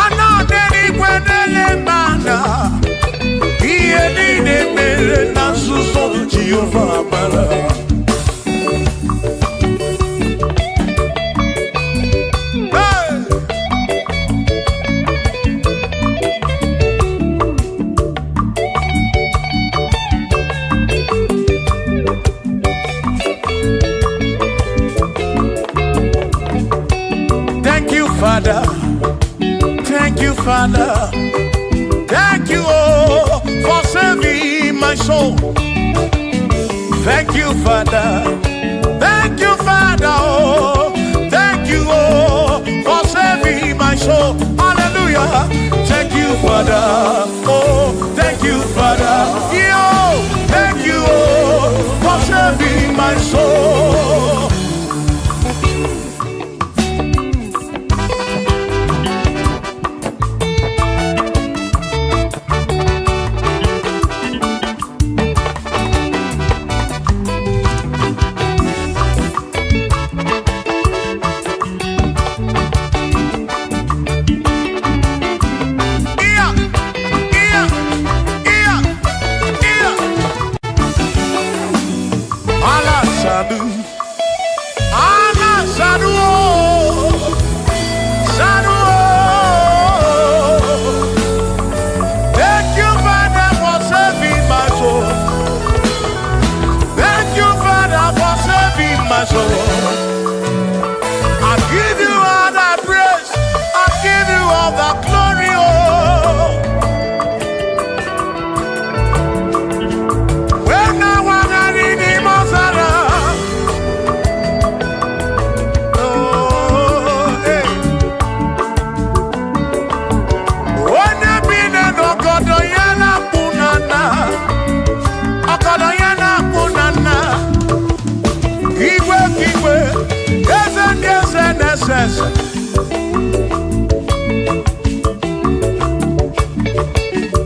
Anoneni kwenele manya. Iye ni mere na suso Jehovah mara. Father, thank you, Father, thank you, oh, for saving my soul. Thank you, Father, oh, thank you, oh, for saving my soul. Hallelujah. Thank you, Father, oh, thank you, Father, yo, thank you, oh, for saving my soul.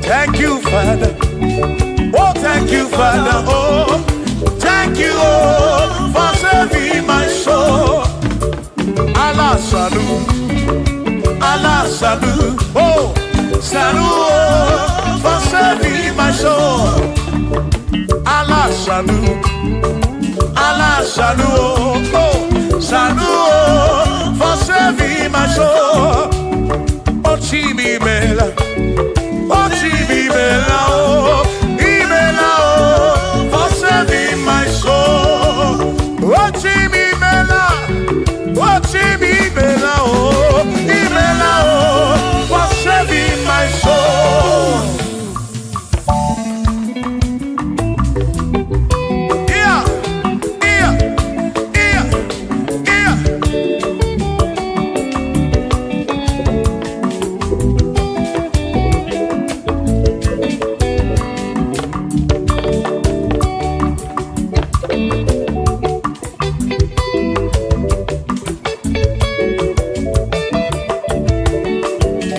Thank you, Father. Oh, thank you, Father. Oh, thank you, oh, for saving my soul. Allah salut, Allah salut. Oh, salut, oh, for saving my soul. Allah salut, Allah salut. Oh, salut, oh, for saving my soul. Oh, Chimi Mela. Oh, Chibibela, oh, Ibela, oh, for saving my soul. Oh, Chibibela, oh, Chibibela, oh, Ibela, oh, for saving my soul. Yeah, yeah, yeah, yeah.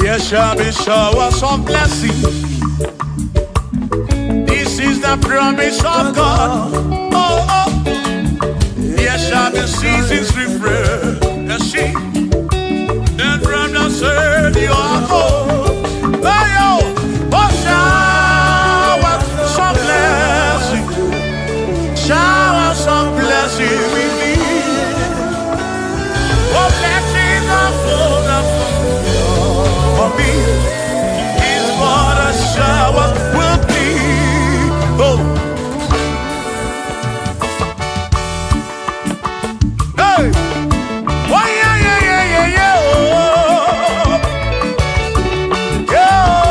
There shall be showers of blessing. This is the promise of God. Oh, oh. There shall be seasons refreshing. And from the earth you are home. Oh, oh, showers of blessing. Showers of blessing we need. Hey! Oh, yeah, yeah, yeah, yeah, yeah. Oh, yeah.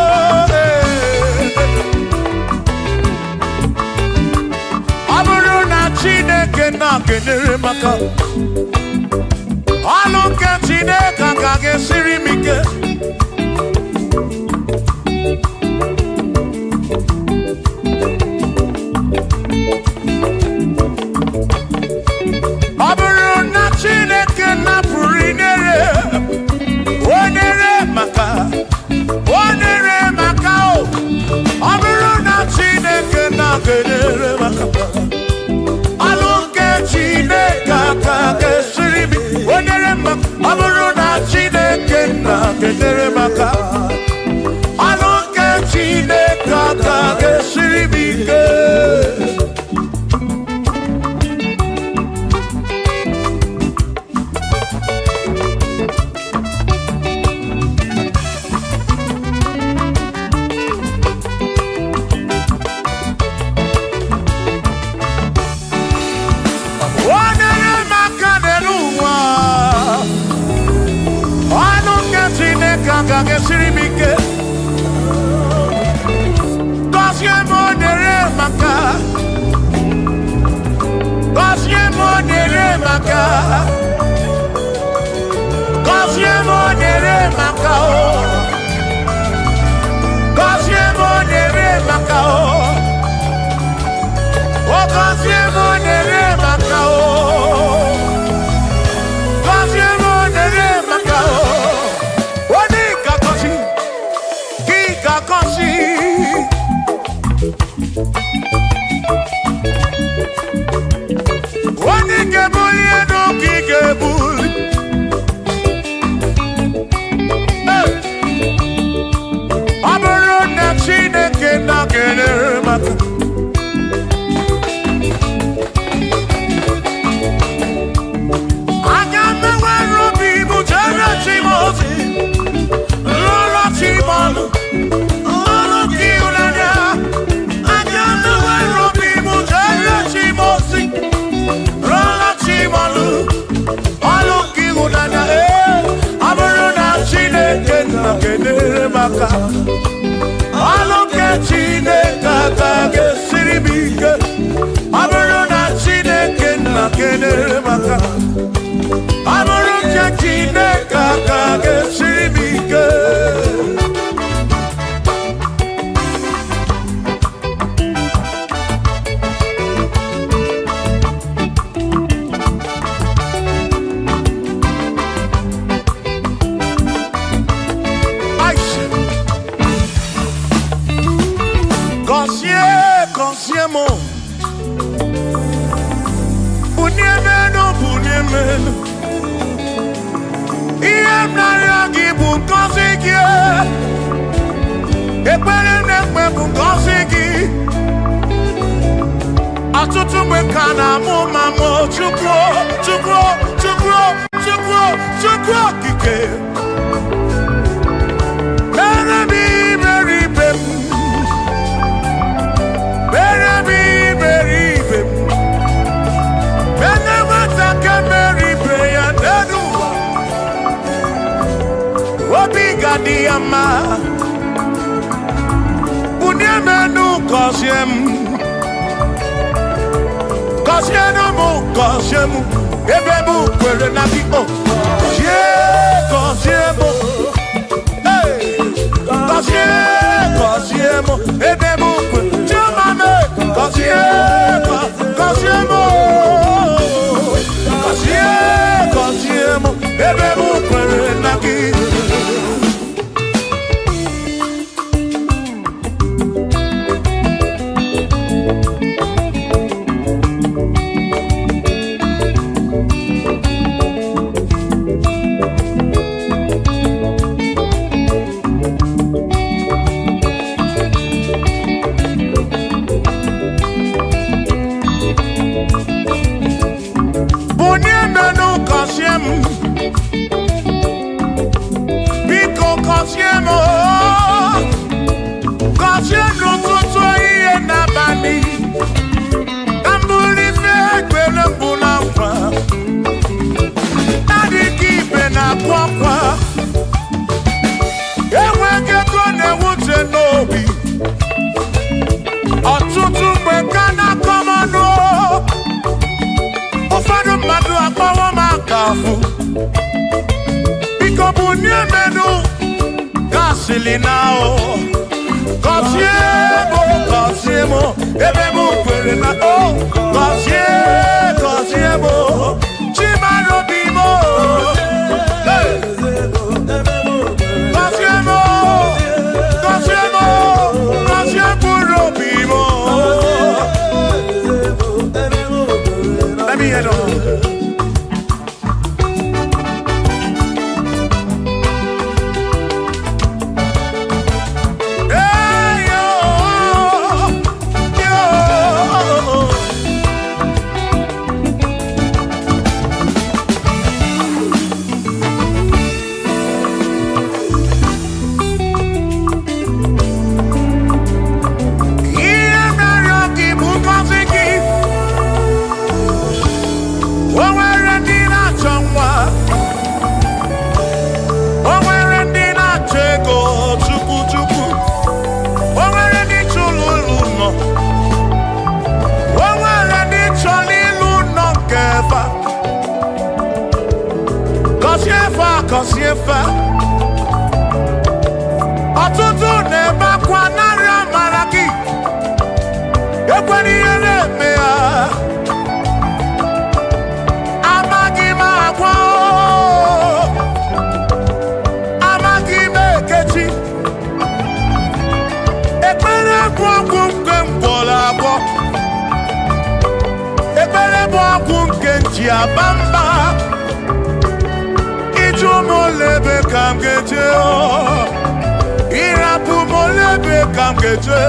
Aburu na Chineke na kenere maka. Alu ke Chineke ka gesiri mike. now. Cosiemo, ebemu kwere na oh. Cosiemo, chimaro bimo. Cosiemo bimo. Let me head on. Cosiefa ọtụtụ na-ebe akwa narị amara gị ekwere ihe na-eme ya amaghị m agwa amaghị m ekechi ekpere bụ ọgwụ nke ngwọrọ agwọ ekpere bụ ọgwụ nke nji aba mba molebe kam geje irapu molebe kam geje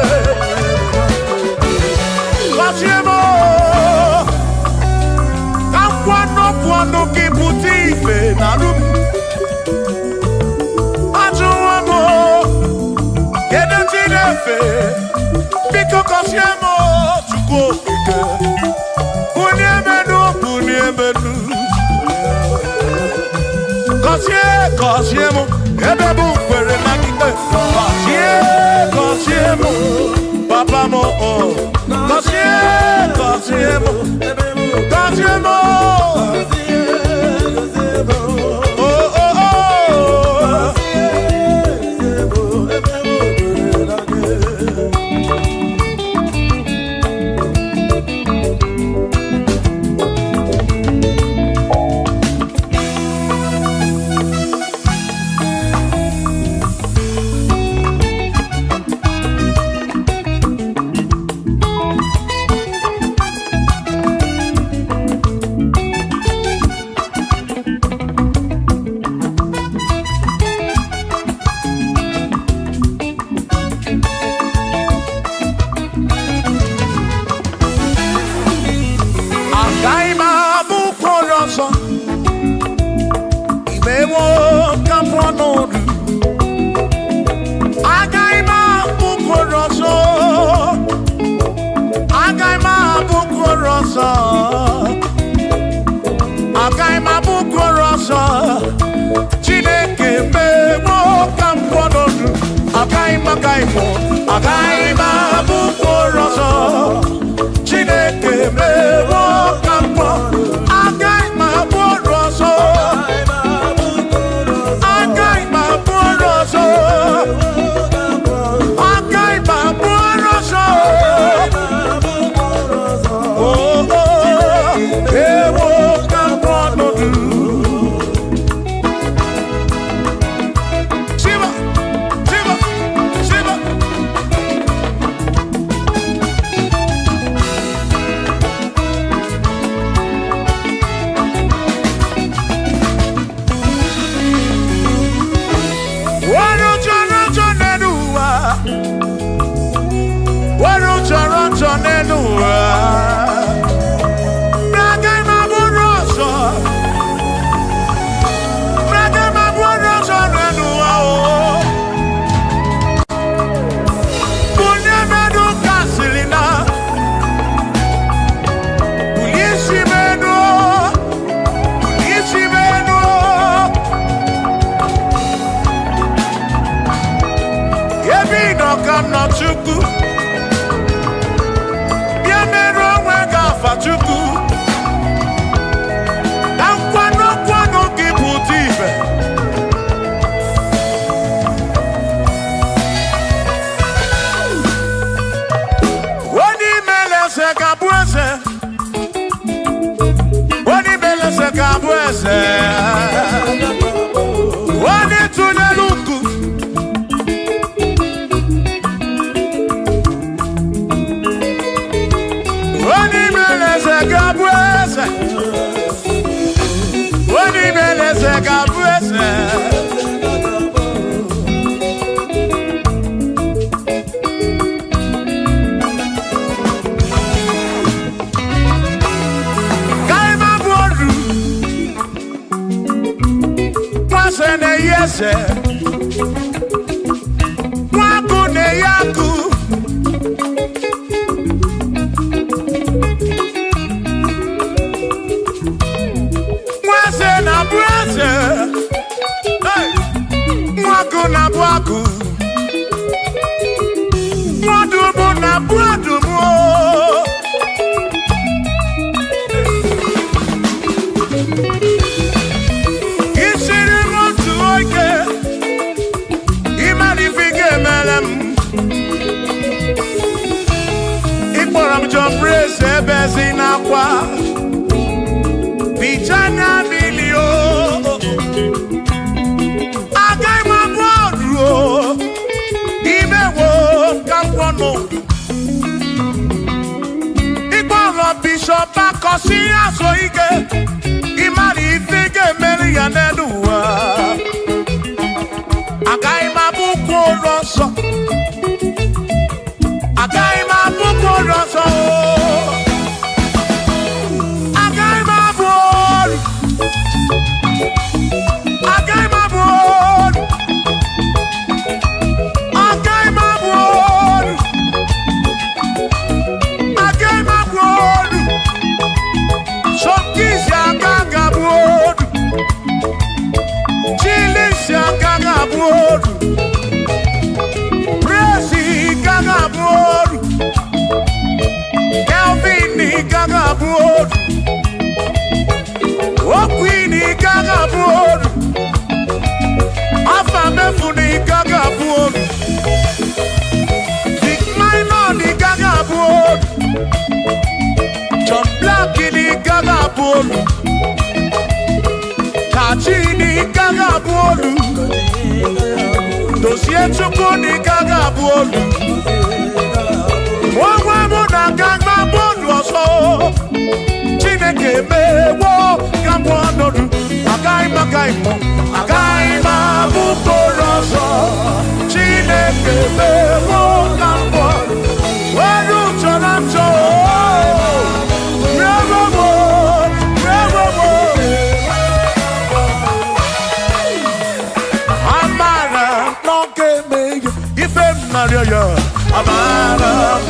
Cosiemo kam kwano kibuti ife nalu ajuwamo kedu tinefe biko Cosiemo chukwu okike kuniemenu Cosiemo, ebebu kwere na kike. Cosiemo, papa mo oh. Cosiemo, oh oh oh. Oni beleze gabuese. Kaima bodu. Kwase ne yese. Kwaku ne yaku. Mwaku na bwaku Mwadumu na bwadumu Ishiri motu oike Imanifike melem Ikporam John Brace ebezi na kwa Vijana milio Bishop Akosi Asoike Imani Fige Meri Yanedua Agaima Buko Rosso Agaima Buko Rosso Agaima Buko Agaima Buko Agaima Buko Agaima Buko Shokisha Gagabwood Chilisha Gagabwood Prezi Gagabwood Calvini Gagabwood Okwini Gagabwood Afamefuni Gagabwood Big Minor Gagabwood John Black in the Gagabolu Kachini Gagabolu Dossier Chuko ni Gagabolu Wawamo na Gagabolu Oso Chineke mewo Gagabolu Agaima Gaimo Agaima Bukoroso Chineke mewo Gagabolu Waru Chonacho Amara,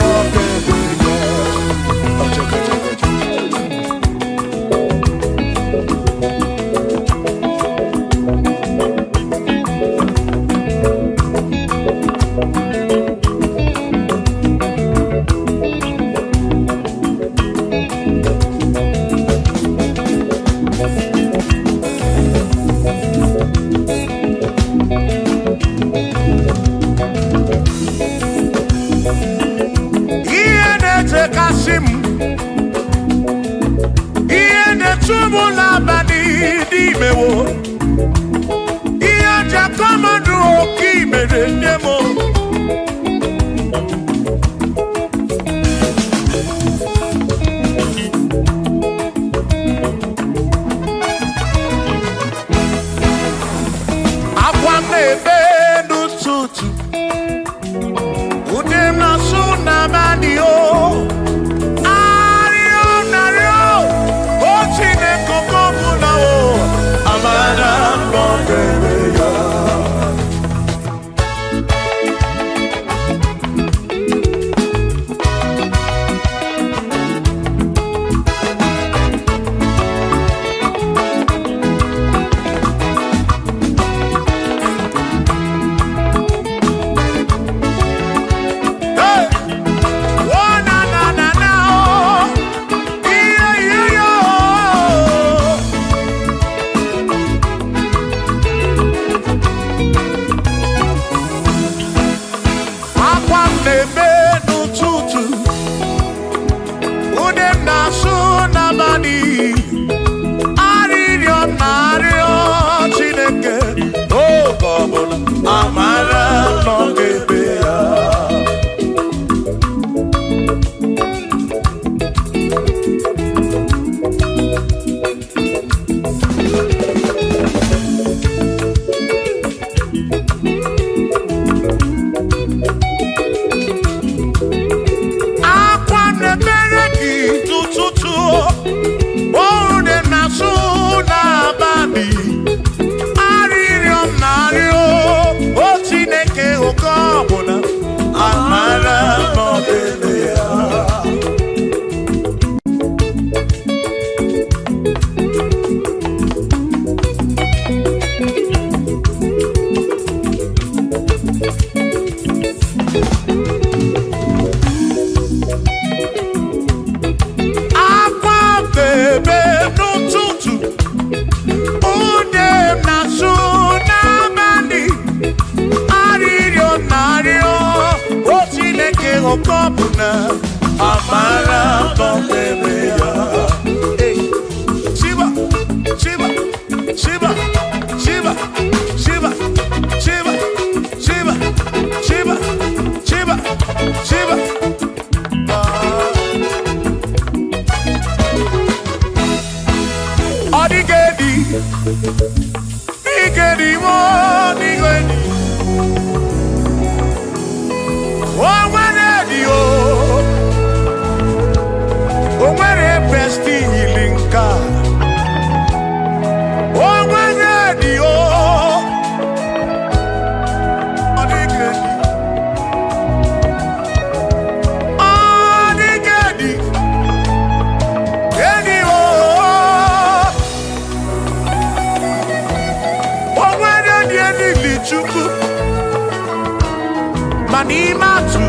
no baby hey Shiva Shiva Shiva Shiva Shiva Shiva Shiva Shiva Shiva Shiva Odigedi Nigedi mo nigedi O nwere besti ilinka O nwere di o Odigedi Odigedi Edi o O nwere di edi lichuku Mani matu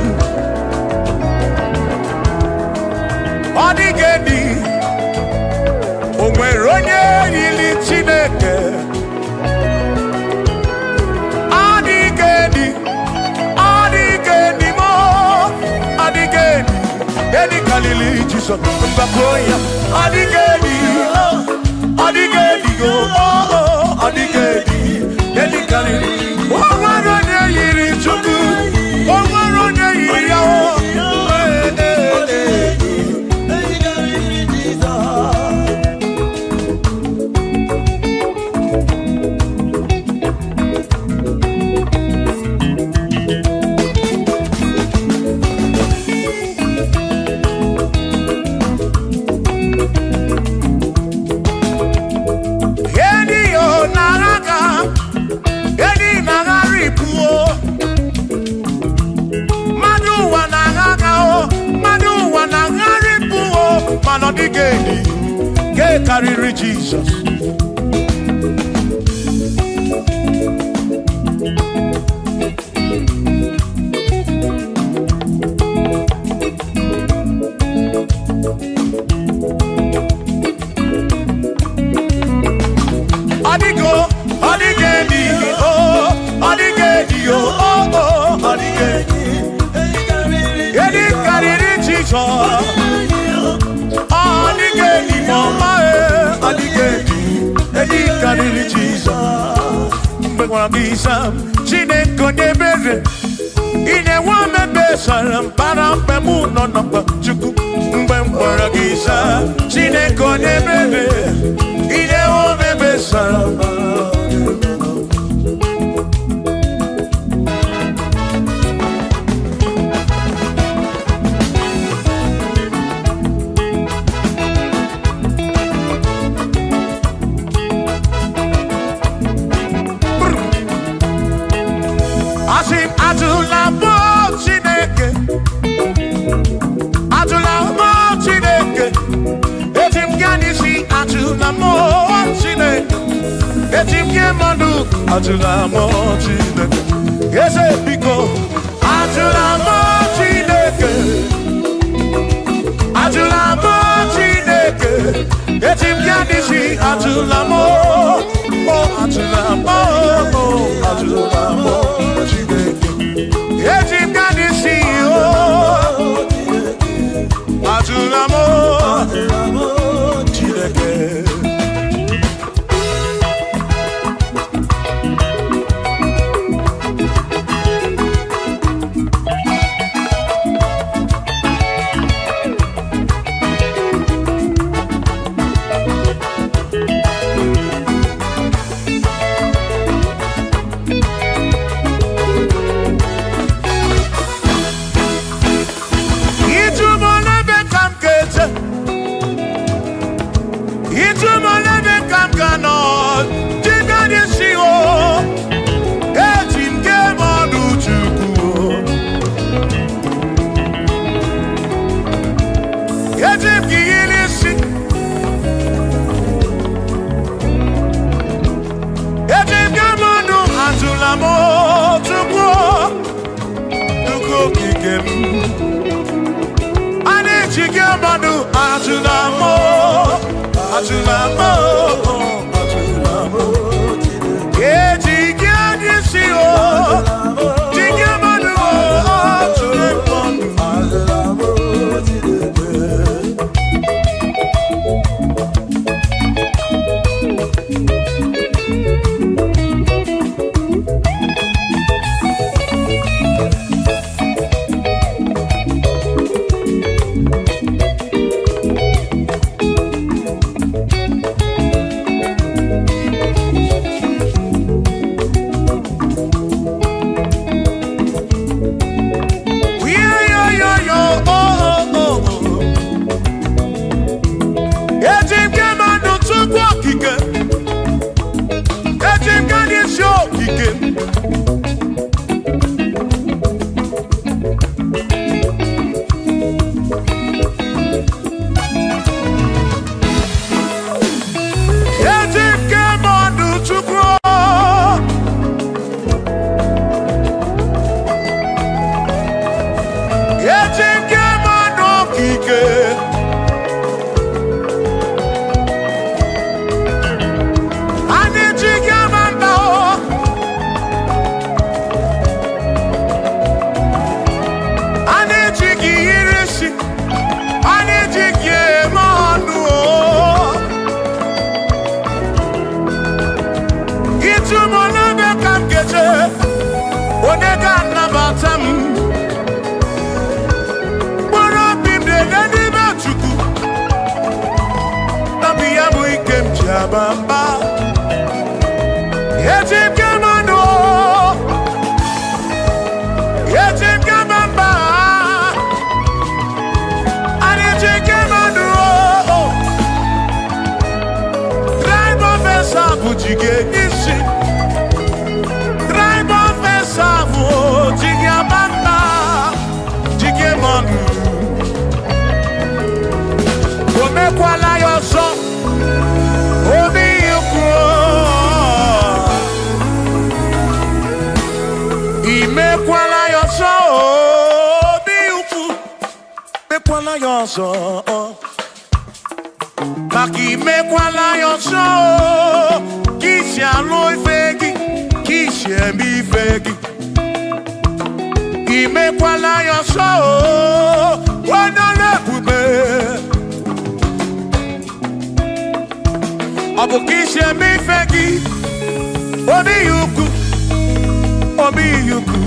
Odigedi O nwere onye yili Chineke Odigedi Odigedi mo Odigedi Edi kalili Jesus Mbakoya Odigedi Odigedi go Odigedi Edi kalili O nwere onye yili Chukwu O nwere onye yili ya Odigedi, get carry Jesus. Odigo, Odigedi, oh, Odigedi, oh, Odigedi, get carry Jesus. Odigedi mama Odigedi Edi kariri Jesus Mgbe gwara gị Isam Chineke onye ebere Ị na-enwe mebesara mpara mgbe mụ nọ n'ọkpa Chukwu Mgbe m gwara gị Isam Chineke onye ebere Ị na-enwe mebesara Atula mo Chineke Eze biko Atula mo Chineke Atula mo Chineke Etim yanisi Atula mo Oh Atula mo Atula mo Chineke Etim yanisi Oh Atula mo Chineke Maki mekwala yoso, kisha loi fegi, kisha mi fegi. Imekwala yoso, wana lepube. Abu kisha mi fegi, obi yuku, obi yuku.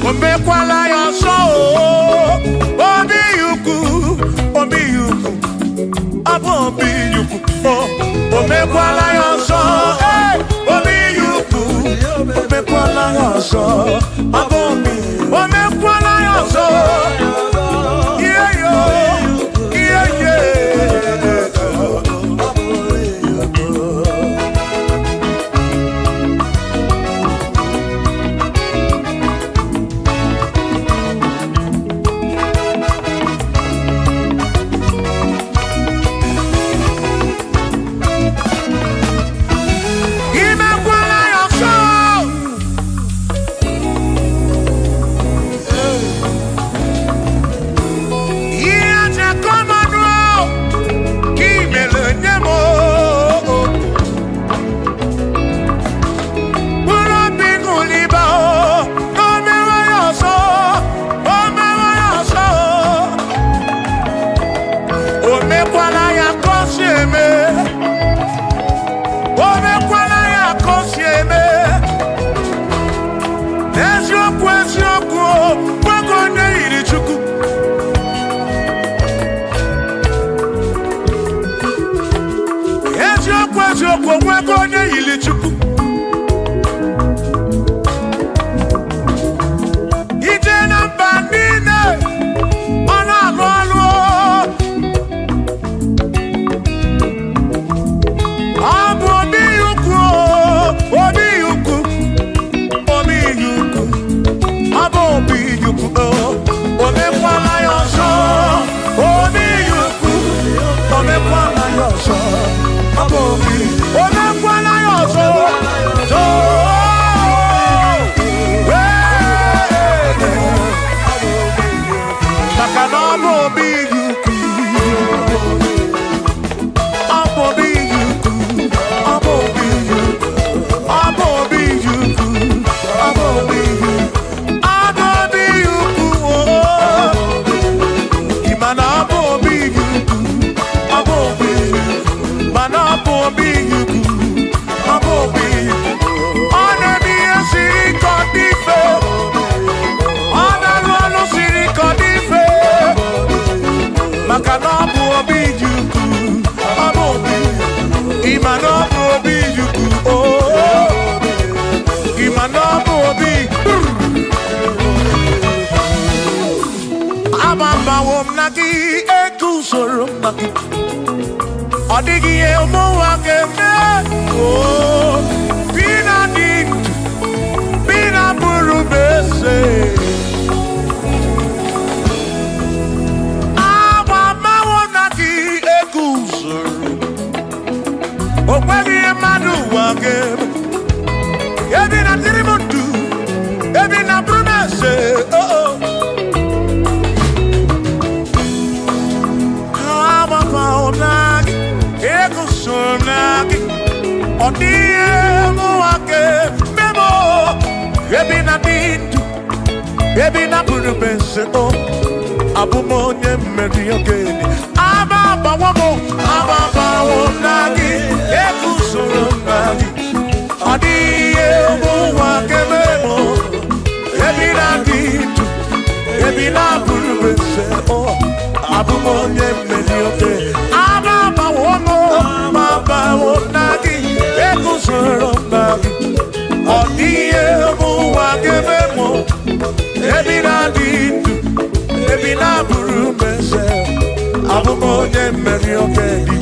Imekwala yoso, obi yuku. Obi yuku, omekwala yoso, obi yuku, omekwala yoso, omekwala yoso, yeah yeah yeah. Odigi e mo wa ke me, oh. Okweli madu wage. Ebi na tirimutu. Ebi na promesse. Oh. Kama paonagi. Ego sonagi. Odie muake. Memo. Ebi na dintu. Ebi na promesse. Oh. Abumonye meri ogeni. Ababa wonagi. Ego sonagi. Adiye muwa kememo. Ebi na ditu. Ebi na promesse. Oh. Abumonye meri ogeni. Ababa wonagi. Ego sonagi. Adiye muwa kememo. Ebi na ditu. Ebi na promesse. Abumonye meri ogeni.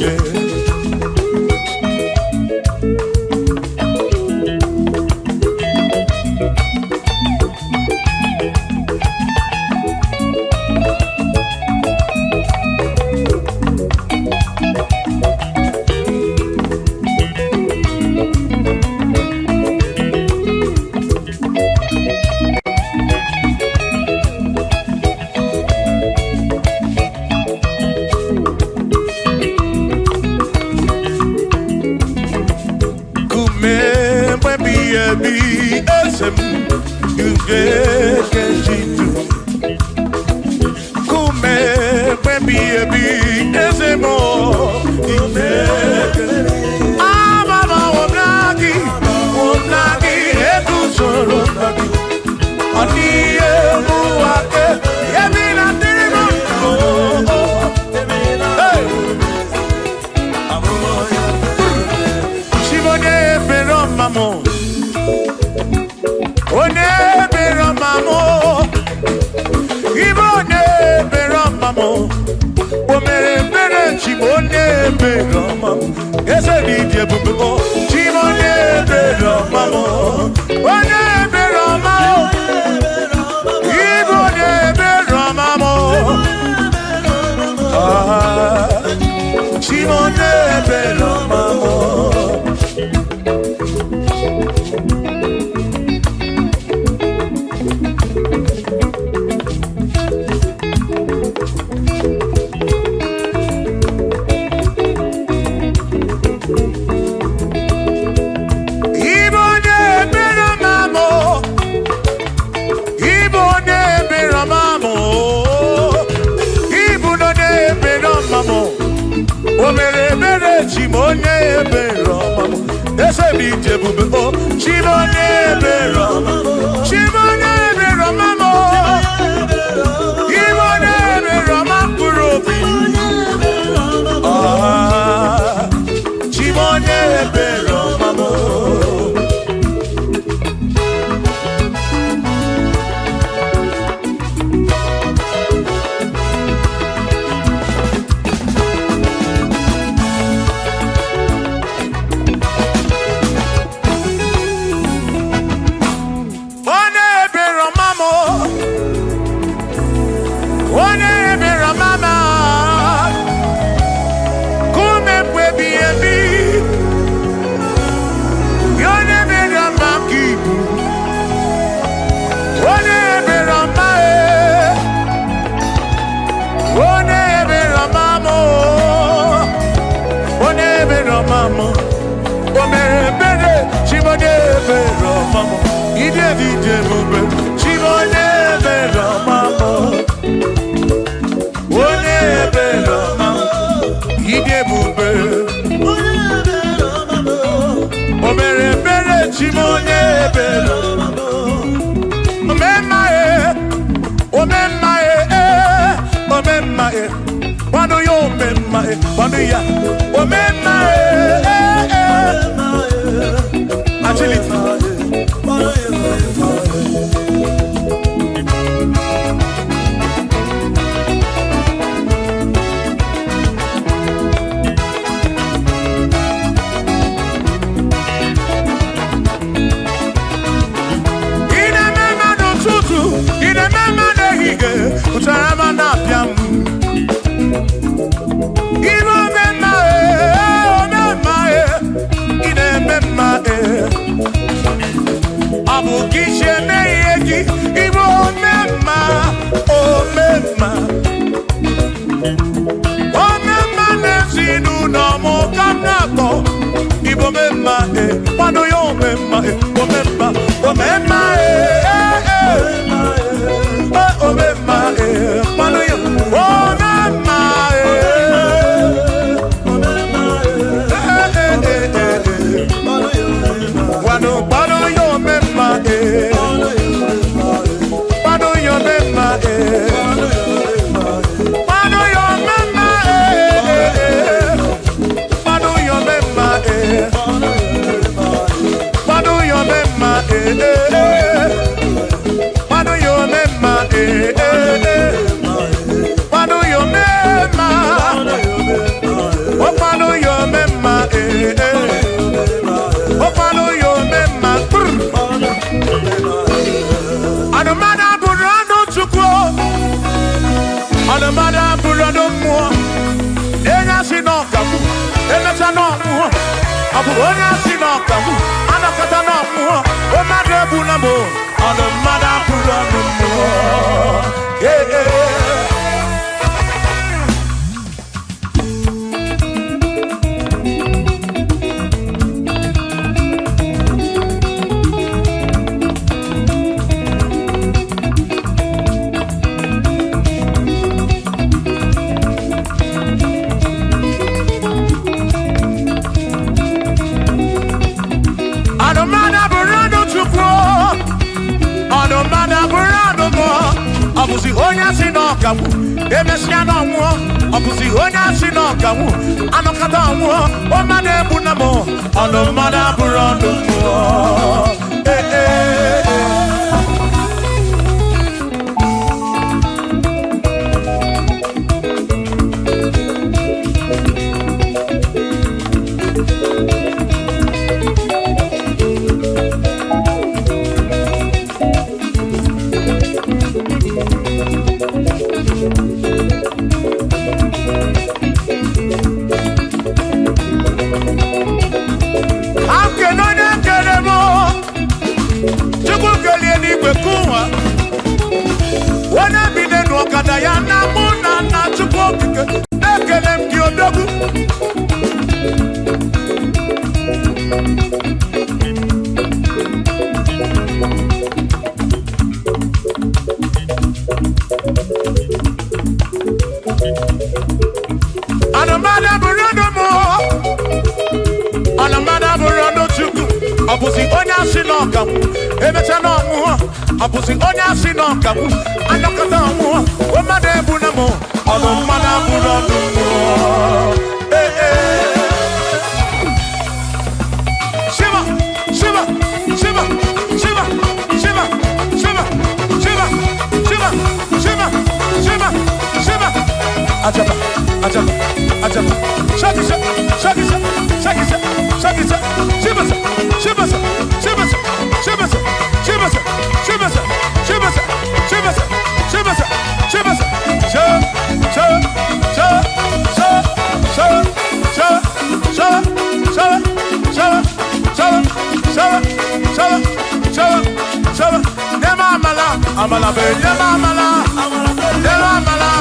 Ibo mema, Manu yo mema, Manu yo mema, oh Manu yo mema, oh Manu yo mema. Anamada burano chukwo, anamada burano mo. Enya sinokamu, enya sanomu. Abu onya sinokamu, anakata nomu. O madre bunamo, anamada burano mo. Abusi onya sinokamu, emesiano mo. Abusi onya sinokamu, anokata mo. O mane bunamo, anomada burando mo. Abusi onya sinokamu, emechano mu. Abusi onya sinokamu, anokata mu. O made bunamo, anomada burando mu. Shiva, Shiva, Shiva, Shiva, Shiva, Shiva, Shiva, Shiva, Shiva, Shiva, Shiva. Ajaba, ajaba, ajaba. Shakisa, shakisa, shakisa, shakisa. Shiva, Shiva, Shiva, Shiva, Shiva, Shiva, Shiva, Shiva, Shiva, Shiva, Shiva, Amala be, amala, amala,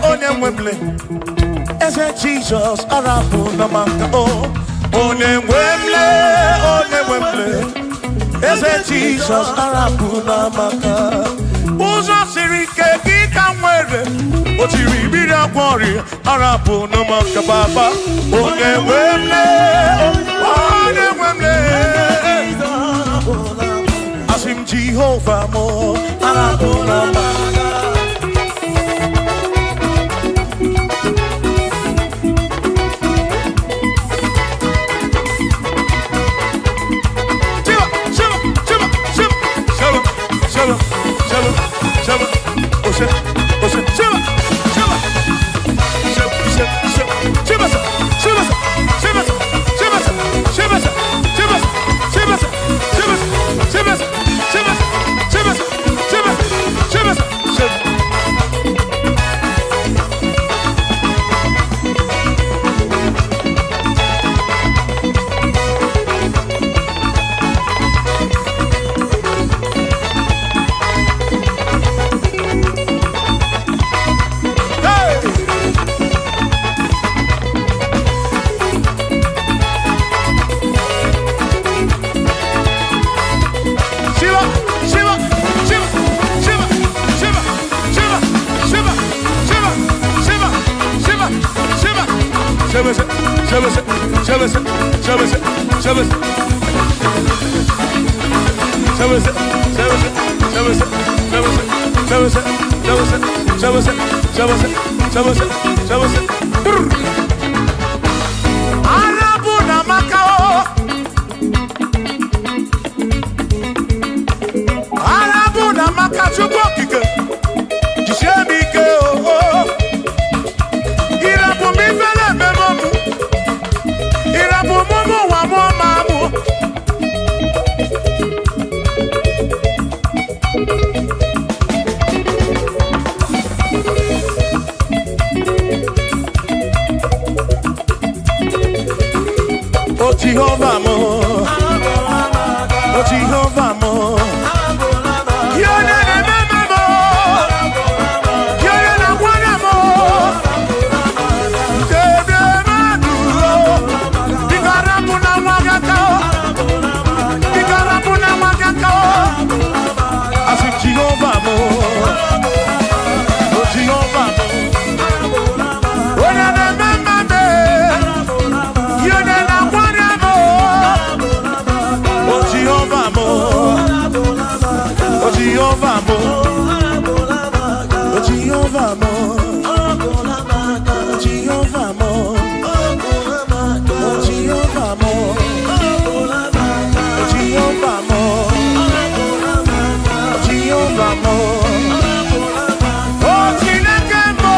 Onemwemle, ese Jesus arapu namanga oh. Onemwemle, ese Jesus arapu namanga. Uzo sirike kamwere otiri biri akwori arapu no makababa onye wemle asim Jehovah mo arapu no Jehovah mo, oh Jehovah mo, yone na mama mo, yone na wana mo, tebe maduro, bigarabu na mwagakao, asim Jehovah mo, oh Jehovah mo, yone na mama me, yone na Jehovah mo, oh Jehovah mo, oh Jehovah mo, oh Jehovah mo, oh Jehovah mo, oh Jehovah mo, oh Jehovah mo, oh Chineke mo.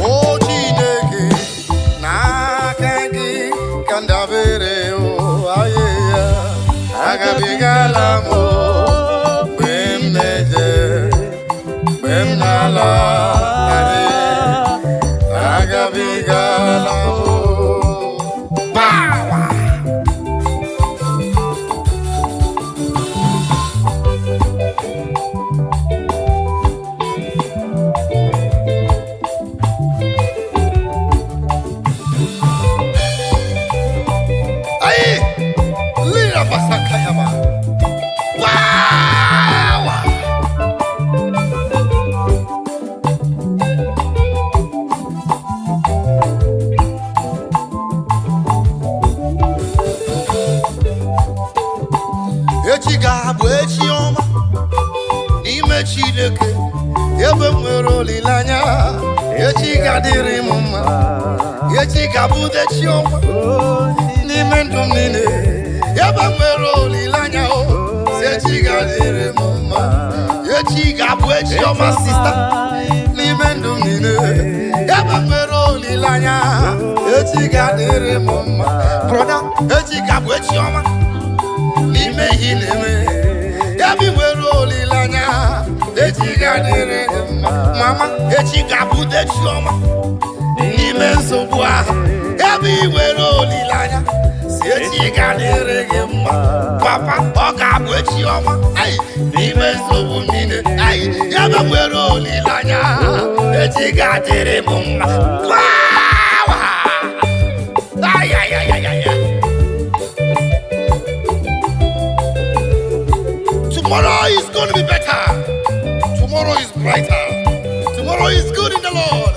O Chineke n'aka gị ka ndabere o ayeya agabigala m mgbe m na-eje mgbe m na-ala agabigala m echi ga-abụ echi ọma n'ime Chineke ebe m nwere olileanya echi ga-adịrị m mma echi ga-abụ echi ọma n'ime ndụ m niile ebe m nwere olileanya echi ga-adịrị m mma echi ga-abụ echi ọma sista n'ime ndụ m niile ebe m nwere olileanya echi ga-adịrị m mma brọda echi ga-abụ echi ọma n'ime ihe na-eme ebe nwere olileanya echi ga-adịrị mma mama echi ga-abụ echi ọma n'ime nsogbu ahụ be where only Lanya. Say, got it, Papa, Oga, which you are. Ay, even so, ay, Yaba, where only Lanya. Say, got it, Ay, ay, ay, ay, ay. Tomorrow is going to be better. Tomorrow is brighter. Tomorrow is good in the Lord.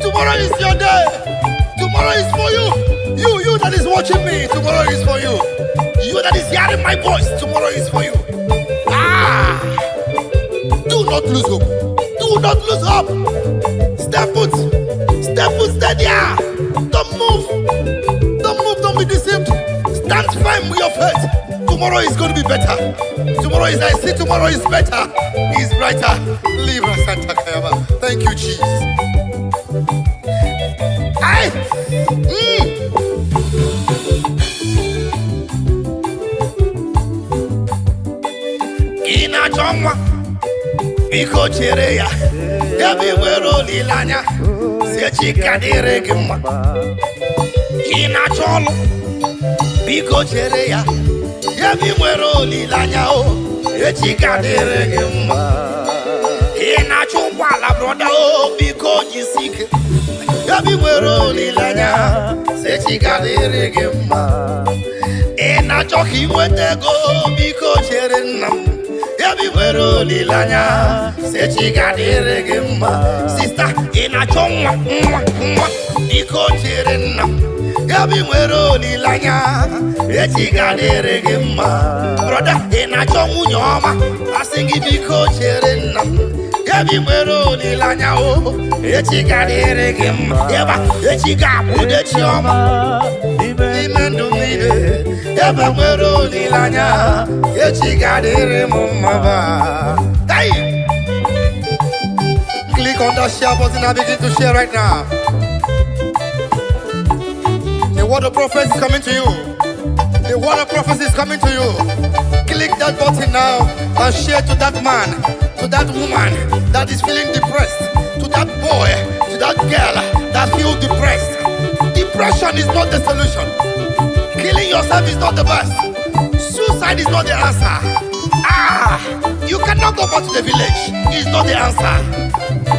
Tomorrow is your day. Tomorrow is for you. You that is watching me. Tomorrow is for you. You that is hearing my voice. Tomorrow is for you. Do not lose hope. Do not lose hope. Step foot. Step foot. Stay there. Don't move. Don't move. Don't be deceived. Stand firm with your faith. Tomorrow is going to be better. Tomorrow is, I see tomorrow is better. Is brighter. Libra Santa Kayama. Thank you, Jesus. Aye. Ina chomwa. Biko chereya. Yabi wero lilanya. Sechi kadere gima. Ina cholo. Biko chereya. Yabi wero lilanya o. Sechi kadere gima. Ina chumwa la broda o. Biko jisike. Yabi wero lilanya. Sechi kadere gima. Ina choki wetego. Biko cherenam. Yabi wero lilanya. Sechi kadere gima. Sister, ina chumwa. Biko cherenam. Yabi wero lilanya. Sechi kadere gima. Brother, ina chongu nyoma. Asingi biko cherenam. Yabi wero lilanya o. Sechi kadere gima. Yaba, sechi gabu de chioma. Imendu mide. Yaba wero lilanya. Sechi kadere mumaba. Hey! Click on that share button and begin to share right now. The word of prophecy is coming to you. The word of prophecy is coming to you. Click that button now and share to that man, to that woman that is feeling depressed, to that boy, to that girl that feels depressed. Depression is not the solution. Killing yourself is not the best. Suicide is not the answer. You cannot go back to the village. It's not the answer.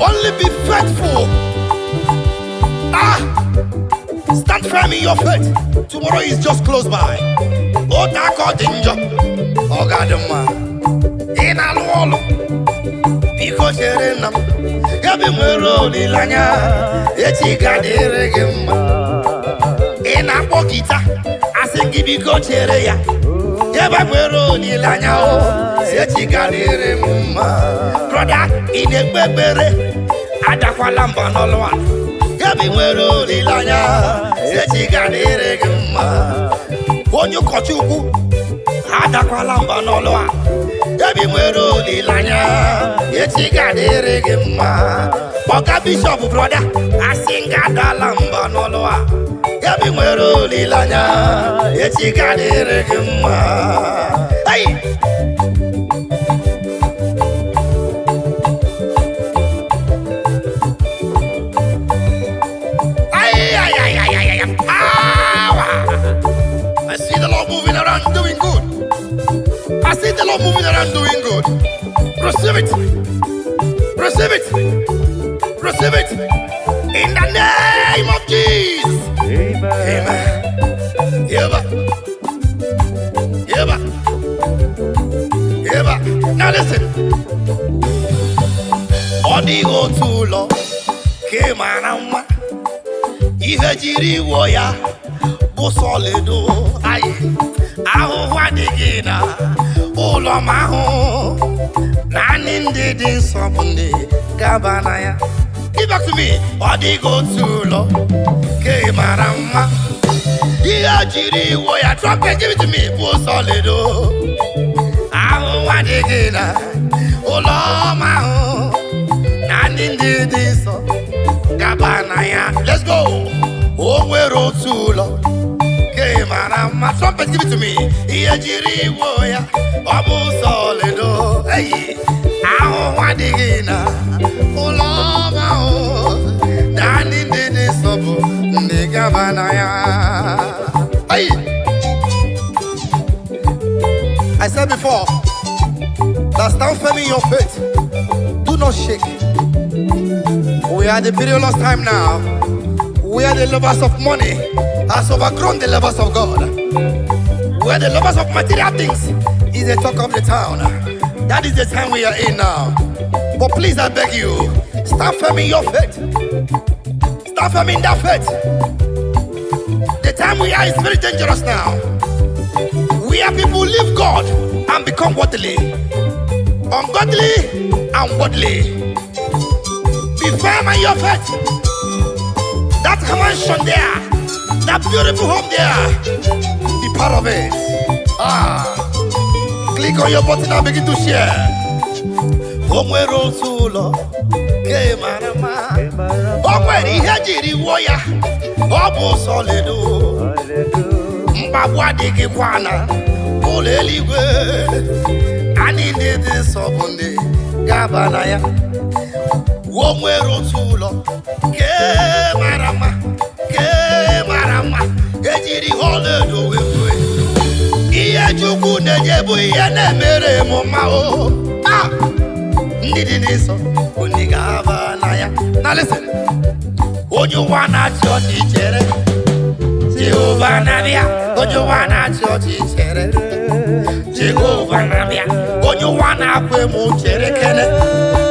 Only be faithful. Stand firm in your faith. Tomorrow is just close by. Otako danger. Ogadama. In alwolo. Biko cherenam. Yabi mwero lilanya. Echi kadere gima. In apokita. Asengi biko chereya. Yabi mwero lilanya o. Echi kadere muma. Brother, in a bebere. Adakwa lamba nolwan. Yabi wero lilanya. Sechi kadere gima. Onyo kochuku. Adakwa lamba noloa. Yabi wero lilanya. Sechi kadere gima. Oga bishop brother. Asinga da lamba noloa. Yabi wero lilanya. Sechi kadere gima. Hey! I see the Lord moving around doing good. I see the Lord moving around doing good. Receive it. Receive it. Receive it. In the name of Jesus. Amen. Yeba. Yeba. Yeba. Now listen. Odigo tulo. Kemanama. Ihe jiri woya. Solido, aye, aho wadigina, Ulamaho, Nanin did something, Gabanaya. Give back to me, Odigo Tulo, Kemarama. Here, Jiri, Woya, drop and give it to me, Solido, aho wadigina, Ulamaho, Nanin did so, Gabanaya. Let's go. Oh, we're all too low. My trumpet, give it to me. Jiri woya, Abu Solido. Hey, I want to get Ulama, Danny did this, the Gavana. Hey. I said before, that stand firm in your faith. Do not shake. We are the perilous time now. We are the lovers of money has overgrown the lovers of God. We are the lovers of material things. Is the talk of the town. That is the time we are in now. But please, I beg you, stand firm in your faith. Stand firm in that faith. The time we are is very dangerous now. We are people who leave God and become worldly, ungodly and worldly. Be firm in your faith. That mansion there, that beautiful home there, be part of it. Click on your button and begin to share. Omwero sulo ke marama omweri hejiri woya obu soledo mbagwa digi kwana oleligwe ani ndede sobunde gabana ya omwero sulo ke marama hejiri holedo wewe iye chukwu nejebu iye nemere mama o Nidiniso, Uniga Naya. Now listen. Oju wana choti chere. Jehovah Nabia. Oju wana choti chere. Jehovah Nabia. Oju wana kwe mu chere kene.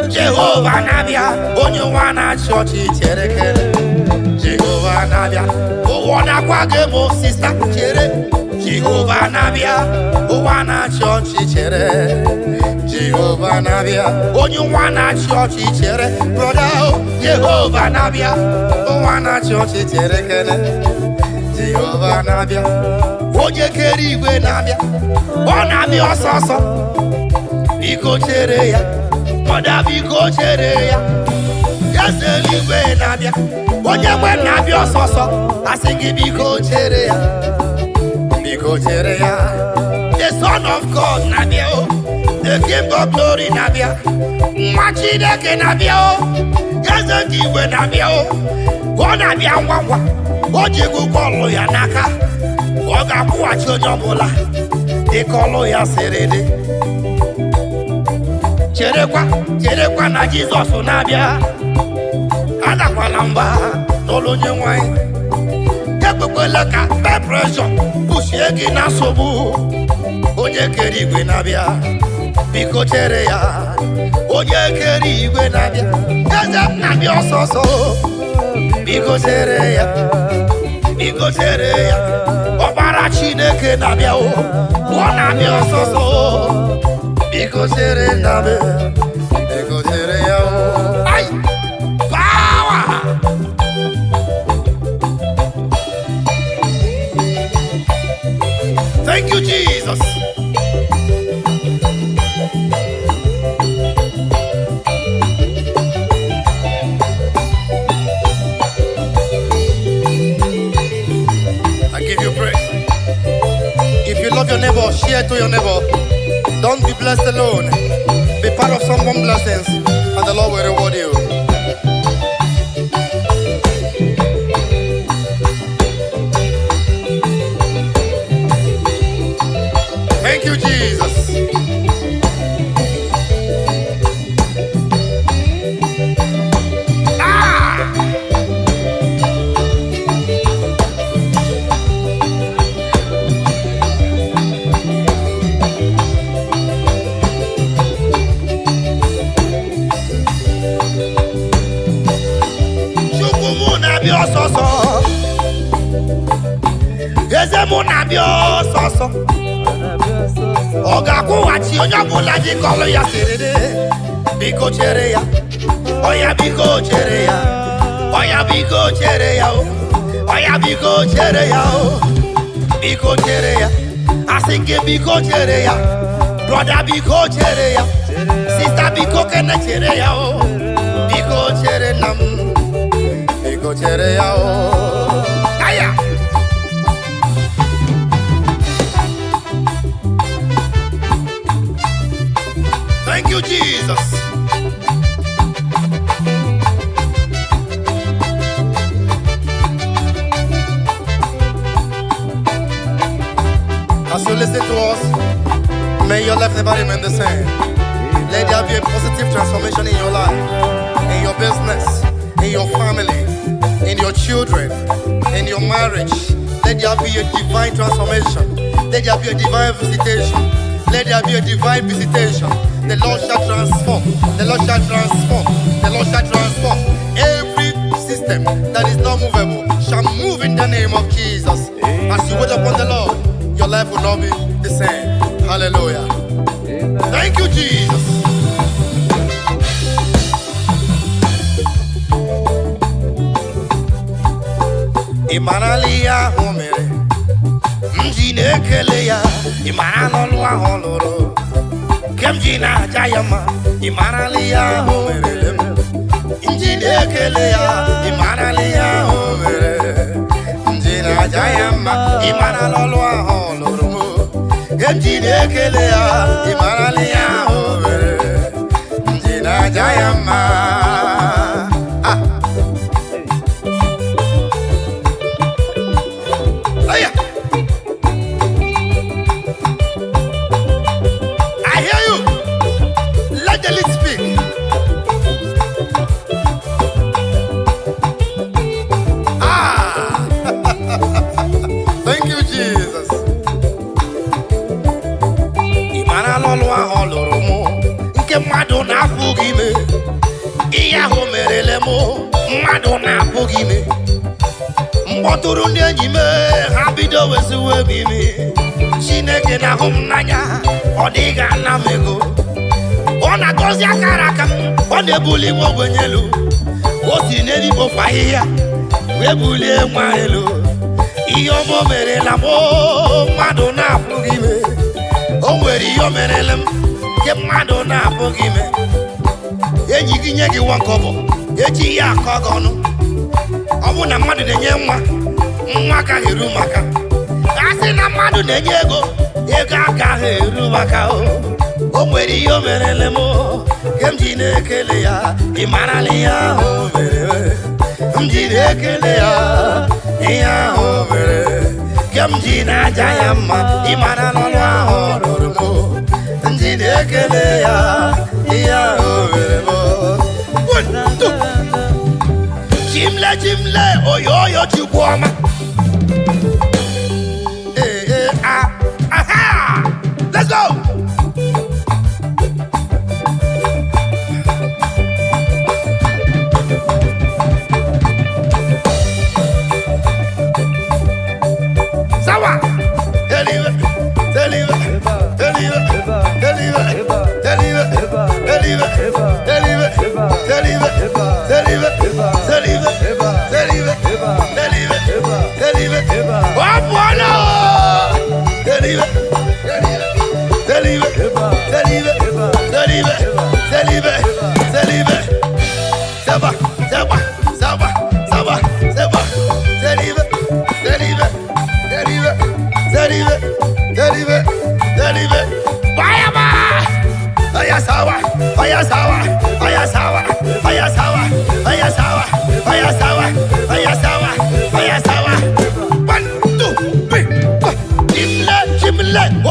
Jehovah Nabia. Oju wana choti chere kene. Jehovah Nabia. O wana kwa gemo sister chere. Jehovah Nabia. O wana choti chere. Jehovah Nabia, on you wanna church chere, brother. Jehovah Nabia, oh wanna church chere kene. Jehovah Nabia, oh je keri we Nabia, oh Nabia soso. Biko chere ya, brother biko chere ya. Yes, we Nabia, oh je we Nabia soso. I sing biko chere ya, biko chere ya. The Son of God Nabia. The King of Glory Nabia, Machide ke Nabia, Yazanti we Nabia, Nabia Wawa, Ojigu Kolo ya Naka, Oga Puacho Jomola, they call ya Serede. Cherekwa na Jesus Nabia, Adakwa Lamba, Tolo Nyewai, Tekwelaka, Peer Pressure, Pushegi Nasobu, Oje Keri we Nabia. Biko chere ya, oje keri igwe nabia, eze nabia ososo. Biko chere ya, obara Chineke nabia o, nabia ososo. Biko chere ya o, ay, power. Thank you, Jesus. Love your neighbor, share to your neighbor. Don't be blessed alone. Be part of someone's blessings, and the Lord will reward you. Thank you, Jesus. Soso Oga kuwachi onye bula ji kolo ya serede. Biko chere ya, oya biko chere ya, oya biko chere ya, oya biko chere ya, biko chere ya. Asinge biko chere ya, brother biko chere ya, sister biko kene chere ya, biko chere nam, biko chere ya. Aya. Thank you, Jesus. listen to us, may your life never remain the same. Let there be a positive transformation in your life, in your business, in your family, in your children, in your marriage. Let there be a divine transformation. Let there be a divine visitation. Let there be a divine visitation. The Lord shall transform. The Lord shall transform. The Lord shall transform. Every system that is not movable shall move in the name of Jesus. As you wait upon the Lord, your life will not be the same. Hallelujah. Thank you, Jesus. Imanalia homere, mjine keleya, imanalwa holoro, kemjina jayama, imanalia homere, mjine keleya, imanalia homere, mjina jayama, imanalwa holoro, kemjine keleya, imanalia homere, mjina jayama. Mmadụ na-apụghị ime ihe ahụ merele mụ, mmadụ na-apụghị ime. Mkpọtụrụ ndị enyi m ha bido weziwe m ime. Chineke na-ahụ m n'anya, ọ dịghị ana m ego. Ọ na-agọzi akara aka m, ọ na-ebuli nwa ogbenye elu. O si n'eluigwe ofe ahịhịa wee bulie nwa elu. Ihe ọma o merela m, mmadụ na-apụghị ime. O nwere ihe o merele m nke mmadụ na-apụghị ime. Enyi gị nye gị nwa nkọbọ, eji ya akọ gị ọnụ. Ọ bụ na mmadụ na-enye nwa agaghị eru maka. A sị na mmadụ na-enye ego agaghị eru maka. O nwere ihe o merele m nke m ji na-ekele ya. Ị marala ihe ahụ o mere, m ji na-ekele ya. Ihe ahụ o mere nke m ji na-aja ya mma. Ị marala ọrụ ahụ ọ rụrụ m, ndị na-ekele ya. Ihe ahụ o mere m. Chimle chimle oyoyo Chukwuoma. Aha! Let's go! Sawa! Deliver! Deliver! Deliver! Deliver! Deliver! Deliver! Deliver! Deliver! Deliver!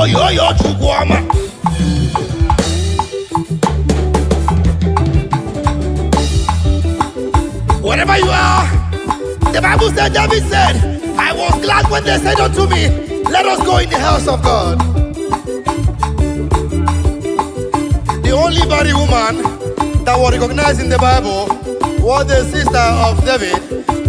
Oyoyo Chukwuoma. Wherever you are, the Bible said, David said, I was glad when they said unto me, let us go in the house of God. The only barren woman that was recognized in the Bible was the sister of David.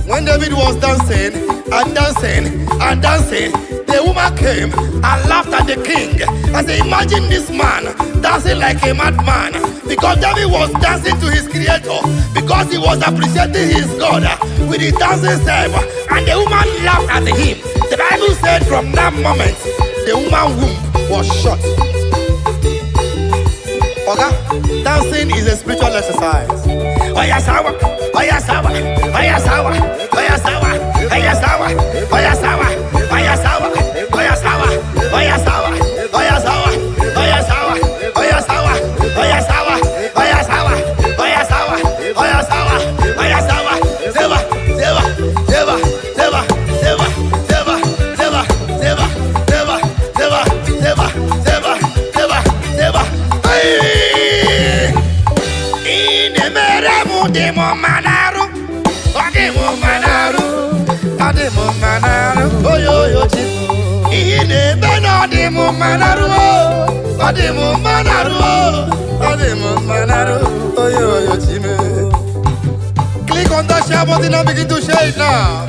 When David was dancing and dancing and dancing, the woman came and laughed at the king and said, imagine this man dancing like a madman. Because David was dancing to his creator, because he was appreciating his God with his dancing step, and the woman laughed at him. The Bible said from that moment, the woman's womb was shut. Okay? Dancing is a spiritual exercise. Oyasawa, oyasawa, oyasawa, oyasawa, oyasawa, oyasawa, oyasawa, oyasawa, oyasawa, oyasawa, oyasawa, oyasawa, oyasawa, oyasawa, oyasawa, oyasawa, oyasawa, zeba, zeba, zeba, zeba, zeba, zeba, zeba, zeba, zeba, zeba, Ademo Manaru, Ademo Manaru, Ademo Manaru, Oyo Chime. Click on that share button and begin to share it now.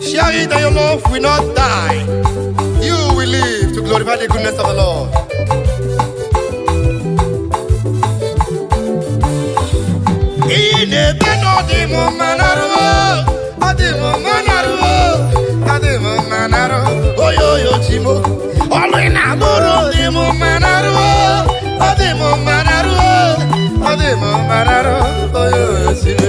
Share it and your love will not die. You will live to glorify the goodness of the Lord. Ademo Manaru, Ademo Manaru, Ademo Manaru, Oyo Chimo. Olina Moro, Ademo Manaru, Ademo Manaru, Ademo Manaru, Oyo Chimo.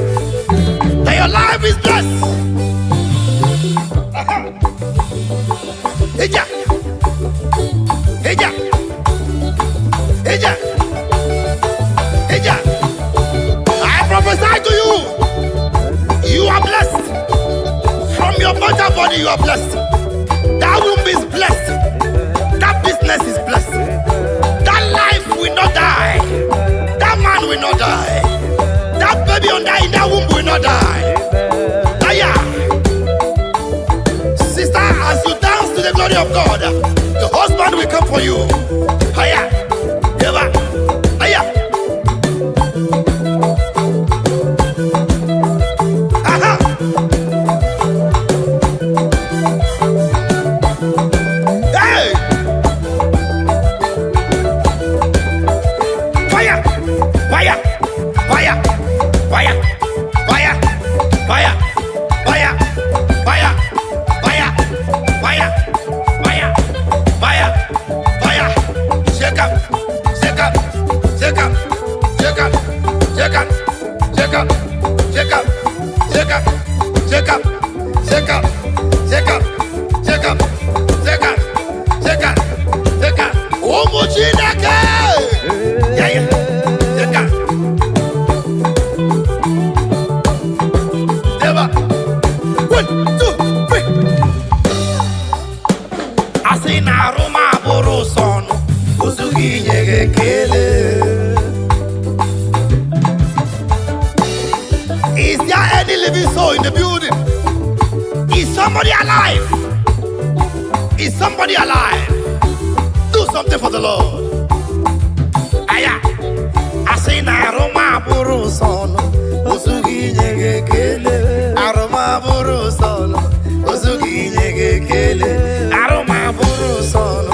Your life is blessed. Eja, Eja, Eja, Eja. I prophesy to you. You are blessed. From your mother body, you are blessed. That womb is blessed. That business is blessed. That life will not die. That man will not die. That baby in that womb will not die. Aya. Sister, as you dance to the glory of God, the husband will come for you. Aya. Eva. Aya. Aha. Hey. Fire. Fire. Fire. Fire, fire, fire, fire, fire, fire, fire, fire, fire, fire. Shake up, shake up, shake up, shake up, shake up, shake up, shake up, shake up, shake up, shake up, shake up, shake up, shake up, shake up, shake up. Omuchineke. Yeah, yeah. Shake up. Is there any living soul in the building? Is somebody alive? Is somebody alive? Do something for the Lord. Aya, I say na Roma buru sono, osugi nyege kele. Aroma buru sono, osugi nyege kele. Aroma buru sono,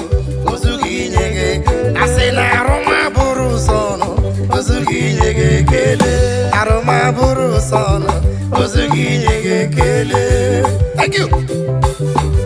osugi nyege. I say na Roma buru sono, osugi nyege kele. Aroma buru sono, osugi nyege kele. Thank you.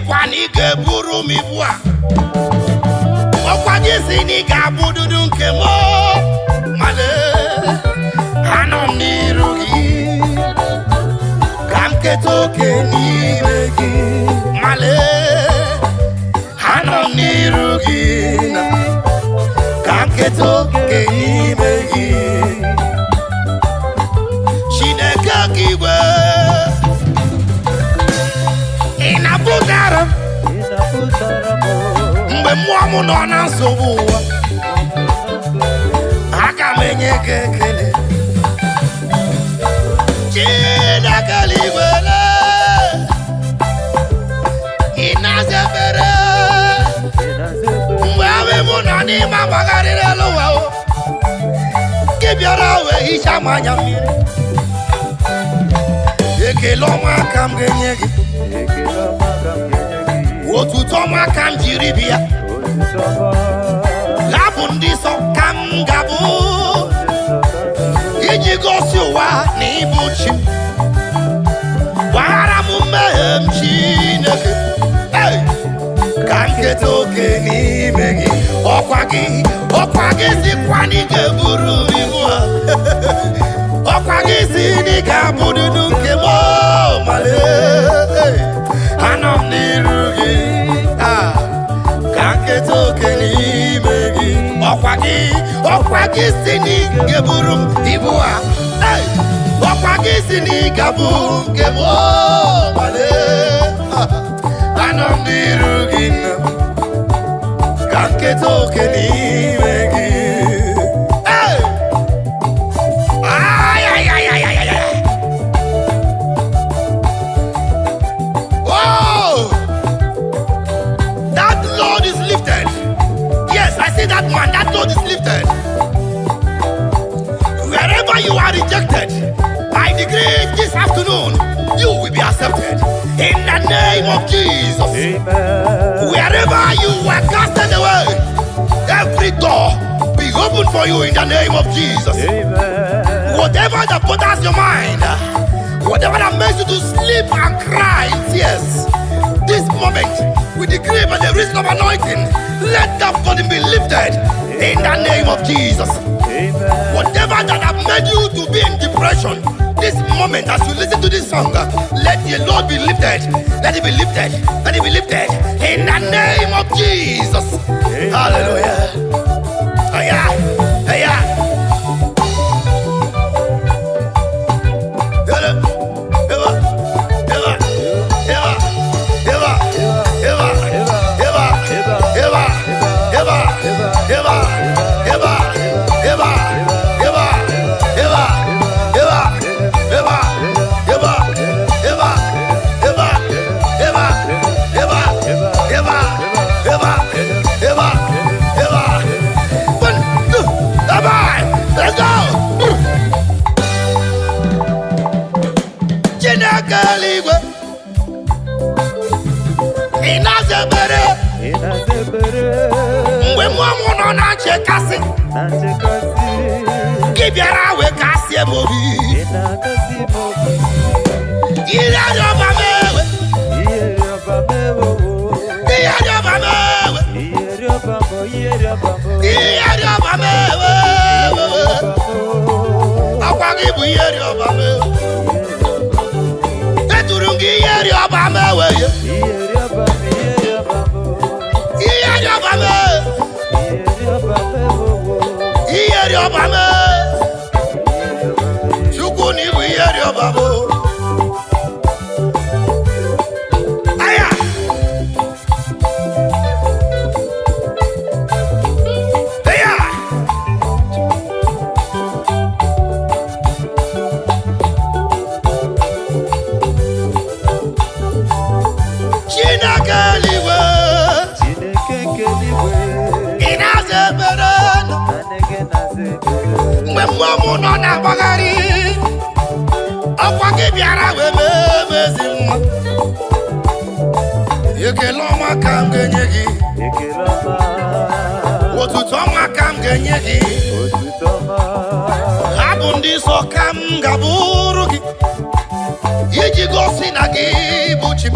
sikwa na ị ga-eburu m ibu a ọkwa gị si na ị ga-abụ dudu nke m male anọ m n'iru gị ka m keta oke n'ime gị male anọ m n'iru gị ka m keta oke n'ime gị Chineke gị igwe ị na-apụtara mgbe mmụọ m nọ na nsogbu ụwa aga m enye gị ekele Chineke igwe ị na-azebere mgbe ahụ m nọ n'ime agbagharịrị elu ụwa gị bịara wee hichaa m anya mmiri ekele ọma aka m ga-enye gị otuto ọma ka m jiri bịa labụ ndị nsọ ka m ga-abụ iji gosi ụwa na ịbụ chi gbaghara m mmehie m Chineke ka m keta oke n'ime gị ọkwa gị sikwa na ị ga-eburu ibu a ọkwa gị si na ị ga-abụ dudu nke m male anọ m n'iru gị ka m keta oke n'ime gị ọkwa gị si na ị ga-eburu m ibu a ọkwa gị si na ị ga-abụ nke m male anọ m n'iru gị ka m keta oke n'ime gị that load is lifted. Wherever you are rejected, I decree this afternoon, you will be accepted. In the name of Jesus. Amen. Wherever you were casted away, every door be open for you in the name of Jesus. Amen. Whatever that bothers your mind, whatever that makes you to sleep and cry in tears, this moment, we decree by the reason of anointing, let that burden be lifted in the name of Jesus. Amen. Whatever that have made you to be in depression, this moment as you listen to this song, let the Lord be lifted. Let it be lifted. Let it be lifted in the name of Jesus. Amen. Hallelujah. mgbe mmụọ m nọ na nchekasị gị bịara wee kasị m obi ire ọba m ewe ọkwa gị bụ ihe ri ọba m ewe eturu m gị ihe ri ọba m ewe Iyeri ọba m Chukwu na ibu iyeri ọba m aya aya Chineke eluigwe mgbe mmụọ m nọ na-agbagharị ọkwa gị bịara wee mee ezi mma ekele ọma ka m ga-enye gị otuto ọma ka m ga-enye gị ha bụ ndị nsọ ka m ga-abụrụ gị iji gosi na gị bụ chi m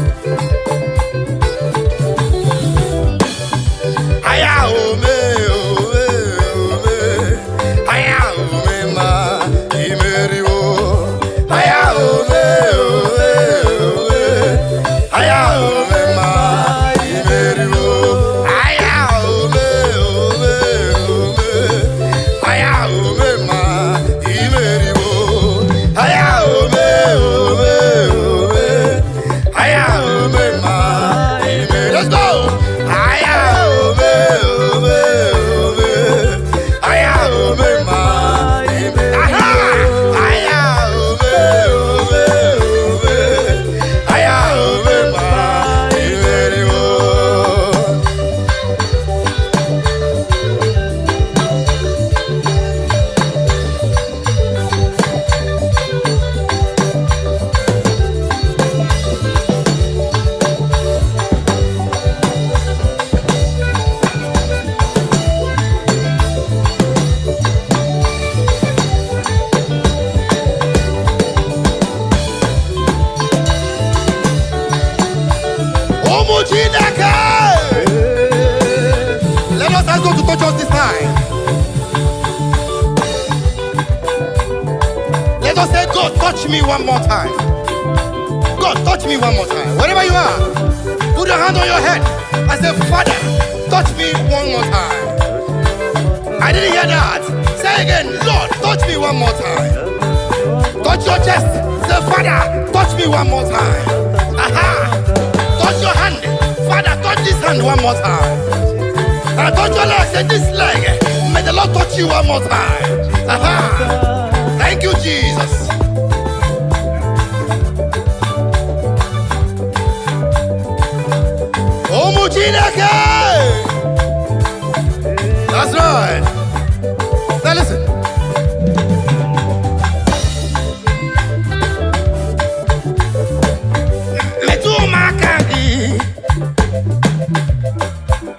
to say, God, touch me one more time. God, touch me one more time. Wherever you are, put your hand on your head. I say, Father, touch me one more time. I didn't hear that. Say again, Lord, touch me one more time. Touch your chest. Say, Father, touch me one more time. Aha. Touch your hand. Father, touch this hand one more time. And touch your leg. Say, this leg. May the Lord touch you one more time. Aha. Thank you, Jesus. That's right. Now listen. Metu makagi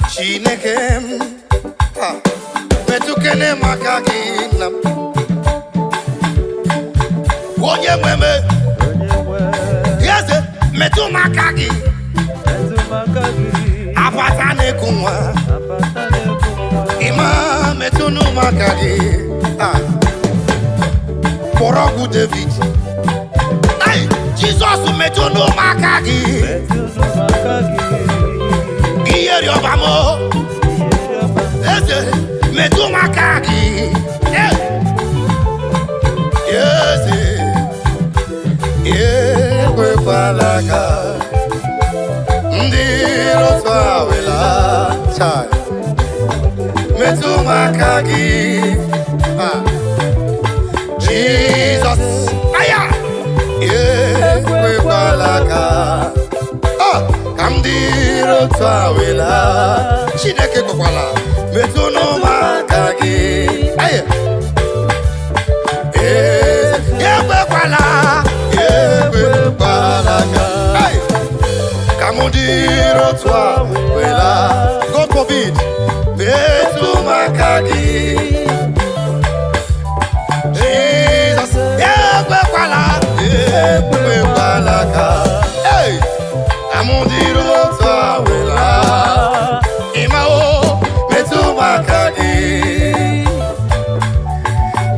Chinekem Metu kene makagi nam Wonye mweme Yes, metu makagi Apatane kunwa Ima metunu makagi Porogu David Ay, Jesus metunu makagi Giyeri obamo Eze metu makagi Yes, Yekwe palaka Ndiro swawela Chai Metu makagi Jesus Aya Yekwe palaka Kamdiro swawela Chineke kokwala Metu no makagi Aya Yekwe pala Yekwe palaka Kamudiro twa wela God forbid Metu makagi Jesus Yekwe palaka Hey Kamudiro twa wela Imao Metu makagi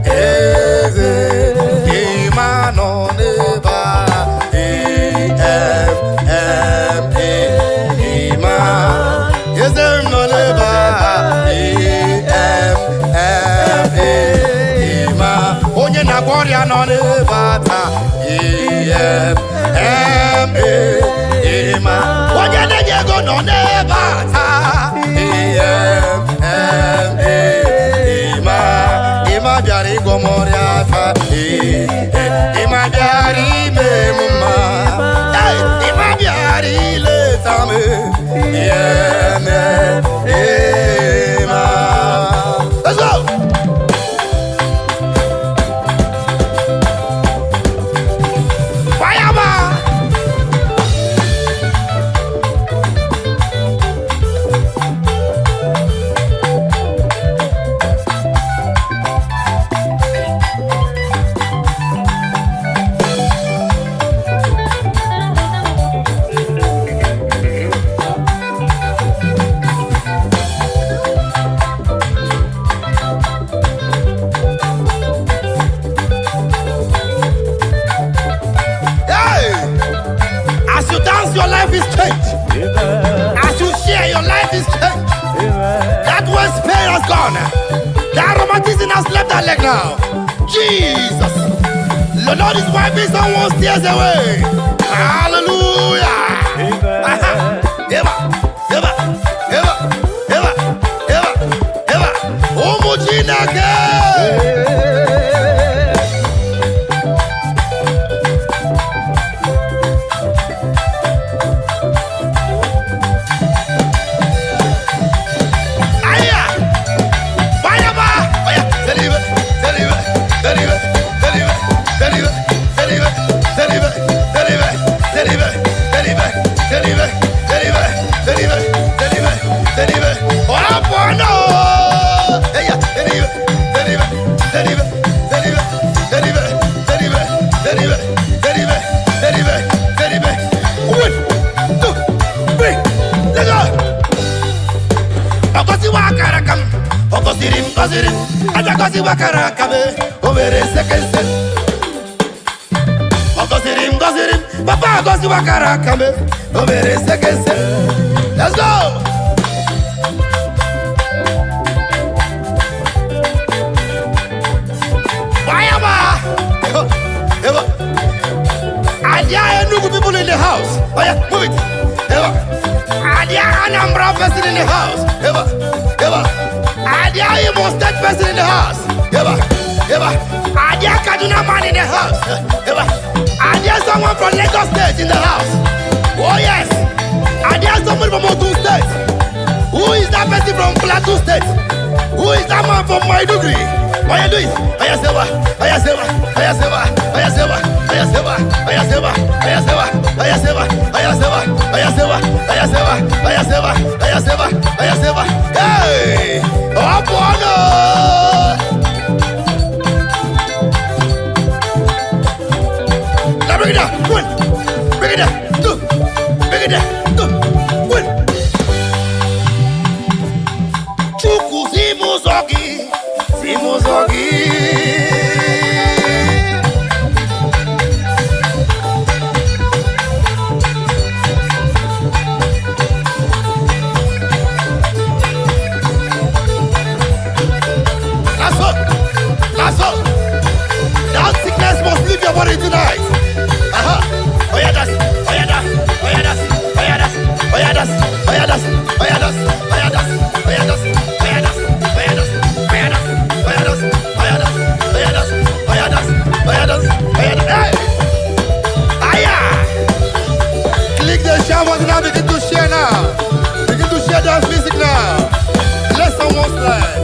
Eze Imano neba Warrior no nebata Oye de Diego no nebata Ima biari gomoriata Ima biari memuma Ima biari letame Let's go! Your life is changed. As you share, your life is changed. That was pain has gone. That romanticism has left that leg now. Jesus. The Lord is wiping someone's tears away. Hallelujah. Eva. Aja kosi wakara kabe, obere sekese. Gosirim, Papa gosi wakara kame. Obere sekese. Let's go. Wayama. Eva. Adia Enugu people in the house. Oh yeah, move it. Eva. Adia Anambra person in the house. Eva. Adia Imo State person in the house. Eva. Adia Kaduna man in the house. Eva. Adia someone from Lagos State in the house. Oh yes. Adia someone from Ogun State. Who is that person from Plateau State? Who is that man from Maiduguri? What you doing? Ayasewa. Hey! Oh, bono! Now bring it down. One. Bring it down. Two. Bring it down. Two. One. Chuku Zimuzogi. That's all. That sickness must leave your body tonight. Oh yeah, that's. Click the share button now. Begin to share now. Begin to share that music now. Let someone slide.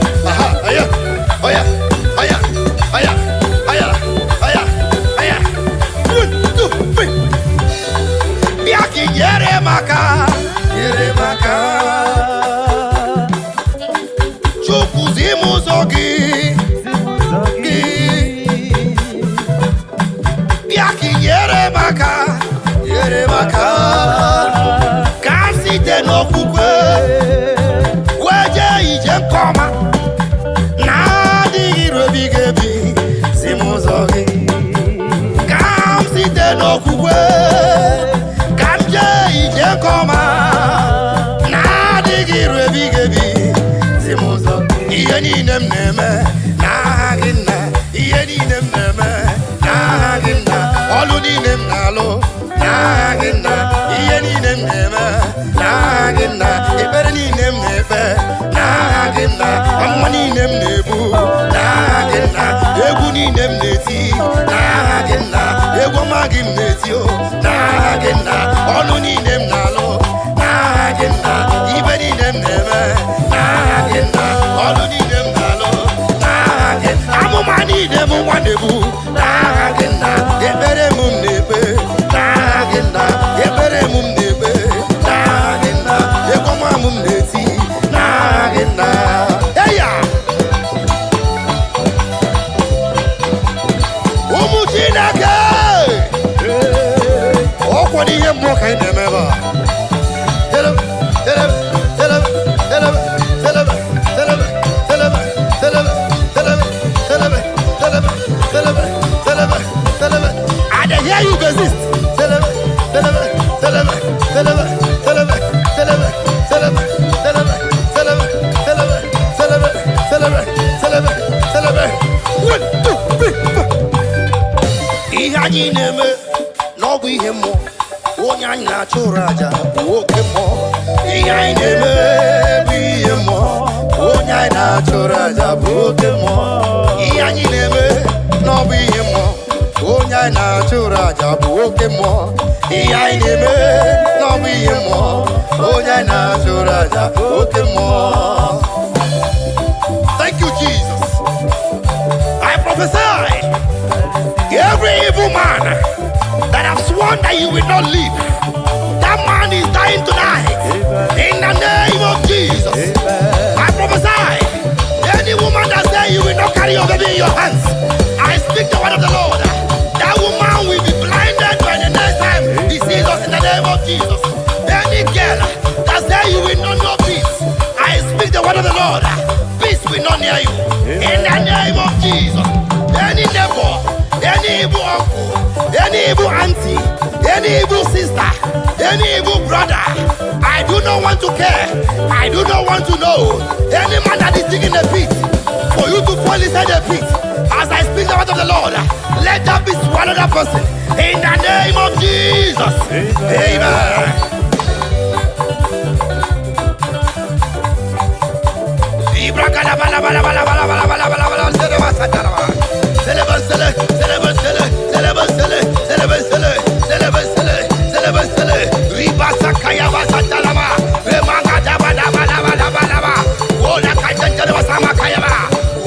Oh yeah. 1, 2, 3. Biaki yere maka. Chokuzimu zogi. Biaki yere maka. Kasite no kukwe. Weje ije koma. No kukwe kamje ije koma na digi rebigebi zimuzo iye ni nemneme na ginna iye ni nemneme na ginna olu ni nemnalo na ginna iye ni nemneme na ginna ibere ni nemnefe na ginna amma ni nemnebu na ginna egu ni nemneti na ginna ego magim netio na agenda onu ni nem nalo na agenda ibe ni nem neme na agenda onu ni nem nalo na agenda amuma ni dem wanebu na agenda ebere mum nebe na agenda ebere mum nebe na agenda ego mamum neti na agenda eya umuchinake what do you walk in them ever? Tell him. I hear you resist. Tell him. One, two, three, four. No, we hear more. Onyanya churaja woke mo iyai neme biye mo onyanya churaja woke mo iyai neme no biye mo onyanya churaja woke mo iyai neme no biye mo onyanya churaja woke mo. Thank you, Jesus. I prophesy every evil man that have sworn that you will not live, that man is dying tonight. In the name of Jesus. I prophesy any woman that says you will not carry your baby in your hands, I speak the word of the Lord. That woman will be blinded by the next time he sees us in the name of Jesus. Any girl that says you will not know peace, I speak the word of the Lord. Peace will not near you. In the name of Jesus. Any neighbor any evil uncle, any evil auntie, any evil sister, any evil brother. I do not want to care. I do not want to know. Any man that is digging a pit for you to fall inside the pit, as I speak the word of the Lord, let that be swallowed that person. In the name of Jesus. Amen.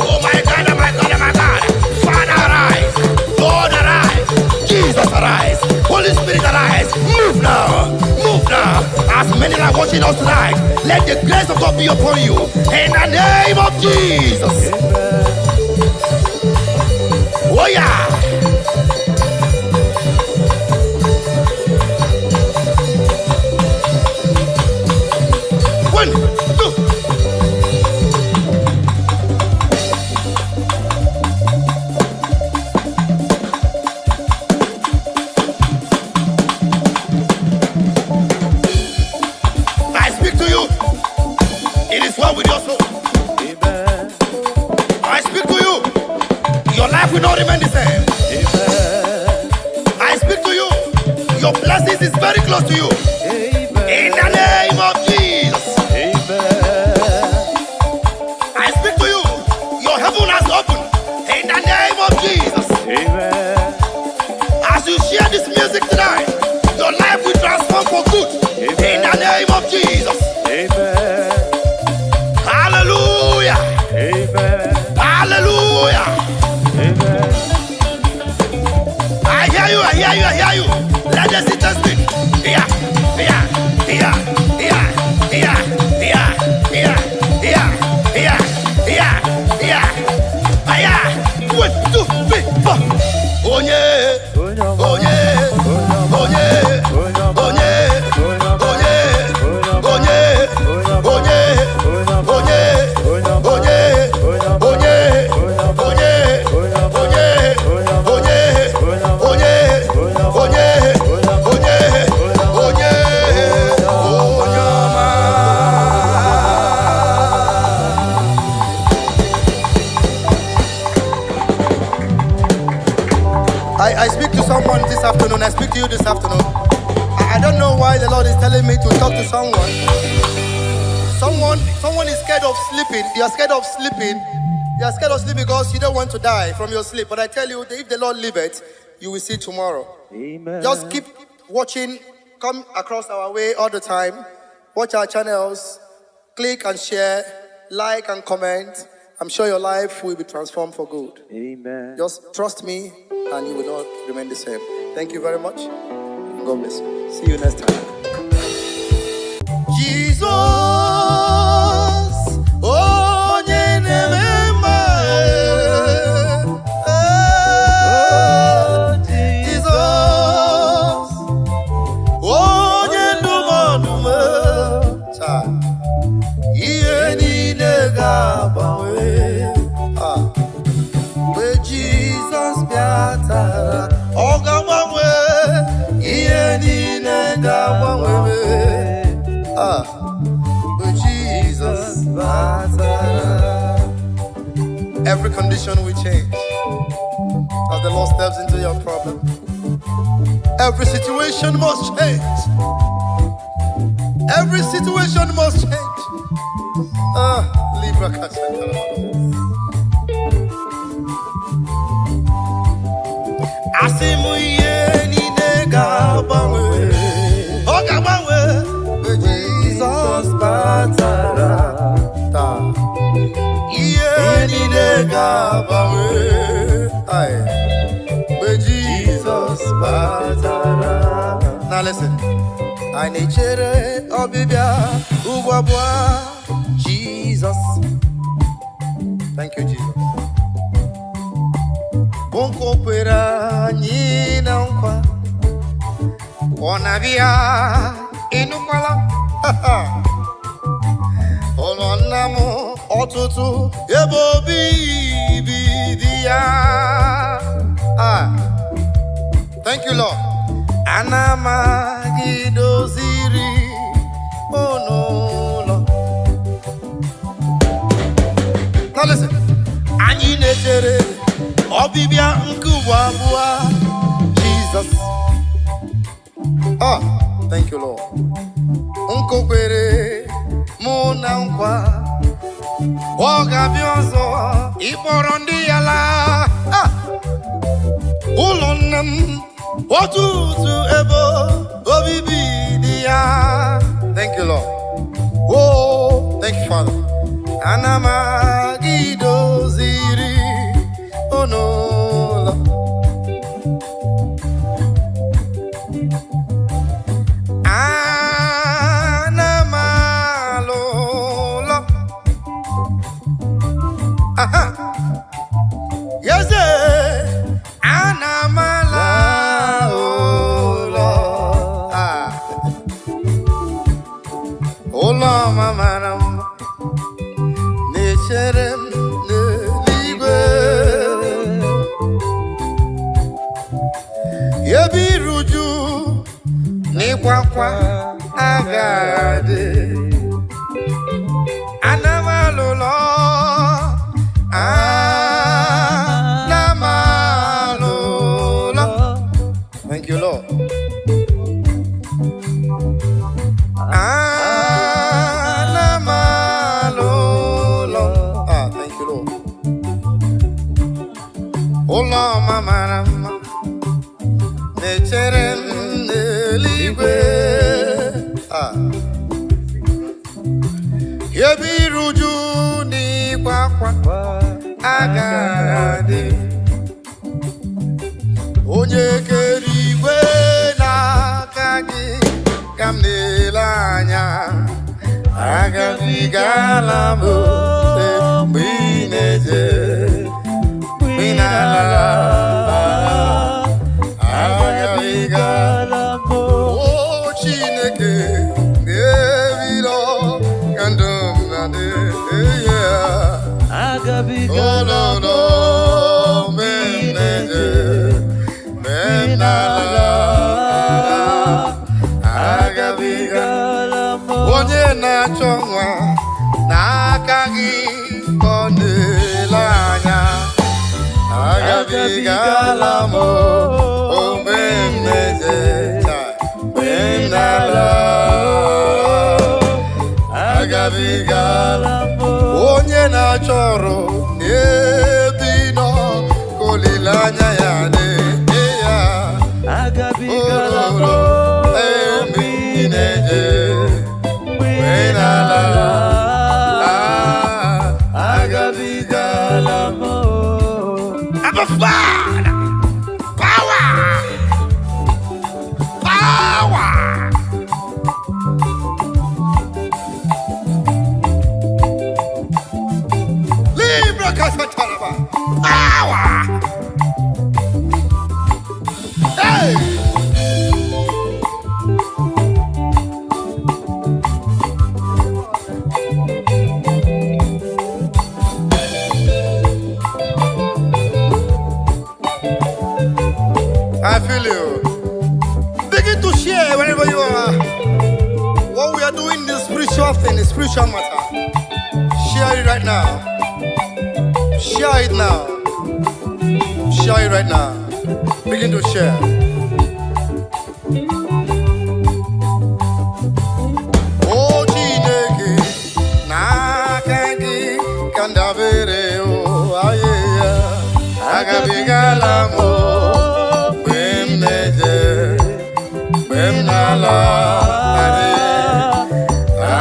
Oh my God, my God, my God. Father, arise. Lord, arise. Jesus, arise. Holy Spirit, arise. Move now. Move now. As many are watching us tonight, let the grace of God be upon you. In the name of Jesus. Oh yeah. One, two. I speak to you. It is well with your soul. Amen. I speak to you. Your life will not remain the same. Amen. I speak to you. Your blessings is very close to you. Amen. In the name of Jesus. Amen. I speak to you. Your heaven has opened. In the name of Jesus. Amen. As you share this music tonight, your life will transform for good. Amen. In the name of Jesus. Amen. Hallelujah. Amen. Hallelujah. Amen. I hear you, I hear you, I hear you. Let the sister speak. Yeah, yeah, yeah, yeah, yeah, yeah, yeah, yeah, yeah, yeah, yeah, yeah. 1, 2, 3, 4. Oh yeah, oh yeah, oh yeah, oh yeah, oh yeah, oh yeah, oh I speak to someone this afternoon. I speak to you this afternoon. I don't know why the Lord is telling me to talk to someone. Someone is scared of sleeping. You are scared of sleeping. You are scared of sleeping because you don't want to die from your sleep. But I tell you, if the Lord leave it, you will see tomorrow. Amen. Just keep watching. Come across our way all the time. Watch our channels. Click and share. Like and comment. I'm sure your life will be transformed for good. Amen. Just trust me and you will not remain the same. Thank you very much. God bless you. See you next time. Jesus, oh, Jesus, every condition will change as the Lord steps into your problem. Every situation must change. Every situation must change. Libra Asimu ye ni nega bangwe, oga bangwe. Jesus batara ta, ye ni nega bangwe. Aye, Jesus batara. Now listen. I need chere obibia ubwabwa Jesus. Thank you, Jesus. Bonko pera nyina nkwa onabia inukwala ononamu otutu ebobi bidia Ah, thank you, Lord. Anamagidoziri onolo. Now listen. Anyị na-echere ọbịbịa nke ụwa abụọ Jesus. Ah, thank you, Lord. Nkokwere mụ na nkwa ọ ga-abịa ọzọ ịkpọrọ ndị ya laa. Ah, ụlọ nna m otutu ebe obibi dị ya. Thank you, Lord. Oh, thank you, Father. Anamagidoziri onolo. Anamalolo. Aha. Yes, Anamalolo. Ah. Ola mamaram. Nechere m n'eluigwe. Ebiruju n'ịkwakwa agadi. Anamalolo. Anamalolo. Thank you, Lord. Anamalolo. Ah, thank you, Lord. Ụlọ ọma mara mma na-echere m n'eluigwe. Ah. Ebe iruju n'ịkwa akwa agadi. Onye kere igwe n'aka gị ka m na-ele anya. Agabigala m mgbe ị na-eje mgbe ị na-ala. Agabigala m o Chineke na-ebilo ka ndụ m na-adị. Agabigala m mgbe ị na-eje mgbe ị na-ala. Agabigala m onye na-achọ nwa n'aka gị ka ọ na-ele anya. Agabigala m mgbe m na-eje mgbe m na-ala. Agabigala m onye na-achọ ọrụ n'ebe ị nọ ka olileanya ya na-enye ya. Agabigala m mgbe ị na-eje mgbe ị na-ala. Agabigala m. Abba Father, power, power. Libra Casatalaba, power. Hey. I feel you. Begin to share wherever you are. What we are doing is spiritual thing, is spiritual matter. Share it right now. Share it now. Share it right now. Begin to share. Oh, Chineke, nakagi kandabere oh aye. Agabigala mo. Nala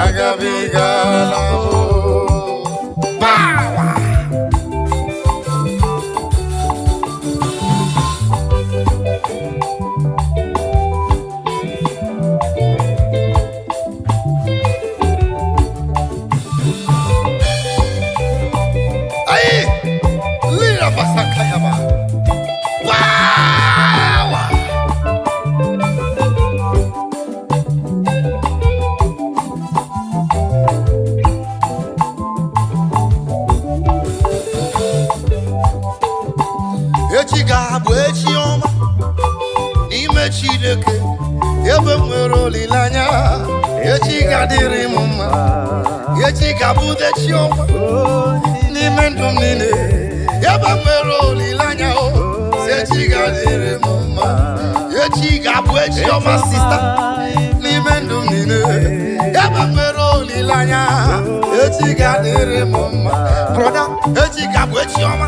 Agabigala power. Aye, Lira Basakayama. Wow. echi ga-abụ echi ọma n'ime Chineke ebe m nwere olileanya echi ga-adịrị m mma echi ga-abụ echi ọma n'ime ndụ m niile ebe m nwere olileanya echi ga-adịrị m mma echi ga-abụ echi ọma sista n'ime ndụ m niile ebe m nwere olileanya echi ga-adịrị m mma broda echi ga-abụ echi ọma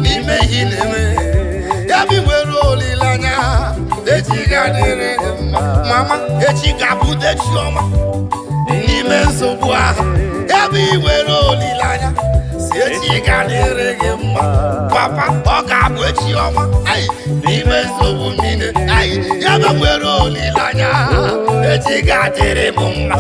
n'ime ihe na-eme ebe ị nwere olileanya echi ga-adịrị gị mma mama echi ga-abụ echi ọma n'ime nsogbu ahụ ebe ị nwere olileanya si echi ga-adịrị gị mma papa ọ ga-abụ echi ọma n'ime nsogbu niile ebe nwere olileanya echi ga-adịrị m mma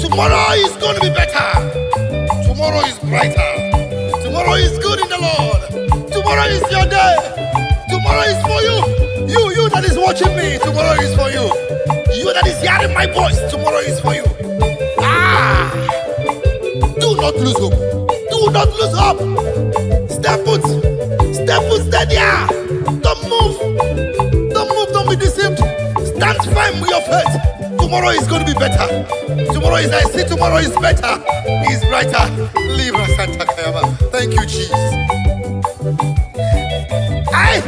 tomorrow is going to be better. Tomorrow is brighter. Tomorrow is good in the Lord. Tomorrow is your day. Tomorrow is for you. You that is watching me. Tomorrow is for you. You that is hearing my voice. Tomorrow is for you. Do not lose hope. Do not lose hope. Step foot. Step foot. Stay there. Don't move. Don't move. Don't be deceived. Stand firm with your faith. Tomorrow is going to be better. Tomorrow is, I see tomorrow is better. Is brighter. Libra Santa Kayama. Thank you, Jesus. Aye.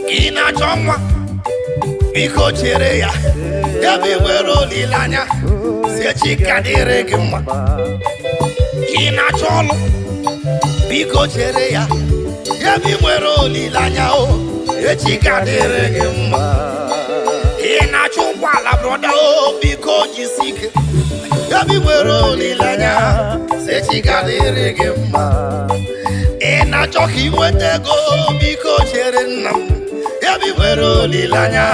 Ina chomwa biko chere ya ebe nwere olileanya si echi ka dịrị gị mma. Ina chọlụ biko chere ya ebe nwere olileanya echi ka dịrị gị mma. Ina chọ ụgbọala broda biko jisi ike ebe nwere olileanya si echi ka dịrị gị mma. Ina chọ ka ị nweta ego biko chere nna m ebe nwere olileanya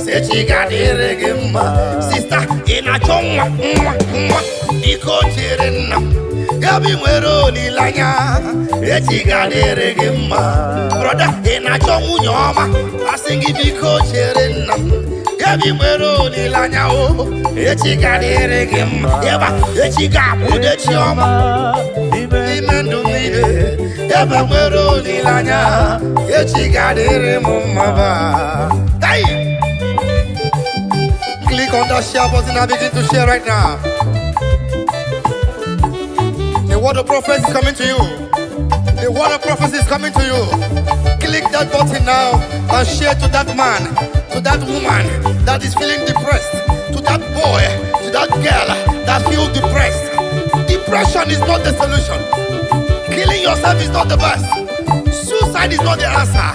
si echi ka dịrị gị mma. Sista ina chọ nwa biko chere nna m ebe nwere olileanya echi ka dịrị gị mma. Broda ina chọ nwunye ọma asị gị biko chere nna m ebe nwere olileanya echi ka dịrị gị mma. Eba echi ga-abụ echi ọma n'ime ndụ niile ebe nwere olileanya echi ka dịrị m mma ba. Click on that share button and begin to share right now. The word of prophecy is coming to you. The word of prophecy is coming to you. Click that button now and share to that man, to that woman that is feeling depressed, to that boy, to that girl that feels depressed. Depression is not the solution. Killing yourself is not the best. Suicide is not the answer.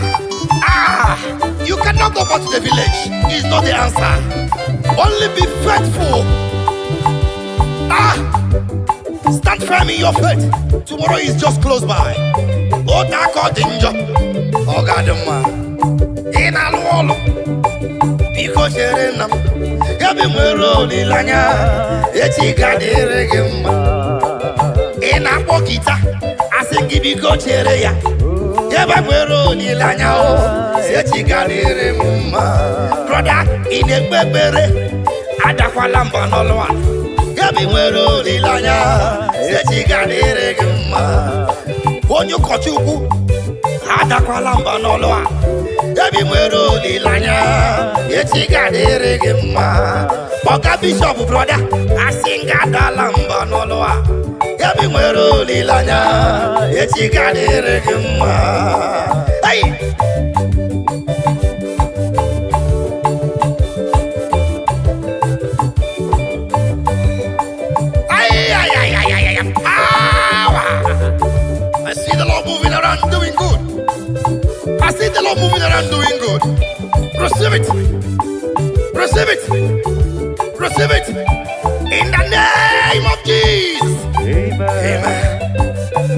You cannot go back to the village. It's not the answer. Only be faithful. Stand firm in your faith. Tomorrow is just close by. Otako danger. Ogadama. In a wall. Because you're in them. Yabi Muroli Lanya. Echi Gadere Gimma. In a Pokita. I think if you go to Area. Yaba Muroli Lanya. Echi Gadere Mumma. Brother, in a bebere. Adakwalamba no one. Yabi nwere olileanya echi ka dịrị gị mma. Onye ụkọchukwu adakwala mba n'ọlụ a. Yabi nwere olileanya echi ka dịrị gị mma. Ọga bishọp broda asị nga adala mba n'ọlụ a. Yabi nwere olileanya echi ka dịrị gị mma. I see the Lord moving around doing good. I see the Lord moving around doing good. Receive it. Receive it. Receive it. In the name of Jesus. Amen.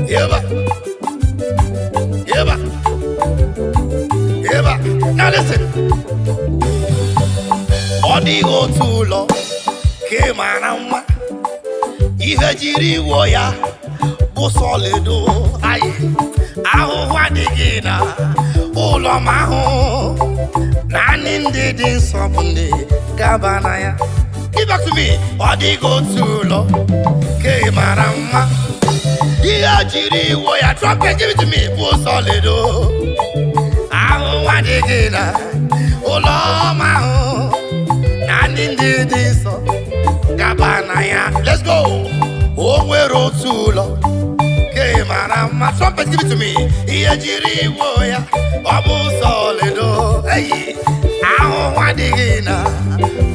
Yeba. Yeba. Yeba. Now listen. Odigo tulo. Kemanama. Ihe jiri wo ya. Solido, aye, ahụhụ adịghị na ụlọ ma ahụ naanị ndị dị nsọ bụ ndị gaba na ya. Give back to me. Ọ dịghị otu ụlọ ka ị mara mma ihe jiri iwo ya trumpet give it to me bụ solid o. Ahụ adịghị na ụlọ ma ahụ naanị ndị dị nsọ gaba na ya. Let's go. O nwere otu ụlọ ka ị mara mma trumpet give it to me ihe jiri iwo ya ọ bụ solid o. Ahụ adịghị na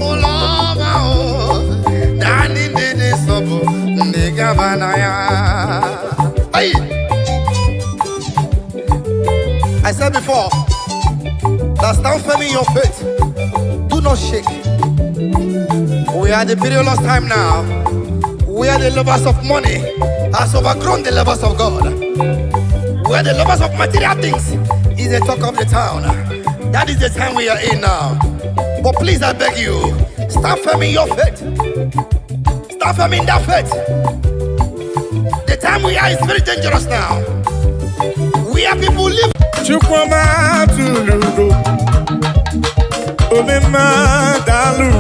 ụlọ ma ahụ naanị ndị dị nsọ bụ ndị gaba na ya. I said before that stand firm in your faith, do not shake. We are the perilous time now. We are the lovers of money has overgrown the lovers of God. We are the lovers of material things is the talk of the town. That is the time we are in now. But please, I beg you, stand firm in your faith. Stand firm in that faith. The time we are is very dangerous now. We are people live. Chukwuma tulugo, omema dalu,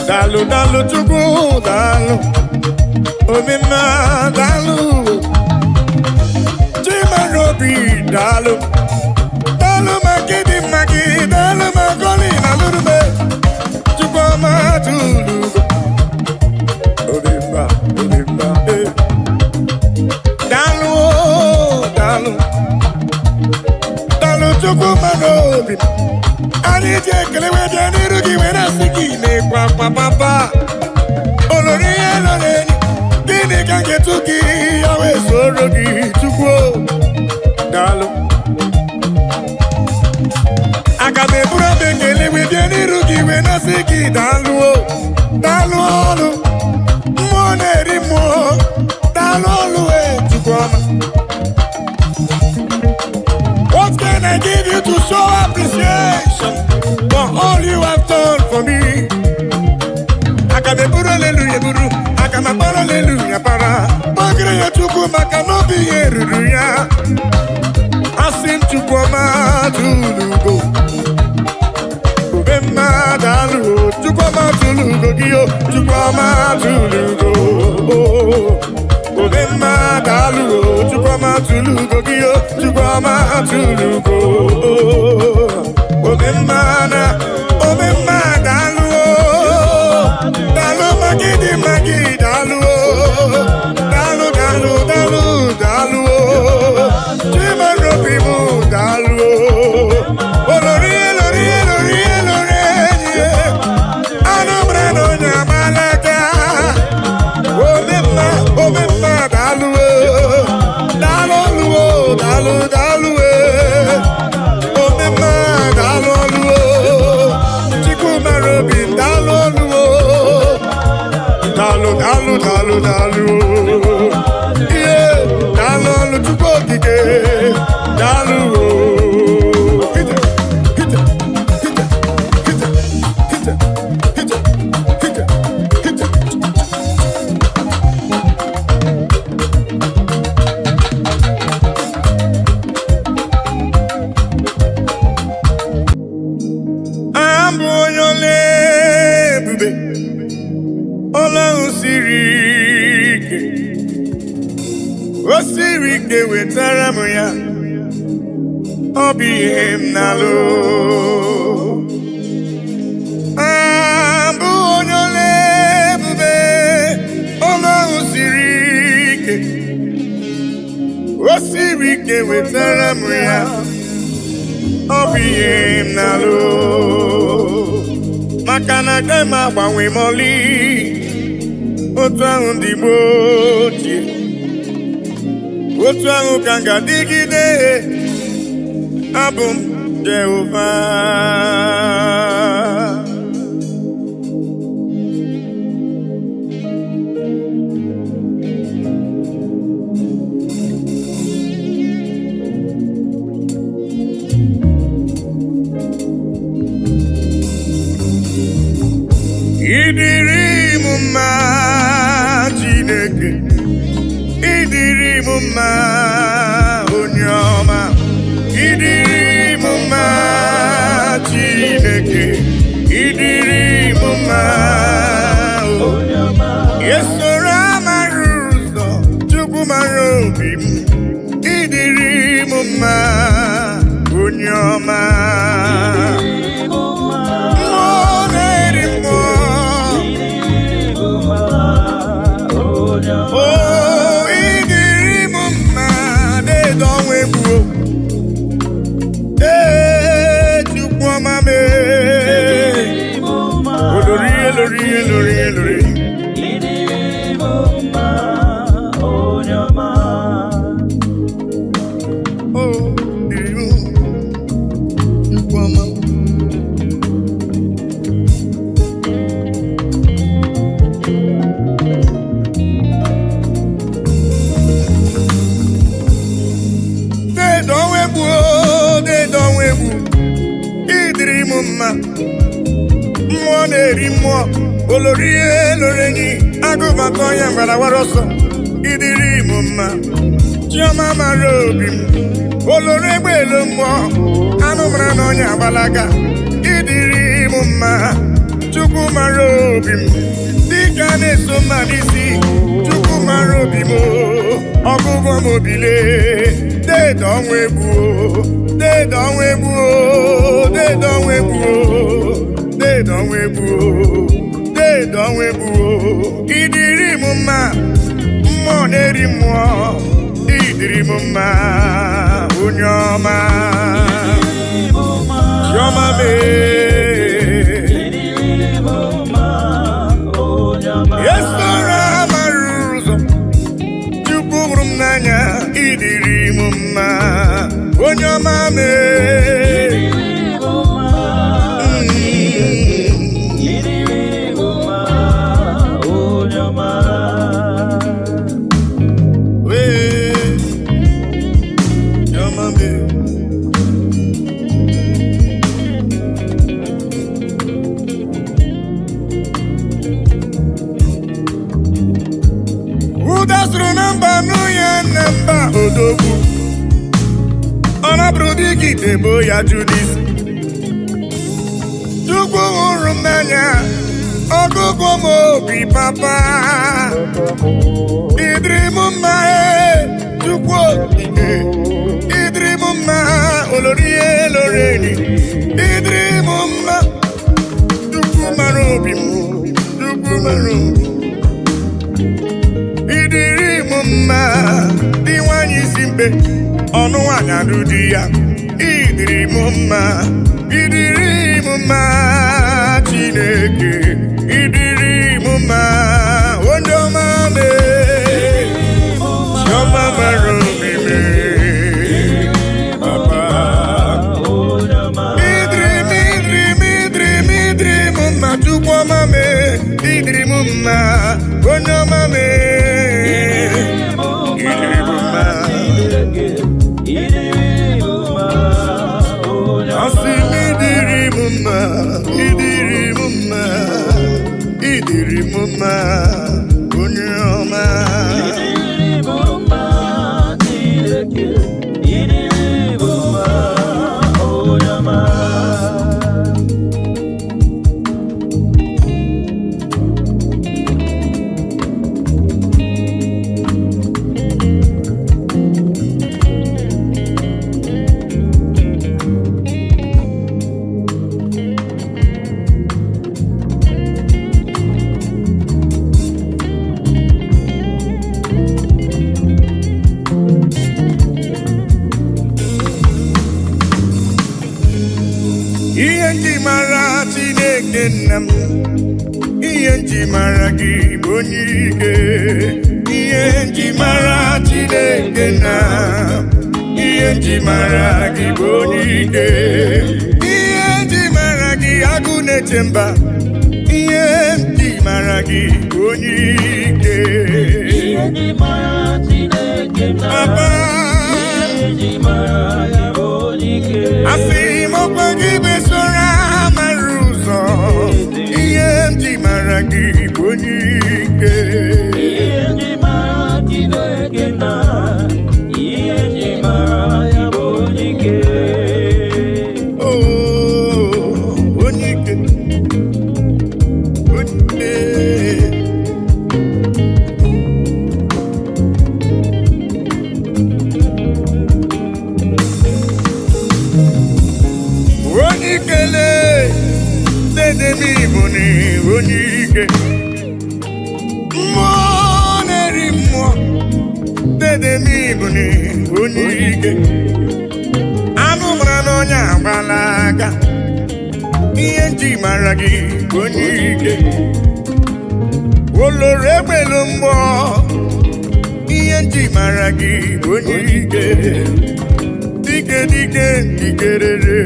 dalu dalu chukwu dalu, omema dalu, chimarobi dalu, dalu magidi magi, dalu magoli nalurube, Chukwuma tulugo, omema omema dalu dalu. Chukwuma n'obi anyị ji ekele wede n'iru gị were asị gị na-ekwa papa olori ihe lọrọ enyi gịnị ka m ga-etu gị ya wee soro gị Chukwu daalụ. Aga m eburu obi ekele wede n'iru gị wee na-asị gị daalụ o daalụ ọlụ mmụọ na-eri mmụọ daalụ ọlụ Chukwuma. What can I give you to show appreciation for all you have done for me? Akame buru hallelujah buru, akama para hallelujah para. Bagre ya Chukwuma kanobi ye ruruya. Asim Chukwuma tulugo, Ubema dalu, Chukwuma tulugo giyo, Chukwuma tulugo. Obema dalu, Chukwuma tulugo giyo, Chukwuma tulugo. Obema dalu, dalu magi dalu, dalu, chimarobi mu dalu. Olori, anombre no nyamalaka. Obema dalu, dalu, Obema dalu, Chikumarobi dalu, yeah, dalu, Chukokike, dalu. Osiri ke wetara m ya ọ bụ ihe m na-alụ. Abụ onye ole ebube Ọlọ́run siri ike. Osiri ke wetara m ya ọ bụ ihe m na-alụ. Maka na agaghị m agbanwe mọlị otu ahụ ndị gboo ochie. Otu ahụ ka m ga-adịgide abụ m Jehova. Ịdịrị m mma Chineke, ịdịrị m mma onye ọma, ịdịrị ọma. Mmụọ na-eri mmụọ. Oh, ịdịrị m mma dedo ọnwa egbuo. Chukwu ọma mee. Olori elori elori elori. Mmụọ na-eri mmụọ. Olori elori enyi. Agụbata ọnya mgbadawara ọsọ. Ịdịrị m mma. Chioma mara obi m. Olori egbe elu mmụọ. Anụ mara na ọnya agbalaga. Ịdịrị m mma. Chukwu mara obi m. Dịka na-eso mma n'isi. Chukwu mara obi m. Ọgụgụ m obile. Dedo ọnwa egbuo. Dedo ọnwa egbuo. Dedo ọnwa egbuo. Dedo ọnwa egbuo. Dedo ọnwa egbuo. Ịdịrị m mma. Mmụọ na-eri mmụọ. Ịdịrị m mma. Onye ọma. Chioma mee. Esoro amara ụzọ. Chukwu hụrụ m n'anya. Ịdịrị m mma. Onye ọma mee. Udasuru namba nuya namba odogwu. Ona brudi debo ya Judis. Chukwu hụrụ m n'anya. Ọgụgụ m obi papa. Ịdịrị m mma. Chukwu okike. Ịdịrị m mma. Olori elori enyi. Ịdịrị m mma. Chukwu mara obi m. Chukwu mara obi m. Ịdịrị m mma. Dị nwanyị isi mkpe. Ọnụ nwanyị alụ di ya. Ịdịrị m mma. Ịdịrị m mma. Chineke. Ịdịrị m mma. Onye ọma mee. Chioma mara obi mee. Papa. Ịdịrị m mma. Chukwu ọma mee. Ịdịrị m mma. Onye ọma mee. Ịdịrị m mma. Asị m ịdịrị m mma. Ịdịrị m mma. Ịdịrị m mma. Onye ọma. Ihe nji mara Chineke nna m. Ihe nji mara gị bụ onye ike. Ihe nji mara Chineke nna m. Ihe nji mara gị bụ onye ike. Ihe nji mara gị agụ na-eche mba. Ihe nji mara gị bụ onye ike. Ihe nji mara Chineke nna m. Papa. Ihe nji mara gị bụ onye ike. Asị m ọkwa gị besoro amara ụzọ. Ihe nji mara gị bụ onye ike. Ihe nji mara Chineke nna m. Ihe nji mara ya bụ onye ike. Onye ike. dede m Igbo na onye ike mmụọ na-eri mmụọ dede m Igbo na onye ike anụ mara n'ọnya agbala aka ihe nji mara gị onye ike oloro egbelu mgbọ ihe nji mara gị onye ike dike dike dikerere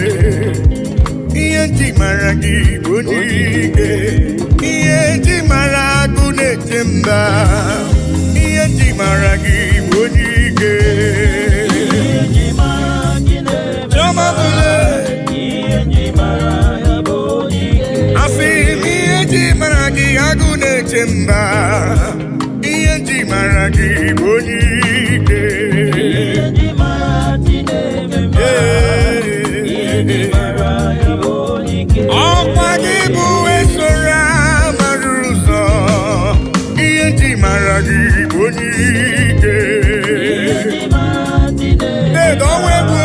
ihe nji mara gị onye ike ihe nji mara agụ na-eche mba ihe nji mara gị onye ike chioma bụle asị m ihe nji mara gị agụ na-eche mba ihe nji mara gị onye ike ọkwa gị bụ esoro mara ụzọ ihe nji mara gị onye ike dedo webụ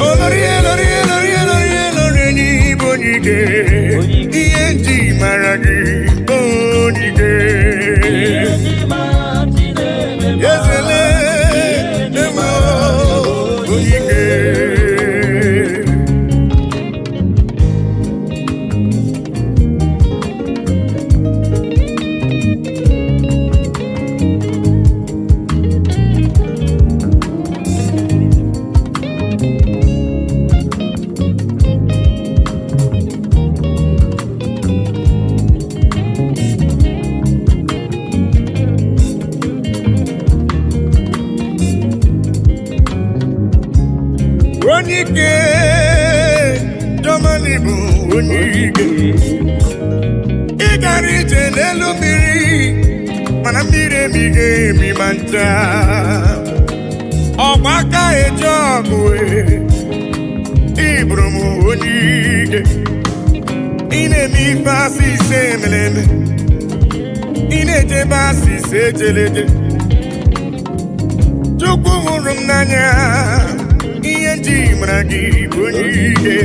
olori elori elori elori elori n'igbo onye ike ihe nji mara gị onye ike ezele emo onye ike onye ike Germany bụ onye ike ị gara ije n'elu mmiri mana mmiri emighị emi ma ncha ọgba aka eji ọgụ ịbụrụ m onye ike ị na-eme ife asị ise emere eme ị na-ejebe asị ise ejeleje Chukwu hụrụ m n'anya ihe nji mara gị bụ onye ike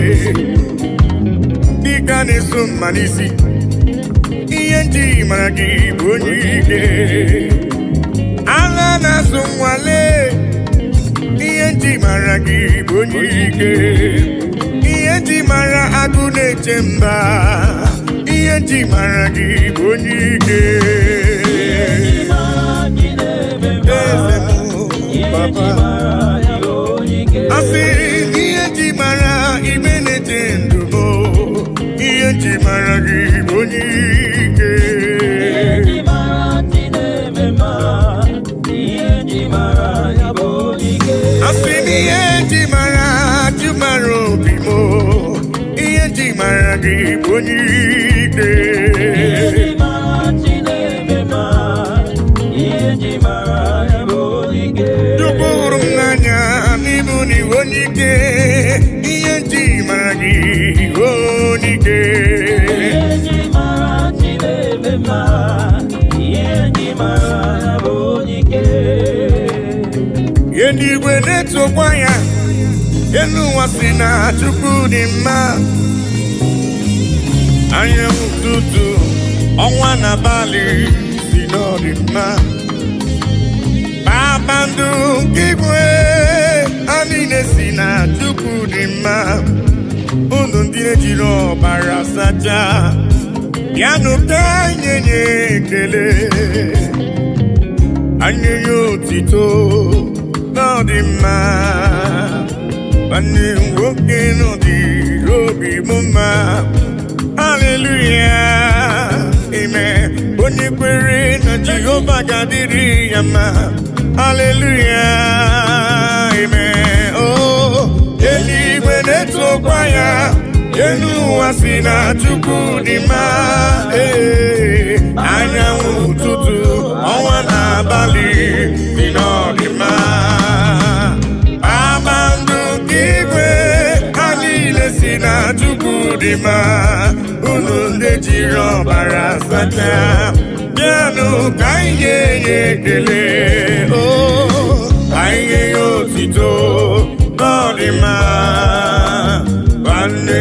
dịka na-eso mma n'isi ihe nji mara gị bụ onye ike agha na-azụ nwale ihe nji mara gị bụ onye ike ihe nji mara agụ na-eche mba ihe nji mara gị bụ onye ike eze m papa asị ihe nji mara ibe na-eche ndụ m ihe nji mara gị bụ onye ike asị m ihe nji mara jụ mara obi m ihe nji mara gị bụ onye ike Chukwu hụrụ m n'anya n'ịbụ n'iwu onye ike ihe nji mara gị onye ike ihe ndị igwe na-etokwa ya elu ụwa si na Chukwu dị mma anyanwụ ụtụtụ ọnwa na abalị si n'ọdị mma kpakpando nke igwe ha niile si na Chukwu dị mma unu ndị ejiri ọbara sacha bịanụ ka anyị nye ekele anyị nye otito n'ọdị mma nwanne nwoke n'ọdịrị obi m mma haleluya ime onye kwere na Jehova ga-adịrị ya mma haleluya ime eluigwe na-etokwa ya elu ụwa si na Chukwu dị mma anyanwụ ụtụtụ ọnwa na abalị dị n'ọdị mma kpakpando nke igwe ha niile si na Chukwu dị mma unu ndị jiri ọbara sacha bịanụ ka anyị nye ya ekele ka anyị nye ya otito n'ọdị mma nwanne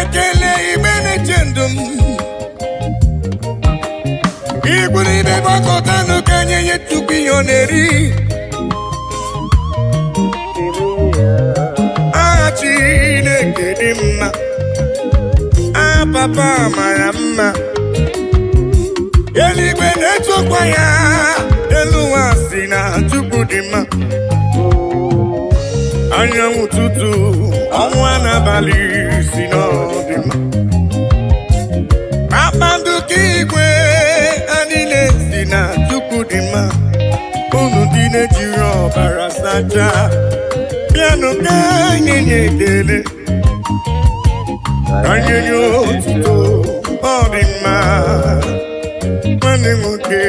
ekele igbe na-eche ndụ m igburu ibe gbakọta n'ụka nye nye tupu ihe ọ na-eri aha Chineke dị mma aha papa mara mma eluigwe na-etokwa ya elu ụwa si na Chukwu dị mma anyanwụ ụtụtụ ọnwa n'abalị si n'ọdị mma kpakpando ka igwe ha niile si na Chukwu dị mma unu dị na-ejiri ọbara sachaa bịanụ ka anyị nye ekele ka anyị nye otuto ọ dị mma nwanne nwoke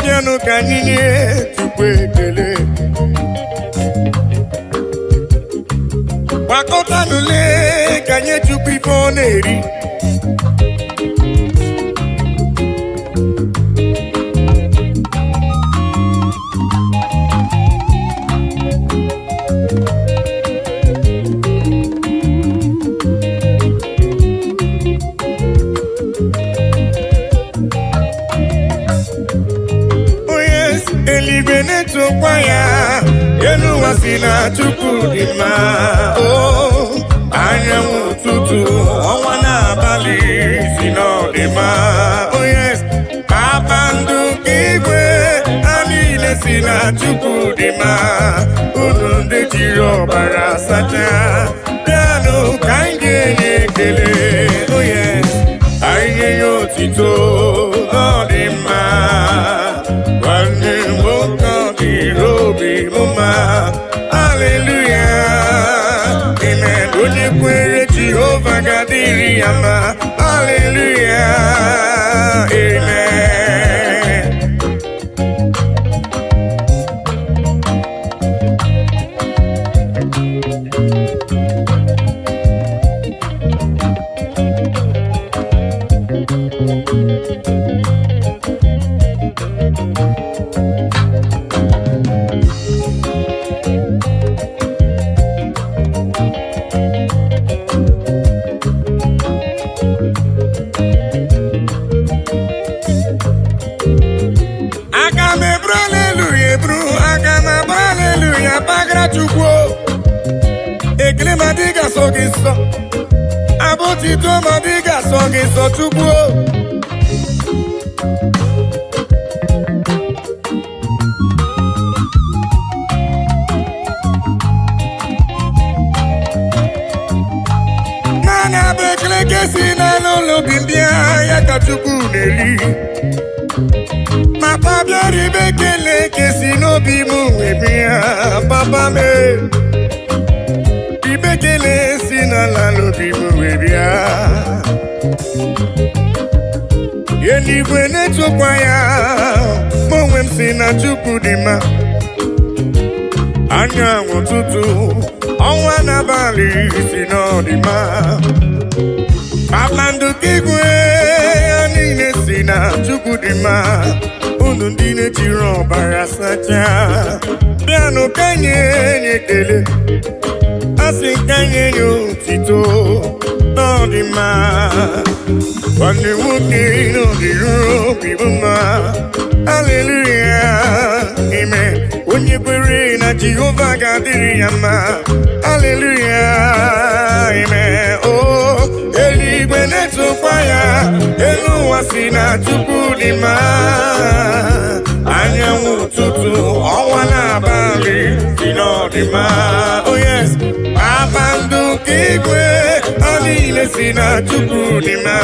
bịanụ ka anyị nye Chukwu ekele gbakọta n'ule ka nye Chukwu ife ọ na-eri eluigwe na-etokwa ya elu ụwa si na Chukwu dị mma anyanwụ ụtụtụ ọnwa n'abalị si n'ọdịmma kpakpando nke igwe ha niile si na Chukwu dị mma unu ndị jiri ọbara sachaa bịanụ ka anyị ga-enye ekele anyị nye ya otito ọ dị mma nwanne nwoke ọ dịrị obi mma haleluya amen onye kwere Jehova ga-adịrị ya mma haleluya amen bagara Chukwu ekele ma dị ga-asọ gị nsọ abụtito ma dị ga-asọ gị nsọ Chukwu naanị abụ ekele ka si n'ala ụlọ obi ndị ya ka Chukwu na-eri papa bịara ibe ekele ka si n'obi m webe ya papa m ibe ekele si n'ala n'obi m webe ya eluigwe na-etokwa ya ma onwe m si na Chukwu dị mma anyanwụ ụtụtụ ọnwa n'abalị si n'ọdịmma kpakpando ka igwe ya niile si na Chukwu dị mma unu ndị na-ejiri ọbara sachaa bịanụ ka nye ekele asị ka nye ya otito n'ọdị mma nwanne nwoke n'ọdịrị obi mma haleluya amen onye kwere na Jehova ga-adịrị ya mma haleluya amen eluigwe na-etokwa ya elu ụwa si na Chukwu dị mma anyanwụ ụtụtụ ọnwa n'abalị si n'ọdịmma kpakpando nke igwe ha niile si na Chukwu dị mma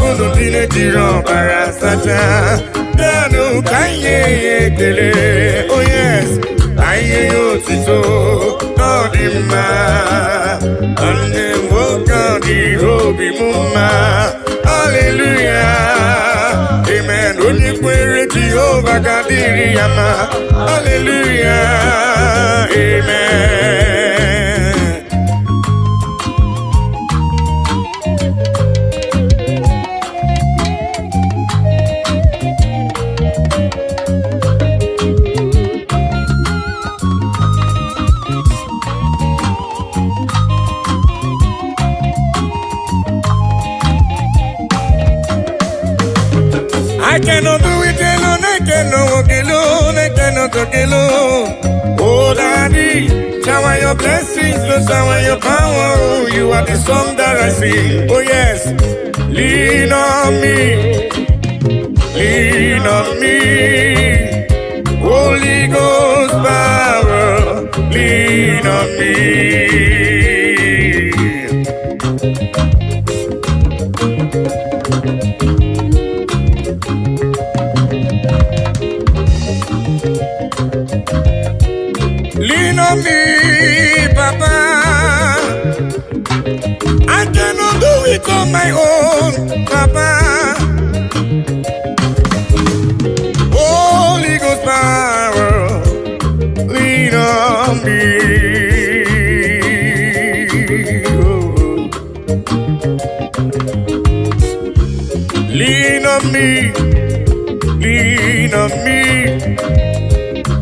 unu ndị na-ejiri ọbara sachaa bịanụ ka anyị nye ya ekele anyị nye ya otito ọ dị mma nwanne nwoke ọ dịrị obi m mma haleluya amen onye kwere Jehova ga-adịrị ya mma haleluya amen cannot do it alone, I cannot walk alone, I cannot talk alone. Oh, Daddy, shower your blessings, no shower your power. Oh, you are the song that I sing. Oh, yes, lean on me, lean on me. Holy Ghost power, lean on me. Lean on me, Papa. I cannot do it on my own, Papa. Holy Ghost power, lean on me. Oh. Lean on me, lean on me.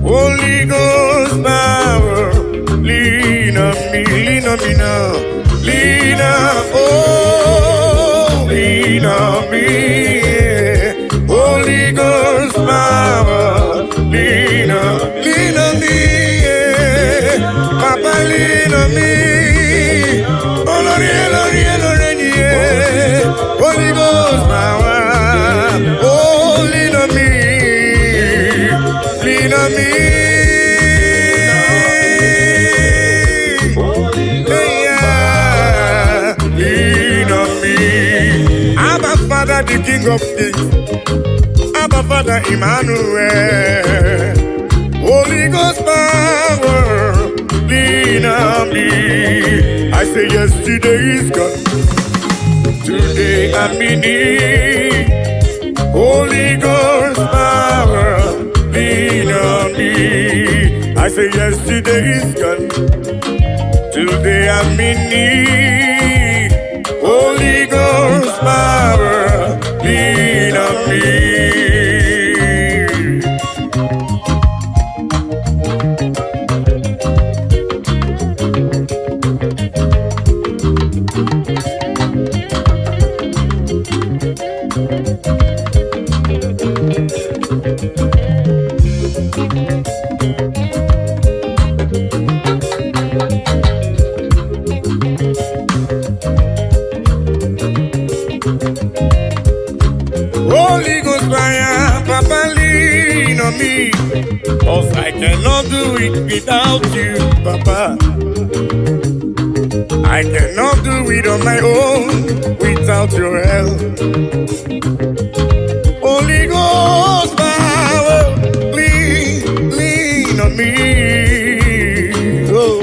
Holy Ghost power, lean on me now. Lean on, oh, lean on me. Yeah. Holy Ghost power, lean on me. Yeah. Papa, lean on me. Oh, Lord, yeah. Holy Ghost power, oh, lean on me. Lean on me. Yeah. Lean on me. Abba Father, the King of Kings. Abba Father, Emmanuel. Holy Ghost power, lean on me. I say yesterday is gone. Today I'm in need. Holy Ghost power, lean on me. I say yesterday is gone. Today I'm in need. Holy Ghost power, lean on me. Holy Ghost fire, Papa, lean on me. 'Cause I cannot do it without you, Papa. I cannot do it on my own without your help. Holy Ghost power, lean on me. Oh.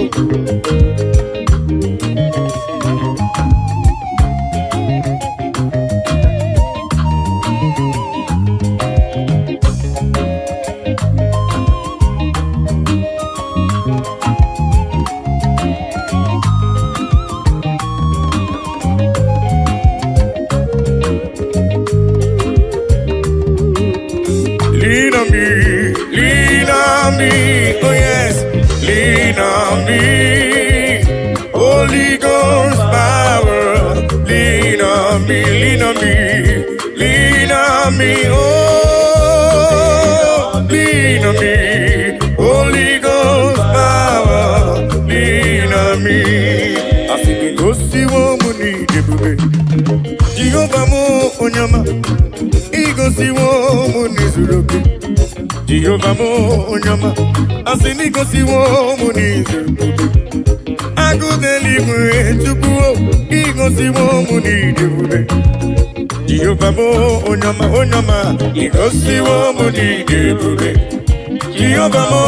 Lean on me, oh yes, lean on me. Holy Ghost power, lean on me, lean on me, lean on me, oh, lean on me. Holy Ghost power, lean on me. I think it goes to woman, Jehovah mo onyama, he goes to woman is looking. Jehovah mo onyama, asini gosi wo munizu. Aku deliver chukuo, igosi wo munidu. Jehovah mo onyama, igosi wo munidu. Jehovah mo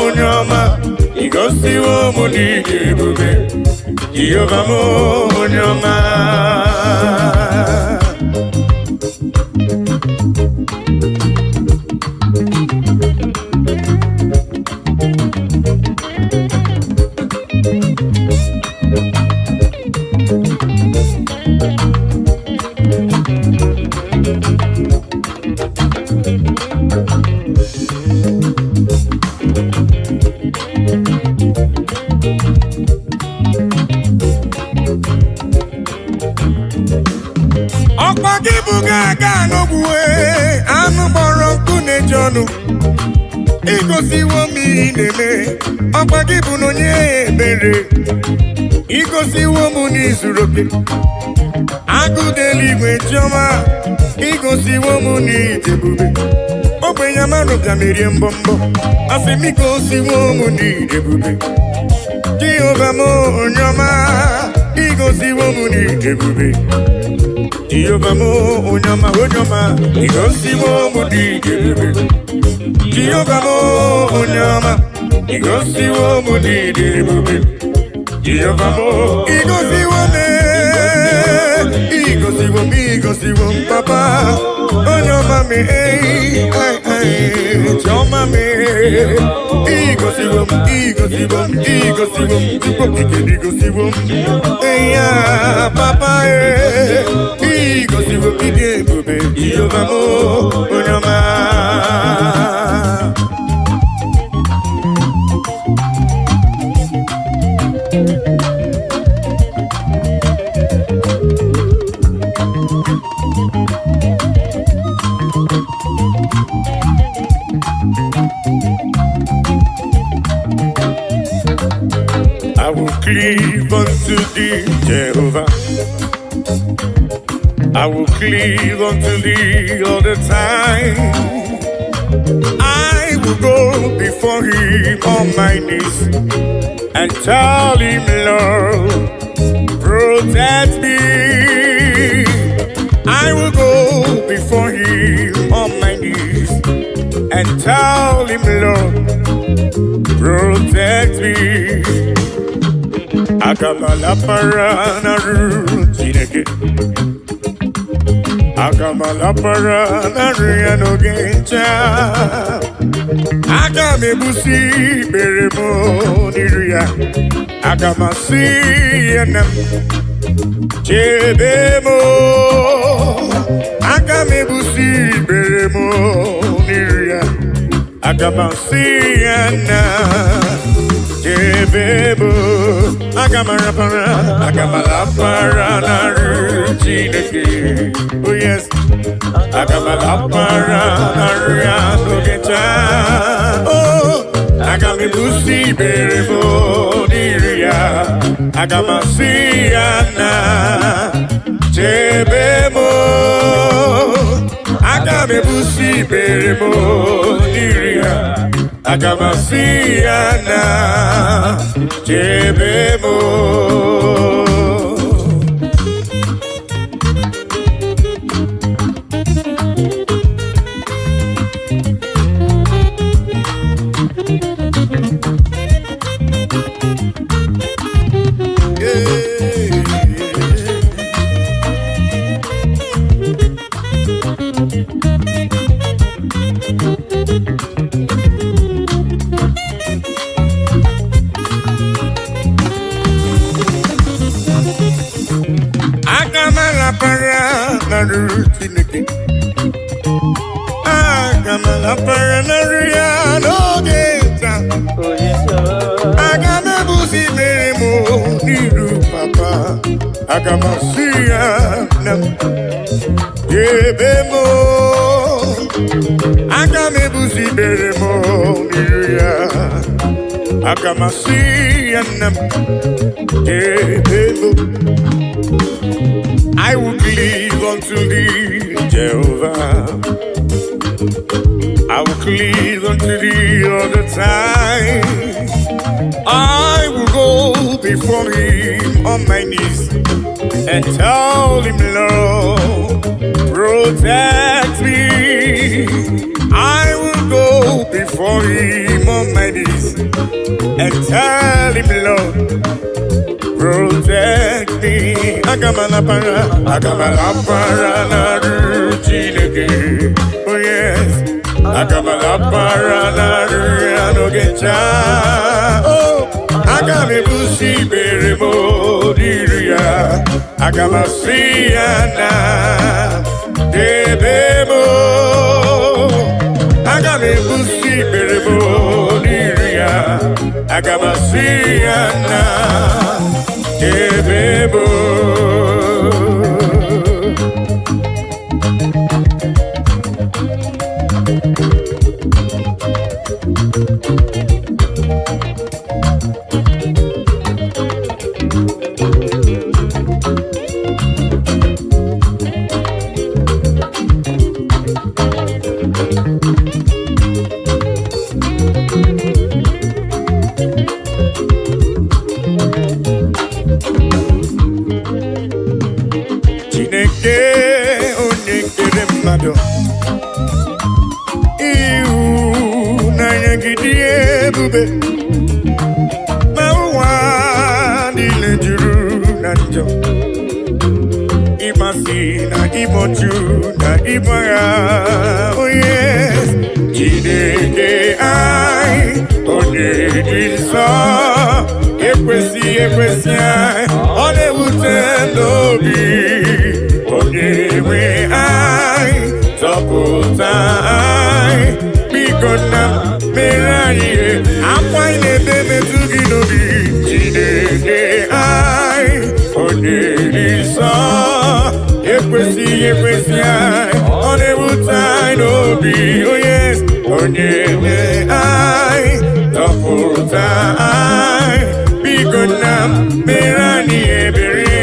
onyama, igosi wo munidu. Jehovah mo onyama. Ọ̀pọ̀ kíbu gàgà n'ogwuwe, anụ ọnụ igosiwo m ihe na-eme ọkwa gị bụ na onye ebere igosiwo m n'izuru oke agụda eluigwe chiọma igosiwo m n'ije ebube ogbenye amanụ bịa merie mbọmbọ asị m igosiwo m n'ije ebube Jehova m onye ọma igosiwo m n'ije ebube Jehova m onye ọma igosiwo m n'ije ebube Jehova m onye ọma igosiwo m n'ije ebube Jehova m igosiwo m papa onye ọma m chiọma m igosiwo m tupu ike igosiwo m ya papa igosiwo m ike ebube Jehova m onye ọma. I will cleave unto thee, Jehovah. I will cleave unto thee all the time. I will go before him on my knees and tell him, Lord, protect me. I will go before him on my knees and tell him, Lord, protect me. Akamala parana rutineke. Akamala parana riano gencha. Akame busi beremo niria. Akamasi enam chebemo. Akame busi beremo niria. Akamasi enam. Jebebo, agamala para na rutineke. Oh yes, agamala para na riano geta. Oh, agame busi berebo niria. Agamasiana, jebebo, agame busi berebo niria. Agamasiana Jebemo. Agamala paranaria no geta. Agame busi meremo niru papa. Agamasia nam jebemo. Agame busi meremo niruya. Agamasia nam jebemo. I will cleave unto thee, Jehovah. I will cleave unto thee all the time. I will go before him on my knees and tell him, Lord, protect me. I will go before him on my knees and tell him, Lord, protect me. Agamala para na rutineke. Oh yes, agamala para na riano gencha. Oh, agame busi beremo diria. Agamasiana debemo. Agame busi beremo diria. Agamasiana debemo. ebube ma ụwa niile juru na njọ ịmasị na ịbọchụ na ịgbagha onye Chineke anyị onye dị nsọ ekwesị anyị ọ na-ewute n'obi onye nwe anyị zọpụta anyị biko na mere anyị akwa anyị na-ebe metụ gị n'obi Chineke anyị onye dị nsọ ekwesị anyị ọ na-ewute anyị n'obi onye nwe anyị zọpụta anyị biko na mere anyị ebere.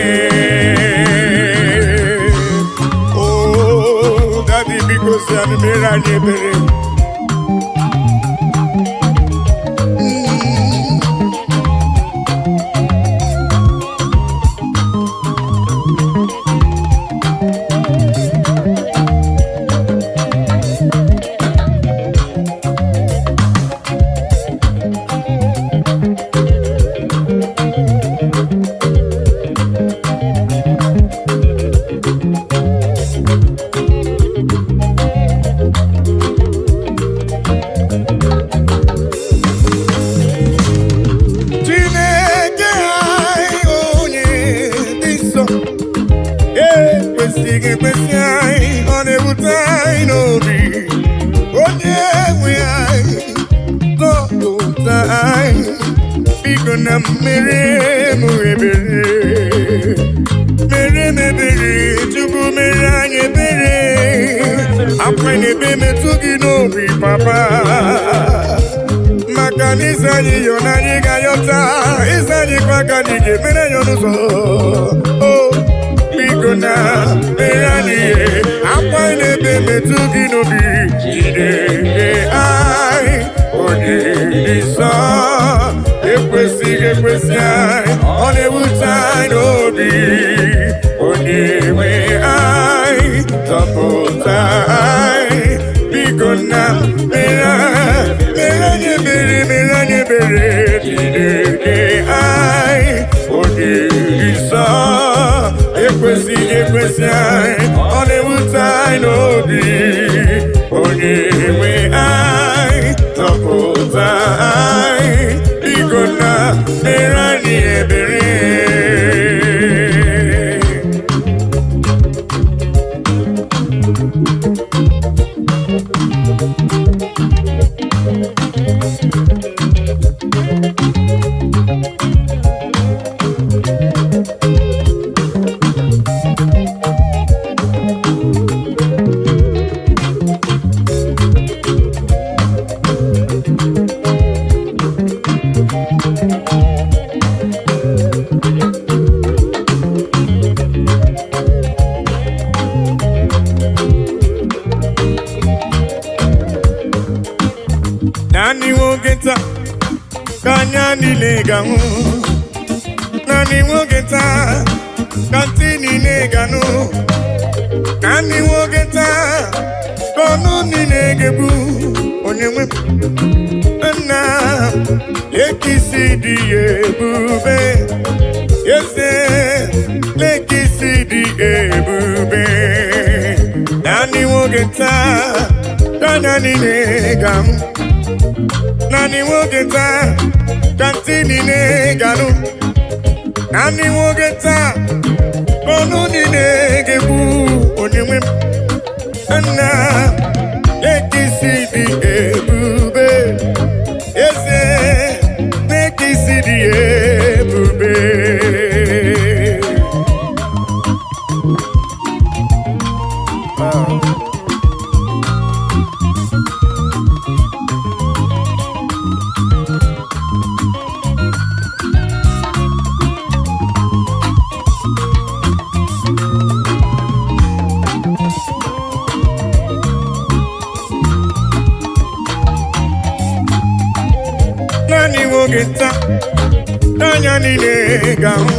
Oh, Daddy, biko si anyị mere anyị ebere. Ekwesị anyị ọ na-ewute anyị n'obi onye nwe anyị zọpụta anyị biko na mere m ebere Chukwu mere anyị ebere akwa na-ebe metụ gị n'obi papa maka na ịza anyị yọ na anyị ga-ayọta ịza anyị kwa aka anyị ga-emere ya n'ụzọ biko na mere anyị akwa na-ebe metụ gị n'obi Chineke anyị onye dị nsọ ekwesị anyị ọ na-ewute anyị n'obi onye nwe anyị zọpụta anyị biko na mere anyị ebere Chineke anyị onye dị nsọ ekwesị anyị ọ na-ewute anyị n'obi onye nwe anyị zọpụta anyị biko na mere anyị ebere. Naanị nwoke taa ka anya niile ga-ahụ naanị nwoke taa ka ntị niile ga-anụ naanị nwoke taa ka ọnụ niile ga-ebu onye nwe nna ekisi dị ebube eze lekisi dị ebube naanị nwoke taa ka anya niile ga-ahụ naanị nwoke taa ka ntị niile ga-anụ naanị nwoke taa ka ọnụ niile ga-ebu onye nwe nna ekisi dị ebube eze ekisi dị ebube naanị nwoke taa n'anya niile ga-ahụ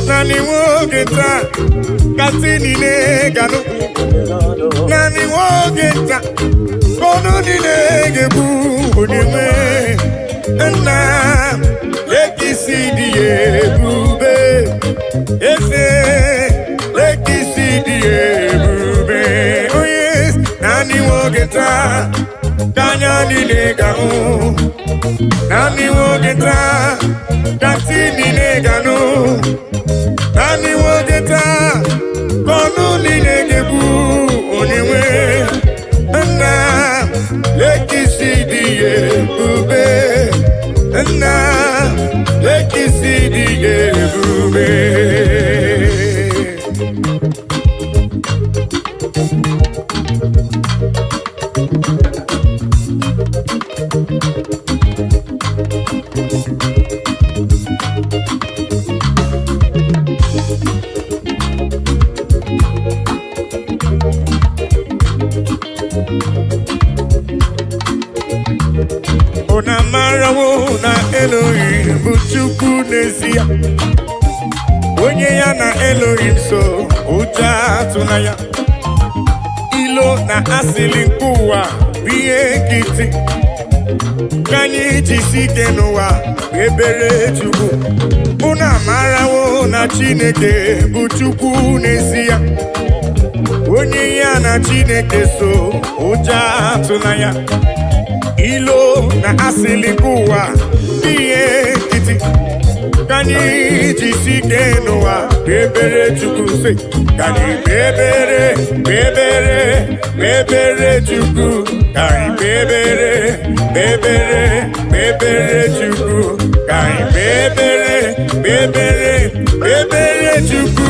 Nani wogeta katini ne gano. Nani wogeta kono ni ne gebu onime. Na lekisi diye bube. Ese lekisi diye bube. Oh yes, nani wogeta kanya ni ne gano. Nani wogeta katini ne gano. Nani wogeta kono ni ne gebu onime. Na lekisi diye bube. Na lekisi diye bube. Ona marawo na Elohim bụ Chukwu n'ezie. Onye ya na Elohim so ụjọ atụna ya. Ilo na asịlị nke ụwa bụ ihe nkịtị. Ka anyị jisi ike n'ụwa bụ ebere Chukwu. Una marawo na Chineke bụ Chukwu n'ezie. Onye ya na Chineke so ụjọ atụna ya. Ilo na asili kuwa iye kiti. Kani jisike noa bebere chuku se. Kani bebere, bebere, bebere chuku. Kani bebere, bebere, bebere chuku. Kani bebere, bebere, bebere chuku.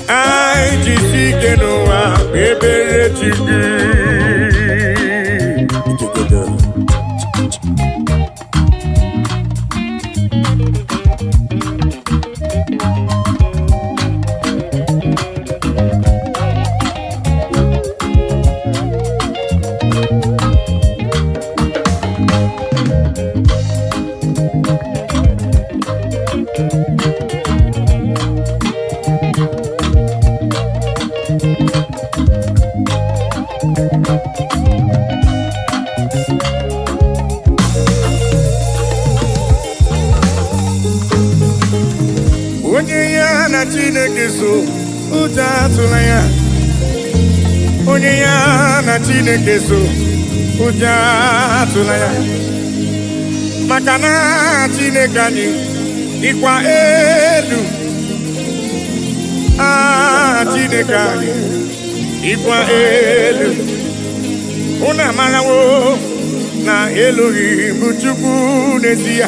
Ai jisike noa bebere chuku. Onye ya na Chineke so ụjọ atụla ya. Onye ya na Chineke so ụjọ atụla ya. Maka na Chineke anyị dịkwa elu. Chineke anyị dịkwa elu. Unu amarawo na Elohim bụ Chukwu n'ezie.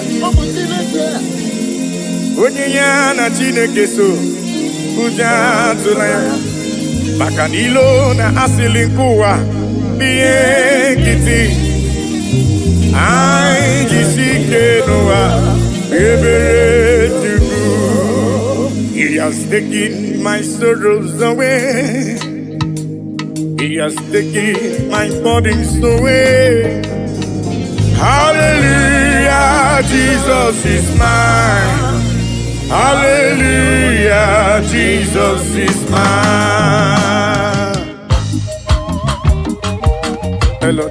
Onye ya na Chineke so ụjọ atụla ya. Maka na ilo na asịlị nke ụwa bụ ihe nkịtị. Anyị jisi ike n'ụwa ebere Chukwu. He has taken my sorrows away. He has taken my burdens away. Hallelujah, Jesus is mine. Hallelujah, Jesus is mine. Hello.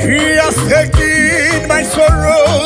He has taken my sorrows